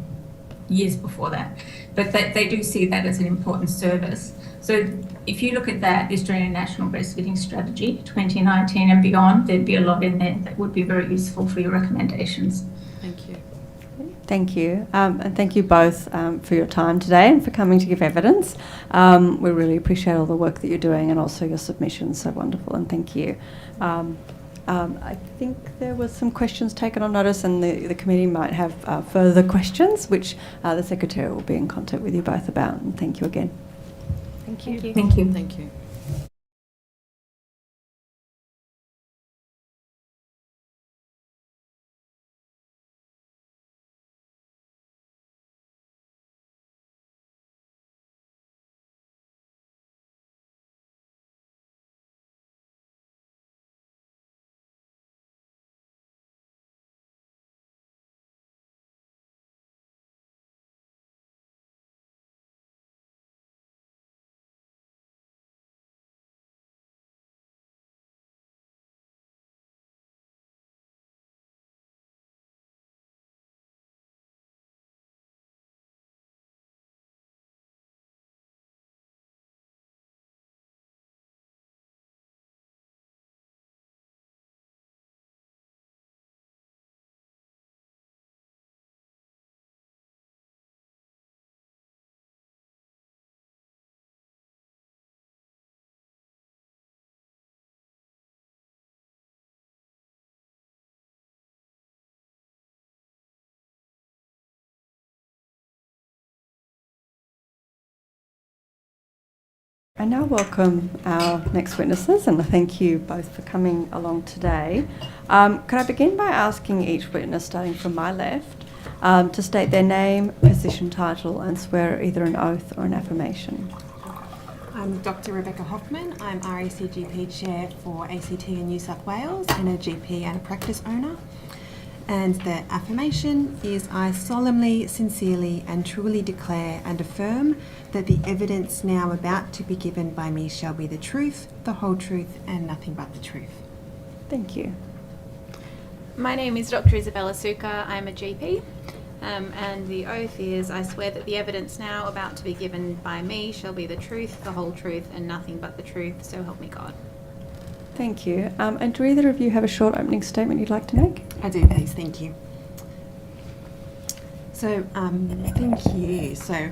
years before that. But they do see that as an important service. So if you look at that, the Australian National Breastfeeding Strategy 2019 and beyond, there'd be a lot in there that would be very useful for your recommendations. Thank you. Thank you. And thank you both for your time today and for coming to give evidence. We really appreciate all the work that you're doing and also your submissions. So wonderful, and thank you. I think there was some questions taken on notice, and the committee might have further questions, which the Secretary will be in contact with you both about. And thank you again. Thank you. Thank you. Thank you. I now welcome our next witnesses, and I thank you both for coming along today. Could I begin by asking each witness, starting from my left, to state their name, position, title, and swear either an oath or an affirmation? I'm Dr. Rebecca Hoffman. I'm RACGP Chair for ACT in New South Wales and a GP and a practice owner. And the affirmation is, I solemnly, sincerely and truly declare and affirm that the evidence now about to be given by me shall be the truth, the whole truth and nothing but the truth. Thank you. My name is Dr. Isabella Suka. I'm a GP. And the oath is, I swear that the evidence now about to be given by me shall be the truth, the whole truth and nothing but the truth, so help me God. Thank you. And do either of you have a short opening statement you'd like to make? I do, please. Thank you. So, thank you. So,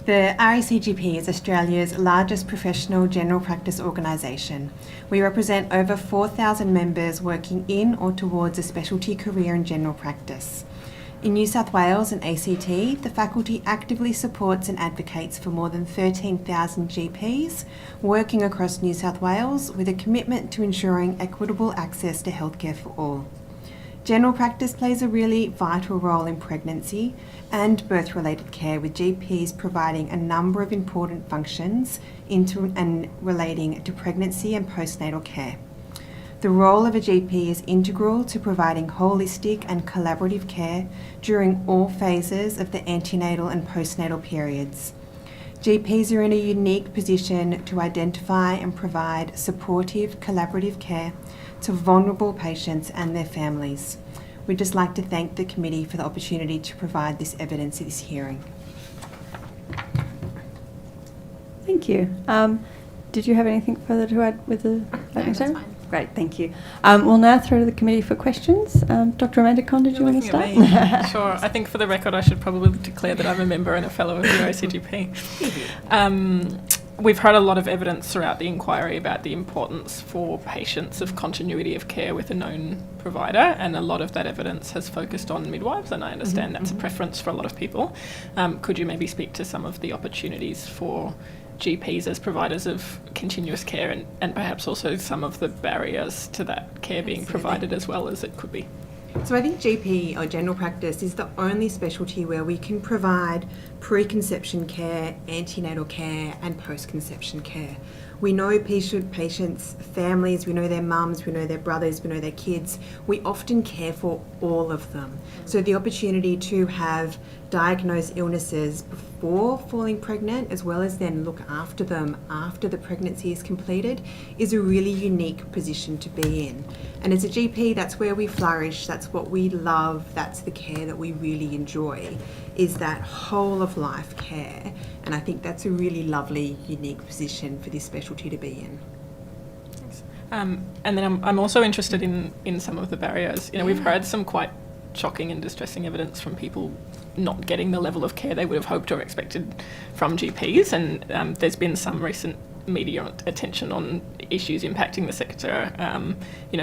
the RACGP is Australia's largest professional general practice organisation. We represent over 4,000 members working in or towards a specialty career in general practice. In New South Wales and ACT, the faculty actively supports and advocates for more than 13,000 GPs working across New South Wales with a commitment to ensuring equitable access to healthcare for all. General practice plays a really vital role in pregnancy and birth-related care, with GPs providing a number of important functions into and relating to pregnancy and postnatal care. The role of a GP is integral to providing holistic and collaborative care during all phases of the antenatal and postnatal periods. GPs are in a unique position to identify and provide supportive, collaborative care to vulnerable patients and their families. We'd just like to thank the committee for the opportunity to provide this evidence at this hearing. Thank you. Did you have anything further to add with the opening statement? Great, thank you. We'll now throw to the committee for questions. Dr. Amanda Conn, did you want to start? Sure. I think for the record, I should probably declare that I'm a member and a fellow of the OCGP. We've heard a lot of evidence throughout the inquiry about the importance for patients of continuity of care with a known provider, and a lot of that evidence has focused on midwives, and I understand that's a preference for a lot of people. Could you maybe speak to some of the opportunities for GPs as providers of continuous care, and perhaps also some of the barriers to that care being provided as well as it could be? So I think GP or general practice is the only specialty where we can provide preconception care, antenatal care and post-conception care. We know patients' families, we know their mums, we know their brothers, we know their kids. We often care for all of them. So the opportunity to have diagnosed illnesses before falling pregnant, as well as then look after them after the pregnancy is completed, is a really unique position to be in. And as a GP, that's where we flourish, that's what we love, that's the care that we really enjoy, is that whole of life care. And I think that's a really lovely, unique position for this specialty to be in. And then I'm also interested in some of the barriers. You know, we've heard some quite shocking and distressing evidence from people not getting the level of care they would have hoped or expected from GPs, and there's been some recent media attention on issues impacting the sector,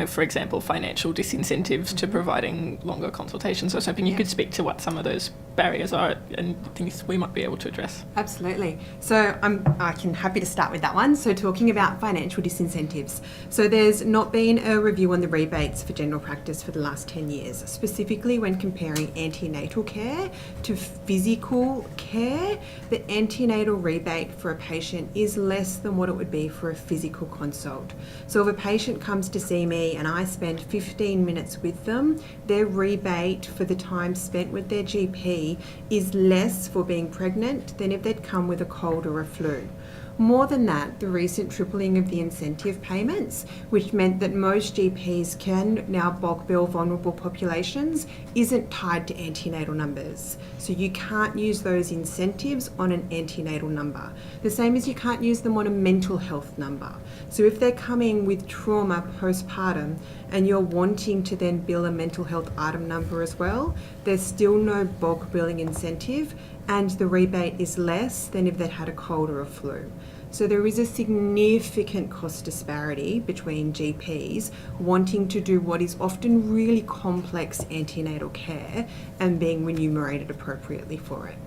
for example, financial disincentives to providing longer consultations. I was hoping you could speak to what some of those barriers are and things we might be able to address. Absolutely. So I can happy to start with that one. So talking about financial disincentives. So there's not been a review on the rebates for general practice for the last 10 years, specifically when comparing antenatal care to physical care. The antenatal rebate for a patient is less than what it would be for a physical consult. So if a patient comes to see me and I spend 15 minutes with them, their rebate for the time spent with their GP is less for being pregnant than if they'd come with a cold or a flu. More than that, the recent tripling of the incentive payments, which meant that most GPs can now bulk bill vulnerable populations, isn't tied to antenatal numbers. So you can't use those incentives on an antenatal number. The same as you can't use them on a mental health number. So if they're coming with trauma postpartum and you're wanting to then bill a mental health item number as well, there's still no bulk billing incentive, and the rebate is less than if they'd had a cold or a flu. So there is a significant cost disparity between GPs wanting to do what is often really complex antenatal care and being remunerated appropriately for it.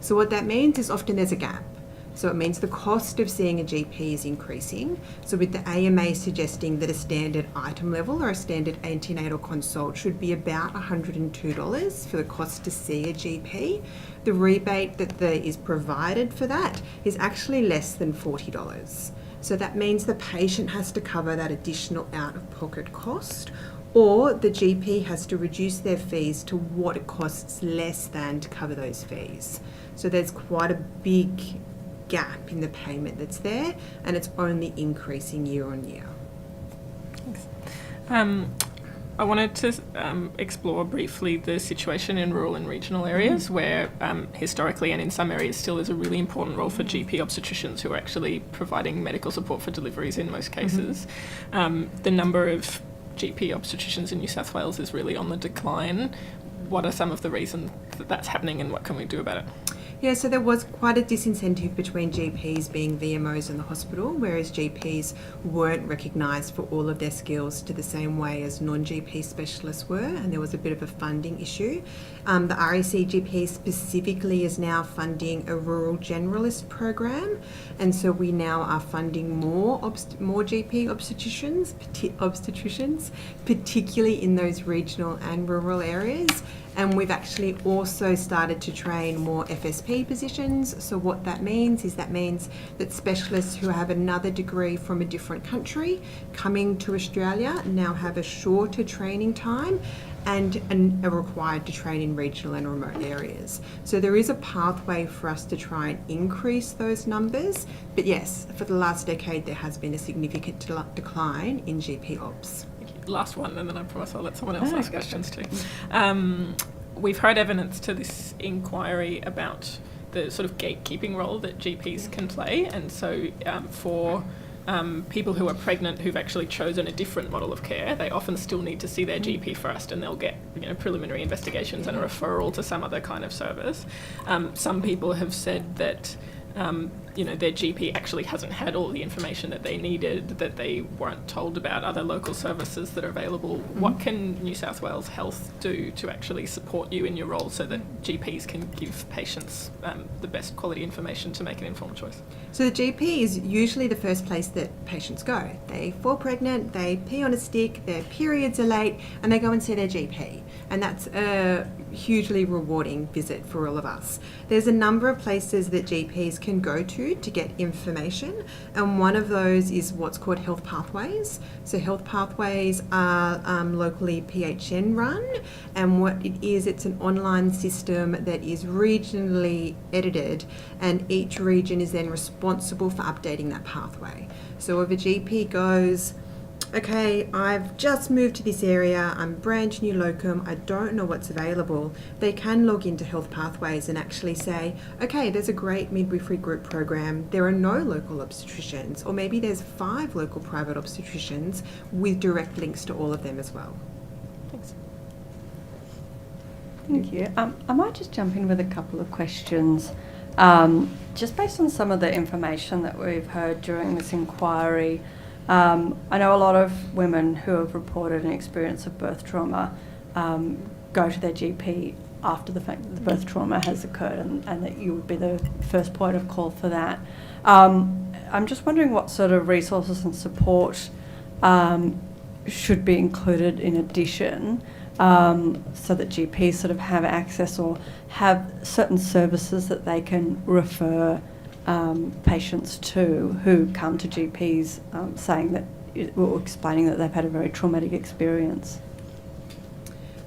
So what that means is often there's a gap. So it means the cost of seeing a GP is increasing. So with the AMA suggesting that a standard item level or a standard antenatal consult should be about $102 for the cost to see a GP, the rebate that is provided for that is actually less than $40. So that means the patient has to cover that additional out-of-pocket cost, or the GP has to reduce their fees to what it costs less than to cover those fees. So there's quite a big gap in the payment that's there, and it's only increasing year on year. Thanks. I wanted to explore briefly the situation in rural and regional areas where historically and in some areas still is a really important role for GP obstetricians who are actually providing medical support for deliveries in most cases. The number of GP obstetricians in New South Wales is really on the decline. What are some of the reasons that that's happening and what can we do about it? Yeah, so there was quite a disincentive between GPs being VMOs in the hospital, whereas GPs weren't recognised for all of their skills to the same way as non-GP specialists were, and there was a bit of a funding issue. The RACGP specifically is now funding a rural generalist program, and so we now are funding more GP obstetricians, particularly in those regional and rural areas. And we've actually also started to train more FSP positions. So what that means is that specialists who have another degree from a different country coming to Australia now have a shorter training time and are required to train in regional and remote areas. So there is a pathway for us to try and increase those numbers. But yes, for the last decade, there has been a significant decline in GP ops. Last one, and then I promise I'll let someone else ask questions too. We've heard evidence to this inquiry about the sort of gatekeeping role that GPs can play, and so for people who are pregnant who've actually chosen a different model of care, they often still need to see their GP first, and they'll get preliminary investigations and a referral to some other kind of service. Some people have said that their GP actually hasn't had all the information that they needed, that they weren't told about other local services that are available. What can New South Wales Health do to actually support you in your role so that GPs can give patients the best quality information to make an informed choice? So the GP is usually the first place that patients go. They fall pregnant, they pee on a stick, their periods are late, and they go and see their GP. And that's a hugely rewarding visit for all of us. There's a number of places that GPs can go to get information, and one of those is what's called health pathways. So health pathways are locally PHN run, and what it is, it's an online system that is regionally edited, and each region is then responsible for updating that pathway. So if a GP goes, okay, I've just moved to this area, I'm brand new locum, I don't know what's available, they can log into Health Pathways and actually say, okay, there's a great midwifery group program, there are no local obstetricians, or maybe there's 5 local private obstetricians with direct links to all of them as well. Thanks. Thank you. I might just jump in with a couple of questions. Just based on some of the information that we've heard during this inquiry, I know a lot of women who have reported an experience of birth trauma go to their GP after the fact that the birth trauma has occurred, and that you would be the first point of call for that. I'm just wondering what sort of resources and support should be included in addition, so that GPs sort of have access or have certain services that they can refer patients to who come to GPs saying that, or explaining that they've had a very traumatic experience.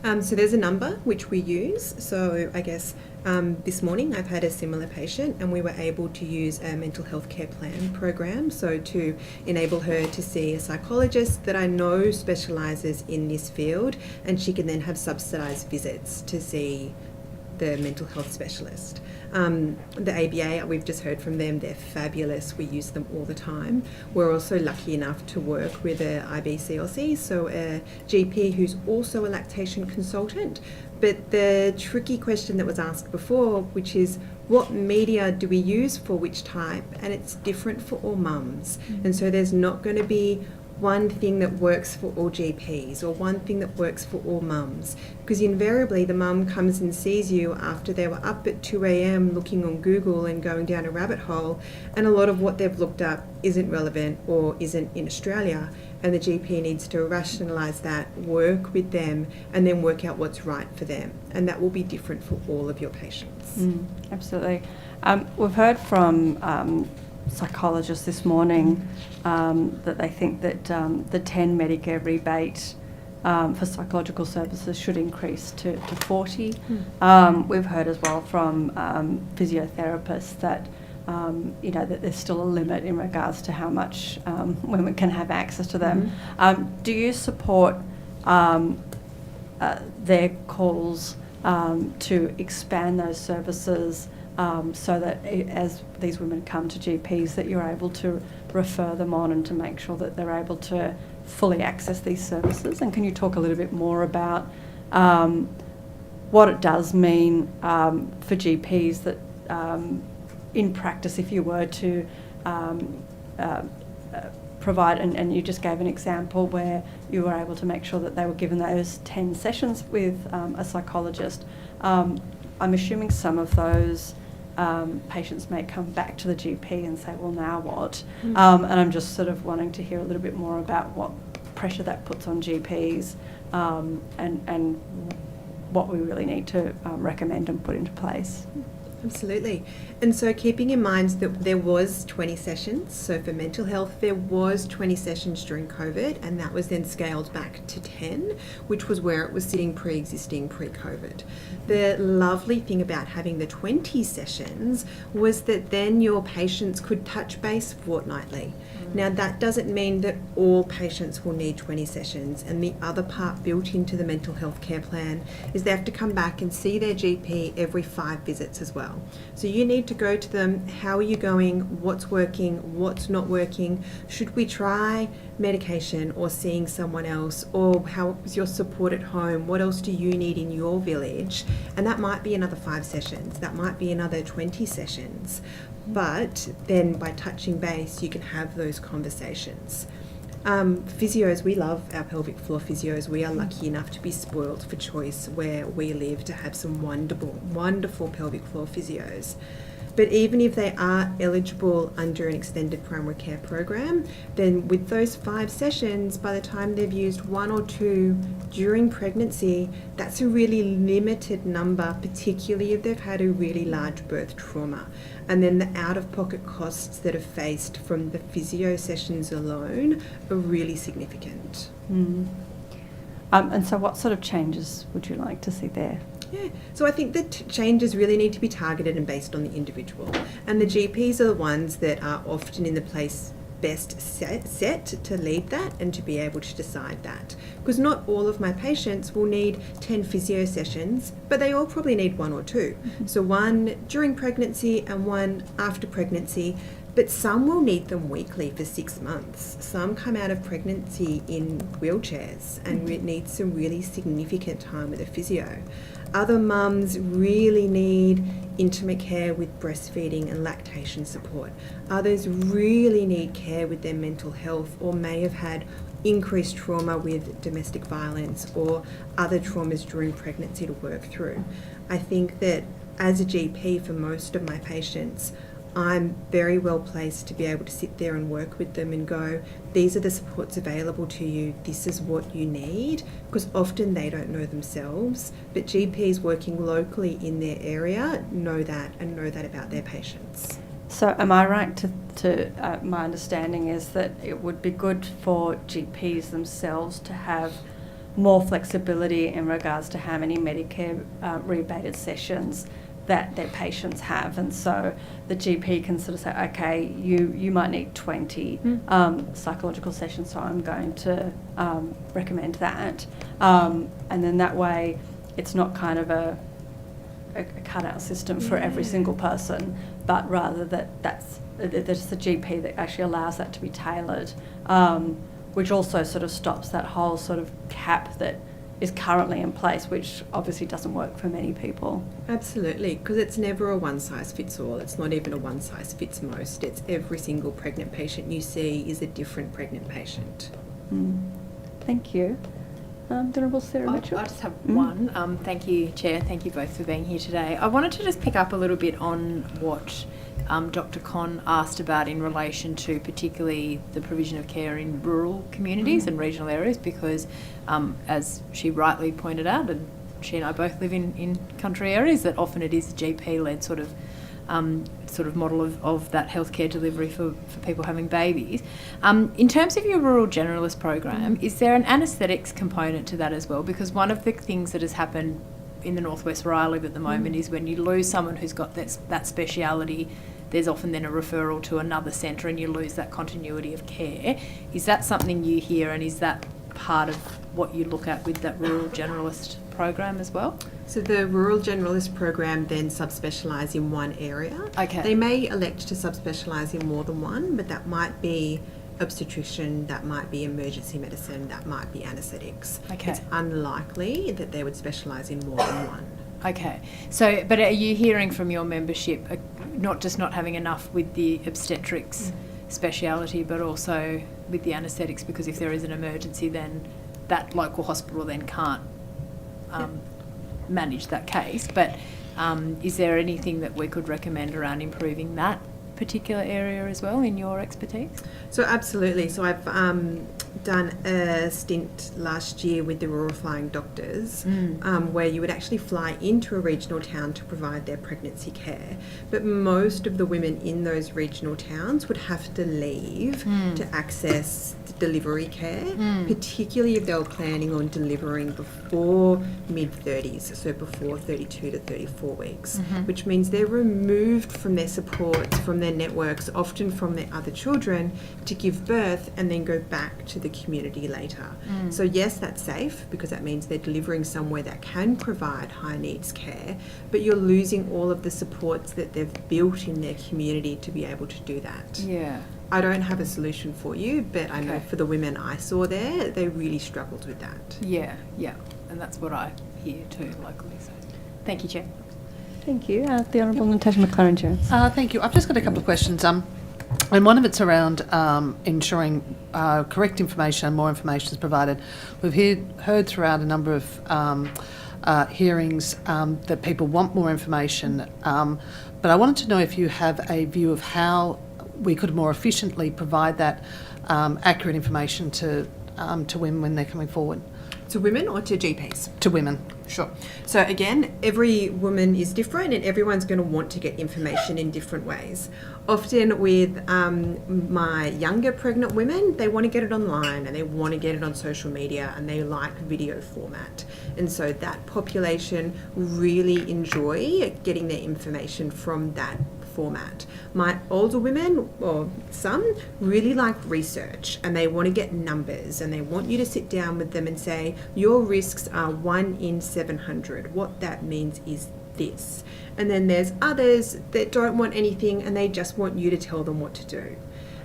So there's a number which we use. So I guess this morning I've had a similar patient, and we were able to use a mental health care plan program, so to enable her to see a psychologist that I know specialises in this field, and she can then have subsidised visits to see the mental health specialist. The ABA, we've just heard from them, they're fabulous, we use them all the time. We're also lucky enough to work with a IBCLC, so a GP who's also a lactation consultant. But the tricky question that was asked before, which is, what media do we use for which type? And it's different for all mums. And so there's not going to be one thing that works for all GPs or one thing that works for all mums, because invariably the mum comes and sees you after they were up at 2 a.m. looking on Google and going down a rabbit hole, and a lot of what they've looked up isn't relevant or isn't in Australia, and the GP needs to rationalise that, work with them, and then work out what's right for them, and that will be different for all of your patients. Absolutely. We've heard from psychologists this morning that they think that the 10 Medicare rebate for psychological services should increase to 40. We've heard as well from physiotherapists that that there's still a limit in regards to how much women can have access to them. Do you support their calls to expand those services so that as these women come to GPs, that you're able to refer them on and to make sure that they're able to fully access these services? And can you talk a little bit more about what it does mean for GPs that in practice, if you were to provide, and you just gave an example where you were able to make sure that they were given those 10 sessions with a psychologist, I'm assuming some of those patients may come back to the GP and say, well, now what? And I'm just sort of wanting to hear a little bit more about what pressure that puts on GPs and what we really need to recommend and put into place. Absolutely. And so keeping in mind that there was 20 sessions, so for mental health there was 20 sessions during COVID, and that was then scaled back to 10, which was where it was sitting pre-existing pre-COVID. The lovely thing about having the 20 sessions was that then your patients could touch base fortnightly. Now that doesn't mean that all patients will need 20 sessions, and the other part built into the mental health care plan is they have to come back and see their GP every 5 visits as well. So you need to go to them, how are you going, what's working, what's not working, should we try medication or seeing someone else, or how was your support at home, what else do you need in your village? And that might be another 5 sessions, that might be another 20 sessions. But then by touching base, you can have those conversations. Physios, we love our pelvic floor physios. We are lucky enough to be spoiled for choice where we live to have some wonderful pelvic floor physios. But even if they are eligible under an extended primary care program, then with those 5 sessions, by the time they've used 1 or 2 during pregnancy, that's a really limited number, particularly if they've had a really large birth trauma. And then the out-of-pocket costs that are faced from the physio sessions alone are really significant. And so what sort of changes would you like to see there? Yeah, so I think that changes really need to be targeted and based on the individual. And the GPs are the ones that are often in the place best set to lead that and to be able to decide that. Because not all of my patients will need 10 physio sessions, but they all probably need 1 or 2. So 1 during pregnancy and 1 after pregnancy, but some will need them weekly for 6 months. Some come out of pregnancy in wheelchairs and need some really significant time with a physio. Other mums really need intimate care with breastfeeding and lactation support. Others really need care with their mental health or may have had increased trauma with domestic violence or other traumas during pregnancy to work through. I think that as a GP for most of my patients, I'm very well placed to be able to sit there and work with them and go, these are the supports available to you, this is what you need, because often they don't know themselves, but GPs working locally in their area know that and know that about their patients. So am I right to my understanding is that it would be good for GPs themselves to have more flexibility in regards to how many Medicare rebated sessions that their patients have, and so the GP can sort of say, okay, you might need 20 psychological sessions, so I'm going to recommend that, and then that way it's not kind of a cutout system for every single person, but rather that's the GP that actually allows that to be tailored, which also sort of stops that whole sort of cap that is currently in place, which obviously doesn't work for many people. Absolutely, because it's never a one-size-fits-all. It's not even a one-size-fits-most. It's every single pregnant patient you see is a different pregnant patient. Thank you. Honourable Sarah Mitchell. I just have one. Thank you, Chair. Thank you both for being here today. I wanted to just pick up a little bit on what Dr. Con asked about in relation to particularly the provision of care in rural communities and regional areas, because as she rightly pointed out, and she and I both live in country areas, that often it is a GP-led sort of model of that healthcare delivery for people having babies. In terms of your rural generalist program, is there an anaesthetics component to that as well? Because one of the things that has happened in the northwest where I live at the moment is when you lose someone who's got that speciality, there's often then a referral to another centre and you lose that continuity of care. Is that something you hear, and is that part of what you look at with that rural generalist program as well? So the rural generalist program then subspecialise in one area. Okay. They may elect to subspecialise in more than one, but that might be obstetrician, that might be emergency medicine, that might be anaesthetics. Okay. It's unlikely that they would specialise in more than one. Okay. So, but are you hearing from your membership, not just not having enough with the obstetrics speciality, but also with the anaesthetics, because if there is an emergency, then that local hospital then can't manage that case. But is there anything that we could recommend around improving that particular area as well in your expertise? So absolutely. So I've done a stint last year with the Rural Flying Doctors, where you would actually fly into a regional town to provide their pregnancy care. But most of the women in those regional towns would have to leave to access delivery care, particularly if they were planning on delivering before mid-30s, so before 32 to 34 weeks, which means they're removed from their supports, from their networks, often from their other children, to give birth and then go back to the community later. So yes, that's safe because that means they're delivering somewhere that can provide high needs care, but you're losing all of the supports that they've built in their community to be able to do that. Yeah. I don't have a solution for you, but I know for the women I saw there, they really struggled with that. Yeah, yeah. And that's what I hear too locally. So thank you, Chair. Thank you. The Honourable Natasha McLaren-Jones. Thank you. I've just got a couple of questions. And one of it's around ensuring correct information and more information is provided. We've heard throughout a number of hearings that people want more information, but I wanted to know if you have a view of how we could more efficiently provide that accurate information to women when they're coming forward. To women or to GPs? To women. Sure. So again, every woman is different and everyone's going to want to get information in different ways. Often with my younger pregnant women, they want to get it online and they want to get it on social media and they like video format. And so that population really enjoy getting their information from that format. My older women, or some, really like research and they want to get numbers and they want you to sit down with them and say, your risks are 1 in 700. What that means is this. And then there's others that don't want anything and they just want you to tell them what to do.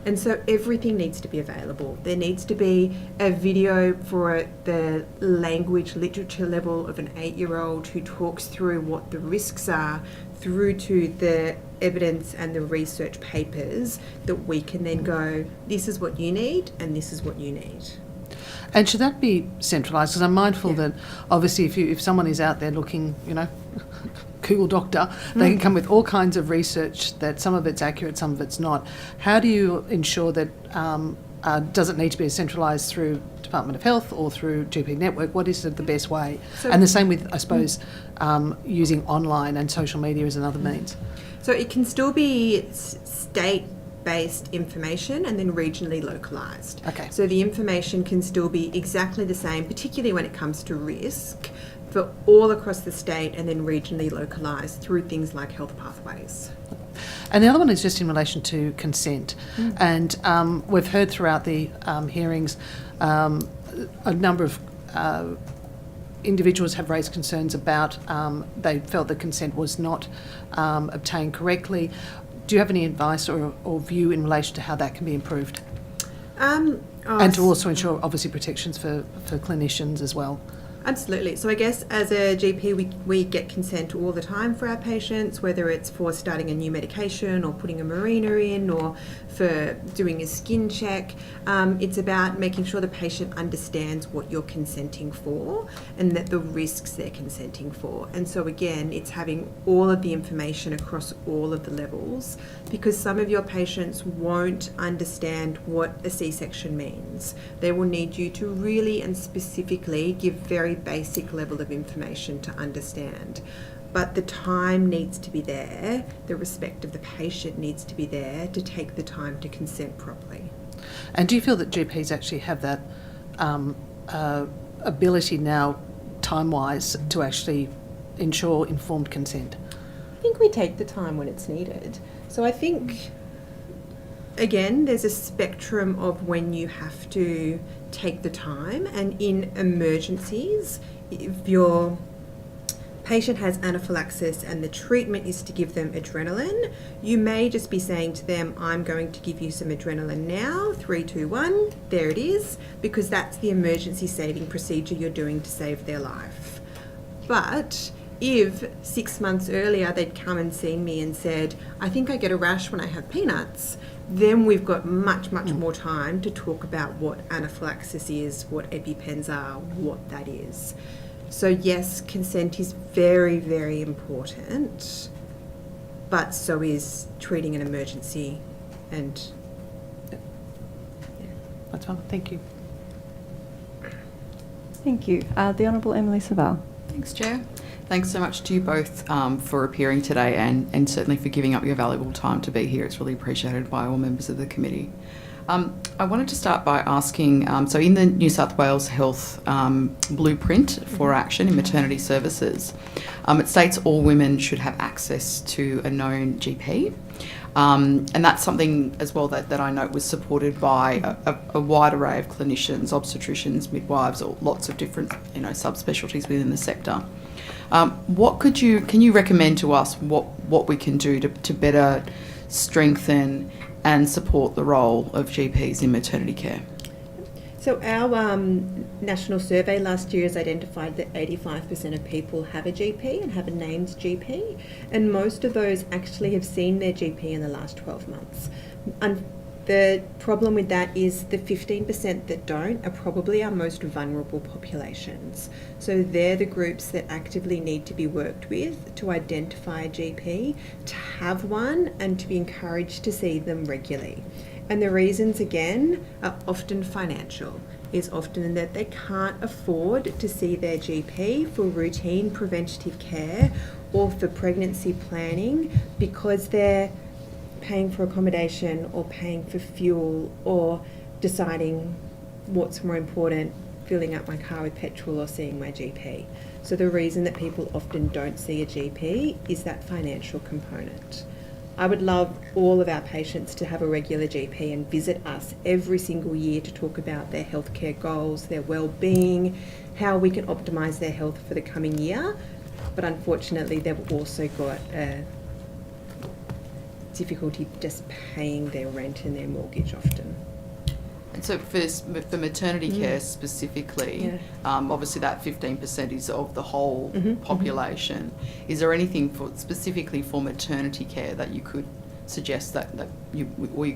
And so everything needs to be available. There needs to be a video for the language literature level of an 8-year-old who talks through what the risks are, through to the evidence and the research papers that we can then go, this is what you need and this is what you need. And should that be centralised? Because I'm mindful that obviously if someone is out there looking, Google doctor, they can come with all kinds of research that some of it's accurate, some of it's not. How do you ensure that, does it need to be centralised through Department of Health or through GP Network? What is the best way? And the same with, I suppose, using online and social media as another means. So it can still be state-based information and then regionally localised. Okay. So the information can still be exactly the same, particularly when it comes to risk, for all across the state and then regionally localised through things like health pathways. And the other one is just in relation to consent. And we've heard throughout the hearings a number of individuals have raised concerns about they felt that consent was not obtained correctly. Do you have any advice or view in relation to how that can be improved? And to also ensure, obviously, protections for clinicians as well. Absolutely. So I guess as a GP, we get consent all the time for our patients, whether it's for starting a new medication or putting a marina in or for doing a skin check. It's about making sure the patient understands what you're consenting for and that the risks they're consenting for. And so again, it's having all of the information across all of the levels, because some of your patients won't understand what a C-section means. They will need you to really and specifically give very basic level of information to understand. But the time needs to be there, the respect of the patient needs to be there to take the time to consent properly. And do you feel that GPs actually have that ability now, time-wise, to actually ensure informed consent? I think we take the time when it's needed. So I think, again, there's a spectrum of when you have to take the time, and in emergencies, if your patient has anaphylaxis and the treatment is to give them adrenaline, you may just be saying to them, I'm going to give you some adrenaline now, 3, 2, 1, there it is, because that's the emergency saving procedure you're doing to save their life. But if 6 months earlier they'd come and seen me and said, I think I get a rash when I have peanuts, then we've got much more time to talk about what anaphylaxis is, what EpiPens are, what that is. So yes, consent is very, very important, but so is treating an emergency and... That's fine. Thank you. Thank you. The Honourable Emily Savell. Thanks, Chair. Thanks so much to you both for appearing today and certainly for giving up your valuable time to be here. It's really appreciated by all members of the committee. I wanted to start by asking, so in the New South Wales Health Blueprint for Action in Maternity Services, it states all women should have access to a known GP. And that's something as well that I note was supported by a wide array of clinicians, obstetricians, midwives, or lots of different subspecialties within the sector. Can you recommend to us what we can do to better strengthen and support the role of GPs in maternity care? So our national survey last year has identified that 85% of people have a GP and have a named GP, and most of those actually have seen their GP in the last 12 months. And the problem with that is the 15% that don't are probably our most vulnerable populations. So they're the groups that actively need to be worked with to identify a GP, to have one, and to be encouraged to see them regularly. And the reasons, again, are often financial. Is often that they can't afford to see their GP for routine preventative care or for pregnancy planning because they're paying for accommodation or paying for fuel or deciding what's more important, filling up my car with petrol or seeing my GP. So the reason that people often don't see a GP is that financial component. I would love all of our patients to have a regular GP and visit us every single year to talk about their healthcare goals, their well-being, how we can optimise their health for the coming year. But unfortunately, they've also got a difficulty just paying their rent and their mortgage often. And so for maternity care specifically, obviously that 15% is of the whole population. Is there anything specifically for maternity care that you could suggest that you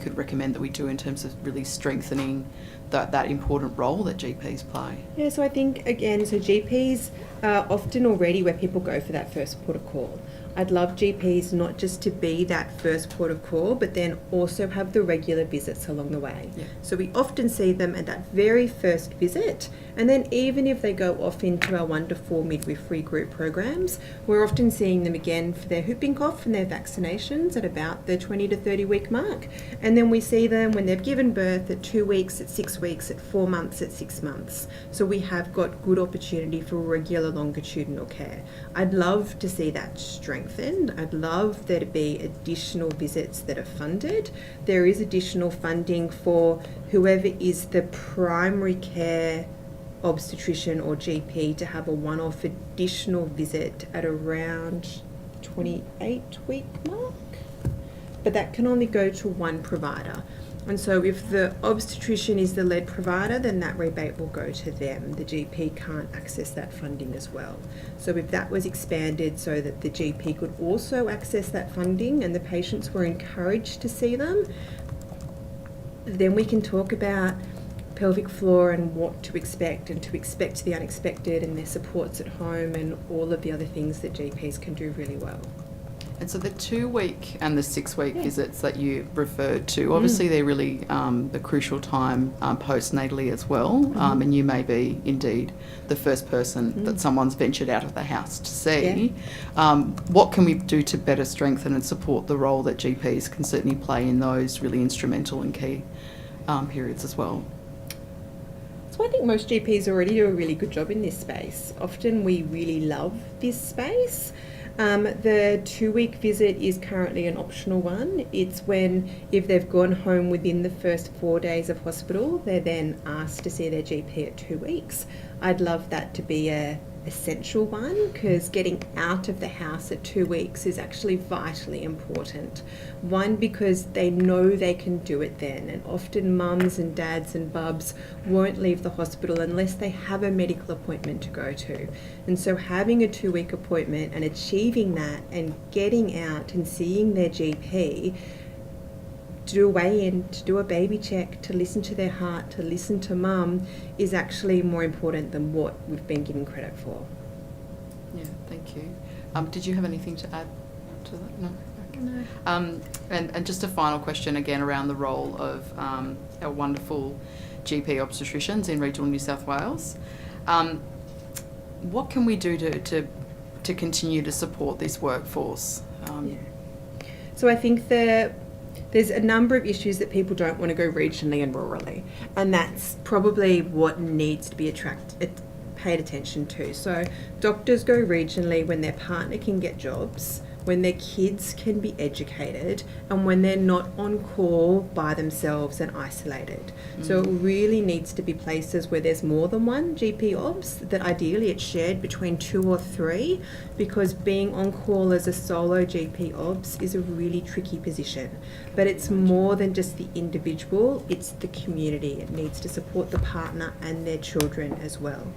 could recommend that we do in terms of really strengthening that important role that GPs play? Yeah, so I think, again, so GPs are often already where people go for that first port of call. I'd love GPs not just to be that first port of call, but then also have the regular visits along the way. Yeah. So we often see them at that very first visit, and then even if they go off into our 1 to 4 midwifery group programs, we're often seeing them again for their whooping cough and their vaccinations at about the 20 to 30 week mark. And then we see them when they've given birth at 2 weeks, at 6 weeks, at 4 months, at 6 months. So we have got good opportunity for regular longitudinal care. I'd love to see that strengthened. I'd love there to be additional visits that are funded. There is additional funding for whoever is the primary care obstetrician or GP to have a one-off additional visit at around 28-week mark. But that can only go to one provider. And so if the obstetrician is the lead provider, then that rebate will go to them. The GP can't access that funding as well. So if that was expanded so that the GP could also access that funding and the patients were encouraged to see them, then we can talk about pelvic floor and what to expect and to expect the unexpected and their supports at home and all of the other things that GPs can do really well. And so the 2-week and the 6-week visits that you referred to, obviously they're really the crucial time postnatally as well. And you may be indeed the first person that someone's ventured out of the house to see. What can we do to better strengthen and support the role that GPs can certainly play in those really instrumental and key periods as well? So I think most GPs already do a really good job in this space. Often we really love this space. The 2-week visit is currently an optional one. It's when, if they've gone home within the first 4 days of hospital, they're then asked to see their GP at 2 weeks. I'd love that to be a essential one, because getting out of the house at 2 weeks is actually vitally important. One, because they know they can do it then, and often mums and dads and bubs won't leave the hospital unless they have a medical appointment to go to. And so having a 2-week appointment and achieving that and getting out and seeing their GP, to do a weigh-in, to do a baby check, to listen to their heart, to listen to mum, is actually more important than what we've been given credit for. Yeah, thank you. Did you have anything to add to that? No? Okay. No. And just a final question again around the role of our wonderful GP obstetricians in regional New South Wales. What can we do to continue to support this workforce? So I think there's a number of issues that people don't want to go regionally and rurally, and that's probably what needs to be paid attention to. So doctors go regionally when their partner can get jobs, when their kids can be educated, and when they're not on call by themselves and isolated. So it really needs to be places where there's more than one GP obs, that ideally it's shared between 2 or 3, because being on call as a solo GP obs is a really tricky position. But it's more than just the individual, it's the community. It needs to support the partner and their children as well.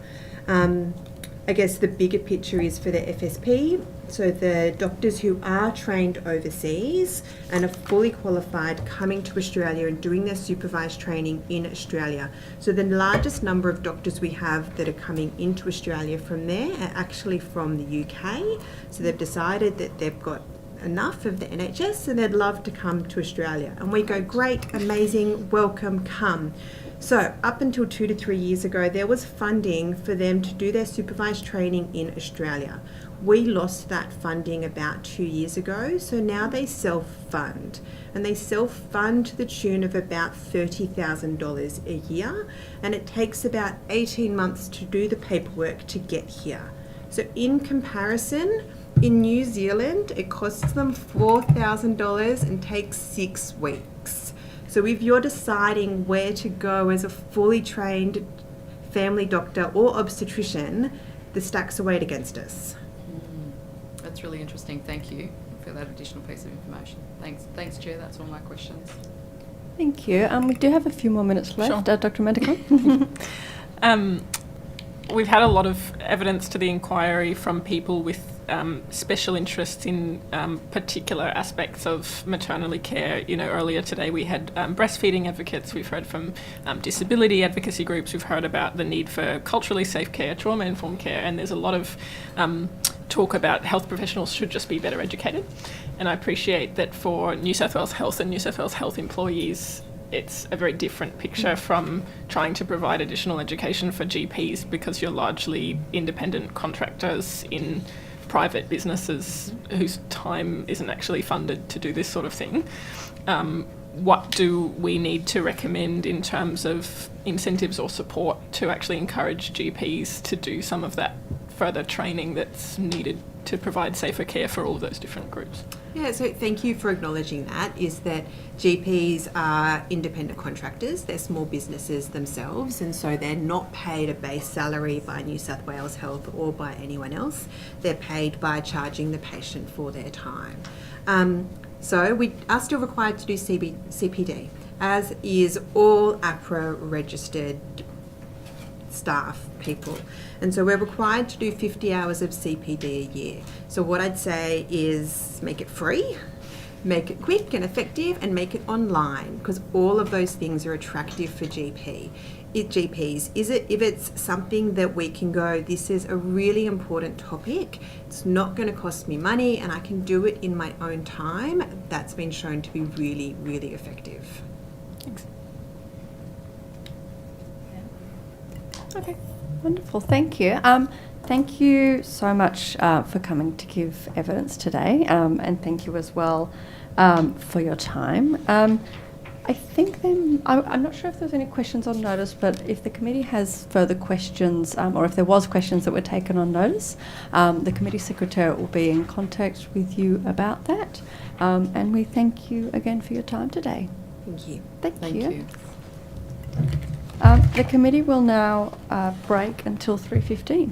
I guess the bigger picture is for the FSP, so the doctors who are trained overseas and are fully qualified coming to Australia and doing their supervised training in Australia. So the largest number of doctors we have that are coming into Australia from there are actually from the UK. So they've decided that they've got enough of the NHS and they'd love to come to Australia. And we go, great, amazing, welcome, come. So up until 2 to 3 years ago, there was funding for them to do their supervised training in Australia. We lost that funding about 2 years ago, so now they self-fund. And they self-fund to the tune of about $30,000 a year, and it takes about 18 months to do the paperwork to get here. So in comparison, in New Zealand, it costs them $4,000 and takes 6 weeks. So if you're deciding where to go as a fully trained family doctor or obstetrician, the stacks are weighed against us. That's really interesting. Thank you for that additional piece of information. Thanks, Chair. That's all my questions. Thank you. We do have a few more minutes left. Sure. Dr. Medical. We've had a lot of evidence to the inquiry from people with special interests in particular aspects of maternal care. You know, earlier today we had breastfeeding advocates, we've heard from disability advocacy groups, we've heard about the need for culturally safe care, trauma-informed care, and there's a lot of talk about health professionals should just be better educated. And I appreciate that for New South Wales Health and New South Wales Health employees, it's a very different picture from trying to provide additional education for GPs, because you're largely independent contractors in private businesses whose time isn't actually funded to do this sort of thing. What do we need to recommend in terms of incentives or support to actually encourage GPs to do some of that further training that's needed to provide safer care for all of those different groups? Yeah, so thank you for acknowledging that, is that GPs are independent contractors, they're small businesses themselves, and so they're not paid a base salary by New South Wales Health or by anyone else. They're paid by charging the patient for their time. So we are still required to do CPD, as is all APRA registered staff people, and so we're required to do 50 hours of CPD a year. So what I'd say is make it free, make it quick and effective, and make it online, because all of those things are attractive for GPs. If it's something that we can go, this is a really important topic, it's not going to cost me money and I can do it in my own time, that's been shown to be really, really effective. Thanks. Okay, wonderful. Thank you. Thank you so much for coming to give evidence today, and thank you as well for your time. I think then, I'm not sure if there's any questions on notice, but if the committee has further questions, or if there was questions that were taken on notice, the committee secretary will be in contact with you about that. And we thank you again for your time today. Thank you. Thank you. The committee will now break until 3:15.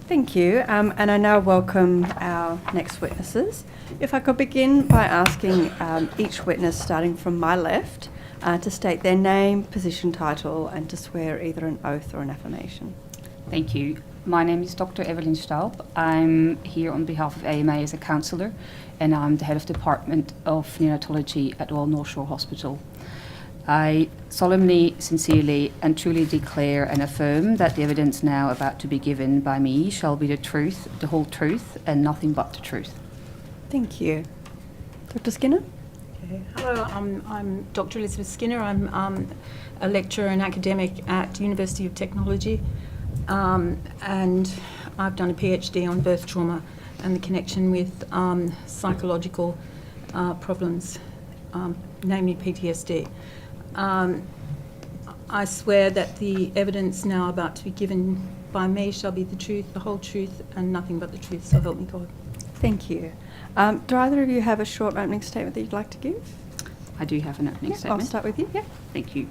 Thank you, and I now welcome our next witnesses. If I could begin by asking each witness, starting from my left, to state their name, position, title, and to swear either an oath or an affirmation. Thank you. My name is Dr. Evelyn Staub. I'm here on behalf of AMA as a counsellor, and I'm the head of Department of Neonatology at Royal North Shore Hospital. I solemnly, sincerely, and truly declare and affirm that the evidence now about to be given by me shall be the truth, the whole truth, and nothing but the truth. Thank you. Dr. Skinner? Okay. Hello, I'm Dr. Elizabeth Skinner. I'm a lecturer and academic at University of Technology, and I've done a PhD on birth trauma and the connection with psychological problems, namely PTSD. I swear that the evidence now about to be given by me shall be the truth, the whole truth, and nothing but the truth, so help me God. Thank you. Do either of you have a short opening statement that you'd like to give? I do have an opening statement. I'll start with you. Yeah, thank you.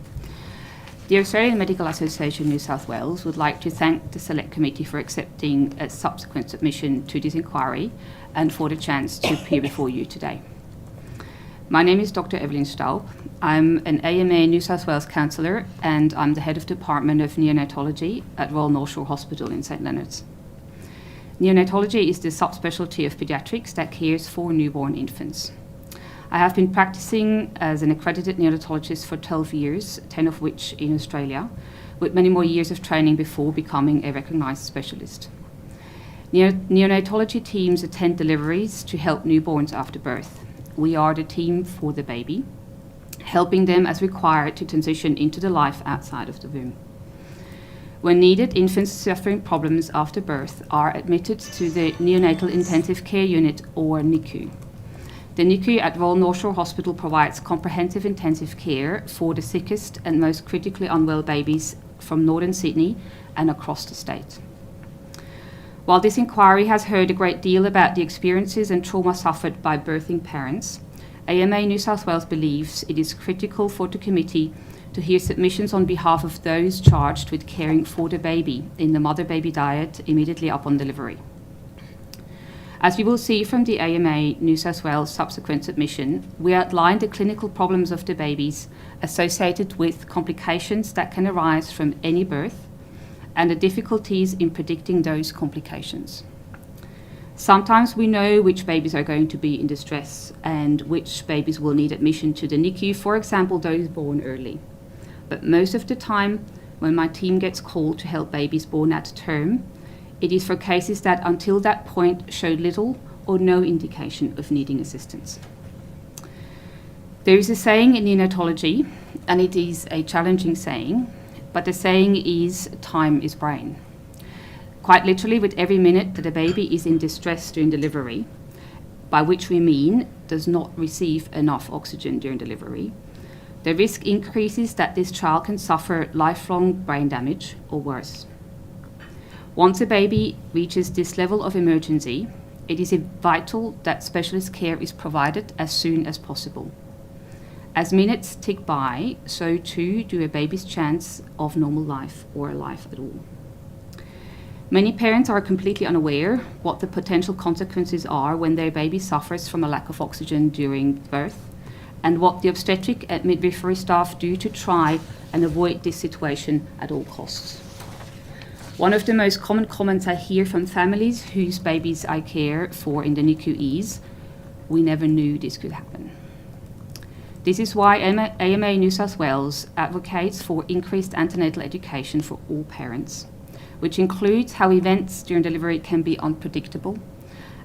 The Australian Medical Association New South Wales would like to thank the Select Committee for accepting a subsequent submission to this inquiry and for the chance to appear before you today. My name is Dr. Evelyn Staub. I'm an AMA New South Wales counsellor, and I'm the head of Department of Neonatology at Royal North Shore Hospital in St Leonards. Neonatology is the subspecialty of paediatrics that cares for newborn infants. I have been practicing as an accredited neonatologist for 12 years, 10 of which in Australia, with many more years of training before becoming a recognised specialist. Neonatology teams attend deliveries to help newborns after birth. We are the team for the baby, helping them as required to transition into the life outside of the womb. When needed, infants suffering problems after birth are admitted to the Neonatal Intensive Care Unit, or NICU. The NICU at Royal North Shore Hospital provides comprehensive intensive care for the sickest and most critically unwell babies from northern Sydney and across the state. While this inquiry has heard a great deal about the experiences and trauma suffered by birthing parents, AMA New South Wales believes it is critical for the committee to hear submissions on behalf of those charged with caring for the baby in the mother-baby dyad immediately upon delivery. As you will see from the AMA New South Wales subsequent submission, we outlined the clinical problems of the babies associated with complications that can arise from any birth and the difficulties in predicting those complications. Sometimes we know which babies are going to be in distress and which babies will need admission to the NICU, for example, those born early. But most of the time, when my team gets called to help babies born at term, it is for cases that until that point showed little or no indication of needing assistance. There is a saying in neonatology, and it is a challenging saying, but the saying is, time is brain. Quite literally, with every minute that a baby is in distress during delivery, by which we mean does not receive enough oxygen during delivery, the risk increases that this child can suffer lifelong brain damage or worse. Once a baby reaches this level of emergency, it is vital that specialist care is provided as soon as possible. As minutes tick by, so too do a baby's chance of normal life or a life at all. Many parents are completely unaware what the potential consequences are when their baby suffers from a lack of oxygen during birth, and what the obstetric and midwifery staff do to try and avoid this situation at all costs. One of the most common comments I hear from families whose babies I care for in the NICU is, "We never knew this could happen." This is why AMA New South Wales advocates for increased antenatal education for all parents, which includes how events during delivery can be unpredictable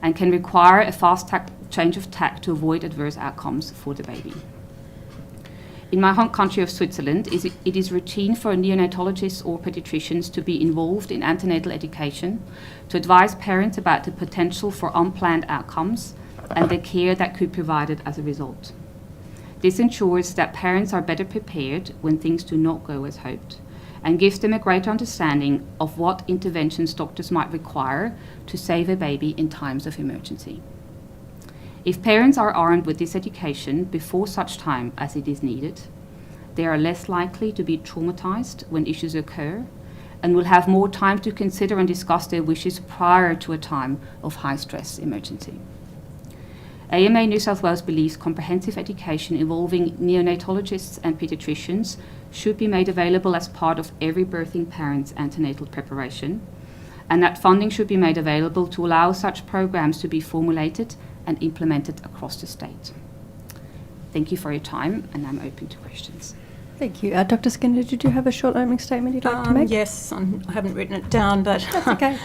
and can require a fast change of tack to avoid adverse outcomes for the baby. In my home country of Switzerland, it is routine for neonatologists or paediatricians to be involved in antenatal education to advise parents about the potential for unplanned outcomes and the care that could be provided as a result. This ensures that parents are better prepared when things do not go as hoped, and gives them a greater understanding of what interventions doctors might require to save a baby in times of emergency. If parents are armed with this education before such time as it is needed, they are less likely to be traumatized when issues occur and will have more time to consider and discuss their wishes prior to a time of high-stress emergency. AMA New South Wales believes comprehensive education involving neonatologists and paediatricians should be made available as part of every birthing parent's antenatal preparation, and that funding should be made available to allow such programs to be formulated and implemented across the state. Thank you for your time, and I'm open to questions. Thank you. Dr. Skinner, did you have a short opening statement you'd like to make? Yes, I haven't written it down, but that's okay.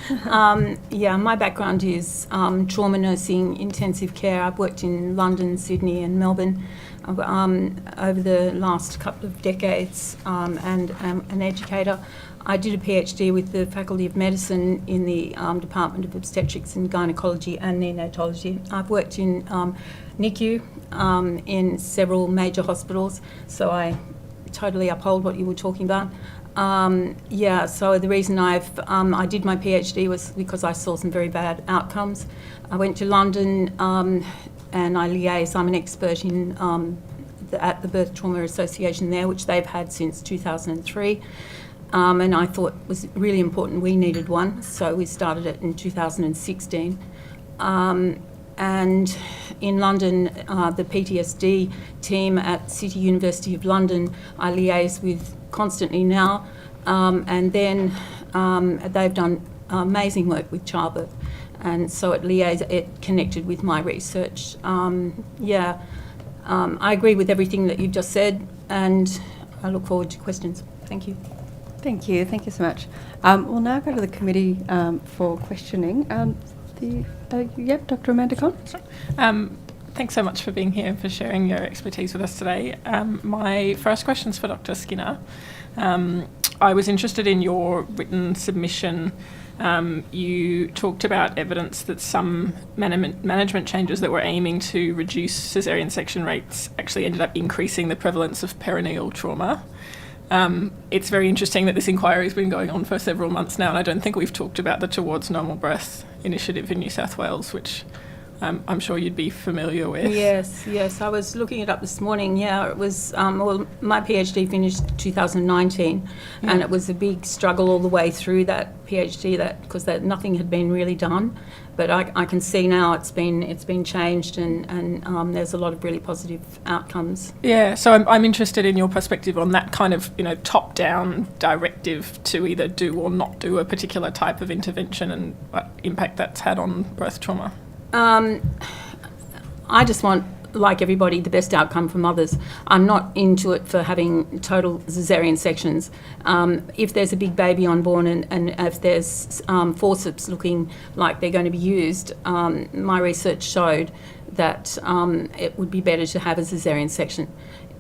Yeah, my background is trauma nursing, intensive care. I've worked in London, Sydney and Melbourne over the last couple of decades, and an educator. I did a PhD with the Faculty of Medicine in the Department of Obstetrics and Gynecology and Neonatology. I've worked in NICU in several major hospitals, so I totally uphold what you were talking about. Yeah, so the reason I did my PhD was because I saw some very bad outcomes. I went to London and I liaise. I'm an expert in at the Birth Trauma Association there, which they've had since 2003. And I thought it was really important we needed one, so we started it in 2016. And in London, the PTSD team at City University of London, I liaise with constantly now, and then they've done amazing work with childbirth, and so it connected with my research. Yeah, I agree with everything that you've just said, and I look forward to questions. Thank you. Thank you. Thank you so much. We'll now go to the committee for questioning. Dr. Amanda Conn. Thanks so much for being here and for sharing your expertise with us today. My first question is for Dr. Skinner. I was interested in your written submission. You talked about evidence that some management changes that were aiming to reduce caesarean section rates actually ended up increasing the prevalence of perineal trauma. It's very interesting that this inquiry has been going on for several months now, and I don't think we've talked about the Towards Normal Birth initiative in New South Wales, which I'm sure you'd be familiar with. Yes. I was looking it up this morning. Yeah, it was, well, my PhD finished 2019, and it was a big struggle all the way through that PhD, because nothing had been really done. But I can see now it's been changed, and there's a lot of really positive outcomes. Yeah, so I'm interested in your perspective on that kind of top-down directive to either do or not do a particular type of intervention and what impact that's had on birth trauma. I just want, like everybody, the best outcome for mothers. I'm not into it for having total caesarean sections. If there's a big baby unborn and if there's forceps looking like they're going to be used, my research showed that it would be better to have a caesarean section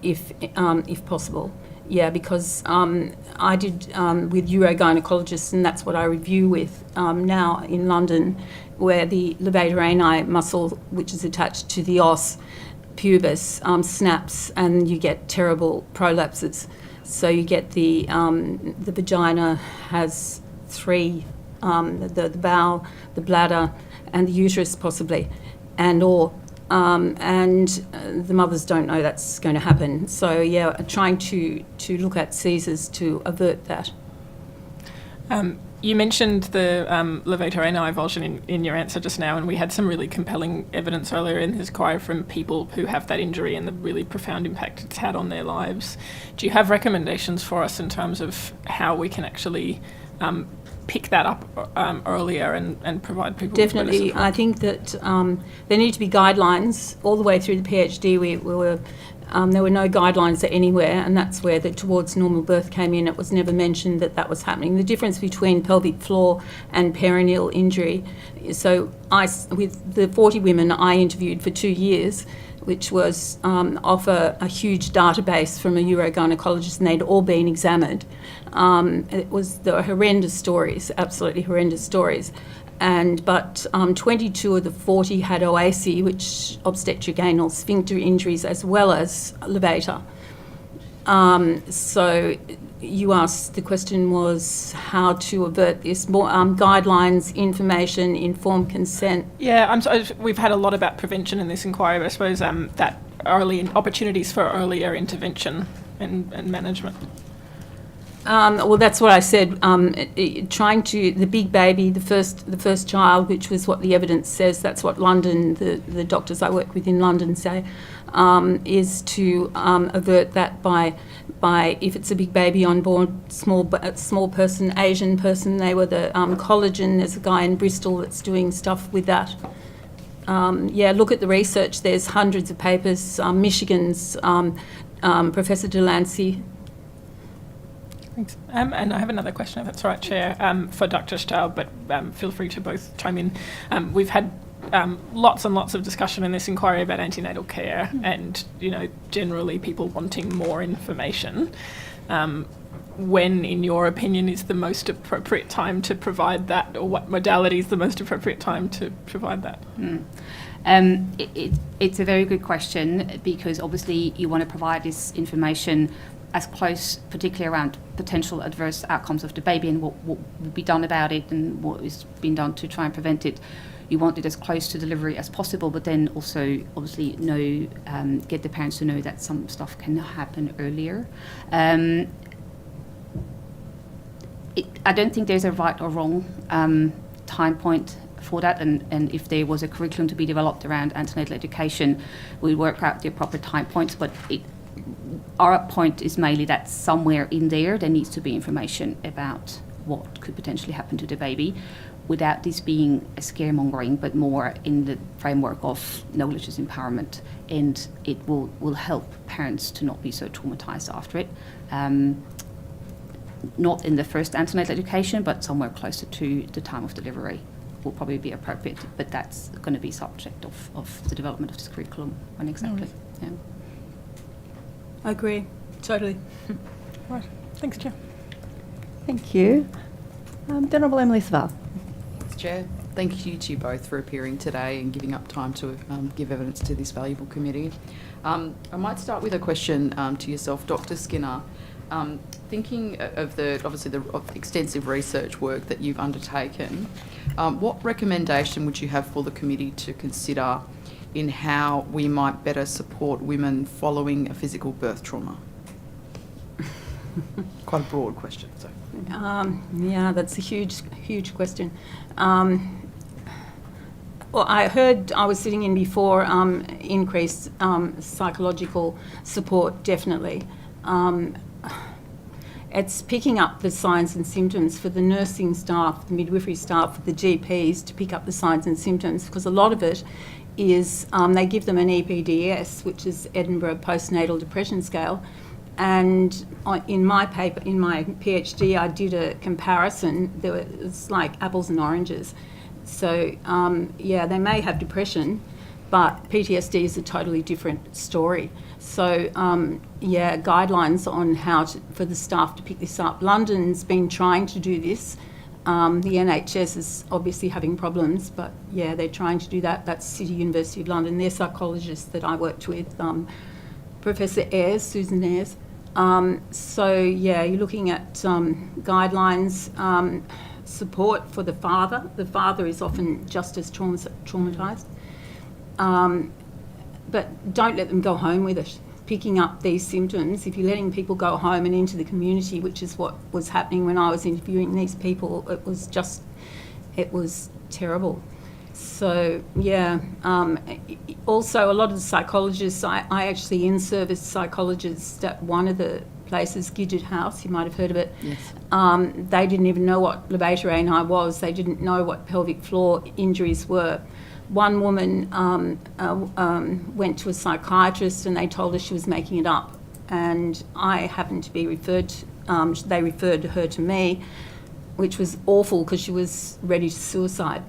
if possible. Yeah, because I did with urogynecologists, and that's what I review with now in London, where the levator ani muscle, which is attached to the os pubis, snaps, and you get terrible prolapses. So you get the vagina has three, the bowel, the bladder, and the uterus possibly, and the mothers don't know that's going to happen. So yeah, trying to look at Caesars to avert that. You mentioned the levator ani avulsion in your answer just now, and we had some really compelling evidence earlier in this inquiry from people who have that injury and the really profound impact it's had on their lives. Do you have recommendations for us in terms of how we can actually pick that up earlier and provide people Definitely. with I think that there need to be guidelines all the way through the PhD. There were no guidelines anywhere, and that's where the Towards Normal Birth came in. It was never mentioned that was happening. The difference between pelvic floor and perineal injury. So with the 40 women I interviewed for 2 years, which was off a huge database from a urogynecologist, and they'd all been examined. There were horrendous stories, absolutely horrendous stories. But 22 of the 40 had OASI, which obstetric anal sphincter injuries, as well as levator. So you asked, the question was how to avert this. More guidelines, information, informed consent. Yeah, we've had a lot about prevention in this inquiry, but I suppose that early opportunities for earlier intervention. and management? Well, that's what I said. The big baby, the first child, which was what the evidence says. That's what London, the doctors I work with in London say, is to avert that by if it's a big baby on board, small person, Asian person. They were the collagen. There's a guy in Bristol that's doing stuff with that. Look at the research. There's hundreds of papers. Michigan's Professor Delancey. Thanks. And I have another question, if that's all right, Chair, for Dr. Staub, but feel free to both chime in. We've had lots and lots of discussion in this inquiry about antenatal care and, generally people wanting more information. When, in your opinion, is the most appropriate time to provide that, or what modality is the most appropriate time to provide that? It's a very good question, because obviously you want to provide this information as close, particularly around potential adverse outcomes of the baby and what will be done about it and what is being done to try and prevent it. You want it as close to delivery as possible, but then also obviously get the parents to know that some stuff can happen earlier. I don't think there's a right or wrong time point for that, and if there was a curriculum to be developed around antenatal education, we'd work out the appropriate time points, but our point is mainly that somewhere in there needs to be information about what could potentially happen to the baby, without this being a scaremongering, but more in the framework of knowledge is empowerment, and it will help parents to not be so traumatized after it. Not in the first antenatal education, but somewhere closer to the time of delivery will probably be appropriate, but that's going to be subject of the development of this curriculum. When exactly. Yeah. I agree, totally. Right, thanks, Chair. Thank you. The Honourable Emily Savard. Thanks, Chair. Thank you to you both for appearing today and giving up time to give evidence to this valuable committee. I might start with a question to yourself, Dr. Skinner. Thinking of the extensive research work that you've undertaken, what recommendation would you have for the committee to consider in how we might better support women following a physical birth trauma? Quite a broad question. So. That's a huge question. Well, I was sitting in before, increased psychological support, definitely. It's picking up the signs and symptoms for the nursing staff, the midwifery staff, the GPs to pick up the signs and symptoms, because a lot of it is they give them an EPDS, which is Edinburgh Postnatal Depression Scale. And in my paper, in my PhD, I did a comparison. It's like apples and oranges. So, they may have depression, but PTSD is a totally different story. So, guidelines on how for the staff to pick this up. London's been trying to do this. The NHS is obviously having problems, but they're trying to do that. That's City University of London. They're psychologists that I worked with, Professor Ayres, Susan Ayres. You're looking at guidelines, support for the father. The father is often just as traumatised. But don't let them go home with it. Picking up these symptoms, if you're letting people go home and into the community, which is what was happening when I was interviewing these people, it was terrible. So, also a lot of the psychologists, I actually in-service psychologists at one of the places, Gidget House, you might have heard of it. Yes. They didn't even know what levator ani was. They didn't know what pelvic floor injuries were. One woman went to a psychiatrist and they told her she was making it up. And I happened to be they referred her to me, which was awful because she was ready to suicide.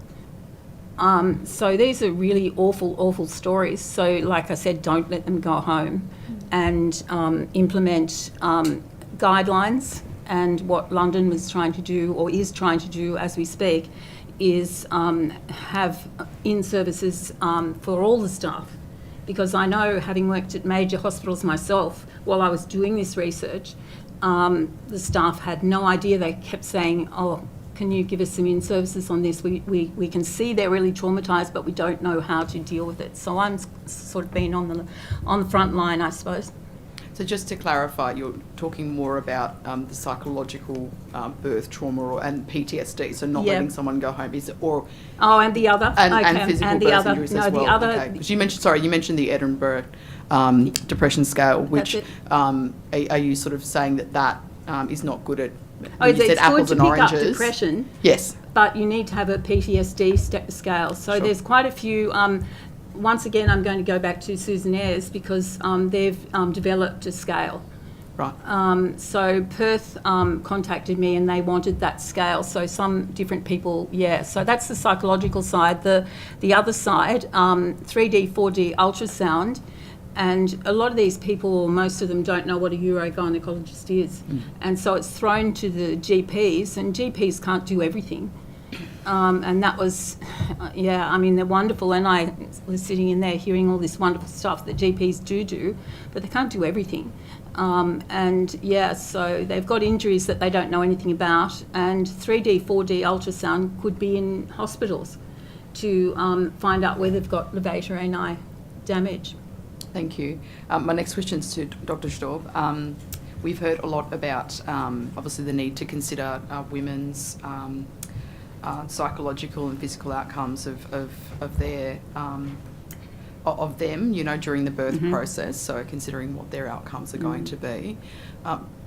So these are really awful stories. So like I said, don't let them go home and implement guidelines. And what London was trying to do, or is trying to do as we speak, is have in-services for all the staff. Because I know, having worked at major hospitals myself, while I was doing this research, the staff had no idea. They kept saying, can you give us some in-services on this? We can see they're really traumatised, but we don't know how to deal with it. So I'm sort of been on the front line, I suppose. So just to clarify, you're talking more about the psychological birth trauma and PTSD, so not letting someone go home, is it, or and the other and physical and birth the other injuries no as well. the other. Okay. 'Cause you mentioned the Edinburgh depression scale, which are you sort of saying that is not good at? Oh, you said it's apples good and to pick oranges. up depression. Yes. But you need to have a PTSD scale. So there's quite a few. Once again, I'm going to go back to Susan Ayres because they've developed a scale. Right. So Perth contacted me and they wanted that scale. So some different people, So that's the psychological side. The other side, 3D, 4D ultrasound. And a lot of these people, or most of them, don't know what a urogynecologist is. And so it's thrown to the GPs, and GPs can't do everything. And that was, I mean, they're wonderful. And I was sitting in there hearing all this wonderful stuff that GPs do, but they can't do everything. So they've got injuries that they don't know anything about. And 3D, 4D ultrasound could be in hospitals to find out where they've got levator ani damage. Thank you. My next question is to Dr. Staub. We've heard a lot about, obviously, the need to consider women's psychological and physical outcomes of them, during the birth process. So considering what their outcomes are going to be,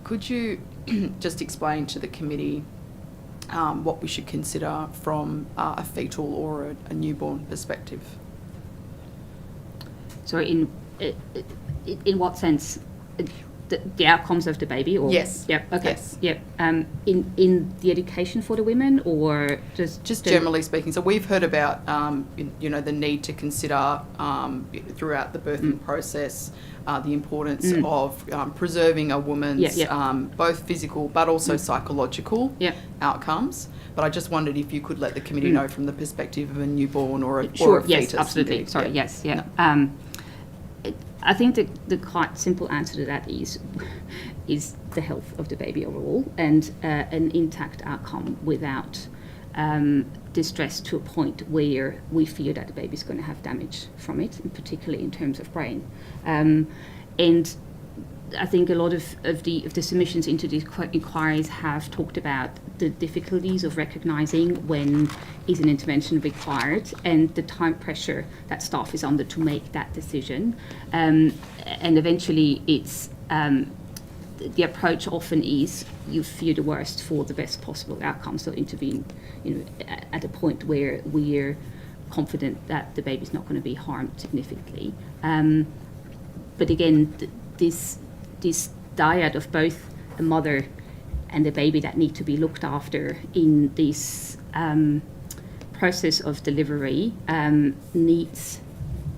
could you just explain to the committee what we should consider from a fetal or a newborn perspective? So in what sense? The outcomes of the baby, or yes, yep, okay, yes, yep. In the education for the women, or just generally speaking. So we've heard about the need to consider throughout the birthing process the importance of preserving a woman's both physical but also psychological outcomes. But I just wondered if you could let the committee know from the perspective of a newborn or a fetus. Yes, absolutely. Indeed. Sorry, yes, yeah. No. I think the quite simple answer to that is the health of the baby overall, and an intact outcome without distress to a point where we fear that the baby's going to have damage from it, and particularly in terms of brain. And I think a lot of the submissions into these inquiries have talked about the difficulties of recognising when is an intervention required and the time pressure that staff is under to make that decision. And eventually it's the approach often is you fear the worst for the best possible outcome, so intervene at a point where we're confident that the baby's not going to be harmed significantly. But again, this dyad of both a mother and a baby that need to be looked after in this process of delivery needs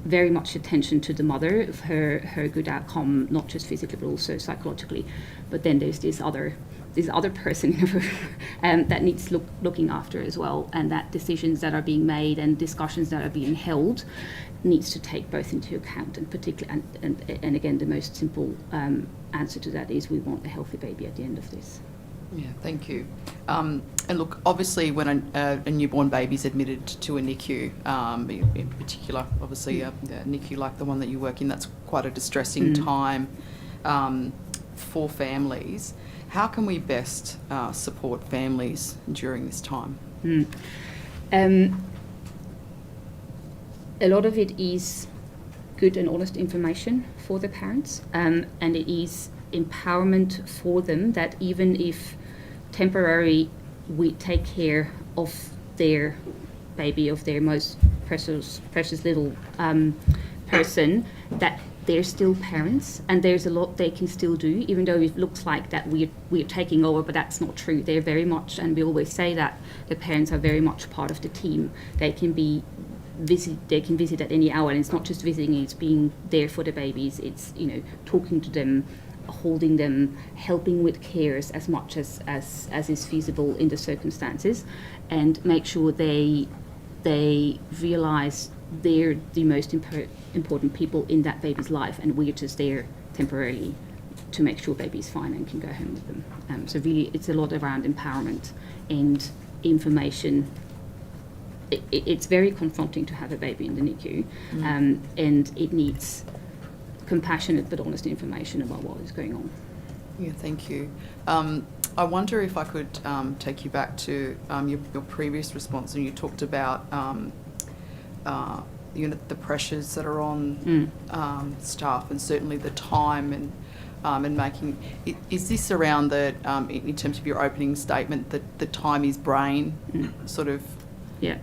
very much attention to the mother, of her good outcome, not just physically but also psychologically. But then there's this other person that needs looking after as well, and that decisions that are being made and discussions that are being held needs to take both into account, and particularly and again the most simple answer to that is we want a healthy baby at the end of this. Yeah, thank you. And look, obviously when a newborn baby is admitted to a NICU, in particular, obviously a NICU like the one that you work in, that's quite a distressing time for families. How can we best support families during this time? A lot of it is good and honest information for the parents, and it is empowerment for them that even if temporary, we take care of their baby, of their most precious little person, that they're still parents and there's a lot they can still do, even though it looks like that we're taking over, but that's not true. They're very much, and we always say that the parents are very much part of the team. They can visit at any hour, and it's not just visiting, it's being there for the babies. It's talking to them, holding them, helping with cares as much as is feasible in the circumstances, and make sure they realise they're the most important people in that baby's life, and we're just there temporarily to make sure baby's fine and can go home with them. So really it's a lot around empowerment and information. It's very confronting to have a baby in the NICU, and it needs compassionate but honest information about what is going on. Yeah, thank you. I wonder if I could take you back to your previous response, and you talked about the pressures that are on staff, and certainly the time and making. Is this around the in terms of your opening statement that the time is brain sort of? Yeah,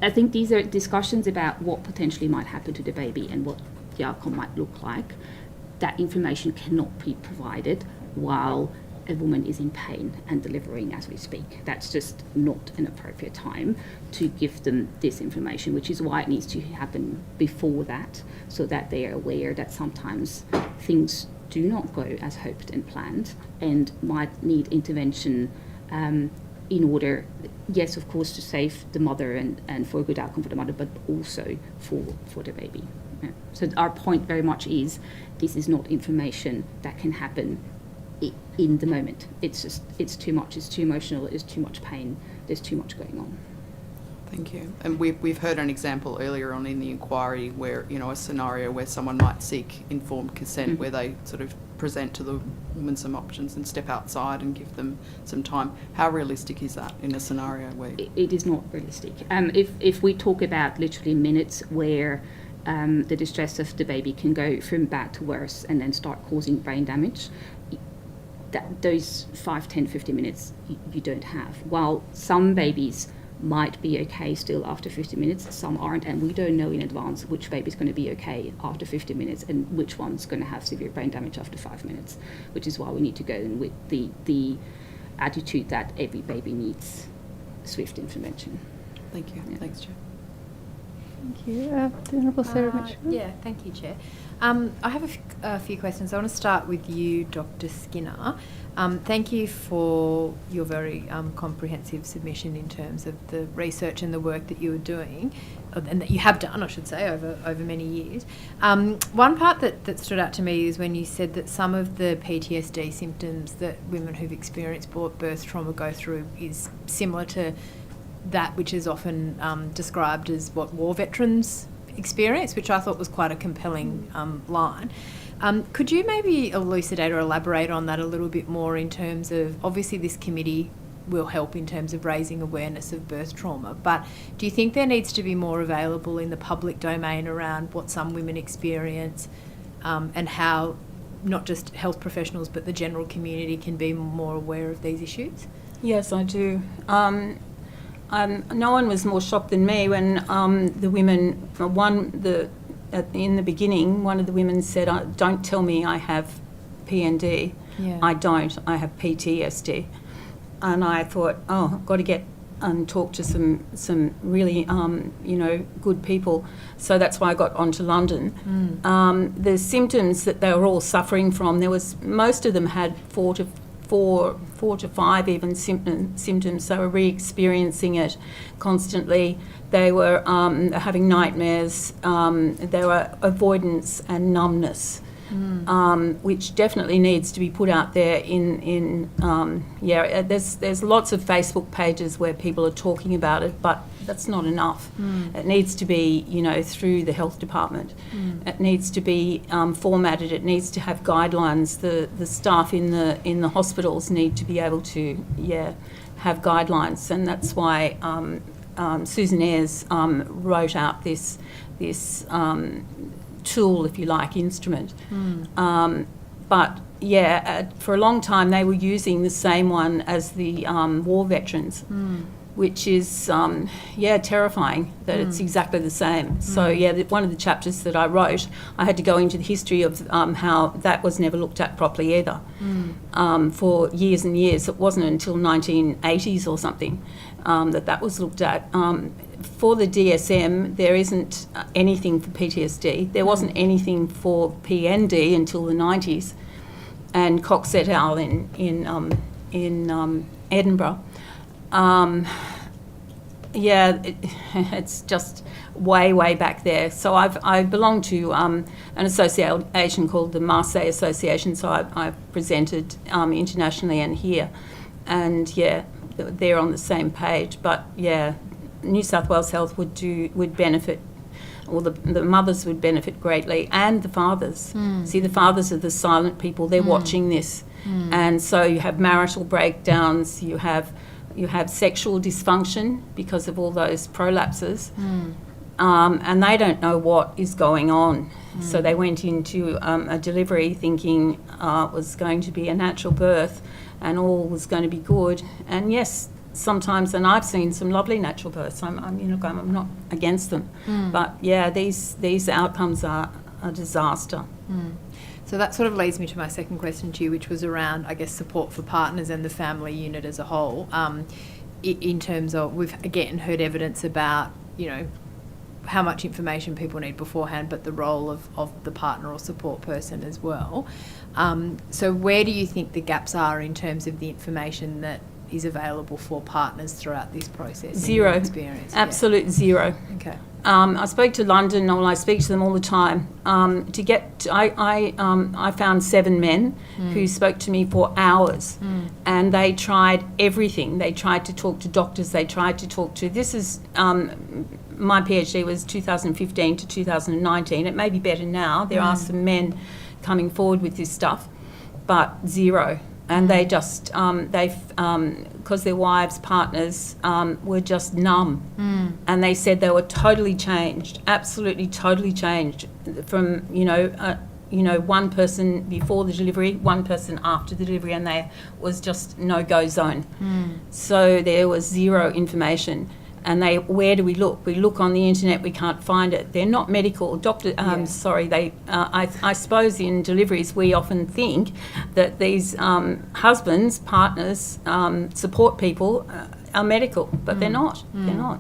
I think these are discussions about what potentially might happen to the baby and what the outcome might look like. That information cannot be provided while a woman is in pain and delivering as we speak. That's just not an appropriate time to give them this information, which is why it needs to happen before that, so that they are aware that sometimes things do not go as hoped and planned and might need intervention in order, yes, of course, to save the mother and for a good outcome for the mother, but also for the baby. Yeah. So our point very much is this is not information that can happen in the moment. It's too much, it's too emotional, it's too much pain, there's too much going on. Thank you. And we've heard an example earlier on in the inquiry where, a scenario where someone might seek informed consent, where they sort of present to the woman some options and step outside and give them some time. How realistic is that in a scenario where... It is not realistic. If we talk about literally minutes where the distress of the baby can go from bad to worse and then start causing brain damage, those 5, 10, 50 minutes you don't have. While some babies might be okay still after 50 minutes, some aren't, and we don't know in advance which baby's going to be okay after 50 minutes and which one's going to have severe brain damage after 5 minutes, which is why we need to go in with the attitude that every baby needs swift intervention. Thank you. Yeah. Thanks, Chair. Thank you. The Honourable Sarah Mitchell. Yeah, thank you, Chair. I have a few questions. I want to start with you, Dr. Skinner. Thank you for your very comprehensive submission in terms of the research and the work that you were doing, and that you have done, I should say, over many years. One part that stood out to me is when you said that some of the PTSD symptoms that women who've experienced birth trauma go through is similar to that which is often described as what war veterans experience, which I thought was quite a compelling line. Could you maybe elucidate or elaborate on that a little bit more in terms of, obviously this committee will help in terms of raising awareness of birth trauma, but do you think there needs to be more available in the public domain around what some women experience and how not just health professionals but the general community can be more aware of these issues? Yes, I do. No one was more shocked than me when the women, in the beginning, one of the women said, "Don't tell me I have PND. Yeah. I don't. I have PTSD." And I thought, I've got to get and talk to some really, good people. So that's why I got on to London. The symptoms that they were all suffering from, most of them had 4 to 5 even symptoms. They were re-experiencing it constantly. They were having nightmares. There were avoidance and numbness, which definitely needs to be put out there. There's lots of Facebook pages where people are talking about it, but that's not enough. It needs to be, through the health department. It needs to be formatted. It needs to have guidelines. The staff in the hospitals need to be able to, have guidelines, and that's why Susan Ayres wrote out this tool, if you like, instrument. But for a long time they were using the same one as the war veterans. Which is, terrifying that it's exactly the same. So, one of the chapters that I wrote, I had to go into the history of how that was never looked at properly either for years and years. It wasn't until 1980s or something that was looked at. For the DSM, there isn't anything for PTSD. There wasn't anything for PND until the 90s, and Cox et al. in Edinburgh. It's just way back there. So I belong to an association called the Marseille Association, so I've presented internationally and here, and they're on the same page. But New South Wales Health would benefit or the mothers would benefit greatly, and the fathers. See, the fathers are the silent people. They're watching this. And so you have marital breakdowns, you have sexual dysfunction because of all those prolapses, and they don't know what is going on. So they went into a delivery thinking it was going to be a natural birth and all was going to be good. And yes, sometimes, and I've seen some lovely natural births. I'm not against them, but yeah, these outcomes are a disaster. So that sort of leads me to my second question to you, which was around, I guess, support for partners and the family unit as a whole. In terms of, we've again heard evidence about, how much information people need beforehand, but the role of the partner or support person as well. So where do you think the gaps are in terms of the information that is available for partners throughout this process? Zero. In your experience? Absolute zero. Okay. I spoke to London, I speak to them all the time. I found 7 men who spoke to me for hours, and they tried everything. They tried to talk to doctors. They tried to talk to. This is my PhD was 2015 to 2019. It may be better now. There are some men coming forward with this stuff, but zero. And they just, because their wives, partners were just numb. And they said they were totally changed, absolutely totally changed from, one person before the delivery, one person after the delivery, and there was just no-go zone. So there was zero information. And where do we look? We look on the internet, we can't find it. They're not medical. I suppose in deliveries we often think that these husbands, partners, support people are medical, but they're not. They're not.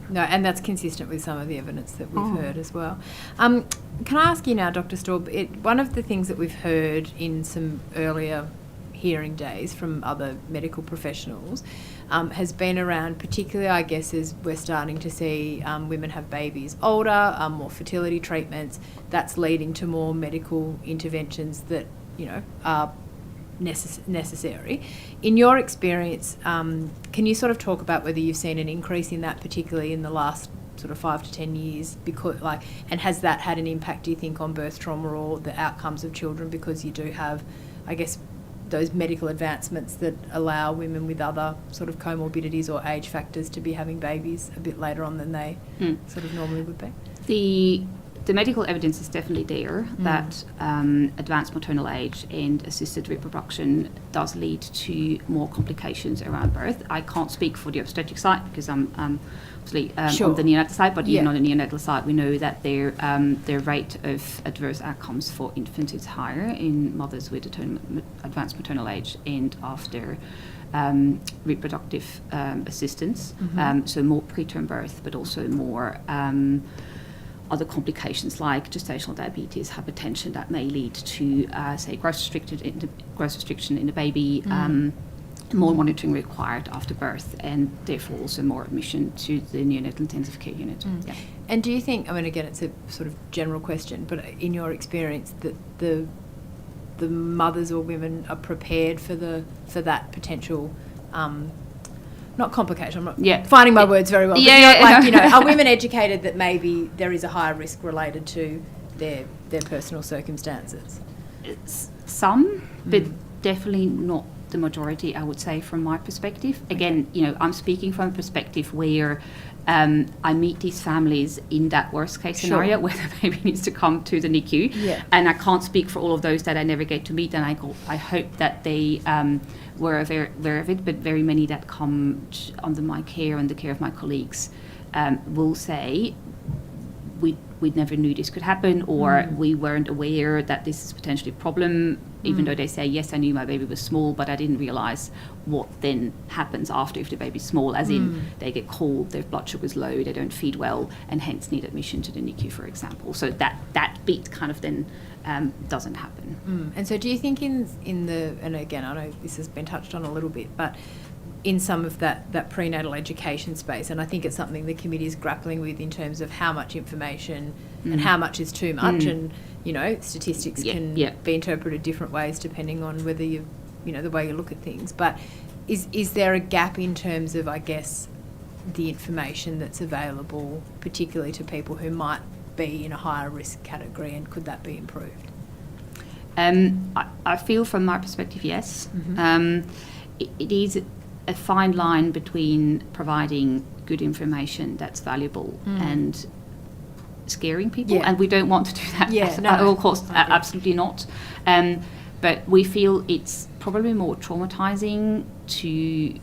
No, and that's consistent with some of the evidence that we've heard as well. Can I ask you now, Dr. Staub, one of the things that we've heard in some earlier hearing days from other medical professionals has been around, particularly I guess as we're starting to see women have babies older, more fertility treatments, that's leading to more medical interventions that are necessary. In your experience, can you sort of talk about whether you've seen an increase in that, particularly in the last sort of 5 to 10 years, and has that had an impact, do you think, on birth trauma or the outcomes of children, because you do have, I guess, those medical advancements that allow women with other sort of comorbidities or age factors to be having babies a bit later on than they sort of normally would be? The medical evidence is definitely there that advanced maternal age and assisted reproduction does lead to more complications around birth. I can't speak for the obstetric side because I'm obviously on the neonatal side, but even on the neonatal side, we know that their rate of adverse outcomes for infants is higher in mothers with advanced maternal age and after reproductive assistance. So more preterm birth, but also more other complications like gestational diabetes, hypertension that may lead to, say, growth restriction in the baby, more monitoring required after birth, and therefore also more admission to the neonatal intensive care unit. Yeah. And do you think, again, it's a sort of general question, but in your experience, that the mothers or women are prepared for that potential not complication, I'm not finding my words very well. Are women educated that maybe there is a higher risk related to their personal circumstances? Some, but definitely not the majority, I would say, from my perspective. Again, I'm speaking from a perspective where I meet these families in that worst case scenario where the baby needs to come to the NICU, and I can't speak for all of those that I never get to meet, and I hope that they were aware of it, but very many that come under my care and the care of my colleagues will say we never knew this could happen, or we weren't aware that this is potentially a problem, even though they say, yes, I knew my baby was small, but I didn't realise what then happens after if the baby's small, as in they get cold, their blood sugar's low, they don't feed well, and hence need admission to the NICU, for example. So that bit kind of then doesn't happen. And so do you think in the, and again, I know this has been touched on a little bit, but in some of that prenatal education space, and I think it's something the committee is grappling with in terms of how much information and how much is too much, and statistics can be interpreted different ways depending on whether the way you look at things. But is there a gap in terms of, I guess, the information that's available, particularly to people who might be in a higher risk category, and could that be improved? I feel from my perspective, yes. It is a fine line between providing good information that's valuable and scaring people, and we don't want to do that at all costs. Absolutely not. But we feel it's probably more traumatizing to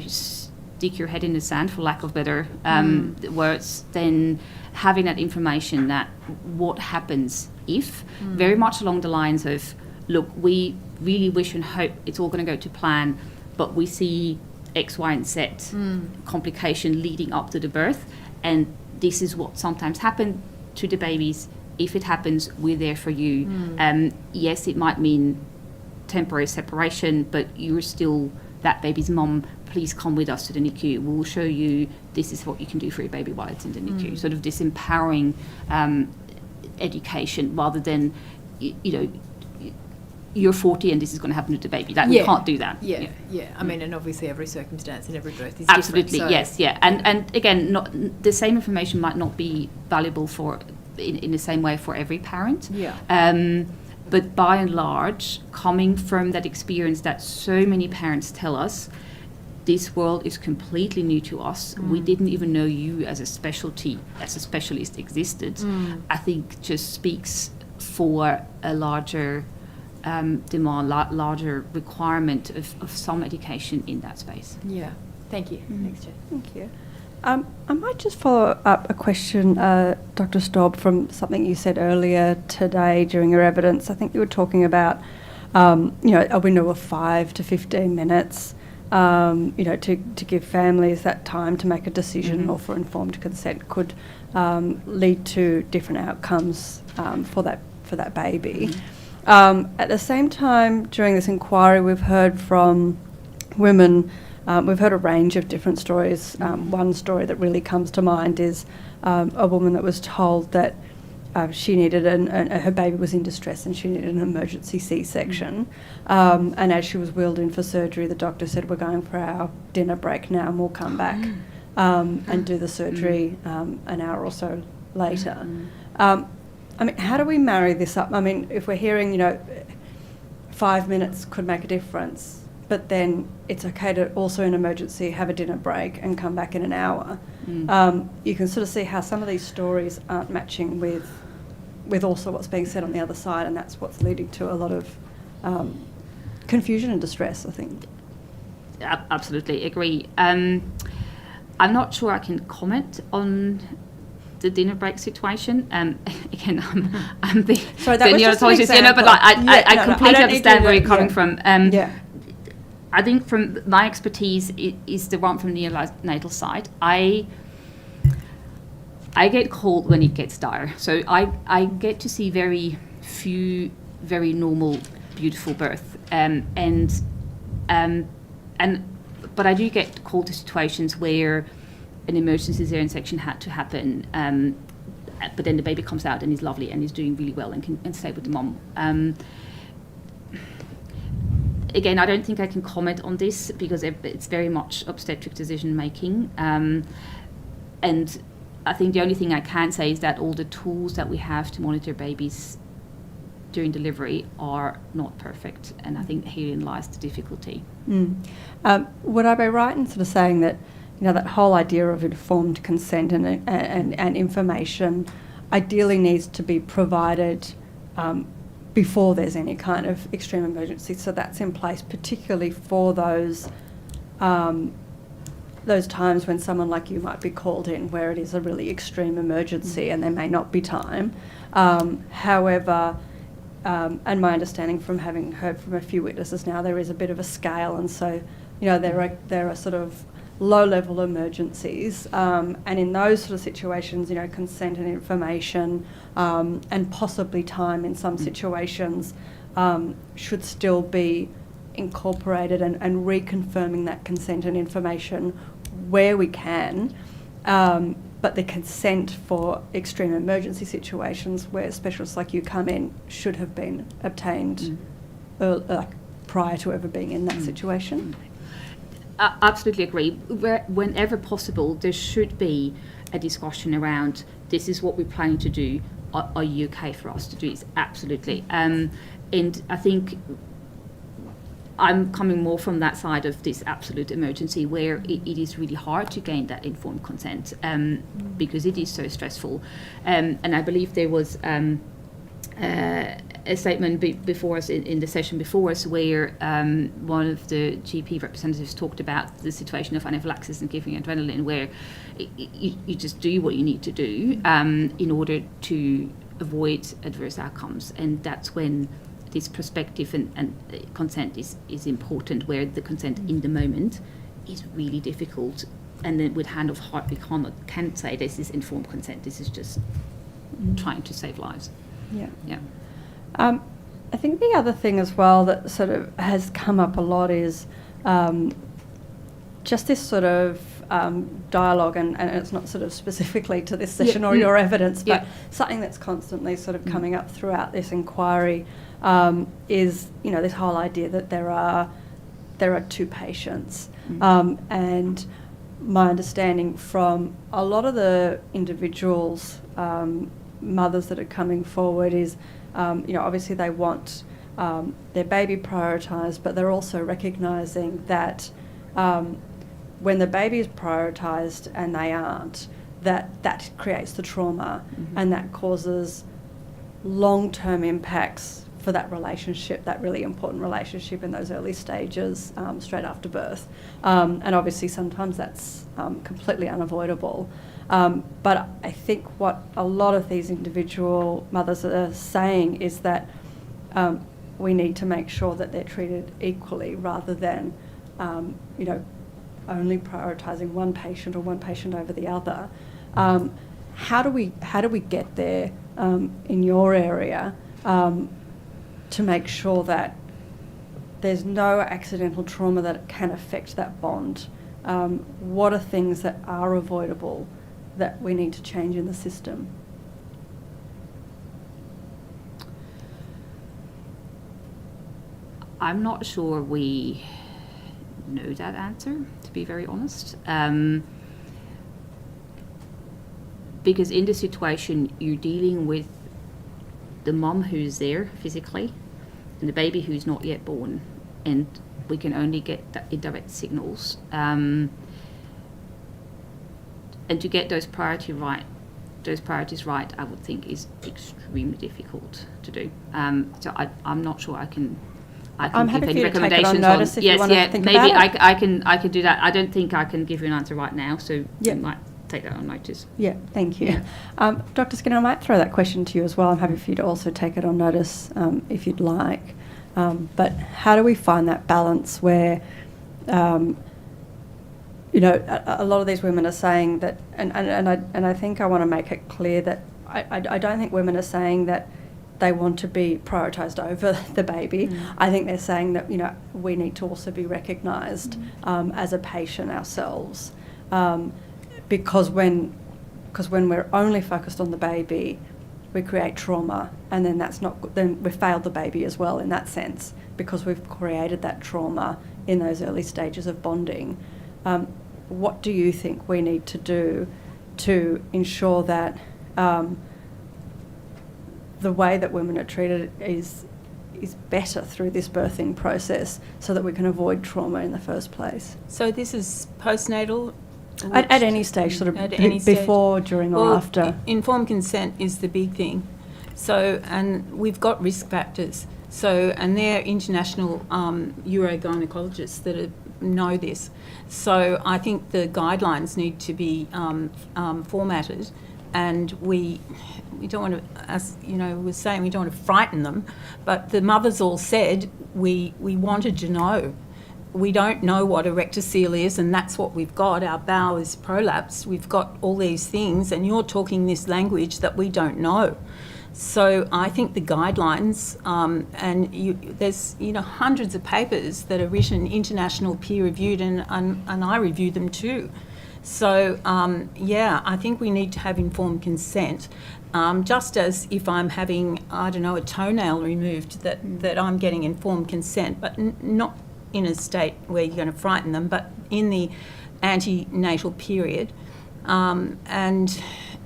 stick your head in the sand, for lack of better words, than having that information that what happens if, very much along the lines of, look, we really wish and hope it's all going to go to plan, but we see X, Y, and Z complication leading up to the birth, and this is what sometimes happens to the babies. If it happens, we're there for you. Yes, it might mean temporary separation, but you're still that baby's mum. Please come with us to the NICU. We'll show you this is what you can do for your baby while it's in the NICU. Sort of this empowering education, rather than, you're 40 and this is going to happen to the baby. We can't do that. I mean, and obviously every circumstance and every birth is absolutely different. Yes. And again, not the same information might not be valuable for in the same way for every parent. But by and large, coming from that experience that so many parents tell us, this world is completely new to us. We didn't even know you as a specialist existed. I think just speaks for a larger demand, larger requirement of some education in that space. Yeah, thank you. Thanks, Jen. Thank you. I might just follow up a question, Dr. Staub, from something you said earlier today during your evidence. I think you were talking about, a window of 5 to 15 minutes, to give families that time to make a decision or for informed consent could lead to different outcomes for that baby. At the same time, during this inquiry, we've heard from women. We've heard a range of different stories. One story that really comes to mind is a woman that was told that she needed her baby was in distress and she needed an emergency C-section. And as she was wheeled in for surgery, the doctor said, "We're going for our dinner break now and we'll come back and do the surgery an hour or so later." I mean, how do we marry this up? I mean, if we're hearing, 5 minutes could make a difference, but then it's okay to also in emergency have a dinner break and come back in an hour. You can sort of see how some of these stories aren't matching with also what's being said on the other side, and that's what's leading to a lot of confusion and distress, I think. Absolutely agree. I'm not sure I can comment on the dinner break situation. Again, I'm the neonatologist, but I completely understand where you're coming from. I think from my expertise is the one from the neonatal side. I get called when it gets dire. So I get to see very few, very normal, beautiful births. But I do get called to situations where an emergency cesarean section had to happen, but then the baby comes out and is lovely and is doing really well and can stay with the mom. Again, I don't think I can comment on this because it's very much obstetric decision making. And I think the only thing I can say is that all the tools that we have to monitor babies during delivery are not perfect. And I think herein lies the difficulty. Would I be right in sort of saying that, that whole idea of informed consent and information ideally needs to be provided before there's any kind of extreme emergency, so that's in place particularly for those times when someone like you might be called in where it is a really extreme emergency and there may not be time. However, and my understanding from having heard from a few witnesses now, there is a bit of a scale, and so there are sort of low-level emergencies, and in those sort of situations, consent and information and possibly time in some situations should still be incorporated and reconfirming that consent and information where we can, but the consent for extreme emergency situations where specialists like you come in should have been obtained prior to ever being in that situation. absolutely agree. Whenever possible, there should be a discussion around, this is what we're planning to do. Are you okay for us to do this? Absolutely. And I think I'm coming more from that side of this absolute emergency, where it is really hard to gain that informed consent because it is so stressful. And I believe there was a statement before us in the session before us where one of the GP representatives talked about the situation of anaphylaxis and giving adrenaline, where you just do what you need to do in order to avoid adverse outcomes. And that's when this perspective and consent is important, where the consent in the moment is really difficult. And then with hand of heart, we can't say this is informed consent. This is just trying to save lives. Yeah. Yeah. I think the other thing as well that sort of has come up a lot is just this sort of dialogue, and it's not sort of specifically to this session or your evidence, but something that's constantly sort of coming up throughout this inquiry is, you know, this whole idea that there are two patients. And my understanding from a lot of the individuals, mothers that are coming forward is, you know, obviously they want their baby prioritised, but they're also recognising that when the baby is prioritised and they aren't, that creates the trauma and that causes long-term impacts for that relationship, that really important relationship in those early stages straight after birth. And obviously sometimes that's completely unavoidable. But I think what a lot of these individual mothers are saying is that we need to make sure that they're treated equally rather than, you know, only prioritising one patient or one patient over the other. How do we get there in your area to make sure that there's no accidental trauma that can affect that bond? What are things that are avoidable that we need to change in the system? I'm not sure we know that answer, to be very honest. Because in this situation, you're dealing with the mum who's there physically and the baby who's not yet born, and we can only get the indirect signals. And to get those priorities right, I would think is extremely difficult to do. So I'm not sure I can I'm happy give for any you to take it on recommendations notice on. if you want to think maybe about it. I can do that. I don't think I can give you an answer right now, so you might take that on notice. Yeah, thank you. Dr. Skinner, I might throw that question to you as well. I'm happy for you to also take it on notice if you'd like. But how do we find that balance where, you know, a lot of these women are saying that, and I think I want to make it clear that I don't think women are saying that they want to be prioritised over the baby. I think they're saying that, you know, we need to also be recognised as a patient ourselves. Because when we're only focused on the baby, we create trauma, and then then we've failed the baby as well in that sense, because we've created that trauma in those early stages of bonding. What do you think we need to do to ensure that the way that women are treated is better through this birthing process, so that we can avoid trauma in the first place? So this is postnatal? At any stage, sort of before, during or after. Informed consent is the big thing. So, and we've got risk factors. So, and they're international urogynecologists that know this. So I think the guidelines need to be formatted, and we don't want to, as you know, we're saying we don't want to frighten them, but the mothers all said we wanted to know. We don't know what a rectocele is, and that's what we've got. Our bowel is prolapsed. We've got all these things, and you're talking this language that we don't know. So I think the guidelines, there's hundreds of papers that are written, international peer-reviewed, and I review them too. So I think we need to have informed consent. Just as if I'm having, I don't know, a toenail removed, that I'm getting informed consent, but not in a state where you're going to frighten them, but in the antenatal period. And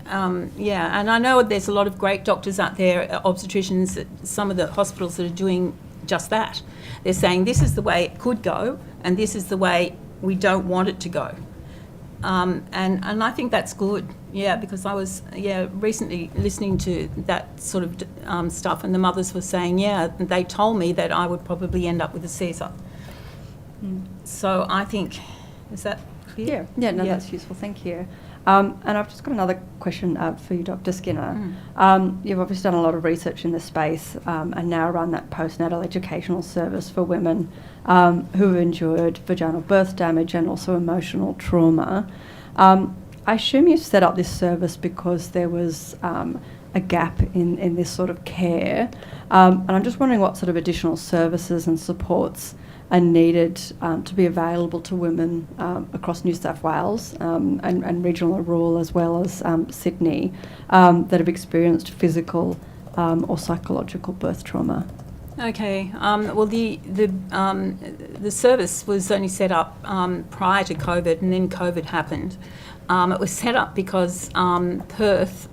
I know there's a lot of great doctors out there, obstetricians at some of the hospitals that are doing just that. They're saying this is the way it could go and this is the way we don't want it to go. And I think that's good, because I was, recently listening to that sort of stuff, and the mothers were saying, they told me that I would probably end up with a Caesar. So I think, is that clear? That's useful, thank you. And I've just got another question for you, Dr. Skinner. You've obviously done a lot of research in this space and now run that postnatal educational service for women who have endured vaginal birth damage and also emotional trauma. I assume you've set up this service because there was a gap in this sort of care. And I'm just wondering what sort of additional services and supports are needed to be available to women across New South Wales and regional and rural, as well as Sydney, that have experienced physical or psychological birth trauma. Okay. Well, the service was only set up prior to COVID, and then COVID happened. It was set up because Perth,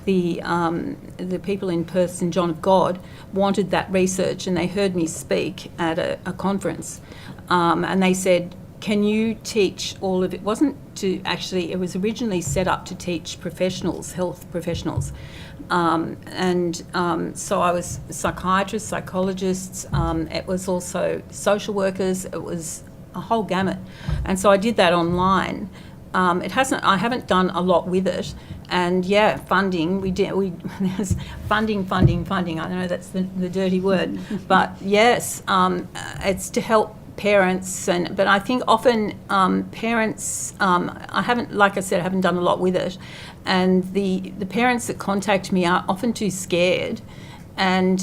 the people in Perth, St John of God, wanted that research, and they heard me speak at a conference, and they said, can you teach all of it? It was originally set up to teach professionals, health professionals. So I was psychiatrists, psychologists, it was also social workers, it was a whole gamut. And so I did that online. I haven't done a lot with it. And funding, there's funding. I know that's the dirty word, but yes, it's to help parents, but I think often parents, I haven't done a lot with it, and the parents that contact me are often too scared, and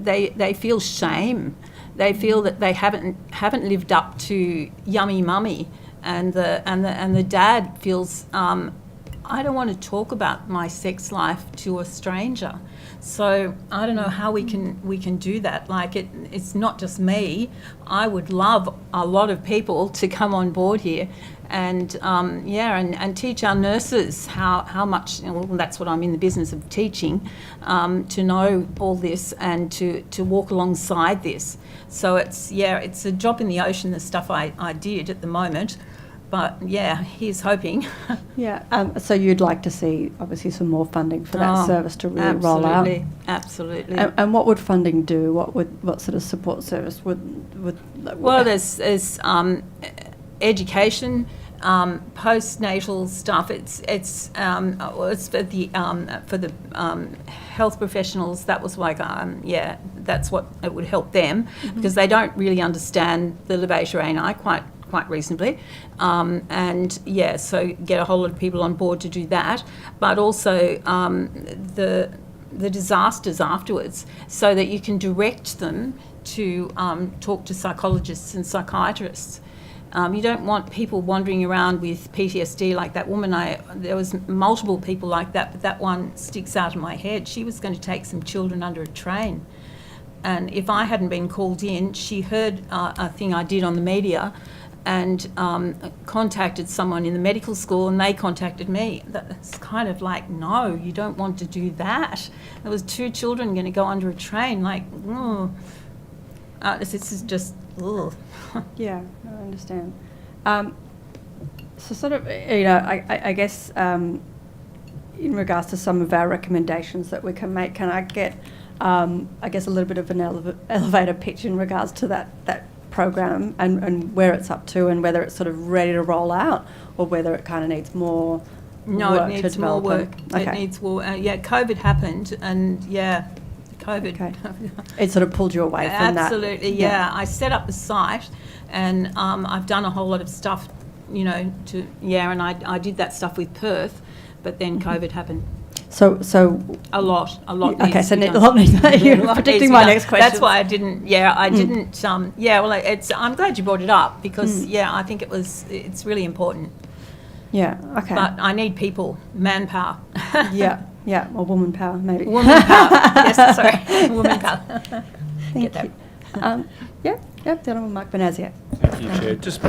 they feel shame. They feel that they haven't lived up to yummy mummy, and the dad feels I don't want to talk about my sex life to a stranger. So I don't know how we can do that. Like it's not just me. I would love a lot of people to come on board here, and and teach our nurses how much. Well, that's what I'm in the business of teaching, to know all this and to walk alongside this. So it's a drop in the ocean, the stuff I did at the moment. But he's hoping. So you'd like to see obviously some more funding for that service to really roll out. Absolutely. And what would funding do? What sort of support service would? Well, there's education, postnatal stuff. It's for the health professionals. That was like that's what it would help them, because they don't really understand the levator ani quite reasonably, so get a whole lot of people on board to do that, but also the disasters afterwards, so that you can direct them to talk to psychologists and psychiatrists. You don't want people wandering around with PTSD like that woman. There was multiple people like that, but that one sticks out in my head. She was going to take some children under a train, and if I hadn't been called in, she heard a thing I did on the media, and contacted someone in the medical school, and they contacted me. That's kind of like, no, you don't want to do that. There was 2 children going to go under a train. Like, this is just, ugh. I understand. So sort of, I guess in regards to some of our recommendations that we can make, can I get, I guess, a little bit of an elevator pitch in regards to that program and where it's up to, and whether it's sort of ready to roll out, or whether it kind of needs more work it needs more work. Okay. It needs more. COVID happened, and COVID. Okay. It sort of pulled you away from that. Absolutely, I set up the site, and I've done a whole lot of stuff, and I did that stuff with Perth, but then COVID happened. So a lot. Okay, so a lot needs. You're predicting my next question. That's why I didn't. Didn't. Well, I'm glad you brought it up, because I think it's really important. Yeah. Okay. But I need people, manpower. Or woman power, maybe. Woman power. Yes, sorry, woman power. Thank you. Yep, the Honourable Mark Benazia. Thank you, Chair. Just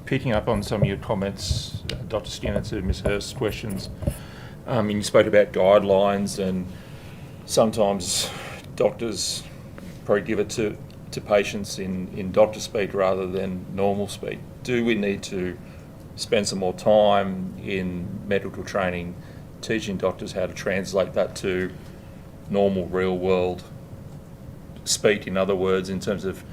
picking up on some of your comments, Dr. Skinner, to Ms Hurst's questions. And you spoke about guidelines, and sometimes doctors probably give it to patients in doctor speak rather than normal speak. Do we need to spend some more time in medical training teaching doctors how to translate that to normal real world speak? In other words, in terms of,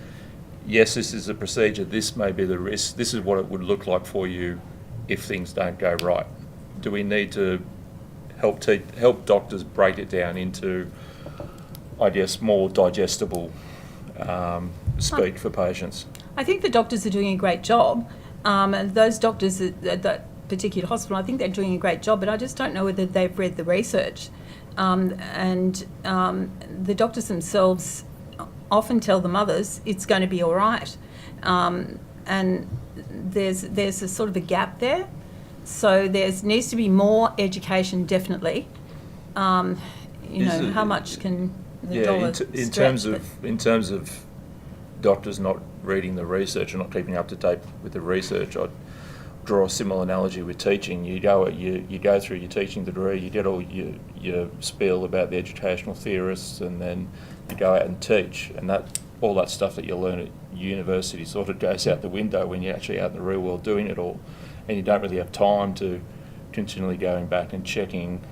yes, this is a procedure, this may be the risk, this is what it would look like for you if things don't go right. Do we need to help doctors break it down into, I guess, more digestible speak for patients? I think the doctors are doing a great job. And those doctors at that particular hospital, I think they're doing a great job, but I just don't know whether they've read the research. The doctors themselves often tell the mothers it's going to be all right. And there's a sort of a gap there. So needs to be more education, definitely. How much can the dollar in terms of doctors not reading the research and not keeping up to date with the research, I'd draw a similar analogy with teaching. You go through your teaching degree, you get all your spiel about the educational theorists, and then you go out and teach, and all that stuff that you learn at university sort of goes out the window when you're actually out in the real world doing it all, and you don't really have time to continually going back and checking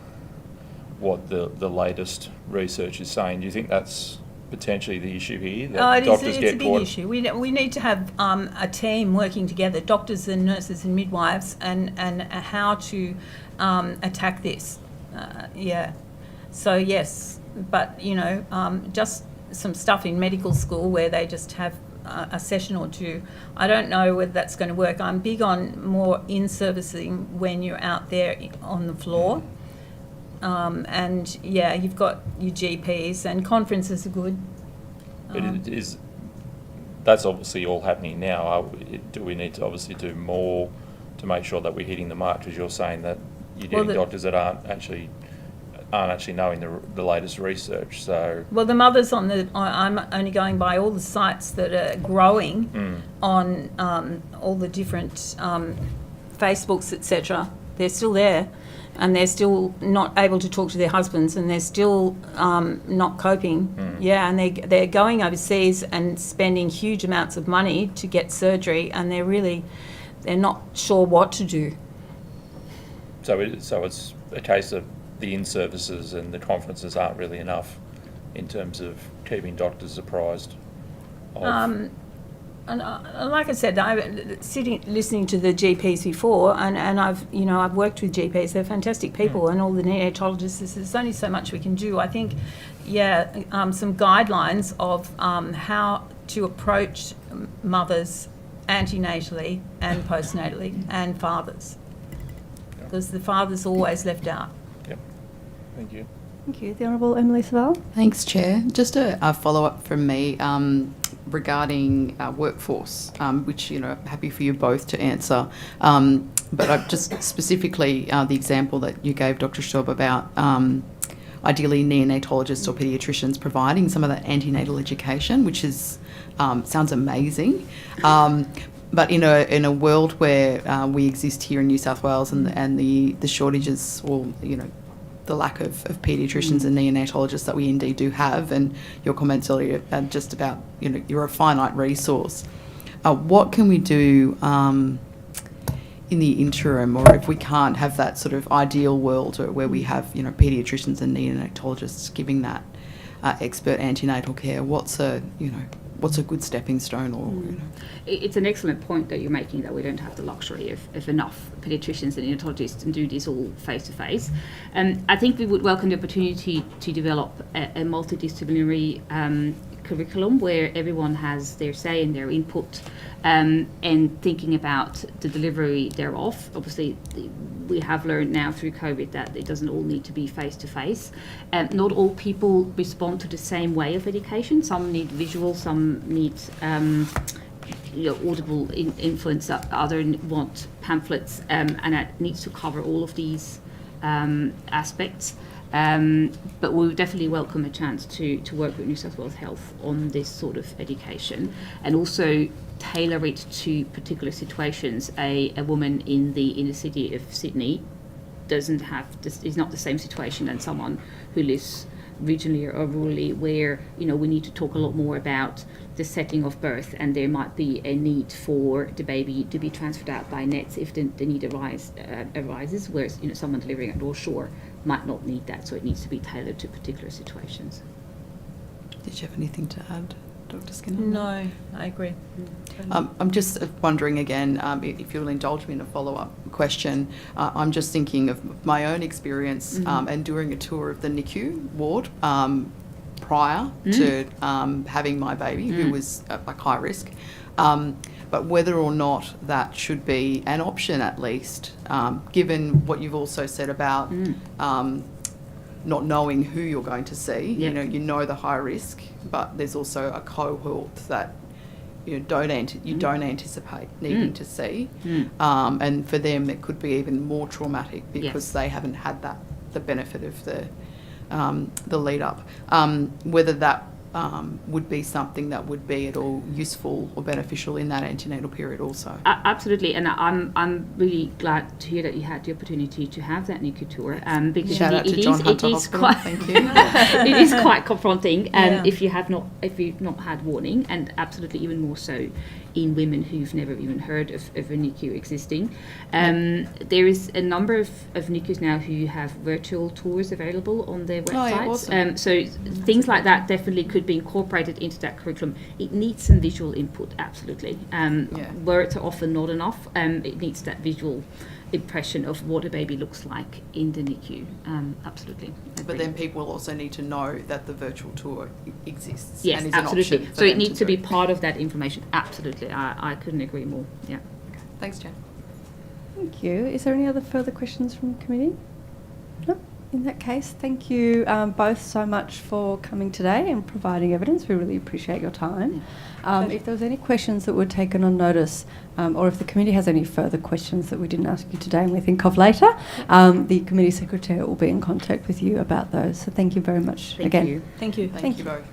what the latest research is saying. Do you think that's potentially the issue here? It's a big issue. We need to have a team working together, doctors and nurses and midwives, and how to attack this. So yes, but just some stuff in medical school where they just have a session or two. I don't know whether that's going to work. I'm big on more in-servicing when you're out there on the floor. You've got your GPs, and conferences are good. But that's obviously all happening now. Do we need to obviously do more to make sure that we're hitting the mark? Because you're saying that you're getting doctors that aren't actually knowing the latest research. So the mothers I'm only going by all the sites that are growing on all the different Facebooks, etc. They're still there. And they're still not able to talk to their husbands, and they're still not coping. And they're going overseas and spending huge amounts of money to get surgery, and they're not sure what to do. So it's a case of the in-services and the conferences aren't really enough in terms of keeping doctors apprised of... And like I said, listening to the GPs before, and I've worked with GPs. They're fantastic people, and all the neonatologists. There's only so much we can do. I think, some guidelines of how to approach mothers antenatally and postnatally, and fathers, because the father's always left out. Yep. Thank you. Thank you. The Honourable Emily Savell. Thanks, Chair. Just a follow-up from me regarding workforce, which, happy for you both to answer. But I've just specifically the example that you gave, Dr. Staub, about ideally neonatologists or paediatricians providing some of that antenatal education, which is sounds amazing. But in a world where we exist here in New South Wales and the shortages, or the lack of paediatricians and neonatologists that we indeed do have, and your comments earlier just about you're a finite resource. What can we do in the interim, or if we can't have that sort of ideal world where we have paediatricians and neonatologists giving that expert antenatal care? What's a good stepping stone? Or It's an excellent point that you're making, that we don't have the luxury of enough paediatricians and neonatologists and do this all face to face. I think we would welcome the opportunity to develop a multidisciplinary curriculum where everyone has their say and their input, and thinking about the delivery thereof. Obviously, we have learned now through COVID that it doesn't all need to be face to face. Not all people respond to the same way of education. Some need visual, some need audible influence, others want pamphlets, and it needs to cover all of these aspects. But we would definitely welcome a chance to work with New South Wales Health on this sort of education, and also tailor it to particular situations. A woman in the inner city of Sydney is not the same situation than someone who lives regionally or rurally, where we need to talk a lot more about the setting of birth, and there might be a need for the baby to be transferred out by nets if the need arises, whereas someone delivering at North Shore might not need that, so it needs to be tailored to particular situations. Did you have anything to add, Dr. Skinner? No, I agree. I'm just wondering again, if you'll indulge me in a follow-up question. I'm just thinking of my own experience and during a tour of the NICU ward prior to having my baby, who was at high risk. But whether or not that should be an option, at least, given what you've also said about not knowing who you're going to see. Yeah. You know the high risk, but there's also a cohort that you don't anticipate needing to see, and for them it could be even more traumatic because they haven't had the benefit of the lead up. Whether that would be something that would be at all useful or beneficial in that antenatal period also. Absolutely, and I'm really glad to hear that you had the opportunity to have that NICU tour, because Shout out to John Hunter Hospital. Thank you. It is quite confronting if you've not had warning, and absolutely even more so in women who've never even heard of a NICU existing. There is a number of NICUs now who have virtual tours available on their websites. Awesome. So things like that definitely could be incorporated into that curriculum. It needs some visual input, absolutely. Words are often not enough. It needs that visual impression of what a baby looks like in the NICU. Absolutely. But then people also need to know that the virtual tour exists. Yes, and is absolutely. An option So it needs to be part of that information. Absolutely. I couldn't agree more. Yeah. Thanks, Jen. Thank you. Is there any other further questions from the committee? No? In that case, thank you both so much for coming today and providing evidence. We really appreciate your time. If there was any questions that were taken on notice, or if the committee has any further questions that we didn't ask you today and we think of later, the committee secretary will be in contact with you about those. So thank you very much again. Thank you. Thank you both.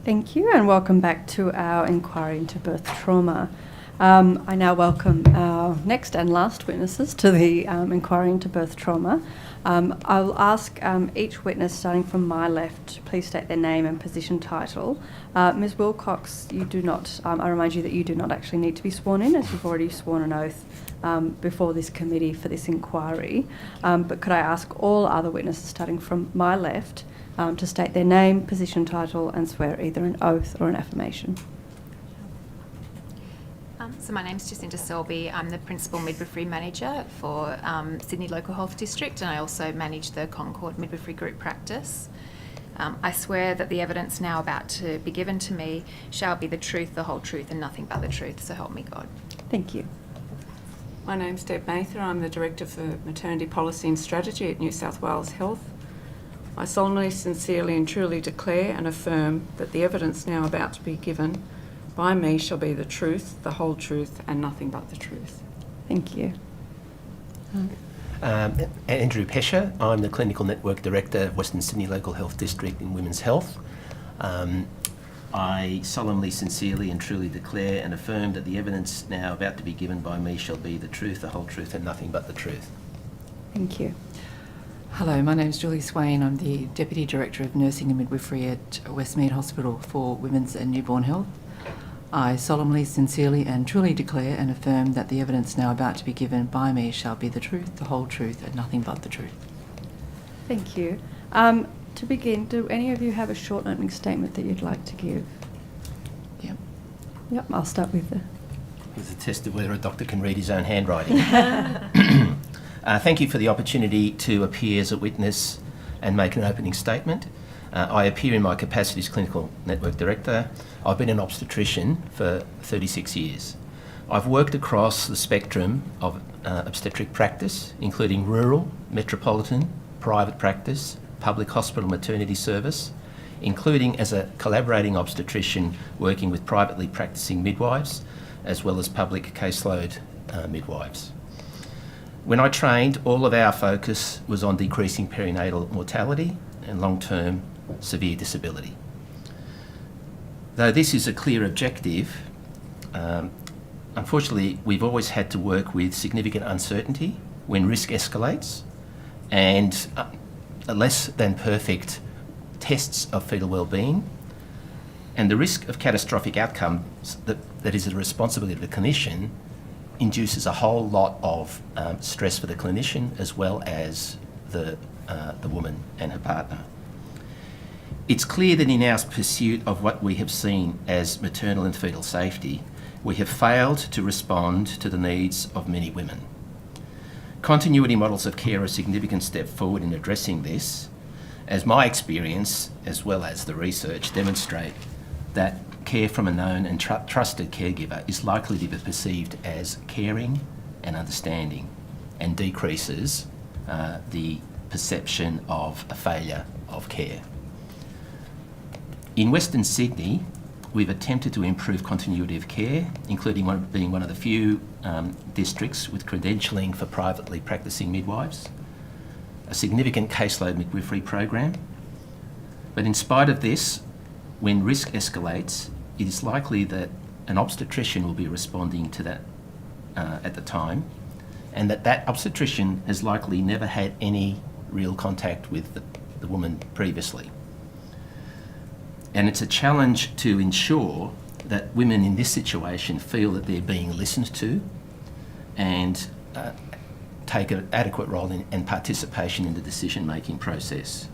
Thank you, and welcome back to our inquiry into birth trauma. I now welcome our next and last witnesses to the inquiry into birth trauma. I'll ask each witness, starting from my left, please state their name and position title. Ms Wilcox, you do not, I remind you that you do not actually need to be sworn in, as you've already sworn an oath before this committee for this inquiry. But could I ask all other witnesses, starting from my left, to state their name, position title, and swear either an oath or an affirmation? So my name's Jacinta Selby. I'm the Principal Midwifery Manager for Sydney Local Health District, and I also manage the Concord Midwifery Group practice. I swear that the evidence now about to be given to me shall be the truth, the whole truth, and nothing but the truth, so help me God. Thank you. My name's Deb Mather. I'm the Director for Maternity Policy and Strategy at New South Wales Health. I solemnly, sincerely and truly declare and affirm that the evidence now about to be given by me shall be the truth, the whole truth, and nothing but the truth. Thank you. Andrew Pesher. I'm the Clinical Network Director of Western Sydney Local Health District in Women's Health. I solemnly, sincerely and truly declare and affirm that the evidence now about to be given by me shall be the truth, the whole truth, and nothing but the truth. Thank you. Hello, my name's Julie Swain. I'm the Deputy Director of Nursing and Midwifery at Westmead Hospital for Women's and Newborn Health. I solemnly, sincerely and truly declare and affirm that the evidence now about to be given by me shall be the truth, the whole truth, and nothing but the truth. Thank you. To begin, do any of you have a short opening statement that you'd like to give? Yep. Yep, I'll start with the... It's a test of whether a doctor can read his own handwriting. Thank you for the opportunity to appear as a witness and make an opening statement. I appear in my capacity as Clinical Network Director. I've been an obstetrician for 36 years. I've worked across the spectrum of obstetric practice, including rural, metropolitan, private practice, public hospital maternity service, including as a collaborating obstetrician working with privately practicing midwives, as well as public caseload midwives. When I trained, all of our focus was on decreasing perinatal mortality and long-term severe disability. Though this is a clear objective, unfortunately, we've always had to work with significant uncertainty when risk escalates and less than perfect tests of fetal well-being, and the risk of catastrophic outcomes that is the responsibility of the clinician induces a whole lot of stress for the clinician as well as the woman and her partner. It's clear that in our pursuit of what we have seen as maternal and fetal safety, we have failed to respond to the needs of many women. Continuity models of care are a significant step forward in addressing this, as my experience, as well as the research, demonstrate that care from a known and trusted caregiver is likely to be perceived as caring and understanding, and decreases the perception of a failure of care. In Western Sydney, we've attempted to improve continuity of care, including being one of the few districts with credentialing for privately practicing midwives, a significant caseload midwifery program. But in spite of this, when risk escalates, it is likely that an obstetrician will be responding to that at the time, and that obstetrician has likely never had any real contact with the woman previously. And it's a challenge to ensure that women in this situation feel that they're being listened to and take an adequate role and participation in the decision-making process.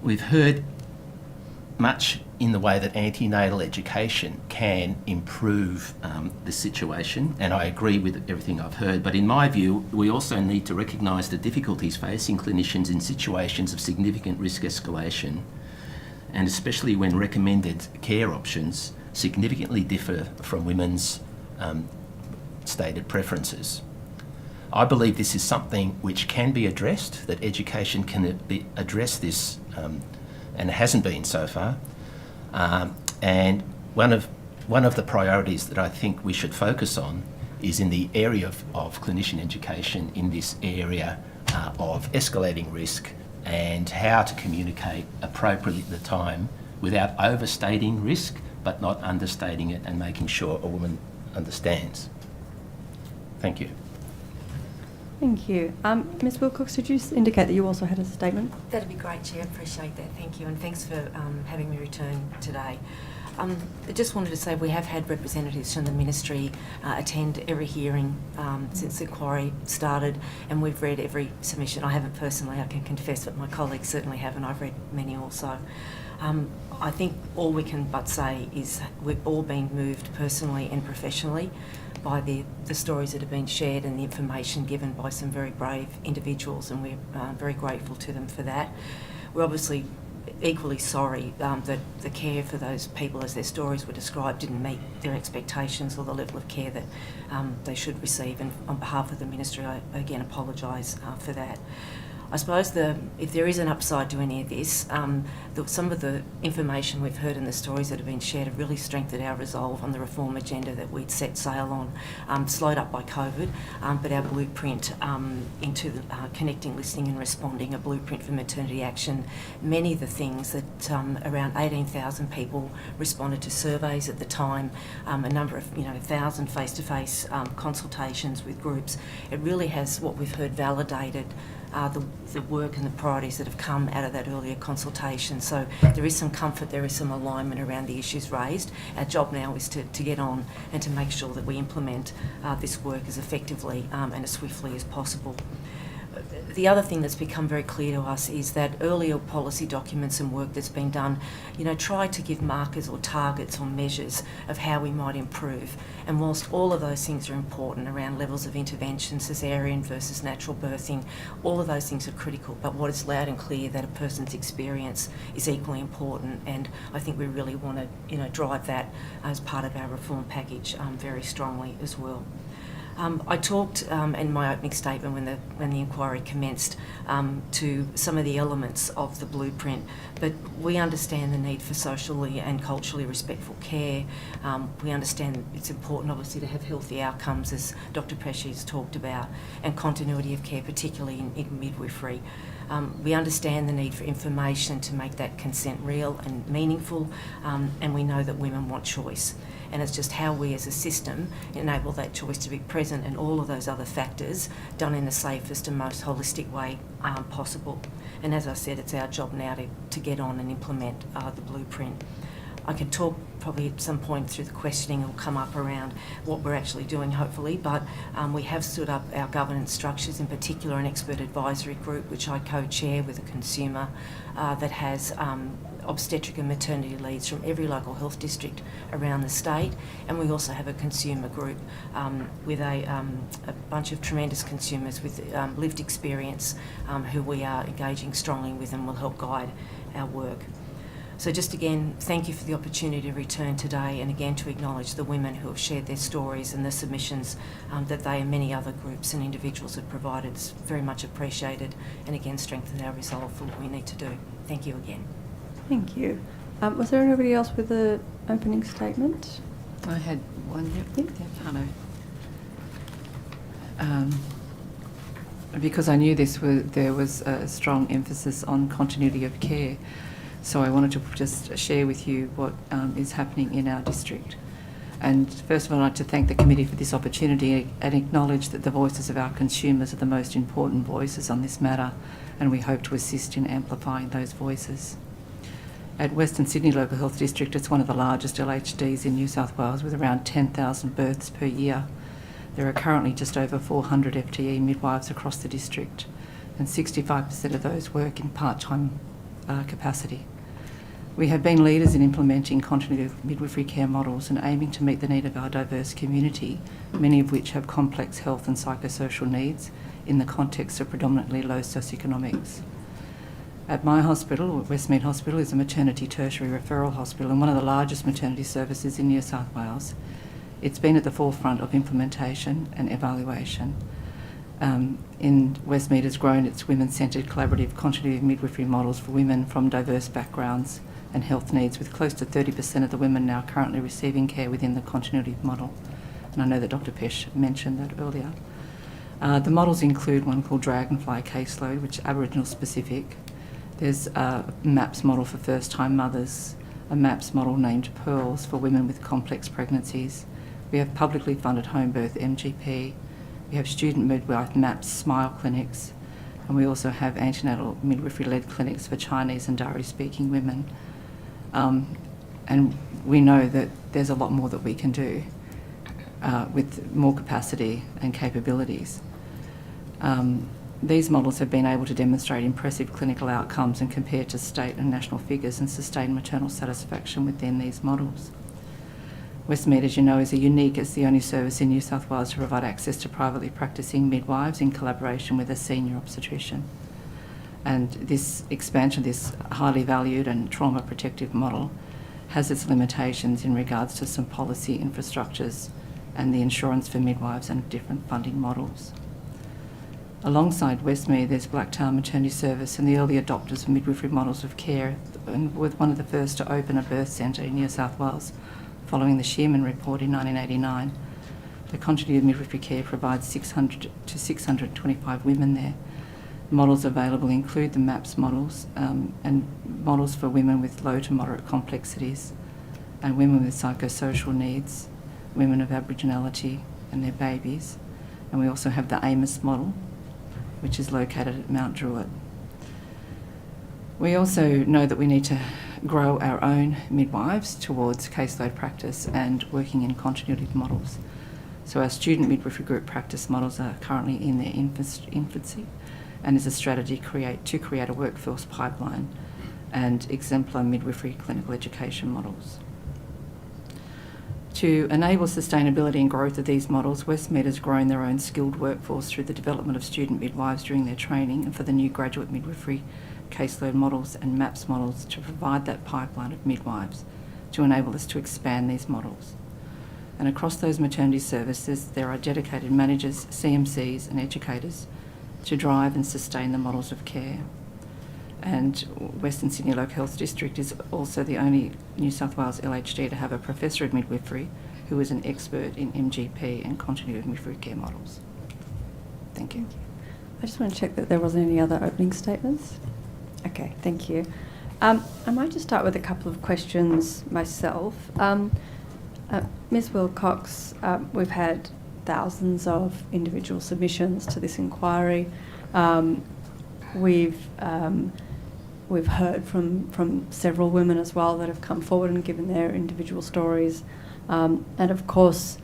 We've heard much in the way that antenatal education can improve the situation, and I agree with everything I've heard, but in my view, we also need to recognise the difficulties facing clinicians in situations of significant risk escalation, and especially when recommended care options significantly differ from women's stated preferences. I believe this is something which can be addressed, that education can address this, and it hasn't been so far. And one of the priorities that I think we should focus on is in the area of clinician education in this area of escalating risk and how to communicate appropriately at the time without overstating risk but not understating it and making sure a woman understands. Thank you. Thank you. Ms Wilcox, did you indicate that you also had a statement? That'd be great, Chair. Appreciate that. Thank you. And thanks for having me return today. I just wanted to say we have had representatives from the Ministry attend every hearing since the inquiry started, and we've read every submission. I haven't personally, I can confess, but my colleagues certainly have, and I've read many also. I think all we can but say is we've all been moved personally and professionally by the stories that have been shared and the information given by some very brave individuals, and we're very grateful to them for that. We're obviously equally sorry that the care for those people as their stories were described didn't meet their expectations or the level of care that they should receive, and on behalf of the Ministry I again apologise for that. I suppose if there is an upside to any of this, some of the information we've heard and the stories that have been shared have really strengthened our resolve on the reform agenda that we'd set sail on, slowed up by COVID, but our blueprint into connecting, listening and responding, a blueprint for maternity action. Many of the things that around 18,000 people responded to surveys at the time, a number of 1,000 face-to-face consultations with groups. It really has, what we've heard, validated the work and the priorities that have come out of that earlier consultation. So there is some comfort, there is some alignment around the issues raised. Our job now is to get on and to make sure that we implement this work as effectively and as swiftly as possible. The other thing that's become very clear to us is that earlier policy documents and work that's been done, try to give markers or targets or measures of how we might improve. And whilst all of those things are important around levels of intervention, cesarean versus natural birthing, all of those things are critical. But what is loud and clear that a person's experience is equally important, and I think we really want to, drive that as part of our reform package very strongly as well. I talked in my opening statement when the inquiry commenced to some of the elements of the blueprint, but we understand the need for socially and culturally respectful care. We understand it's important, obviously, to have healthy outcomes, as Dr. Pesci has talked about, and continuity of care, particularly in midwifery. We understand the need for information to make that consent real and meaningful, and we know that women want choice. And it's just how we as a system enable that choice to be present and all of those other factors done in the safest and most holistic way possible. And as I said, it's our job now to get on and implement the blueprint. I can talk probably at some point through the questioning, it'll come up around what we're actually doing, hopefully, but we have stood up our governance structures, in particular an expert advisory group, which I co-chair with a consumer that has obstetric and maternity leads from every local health district around the state, and we also have a consumer group with a bunch of tremendous consumers with lived experience who we are engaging strongly with and will help guide our work. So just again, thank you for the opportunity to return today, and again to acknowledge the women who have shared their stories and the submissions that they and many other groups and individuals have provided. It's very much appreciated, and again strengthened our resolve for what we need to do. Thank you again. Thank you. Was there anybody else with an opening statement? I had one. Because I knew there was a strong emphasis on continuity of care, so I wanted to just share with you what is happening in our district. And first of all, I'd like to thank the committee for this opportunity and acknowledge that the voices of our consumers are the most important voices on this matter, and we hope to assist in amplifying those voices. At Western Sydney Local Health District, it's one of the largest LHDs in New South Wales, with around 10,000 births per year. There are currently just over 400 FTE midwives across the district, and 65% of those work in part-time capacity. We have been leaders in implementing continuity of midwifery care models and aiming to meet the need of our diverse community, many of which have complex health and psychosocial needs in the context of predominantly low socioeconomics. At my hospital, Westmead Hospital, is a maternity tertiary referral hospital and one of the largest maternity services in New South Wales. It's been at the forefront of implementation and evaluation. Westmead has grown its women-centred collaborative continuity of midwifery models for women from diverse backgrounds and health needs, with close to 30% of the women now currently receiving care within the continuity model. And I know that Dr. Pesh mentioned that earlier. The models include one called Dragonfly Caseload, which is Aboriginal specific, There's a MAPS model for first-time mothers, a MAPS model named Pearls for women with complex pregnancies. We have publicly funded home birth MGP. We have student midwife MAPS Smile clinics, and we also have antenatal midwifery-led clinics for Chinese and Dari-speaking women. And we know that there's a lot more that we can do with more capacity and capabilities. These models have been able to demonstrate impressive clinical outcomes and compare to state and national figures and sustain maternal satisfaction within these models. Westmead, as you know, is unique as the only service in New South Wales to provide access to privately practising midwives in collaboration with a senior obstetrician. And this expansion, this highly valued and trauma protective model, has its limitations in regards to some policy infrastructures and the insurance for midwives and different funding models. Alongside Westmead, there's Blacktown Maternity Service and the early adopters of midwifery models of care, and were one of the first to open a birth centre in New South Wales following the Shearman Report in 1989. The continuity of midwifery care provides 600 to 625 women there. Models available include the MAPS models and models for women with low to moderate complexities and women with psychosocial needs, women of Aboriginality and their babies. And we also have the AMOS model, which is located at Mount Druitt. We also know that we need to grow our own midwives towards caseload practice and working in continuity models. So our student midwifery group practice models are currently in their infancy, and is a strategy to create a workforce pipeline and exemplar midwifery clinical education models. To enable sustainability and growth of these models, Westmead has grown their own skilled workforce through the development of student midwives during their training and for the new graduate midwifery caseload models and MAPS models to provide that pipeline of midwives to enable us to expand these models. And across those maternity services, there are dedicated managers, CMCs and educators to drive and sustain the models of care. And Western Sydney Local Health District is also the only New South Wales LHD to have a professor of midwifery who is an expert in MGP and continuity of midwifery care models. Thank you. I just want to check that there wasn't any other opening statements. Okay, thank you. I might just start with a couple of questions myself. Ms. Wilcox, we've had thousands of individual submissions to this inquiry. We've heard from several women as well that have come forward and given their individual stories. And of course,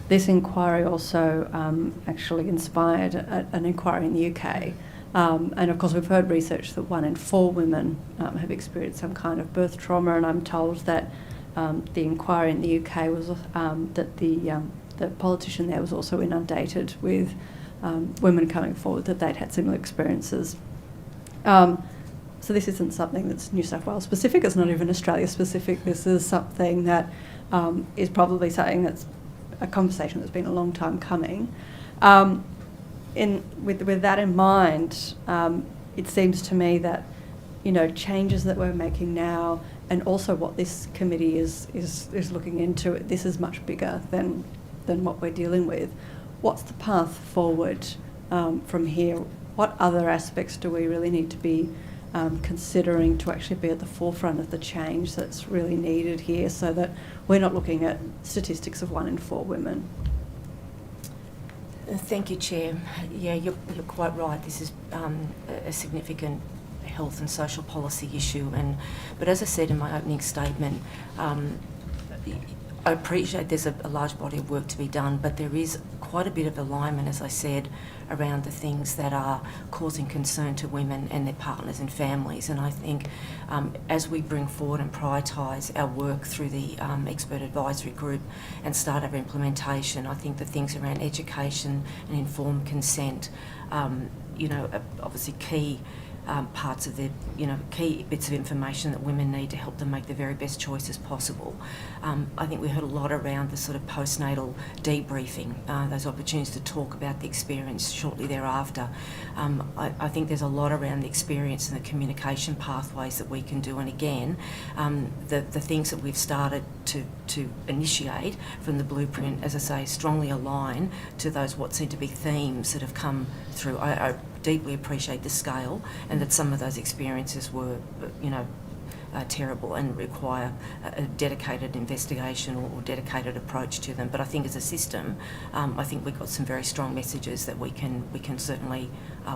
this inquiry also actually inspired an inquiry in the UK. And of course, we've heard research that 1 in 4 women have experienced some kind of birth trauma, and I'm told that the inquiry in the UK was that the politician there was also inundated with women coming forward that they'd had similar experiences. So this isn't something that's New South Wales specific, it's not even Australia specific. This is something that is probably something that's a conversation that's been a long time coming. With that in mind, it seems to me that, you know, changes that we're making now and also what this committee is looking into, this is much bigger than what we're dealing with. What's the path forward from here? What other aspects do we really need to be considering to actually be at the forefront of the change that's really needed here, so that we're not looking at statistics of 1 in 4 women? Thank you, Chair. Yeah, you're quite right. This is a significant health and social policy issue. But as I said in my opening statement, I appreciate there's a large body of work to be done, but there is quite a bit of alignment, as I said, around the things that are causing concern to women and their partners and families. And I think as we bring forward and prioritise our work through the expert advisory group and start our implementation, I think the things around education and informed consent, obviously key parts of the, key bits of information that women need to help them make the very best choices possible. I think we heard a lot around the sort of postnatal debriefing, those opportunities to talk about the experience shortly thereafter. I think there's a lot around the experience and the communication pathways that we can do, and again, the things that we've started to to initiate from the blueprint, as I say, strongly align to those what seem to be themes that have come through. I deeply appreciate the scale and that some of those experiences were, terrible and require a dedicated investigation or dedicated approach to them. But I think as a system, I think we've got some very strong messages that we can certainly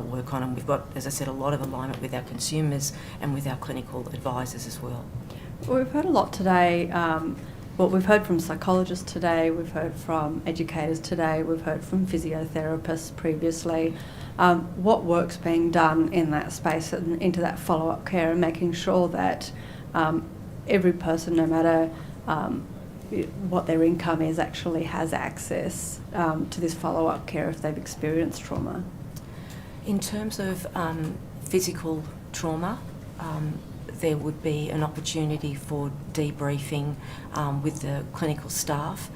work on, and we've got, as I said, a lot of alignment with our consumers and with our clinical advisors as well. Well, we've heard a lot today. We've heard from psychologists today, we've heard from educators today, we've heard from physiotherapists previously. What work's being done in that space and into that follow-up care, and making sure that every person, no matter what their income is, actually has access to this follow-up care if they've experienced trauma? In terms of physical trauma, there would be an opportunity for debriefing with the clinical staff,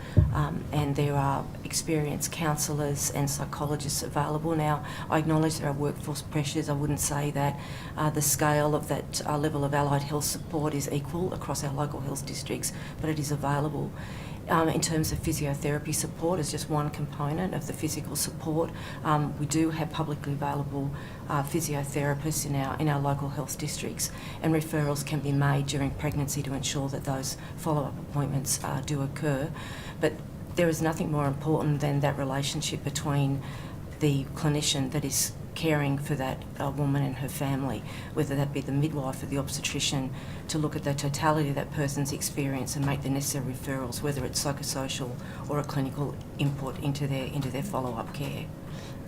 and there are experienced counsellors and psychologists available. Now, I acknowledge there are workforce pressures. I wouldn't say that the scale of that level of allied health support is equal across our local health districts, but it is available. In terms of physiotherapy support as just one component of the physical support, we do have publicly available physiotherapists in our local health districts, and referrals can be made during pregnancy to ensure that those follow-up appointments do occur. But there is nothing more important than that relationship between the clinician that is caring for that woman and her family, whether that be the midwife or the obstetrician, to look at the totality of that person's experience and make the necessary referrals, whether it's psychosocial or a clinical input into their follow-up care.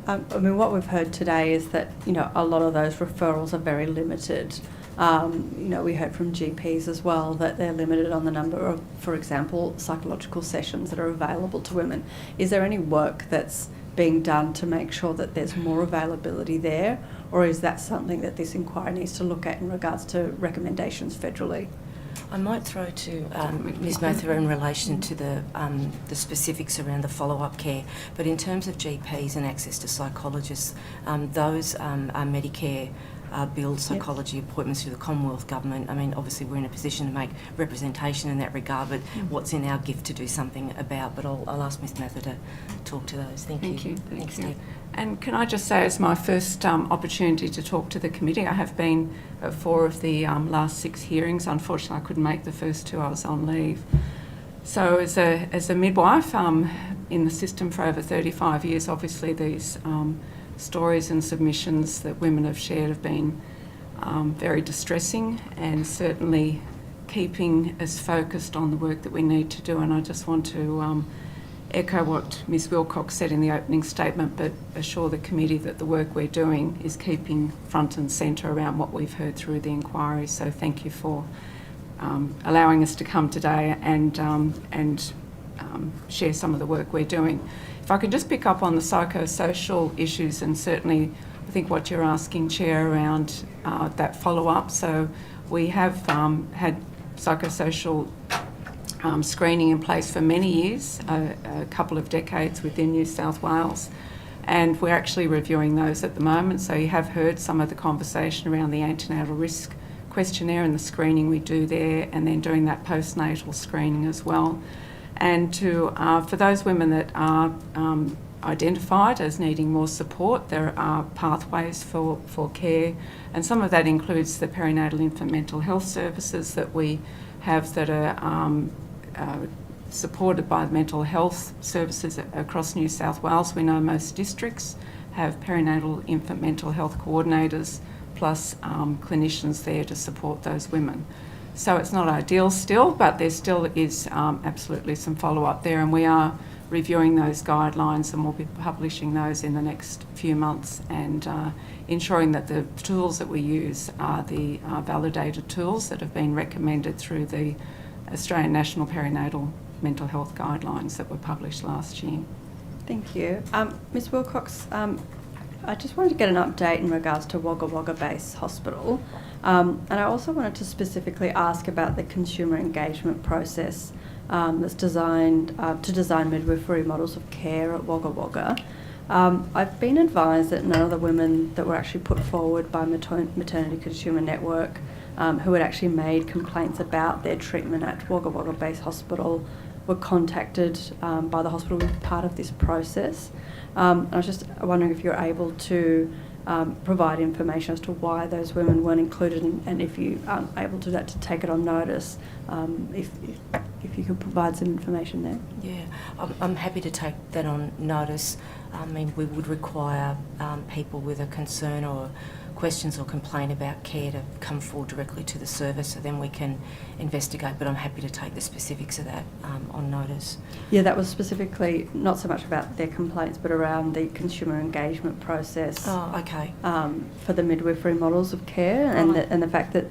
What we've heard today is that, a lot of those referrals are very limited. We heard from GPs as well that they're limited on the number of, for example, psychological sessions that are available to women. Is there any work that's being done to make sure that there's more availability there, or is that something that this inquiry needs to look at in regards to recommendations federally? I might throw to Ms Mather in relation to the specifics around the follow-up care, but in terms of GPs and access to psychologists, those are Medicare billed psychology appointments through the Commonwealth Government. Obviously we're in a position to make representation in that regard, but what's in our gift to do something about, but I'll ask Ms Mather to talk to those. Thank you. Thanks, Steve. And can I just say, as my first opportunity to talk to the committee, I have been at 4 of the last 6 hearings. Unfortunately, I couldn't make the first 2, I was on leave. So as a midwife in the system for over 35 years, obviously these stories and submissions that women have shared have been very distressing, and certainly keeping us focused on the work that we need to do. And I just want to echo what Ms Wilcox said in the opening statement, but assure the committee that the work we're doing is keeping front and centre around what we've heard through the inquiry. So thank you for allowing us to come today and share some of the work we're doing. If I can just pick up on the psychosocial issues, and certainly I think what you're asking, Chair, around that follow-up. So we have had psychosocial screening in place for many years, a couple of decades within New South Wales, and we're actually reviewing those at the moment. So you have heard some of the conversation around the antenatal risk questionnaire and the screening we do there, and then doing that postnatal screening as well. And for those women that are identified as needing more support, there are pathways for care, and some of that includes the perinatal infant mental health services that we have that are supported by mental health services across New South Wales. We know most districts have perinatal infant mental health coordinators plus clinicians there to support those women. So it's not ideal still, but there still is absolutely some follow-up there, and we are reviewing those guidelines, and we'll be publishing those in the next few months, and ensuring that the tools that we use are the validated tools that have been recommended through the Australian National Perinatal Mental Health Guidelines that were published last year. Thank you. Ms Wilcox, I just wanted to get an update in regards to Wagga Wagga Base Hospital, and I also wanted to specifically ask about the consumer engagement process that's designed to design midwifery models of care at Wagga Wagga. I've been advised that none of the women that were actually put forward by Maternity Consumer Network who had actually made complaints about their treatment at Wagga Wagga Base Hospital were contacted by the hospital as part of this process. I was just wondering if you're able to provide information as to why those women weren't included, and if you aren't able to do that, to take it on notice, if you could provide some information there. Yeah, I'm happy to take that on notice. I mean, we would require people with a concern or questions or complaint about care to come forward directly to the service, so then we can investigate, but I'm happy to take the specifics of that on notice. Yeah, that was specifically not so much about their complaints, but around the consumer engagement process. Oh, okay. For the midwifery models of care, and Right. the fact that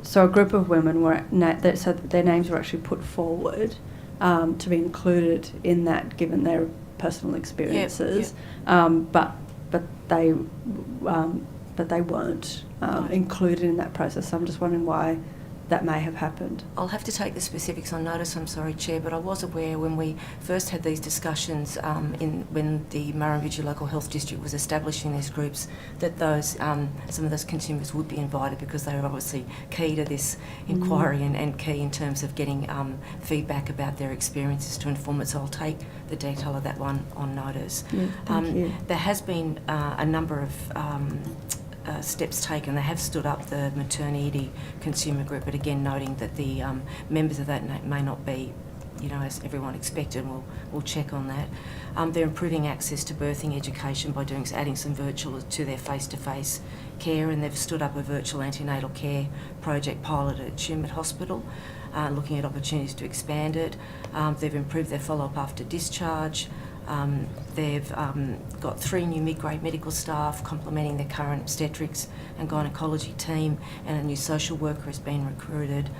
so a group of women were so their names were actually put forward to be included in that, given their personal experiences, but they weren't included in that process. So I'm just wondering why that may have happened. I'll have to take the specifics on notice, I'm sorry, Chair, but I was aware when we first had these discussions when the Murrumbidgee Local Health District was establishing these groups, that those some of those consumers would be invited, because they were obviously key to this inquiry and key in terms of getting feedback about their experiences to inform it. So I'll take the detail of that one on notice. Yeah, thank you. There has been a number of steps taken. They have stood up the maternity consumer group, but again noting that the members of that may not be, as everyone expected. We'll check on that. They're improving access to birthing education by adding some virtual to their face-to-face care, and they've stood up a virtual antenatal care project pilot at Tumut Hospital, looking at opportunities to expand it. They've improved their follow-up after discharge. They've got 3 new mid-grade medical staff complementing their current obstetrics and gynecology team, and a new social worker has been recruited.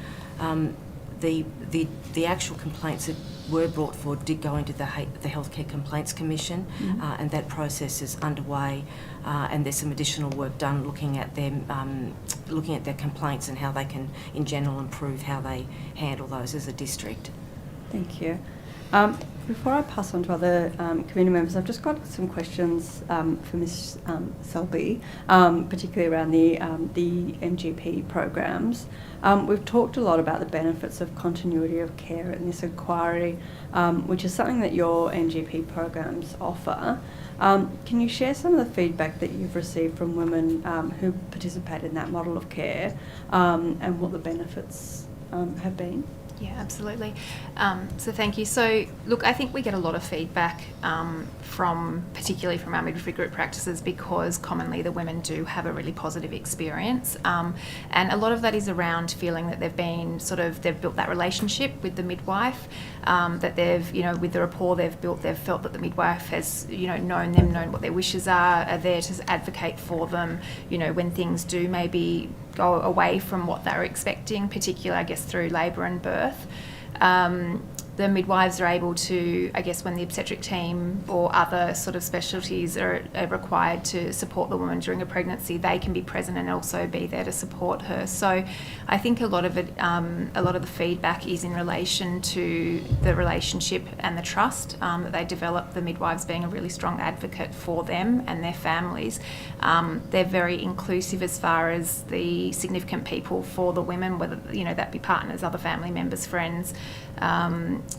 The actual complaints that were brought forward did go into the Healthcare Complaints Commission, and that process is underway. And there's some additional work done looking at their complaints and how they can, in general, improve how they handle those as a district. Thank you. Before I pass on to other committee members, I've just got some questions for Ms. Selby, particularly around the MGP programs. We've talked a lot about the benefits of continuity of care in this inquiry, which is something that your MGP programs offer. Can you share some of the feedback that you've received from women who participate in that model of care, and what the benefits have been? Yeah, absolutely. So thank you. So look, I think we get a lot of feedback particularly from our midwifery group practices, because commonly the women do have a really positive experience. And a lot of that is around feeling that they've built that relationship with the midwife, that they've, with the rapport they've built, they've felt that the midwife has, known them, known what their wishes are there to advocate for them, when things do maybe go away from what they're expecting, particularly, I guess, through labour and birth. The midwives are able to, I guess, when the obstetric team or other sort of specialties are required to support the woman during a pregnancy, they can be present and also be there to support her. So I think a lot of the feedback is in relation to the relationship and the trust that they develop, the midwives being a really strong advocate for them and their families. They're very inclusive as far as the significant people for the women, whether, that be partners, other family members, friends.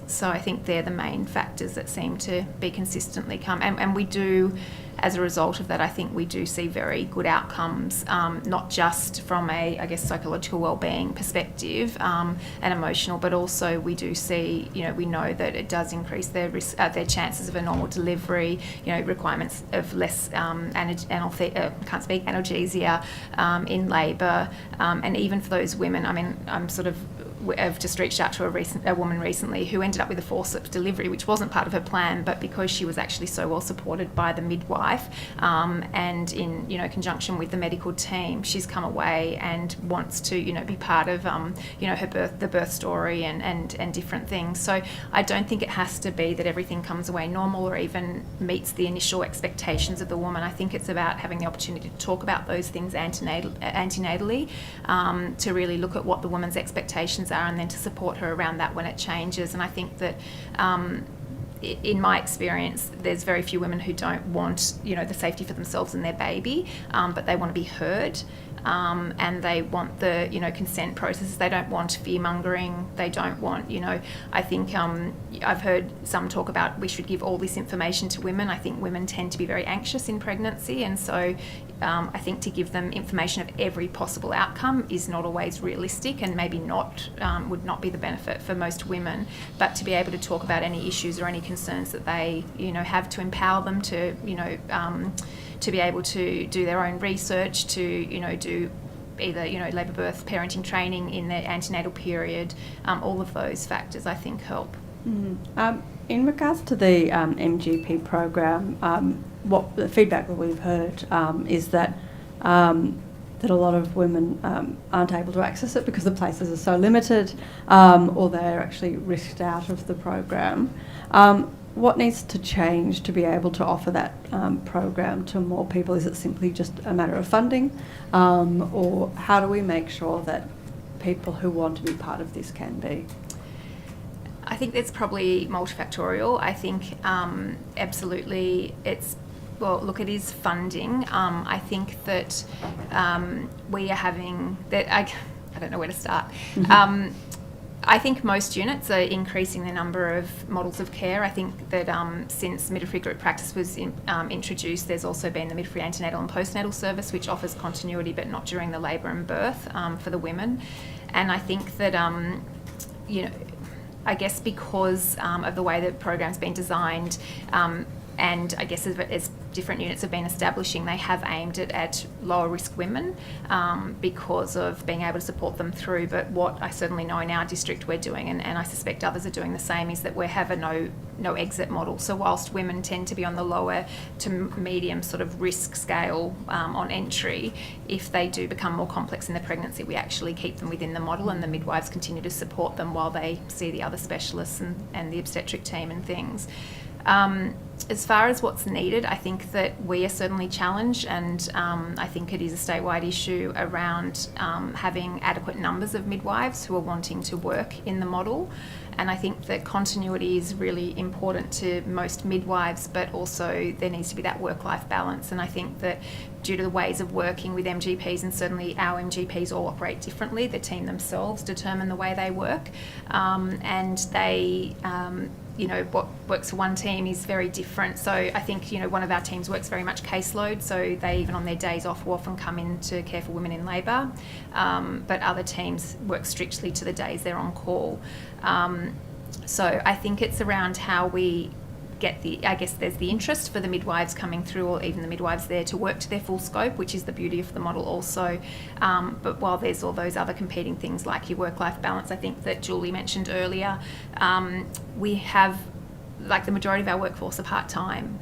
So I think they're the main factors that seem to be consistently come. And we do, as a result of that, I think we do see very good outcomes, not just from a, I guess, psychological wellbeing perspective and emotional, but also we do see, we know that it does increase their risk, their chances of a normal delivery, requirements of less analgesia in labour, and even for those women, I mean, I've just reached out to a woman recently who ended up with a forceps delivery, which wasn't part of her plan, but because she was actually so well supported by the midwife and in conjunction with the medical team, she's come away and wants to be part of the birth story and different things. So I don't think it has to be that everything comes away normal or even meets the initial expectations of the woman. I think it's about having the opportunity to talk about those things antenatally, to really look at what the woman's expectations are, and then to support her around that when it changes. And I think that in my experience, there's very few women who don't want, the safety for themselves and their baby, but they want to be heard. and they want the, consent process. They don't want fear-mongering. They don't want, I think I've heard some talk about we should give all this information to women. I think women tend to be very anxious in pregnancy, and so I think to give them information of every possible outcome is not always realistic, and maybe would not be the benefit for most women. But to be able to talk about any issues or any concerns that they, have, to empower them to, to be able to do their own research, to, do either, labour, birth, parenting training in their antenatal period, all of those factors I think help. Mm-hmm. In regards to the MGP program, what the feedback that we've heard is that that a lot of women aren't able to access it because the places are so limited, or they're actually risked out of the program. What needs to change to be able to offer that program to more people? Is it simply just a matter of funding, or how do we make sure that people who want to be part of this can be? I think it's probably multifactorial. I think absolutely it is funding. I think that we are having that. I don't know where to start. Mm-hmm. I think most units are increasing the number of models of care. I think that since midwifery group practice was introduced, there's also been the midwifery antenatal and postnatal service, which offers continuity but not during the labour and birth for the women. And I think that, I guess because of the way the program's been designed, and I guess as different units have been establishing, they have aimed it at lower risk women because of being able to support them through. But what I certainly know in our district we're doing, and I suspect others are doing the same, is that we have a no exit model. So whilst women tend to be on the lower to medium sort of risk scale on entry, if they do become more complex in the pregnancy, we actually keep them within the model, and the midwives continue to support them while they see the other specialists and the obstetric team and things. As far as what's needed, I think that we are certainly challenged, and I think it is a statewide issue around having adequate numbers of midwives who are wanting to work in the model. And I think that continuity is really important to most midwives, but also there needs to be that work-life balance. And I think that due to the ways of working with MGPs, and certainly our MGPs all operate differently, the team themselves determine the way they work, and they what works for one team is very different. So I think, one of our teams works very much caseload, so they even on their days off will often come in to care for women in labour, but other teams work strictly to the days they're on call. So I think it's around how we get there's the interest for the midwives coming through, or even the midwives there to work to their full scope, which is the beauty of the model also. But while there's all those other competing things like your work-life balance, I think that Julie mentioned earlier, we have, the majority of our workforce are part-time.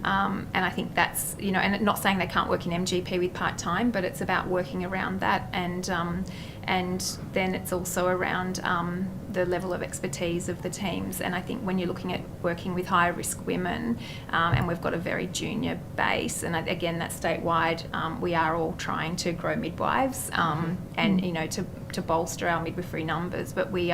And I think that's, and not saying they can't work in MGP with part-time, but it's about working around that, and then it's also around the level of expertise of the teams. And I think when you're looking at working with higher risk women, and we've got a very junior base, and again, that's statewide, we are all trying to grow midwives, and, to bolster our midwifery numbers. But we,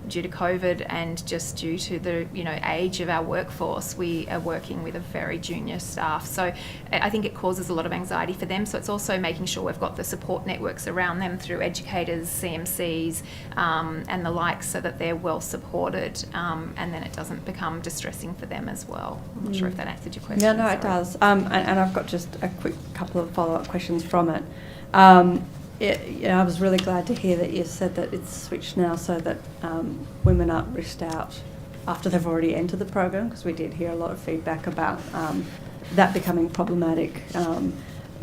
due to COVID and just due to the, age of our workforce, we are working with a very junior staff. So I think it causes a lot of anxiety for them. So it's also making sure we've got the support networks around them through educators, CMCs, and the like, so that they're well supported, and then it doesn't become distressing for them as well. I'm not sure if that answered your question. Yeah, no, it does. And I've got just a quick couple of follow-up questions from it. I was really glad to hear that you said that it's switched now so that women aren't risked out after they've already entered the program, because we did hear a lot of feedback about that becoming problematic.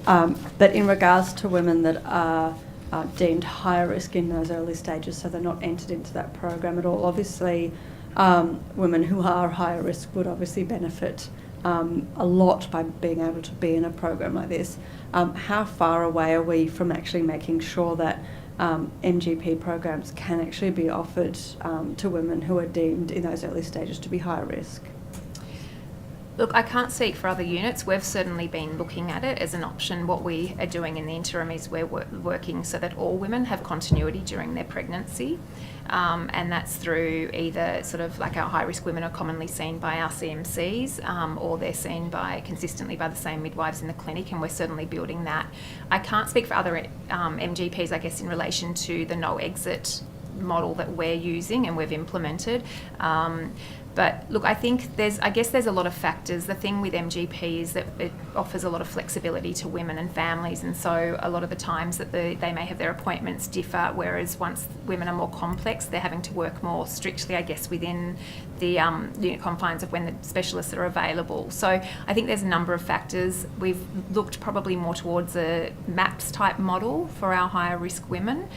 But in regards to women that are deemed higher risk in those early stages, so they're not entered into that program at all, obviously women who are higher risk would obviously benefit a lot by being able to be in a program like this. How far away are we from actually making sure that MGP programs can actually be offered to women who are deemed in those early stages to be high risk? Look, I can't speak for other units. We've certainly been looking at it as an option. What we are doing in the interim is we're working so that all women have continuity during their pregnancy. And that's through either sort of like our high-risk women are commonly seen by our CMCs, or they're seen consistently by the same midwives in the clinic, and we're certainly building that. I can't speak for other MGPs, I guess, in relation to the no-exit model that we're using and we've implemented. But look, I think there's a lot of factors. The thing with MGP is that it offers a lot of flexibility to women and families, and so a lot of the times that they may have their appointments differ, whereas once women are more complex, they're having to work more strictly, I guess, within the unit confines of when the specialists are available. So I think there's a number of factors. We've looked probably more towards a MAPS type model for our higher risk women.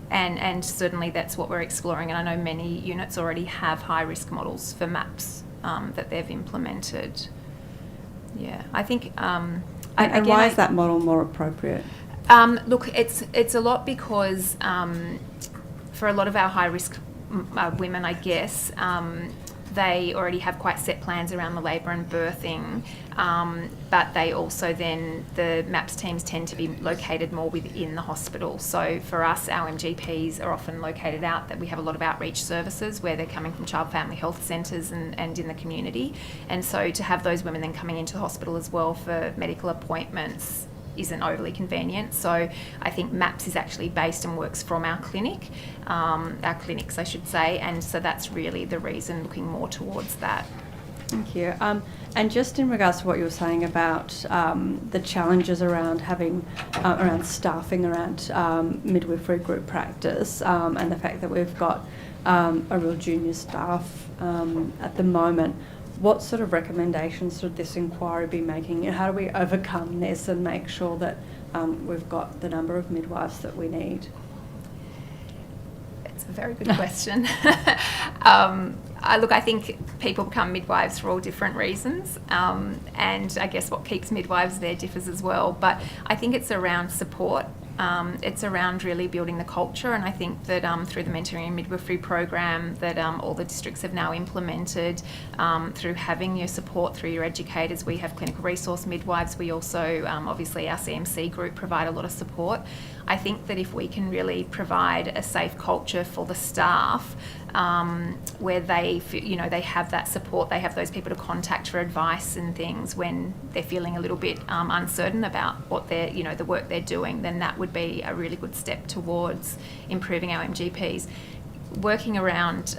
And certainly that's what we're exploring, and I know many units already have high-risk models for MAPS that they've implemented. Yeah, I think... and why is that model more appropriate? Look, it's a lot because for a lot of our high-risk women, I guess, they already have quite set plans around the labour and birthing, but they also then, the MAPS teams tend to be located more within the hospital. So for us, our MGPs are often located out, that we have a lot of outreach services where they're coming from child family health centres and in the community. And so to have those women then coming into the hospital as well for medical appointments isn't overly convenient. So I think MAPS is actually based and works from our clinic, our clinics I should say, and so that's really the reason, looking more towards that. Thank you. And just in regards to what you were saying about the challenges around having, around staffing, around midwifery group practice, and the fact that we've got a real junior staff at the moment, what sort of recommendations should this inquiry be making? How do we overcome this and make sure that we've got the number of midwives that we need? It's a very good question. Look, I think people become midwives for all different reasons, and I guess what keeps midwives there differs as well. But I think it's around support. It's around really building the culture, and I think that through the mentoring and midwifery program that all the districts have now implemented, through having your support through your educators, we have clinical resource midwives. We also, obviously our CMC group provide a lot of support. I think that if we can really provide a safe culture for the staff, where they they have that support, they have those people to contact for advice and things when they're feeling a little bit uncertain about what they're the work they're doing, then that would be a really good step towards improving our MGPs. Working around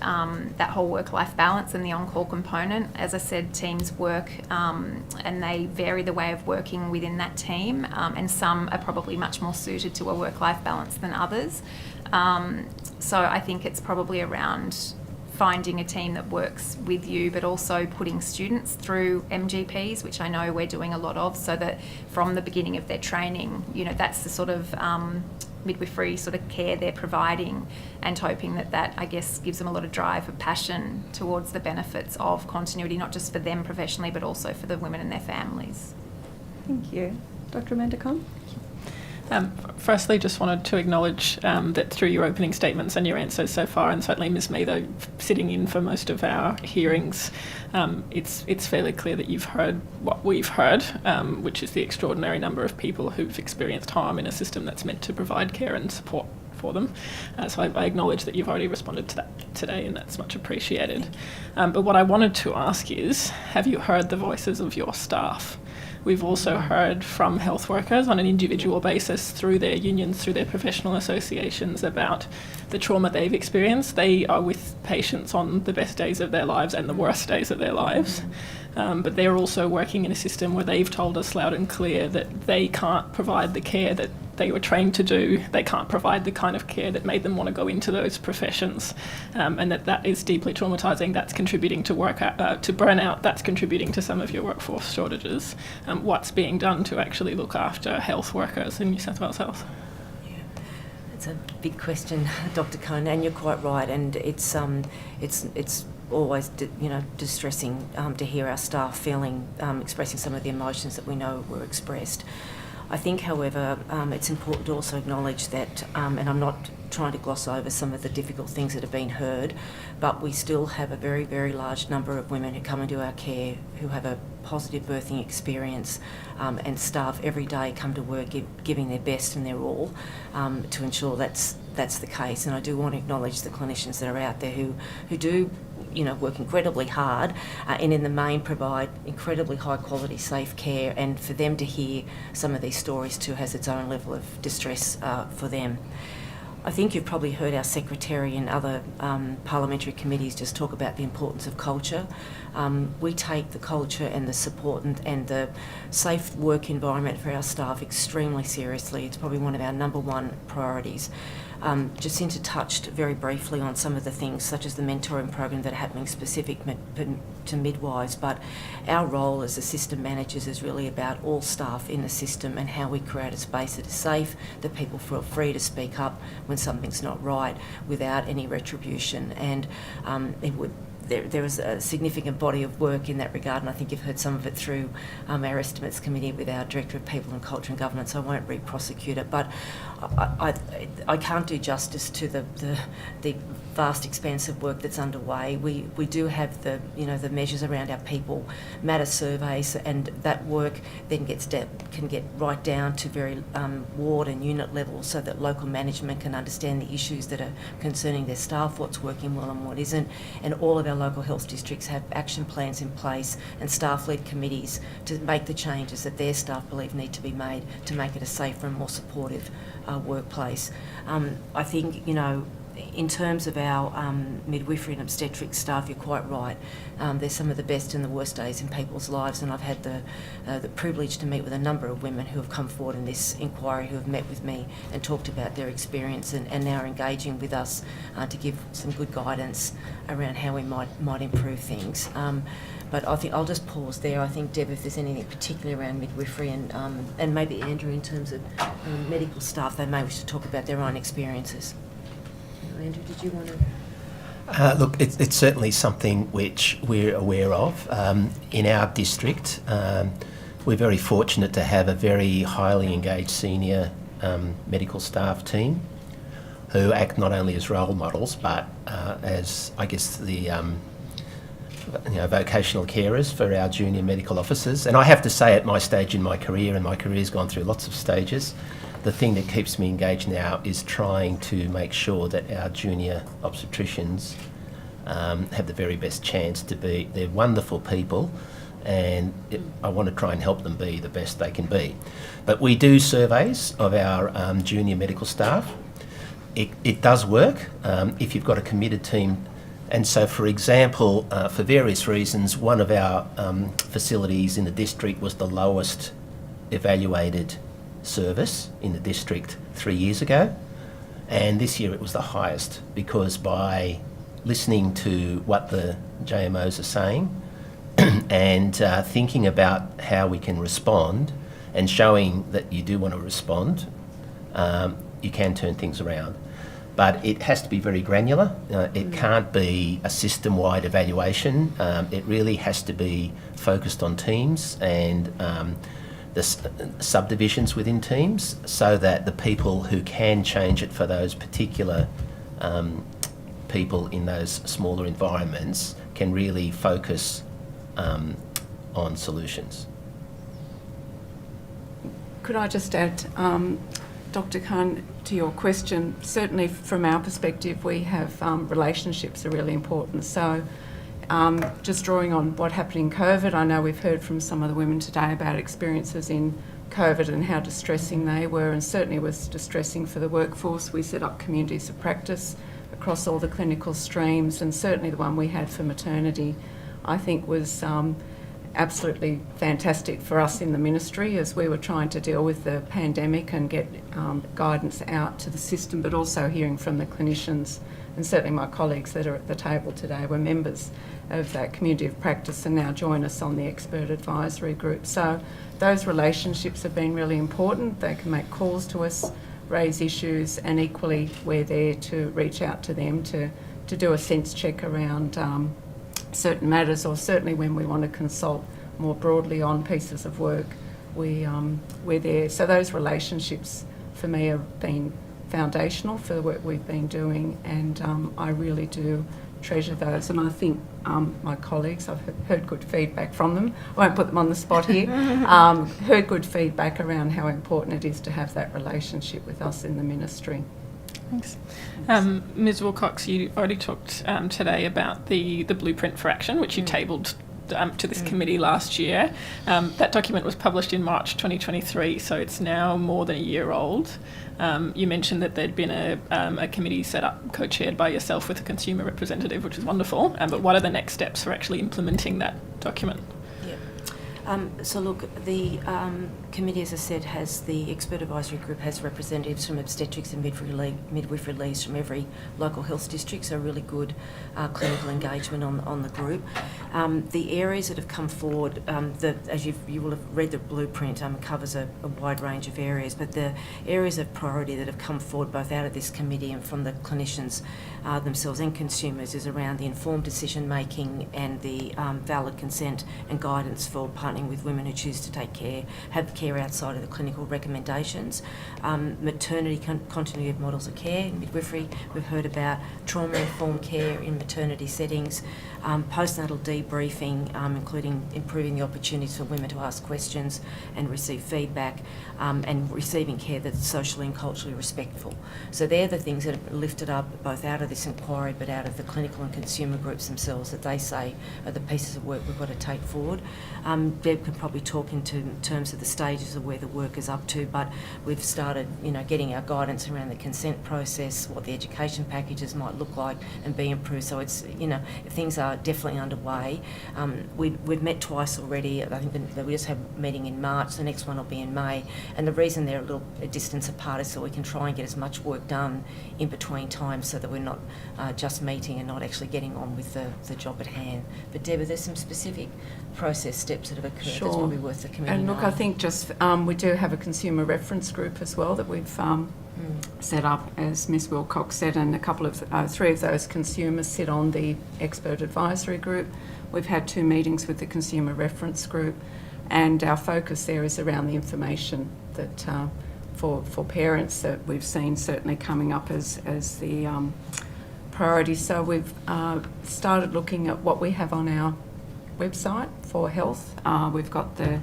that whole work-life balance and the on-call component, as I said, teams work and they vary the way of working within that team, and some are probably much more suited to a work-life balance than others. So I think it's probably around finding a team that works with you, but also putting students through MGPs, which I know we're doing a lot of, so that from the beginning of their training, that's the sort of midwifery sort of care they're providing, and hoping that I guess gives them a lot of drive and passion towards the benefits of continuity, not just for them professionally, but also for the women and their families. Thank you. Dr. Amanda Conn? Firstly, just wanted to acknowledge that through your opening statements and your answers so far, and certainly Ms. Meadow sitting in for most of our hearings, it's fairly clear that you've heard what we've heard, which is the extraordinary number of people who've experienced harm in a system that's meant to provide care and support for them. So I acknowledge that you've already responded to that today, and that's much appreciated. But what I wanted to ask is, have you heard the voices of your staff? We've also heard from health workers on an individual basis through their unions, through their professional associations, about the trauma they've experienced. They are with patients on the best days of their lives and the worst days of their lives. But they're also working in a system where they've told us loud and clear that they can't provide the care that they were trained to do. They can't provide the kind of care that made them want to go into those professions, and that is deeply traumatising. That's contributing to to burnout. That's contributing to some of your workforce shortages. What's being done to actually look after health workers in New South Wales Health? Yeah, it's a big question, Dr. Cohn, and you're quite right. And it's always distressing to hear our staff expressing some of the emotions that we know were expressed. I think, however, it's important to also acknowledge that, and I'm not trying to gloss over some of the difficult things that have been heard, but we still have a very, very large number of women who come into our care who have a positive birthing experience, and staff every day come to work giving their best and their all to ensure that's the case. And I do want to acknowledge the clinicians that are out there who do work incredibly hard and in the main provide incredibly high quality, safe care, and for them to hear some of these stories too has its own level of distress for them. I think you've probably heard our secretary and other parliamentary committees just talk about the importance of culture. We take the culture and the support and the safe work environment for our staff extremely seriously. It's probably one of our number one priorities. Jacinta touched very briefly on some of the things, such as the mentoring program that are happening specific to midwives, but our role as assistant managers is really about all staff in the system and how we create a space that is safe, that people feel free to speak up when something's not right without any retribution. And there is a significant body of work in that regard, and I think you've heard some of it through our estimates committee with our Director of People and Culture and Governance. I won't re-prosecute it, but I can't do justice to the vast expanse of work that's underway. We do have the measures around our people matter surveys, and that work then can get right down to very ward and unit level, so that local management can understand the issues that are concerning their staff, what's working well and what isn't, and all of our local health districts have action plans in place and staff-led committees to make the changes that their staff believe need to be made to make it a safer and more supportive workplace. I think, in terms of our midwifery and obstetrics staff, you're quite right. They're some of the best and the worst days in people's lives, and I've had the privilege to meet with a number of women who have come forward in this inquiry, who have met with me and talked about their experience and now are engaging with us to give some good guidance around how we might improve things. But I think I'll just pause there. I think, Deb, if there's anything particular around midwifery and maybe Andrew in terms of medical staff, they may wish to talk about their own experiences. Andrew, did you want to? Look, it's certainly something which we're aware of. In our district, we're very fortunate to have a very highly engaged senior medical staff team who act not only as role models but as, I guess, the vocational carers for our junior medical officers. And I have to say, at my stage in my career, and my career's gone through lots of stages, the thing that keeps me engaged now is trying to make sure that our junior obstetricians have the very best chance to be. They're wonderful people, and I want to try and help them be the best they can be. But we do surveys of our junior medical staff. It does work if you've got a committed team. And so, for example, for various reasons, one of our facilities in the district was the lowest evaluated service in the district 3 years ago, and this year it was the highest, because by listening to what the JMOs are saying and thinking about how we can respond and showing that you do want to respond, you can turn things around. But it has to be very granular. It can't be a system-wide evaluation. It really has to be focused on teams and the subdivisions within teams, so that the people who can change it for those particular people in those smaller environments can really focus on solutions. Could I just add, Dr. Khan, to your question? Certainly from our perspective, we have relationships are really important. So just drawing on what happened in COVID, I know we've heard from some of the women today about experiences in COVID and how distressing they were, and certainly it was distressing for the workforce. We set up communities of practice across all the clinical streams, and certainly the one we had for maternity, I think, was absolutely fantastic for us in the ministry as we were trying to deal with the pandemic and get guidance out to the system, but also hearing from the clinicians. And certainly my colleagues that are at the table today were members of that community of practice and now join us on the expert advisory group. So those relationships have been really important. They can make calls to us, raise issues, and equally we're there to reach out to them to do a sense check around certain matters, or certainly when we want to consult more broadly on pieces of work, we're there. So those relationships for me have been foundational for the work we've been doing, and I really do treasure those. And I think my colleagues, I've heard good feedback from them. I won't put them on the spot here. Heard good feedback around how important it is to have that relationship with us in the ministry. Thanks. Ms Wilcox, you already talked today about the blueprint for action, which you tabled to this committee last year. That document was published in March 2023, so it's now more than a year old. You mentioned that there'd been a committee set up, co-chaired by yourself with a consumer representative, which is wonderful. But what are the next steps for actually implementing that document? So look, the committee, as I said, has the expert advisory group has representatives from obstetrics and midwifery leads from every local health district, so really good clinical engagement on the group. The areas that have come forward, as you will have read the blueprint, covers a wide range of areas, but the areas of priority that have come forward both out of this committee and from the clinicians themselves and consumers is around the informed decision making and the valid consent and guidance for partnering with women who choose to have care outside of the clinical recommendations. Maternity continuity of models of care, midwifery, we've heard about trauma-informed care in maternity settings, postnatal debriefing, including improving the opportunities for women to ask questions and receive feedback, and receiving care that's socially and culturally respectful. So they're the things that are lifted up both out of this inquiry but out of the clinical and consumer groups themselves that they say are the pieces of work we've got to take forward. Deb can probably talk in terms of the stages of where the work is up to, but we've started, getting our guidance around the consent process, what the education packages might look like and be improved. So it's, things are definitely underway. We've met twice already. I think that we just have a meeting in March. The next one will be in May. And the reason they're a distance apart is so we can try and get as much work done in between times so that we're not just meeting and not actually getting on with the job at hand. But Deb, are there some specific process steps that have occurred that's probably worth the committee And look, knowing? I think just we do have a consumer reference group as well that we've set up, as Ms Wilcox said, and a couple of three of those consumers sit on the expert advisory group. We've had 2 meetings with the consumer reference group, and our focus there is around the information that for parents that we've seen certainly coming up as the priority. So we've started looking at what we have on our website for health. We've got the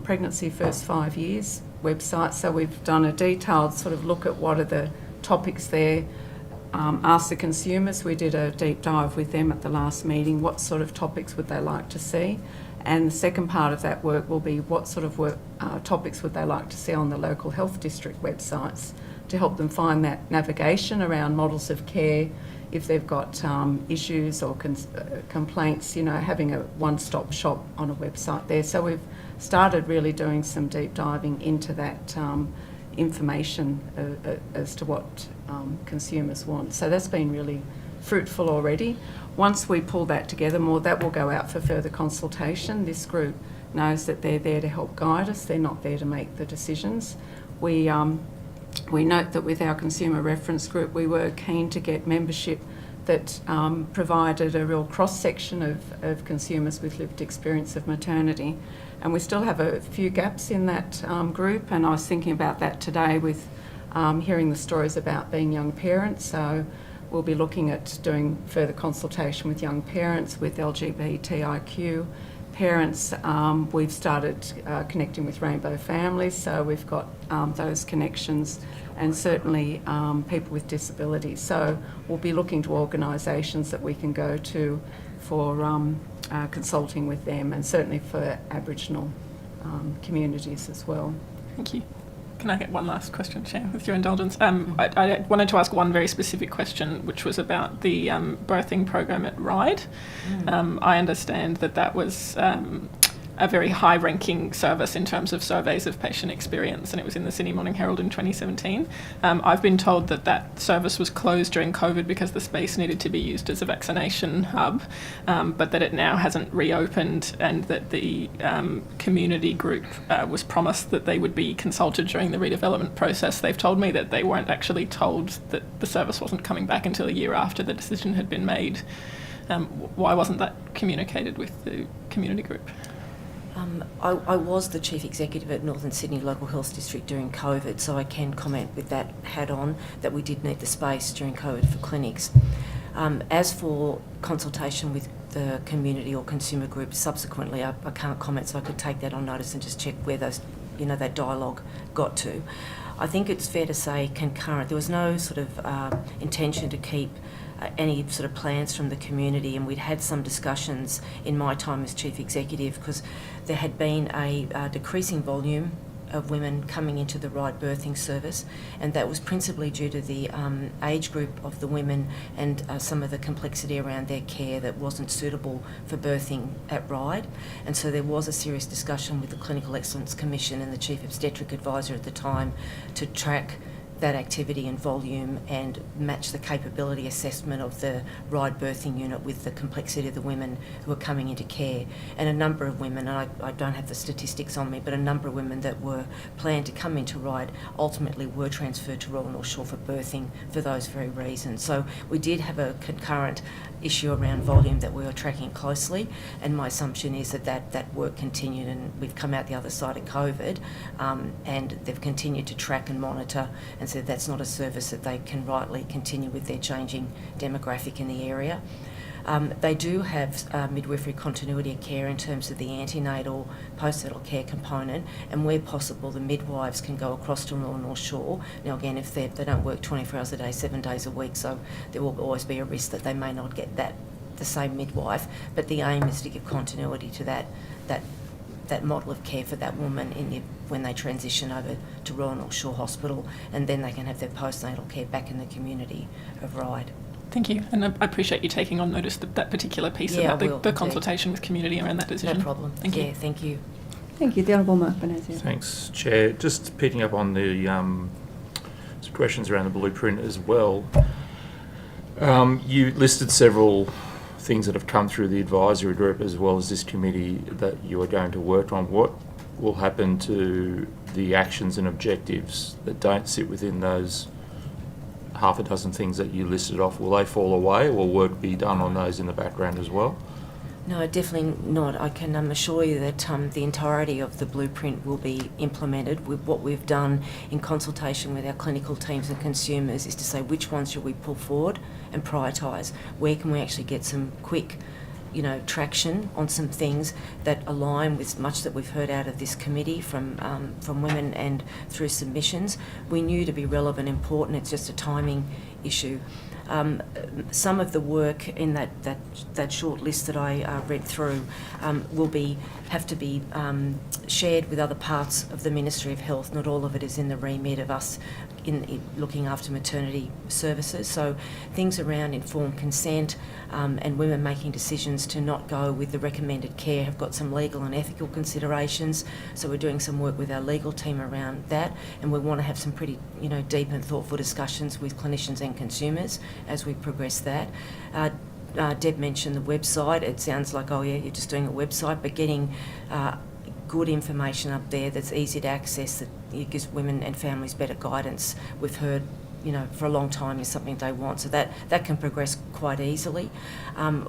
pregnancy first 5 years website, so we've done a detailed sort of look at what are the topics there. Asked the consumers, we did a deep dive with them at the last meeting, what sort of topics would they like to see, and the second part of that work will be what sort of topics would they like to see on the local health district websites to help them find that navigation around models of care. If they've got issues or complaints, having a one-stop shop on a website there. So we've started really doing some deep diving into that information as to what consumers want. So that's been really fruitful already. Once we pull that together more, that will go out for further consultation. This group knows that they're there to help guide us. They're not there to make the decisions. We note that with our consumer reference group, we were keen to get membership that provided a real cross-section of consumers with lived experience of maternity. And we still have a few gaps in that group, and I was thinking about that today with hearing the stories about being young parents. So we'll be looking at doing further consultation with young parents, with LGBTIQ parents. We've started connecting with rainbow families, so we've got those connections, and certainly people with disabilities. So we'll be looking to organisations that we can go to for consulting with them, and certainly for Aboriginal communities as well. Thank you. Can I get one last question, Chair, with your indulgence? I wanted to ask one very specific question, which was about the birthing program at RIDE. I understand that was a very high-ranking service in terms of surveys of patient experience, and it was in the Sydney Morning Herald in 2017. I've been told that service was closed during COVID because the space needed to be used as a vaccination hub, but that it now hasn't reopened, and that the community group was promised that they would be consulted during the redevelopment process. They've told me that they weren't actually told that the service wasn't coming back until a year after the decision had been made. Why wasn't that communicated with the community group? I was the Chief Executive at Northern Sydney Local Health District during COVID, so I can comment with that hat on that we did need the space during COVID for clinics. As for consultation with the community or consumer groups subsequently, I can't comment, so I could take that on notice and just check where those, that dialogue got to. I think it's fair to say concurrent. There was no sort of intention to keep any sort of plans from the community, and we'd had some discussions in my time as Chief Executive because there had been a decreasing volume of women coming into the RIDE birthing service, and that was principally due to the age group of the women and some of the complexity around their care that wasn't suitable for birthing at RIDE. And so there was a serious discussion with the Clinical Excellence Commission and the Chief Obstetric Advisor at the time to track that activity and volume and match the capability assessment of the RIDE birthing unit with the complexity of the women who are coming into care. And a number of women, and I don't have the statistics on me, but a number of women that were planned to come into RIDE ultimately were transferred to Royal North Shore for birthing for those very reasons. So we did have a concurrent issue around volume that we were tracking closely, and my assumption is that work continued, and we've come out the other side of COVID, and they've continued to track and monitor, and so that's not a service that they can rightly continue with their changing demographic in the area. They do have midwifery continuity of care in terms of the antenatal, postnatal care component, and where possible the midwives can go across to Royal North Shore. Now again, if they don't work 24 hours a day, 7 days a week, so there will always be a risk that they may not get the same midwife, but the aim is to give continuity to that model of care for that woman when they transition over to Royal North Shore Hospital, and then they can have their postnatal care back in the community of RIDE. Thank you, and I appreciate you taking on notice that particular piece about the consultation with community around that decision. No problem. Thank you. Thank you. Thank you. The Honourable Mark Benazir. Thanks, Chair. Just picking up on the some questions around the blueprint as well. You listed several things that have come through the advisory group as well as this committee that you are going to work on. What will happen to the actions and objectives that don't sit within those half a dozen things that you listed off? Will they fall away, or will work be done on those in the background as well? No, definitely not. I can assure you that the entirety of the blueprint will be implemented. What we've done in consultation with our clinical teams and consumers is to say which ones should we pull forward and prioritise. Where can we actually get some quick traction on some things that align with much that we've heard out of this committee from women and through submissions. We knew to be relevant, important. It's just a timing issue. Some of the work in that short list that I read through will have to be shared with other parts of the Ministry of Health. Not all of it is in the remit of us in looking after maternity services. So things around informed consent and women making decisions to not go with the recommended care have got some legal and ethical considerations. So we're doing some work with our legal team around that, and we want to have some pretty deep and thoughtful discussions with clinicians and consumers as we progress that. Deb mentioned the website. It sounds like, oh yeah, you're just doing a website, but getting good information up there that's easy to access, that gives women and families better guidance, we've heard for a long time is something they want. So that can progress quite easily.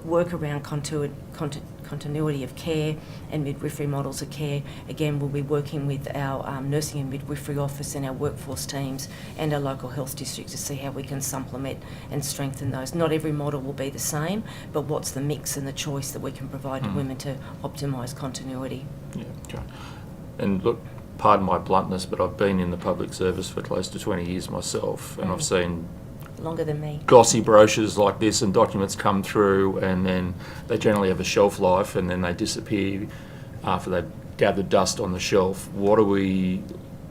Work around continuity of care and midwifery models of care. Again, we'll be working with our nursing and midwifery office and our workforce teams and our local health districts to see how we can supplement and strengthen those. Not every model will be the same, but what's the mix and the choice that we can provide to women to optimise continuity. Yeah, okay. And look, pardon my bluntness, but I've been in the public service for close to 20 years myself, and I've seen longer than me glossy brochures like this and documents come through, and then they generally have a shelf life and then they disappear after they've gathered dust on the shelf. What are we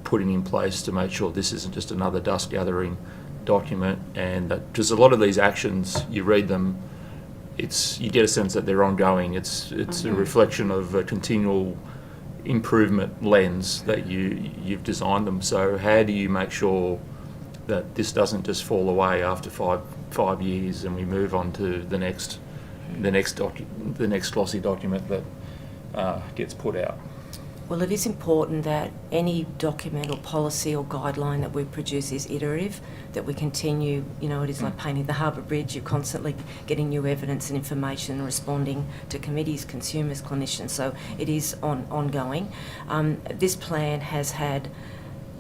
putting in place to make sure this isn't just another dust gathering document, and that, because a lot of these actions, you read them, you get a sense that they're ongoing. It's a reflection of a continual improvement lens that you've designed them. So how do you make sure that this doesn't just fall away after five years and we move on to the next glossy document that gets put out? Well, it is important that any document or policy or guideline that we produce is iterative, that we continue, it is like painting the Harbour Bridge, you're constantly getting new evidence and information and responding to committees, consumers, clinicians, so it is ongoing. This plan has had,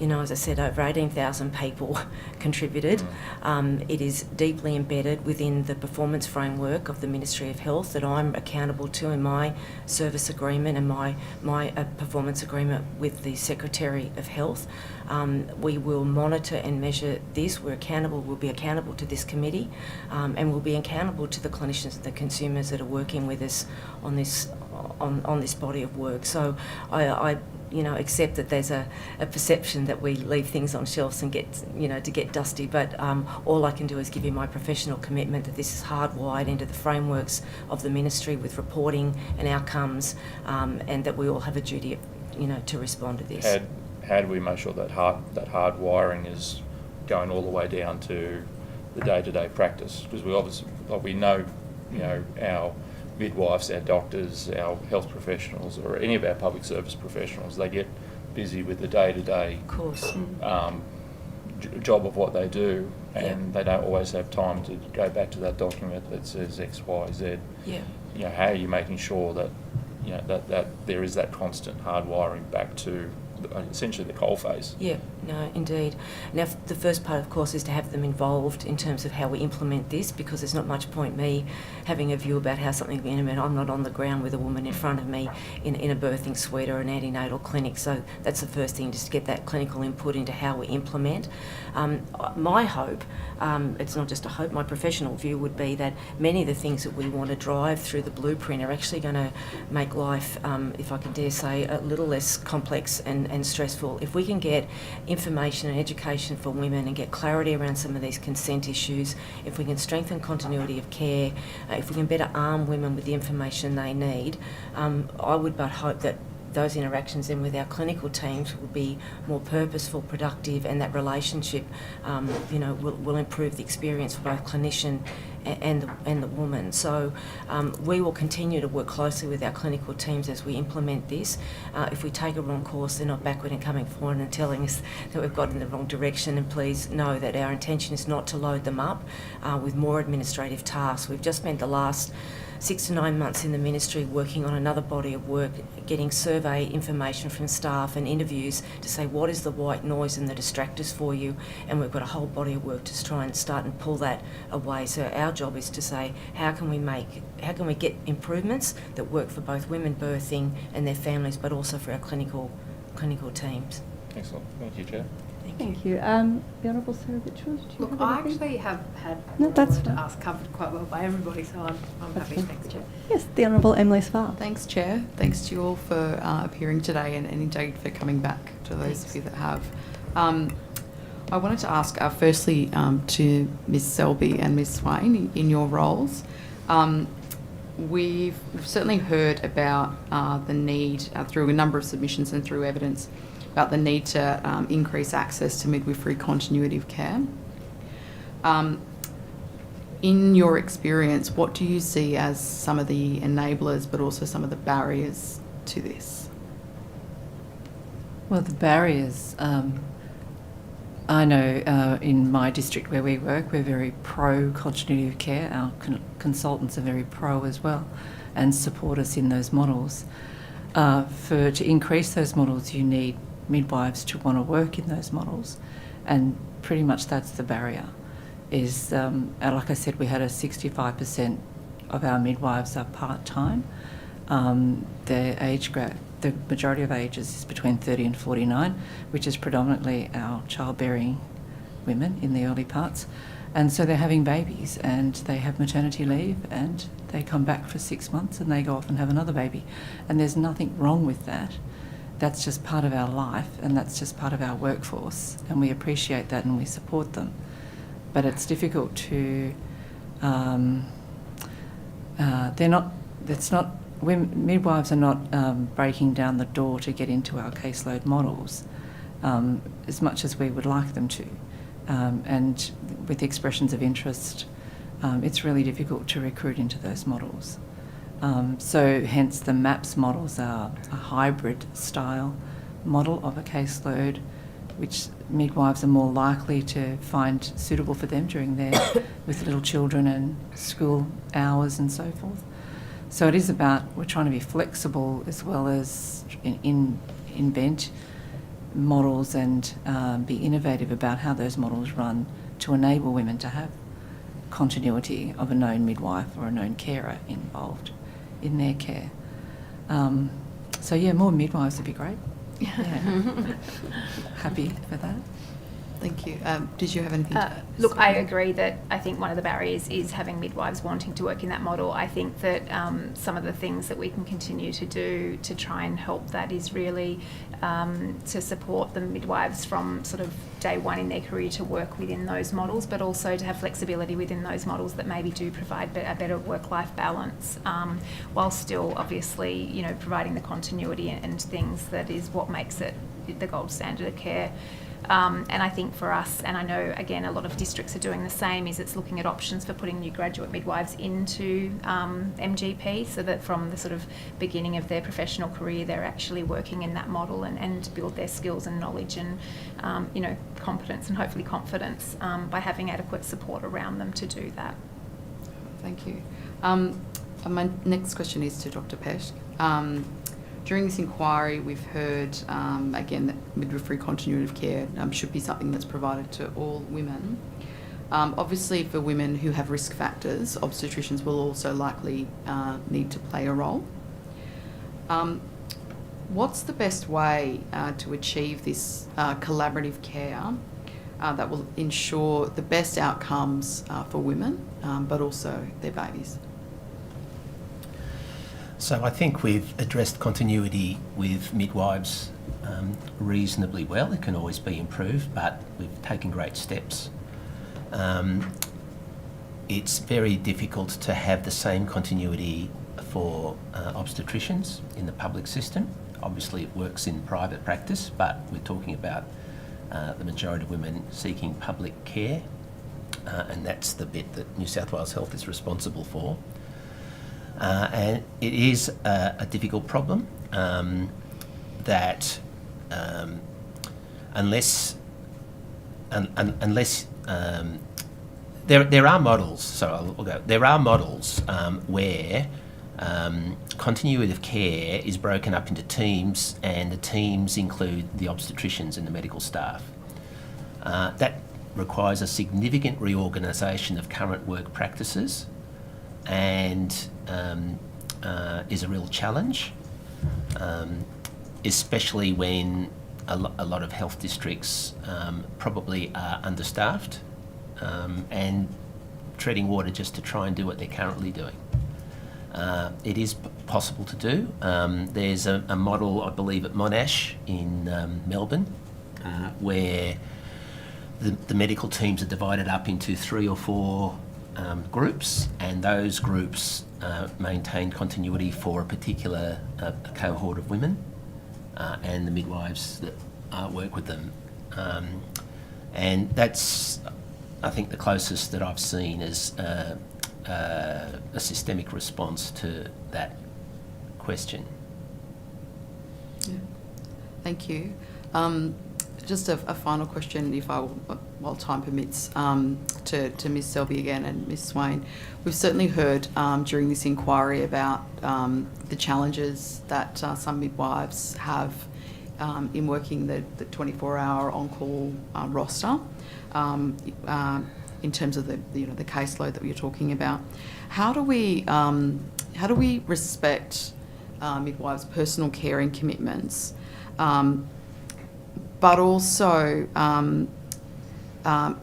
as I said, over 18,000 people contributed. It is deeply embedded within the performance framework of the Ministry of Health that I'm accountable to in my service agreement and my performance agreement with the Secretary of Health. We will monitor and measure this. We'll be accountable to this committee, and we'll be accountable to the clinicians and the consumers that are working with us on this body of work. So I accept that there's a perception that we leave things on shelves and get dusty, but all I can do is give you my professional commitment that this is hardwired into the frameworks of the ministry with reporting and outcomes, and that we all have a duty, to respond to this. How do we make sure that hard wiring is going all the way down to the day-to-day practice? Because we know, our midwives, our doctors, our health professionals, or any of our public service professionals, they get busy with the day-to-day job of what they do, and they don't always have time to go back to that document that says X, Y, Z. Yeah. How are you making sure that that there is that constant hard wiring back to essentially the coalface? Yeah, no, indeed. Now, the first part, of course, is to have them involved in terms of how we implement this, because there's not much point me having a view about how something will implement. I'm not on the ground with a woman in front of me in a birthing suite or an antenatal clinic. So that's the first thing, just to get that clinical input into how we implement. My hope, it's not just a hope, my professional view would be that many of the things that we want to drive through the blueprint are actually going to make life, if I can dare say, a little less complex and stressful. If we can get information and education for women and get clarity around some of these consent issues, if we can strengthen continuity of care, if we can better arm women with the information they need, I would but hope that those interactions then with our clinical teams will be more purposeful, productive, and that relationship, will improve the experience for both clinician and the woman. So we will continue to work closely with our clinical teams as we implement this. If we take a wrong course, they're not backward and coming forward and telling us that we've got in the wrong direction, and please know that our intention is not to load them up with more administrative tasks. We've just spent the last 6 to 9 months in the ministry working on another body of work, getting survey information from staff and interviews to say what is the white noise and the distractors for you, and we've got a whole body of work to try and start and pull that away. So our job is to say how can we get improvements that work for both women birthing and their families, but also for our clinical teams. Excellent. Thank you, Chair. Thank you. The Honourable Sarah Mitchell, did you Look, have I anything? actually have had No, what I that's wanted to fine. ask covered quite well by everybody, so I'm happy. fine. Thanks, Chair. Yes, the Honourable Emily Svar. Thanks, Chair. Thanks to you all for appearing today, and indeed for coming back, to those of you that have. I wanted to ask, firstly, to Ms Selby and Ms Swain, in your roles. We've certainly heard about the need, through a number of submissions and through evidence, about the need to increase access to midwifery continuity of care. In your experience, what do you see as some of the enablers, but also some of the barriers to this? Well, the barriers, I know in my district where we work, we're very pro continuity of care. Our consultants are very pro as well and support us in those models. To increase those models, you need midwives to want to work in those models, and pretty much that's the barrier. Is like I said, we had 65% of our midwives are part-time. Their age grade, the majority of ages is between 30 and 49, which is predominantly our childbearing women in the early parts. And so they're having babies, and they have maternity leave, and they come back for 6 months and they go off and have another baby. And there's nothing wrong with that. That's just part of our life, and that's just part of our workforce, and we appreciate that and we support them. But it's difficult to, midwives are not breaking down the door to get into our caseload models as much as we would like them to. And with expressions of interest, it's really difficult to recruit into those models. So hence the MAPS models are a hybrid style model of a caseload, which midwives are more likely to find suitable for them during their with little children and school hours and so forth. So it is about, we're trying to be flexible as well as invent models and be innovative about how those models run to enable women to have continuity of a known midwife or a known carer involved in their care. So yeah, more midwives would be great. Yeah. Happy for that. Thank you. Did you have anything to add? Look, I agree that I think one of the barriers is having midwives wanting to work in that model. I think that some of the things that we can continue to do to try and help that is really to support the midwives from sort of day one in their career to work within those models, but also to have flexibility within those models that maybe do provide a better work-life balance, while still obviously, you know, providing the continuity and things that is what makes it the gold standard of care. And I think for us, and I know again a lot of districts are doing the same, is it's looking at options for putting new graduate midwives into MGP, so that from the sort of beginning of their professional career they're actually working in that model and build their skills and knowledge and you know, competence and hopefully confidence by having adequate support around them to do that. Thank you. My next question is to Dr. Pesch. During this inquiry, we've heard, again, that midwifery continuity of care should be something that's provided to all women. Obviously, for women who have risk factors, obstetricians will also likely need to play a role. What's the best way to achieve this collaborative care that will ensure the best outcomes for women, but also their babies? So I think we've addressed continuity with midwives reasonably well. It can always be improved, but we've taken great steps. It's very difficult to have the same continuity for obstetricians in the public system. Obviously it works in private practice, but we're talking about the majority of women seeking public care, and that's the bit that New South Wales Health is responsible for. And it is a difficult problem that unless there are models. So I'll go. There are models where continuity of care is broken up into teams, and the teams include the obstetricians and the medical staff. That requires a significant reorganisation of current work practices, and is a real challenge, especially when a lot of health districts probably are understaffed and treading water just to try and do what they're currently doing. It is possible to do. There's a model, I believe, at Monash in Melbourne, where the medical teams are divided up into 3 or 4 groups, and those groups maintain continuity for a particular cohort of women and the midwives that work with them. And that's, I think, the closest that I've seen as a systemic response to that question. Yeah. Thank you. Just a final question, if I will, while time permits, to Ms Selby again and Ms Swain. We've certainly heard during this inquiry about the challenges that some midwives have in working the 24-hour on-call roster, in terms of the caseload that we were talking about. How do we respect midwives' personal caring commitments? But also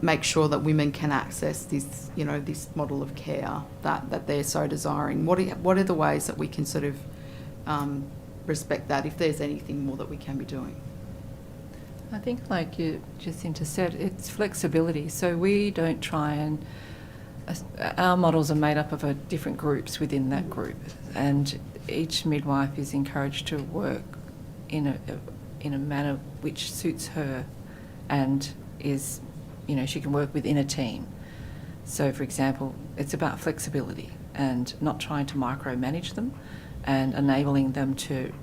make sure that women can access this, this model of care that they're so desiring. What are the ways that we can sort of respect that, if there's anything more that we can be doing? I think, like you Jacinta said, it's flexibility. So we don't try and... Our models are made up of different groups within that group, and each midwife is encouraged to work in a manner which suits her and is, she can work within a team. So, for example, it's about flexibility. and not trying to micromanage them, and enabling them to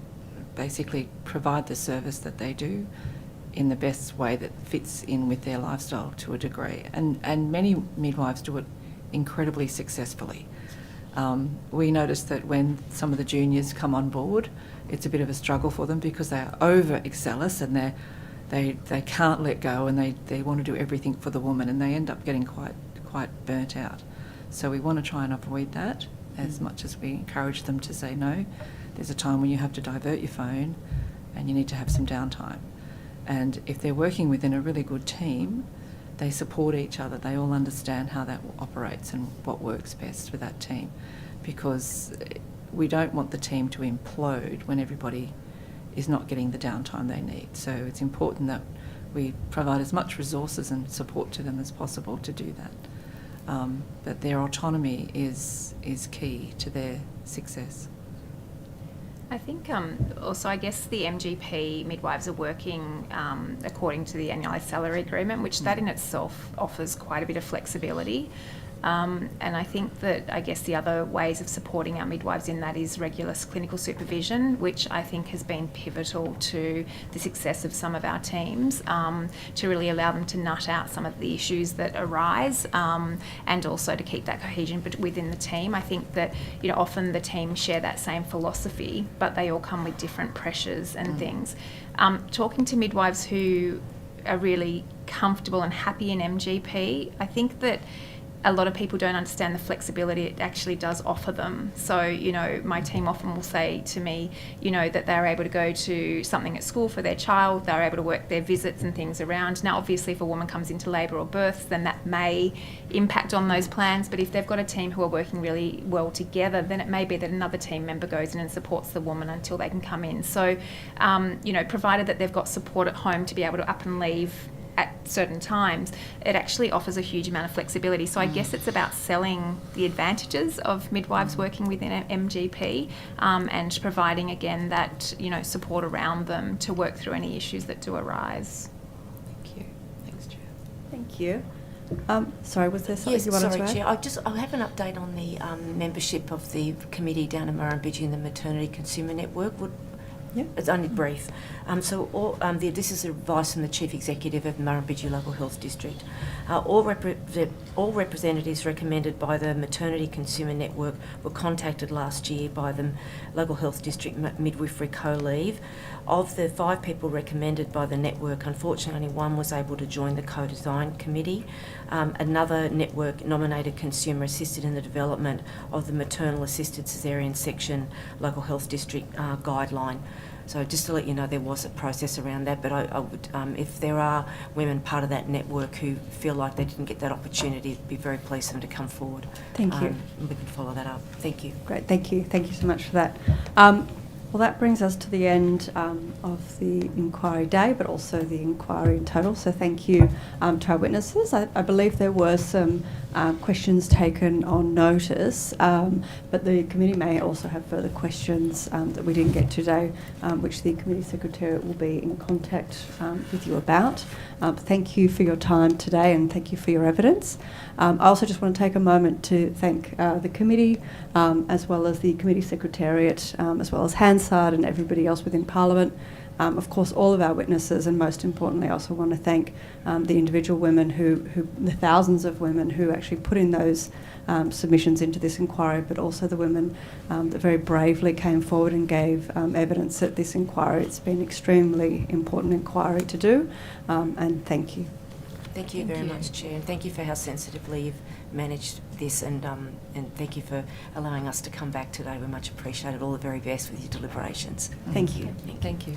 basically provide the service that they do in the best way that fits in with their lifestyle to a degree. And many midwives do it incredibly successfully. We notice that when some of the juniors come on board, it's a bit of a struggle for them because they are over-zealous and they can't let go, and they want to do everything for the woman, and they end up getting quite burnt out. So we want to try and avoid that as much as we encourage them to say, no, there's a time when you have to divert your phone and you need to have some downtime. And if they're working within a really good team, they support each other. They all understand how that operates and what works best for that team, because we don't want the team to implode when everybody is not getting the downtime they need. So it's important that we provide as much resources and support to them as possible to do that. But their autonomy is key to their success. I think also, I guess the MGP midwives are working according to the annualised salary agreement, which that in itself offers quite a bit of flexibility. And I think that, I guess, the other ways of supporting our midwives in that is regular clinical supervision, which I think has been pivotal to the success of some of our teams, to really allow them to nut out some of the issues that arise, and also to keep that cohesion within the team. I think that, you know, often the teams share that same philosophy, but they all come with different pressures and things. Talking to midwives who are really comfortable and happy in MGP, I think that a lot of people don't understand the flexibility it actually does offer them. So, you know, my team often will say to me, you know, that they're able to go to something at school for their child, they're able to work their visits and things around. Now, obviously, if a woman comes into labour or births, then that may impact on those plans. But if they've got a team who are working really well together, then it may be that another team member goes in and supports the woman until they can come in. So, you know, provided that they've got support at home to be able to up and leave at certain times, it actually offers a huge amount of flexibility. So I guess it's about selling the advantages of midwives working within MGP, and providing, again, that, you know, support around them to work through any issues that do arise. Thank you. Thanks, Chair. Thank you. Sorry, was there something you wanted to add? Chair. I have an update on the membership of the committee down in Murrumbidgee in the Maternity Consumer Network. It's only brief. This is advice from the Chief Executive of Murrumbidgee Local Health District. All representatives recommended by the Maternity Consumer Network were contacted last year by the Local Health District Midwifery Co-Leave. Of the 5 people recommended by the network, unfortunately only one was able to join the co-design committee. Another network nominated consumer assisted in the development of the maternal assisted caesarean section Local Health District guideline. So just to let you know, there was a process around that, but I would, if there are women part of that network who feel like they didn't get that opportunity, I'd be very pleased for them to come forward. Thank you. We can follow that up. Thank you. Great, thank you. Thank you so much for that. Well, that brings us to the end of the inquiry day, but also the inquiry in total. So thank you to our witnesses. I believe there were some questions taken on notice, but the committee may also have further questions that we didn't get today, which the committee secretariat will be in contact with you about. Thank you for your time today, and thank you for your evidence. I also just want to take a moment to thank the committee, as well as the committee secretariat, as well as Hansard and everybody else within Parliament. Of course, all of our witnesses, and most importantly, I also want to thank the individual women the thousands of women who actually put in those submissions into this inquiry, but also the women that very bravely came forward and gave evidence at this inquiry. It's been an extremely important inquiry to do, and thank you. Thank you very much, Chair, and thank you for how sensitively you've managed this, and thank you for allowing us to come back today. We much appreciate it. All the very best with your deliberations. Thank you. Thank you.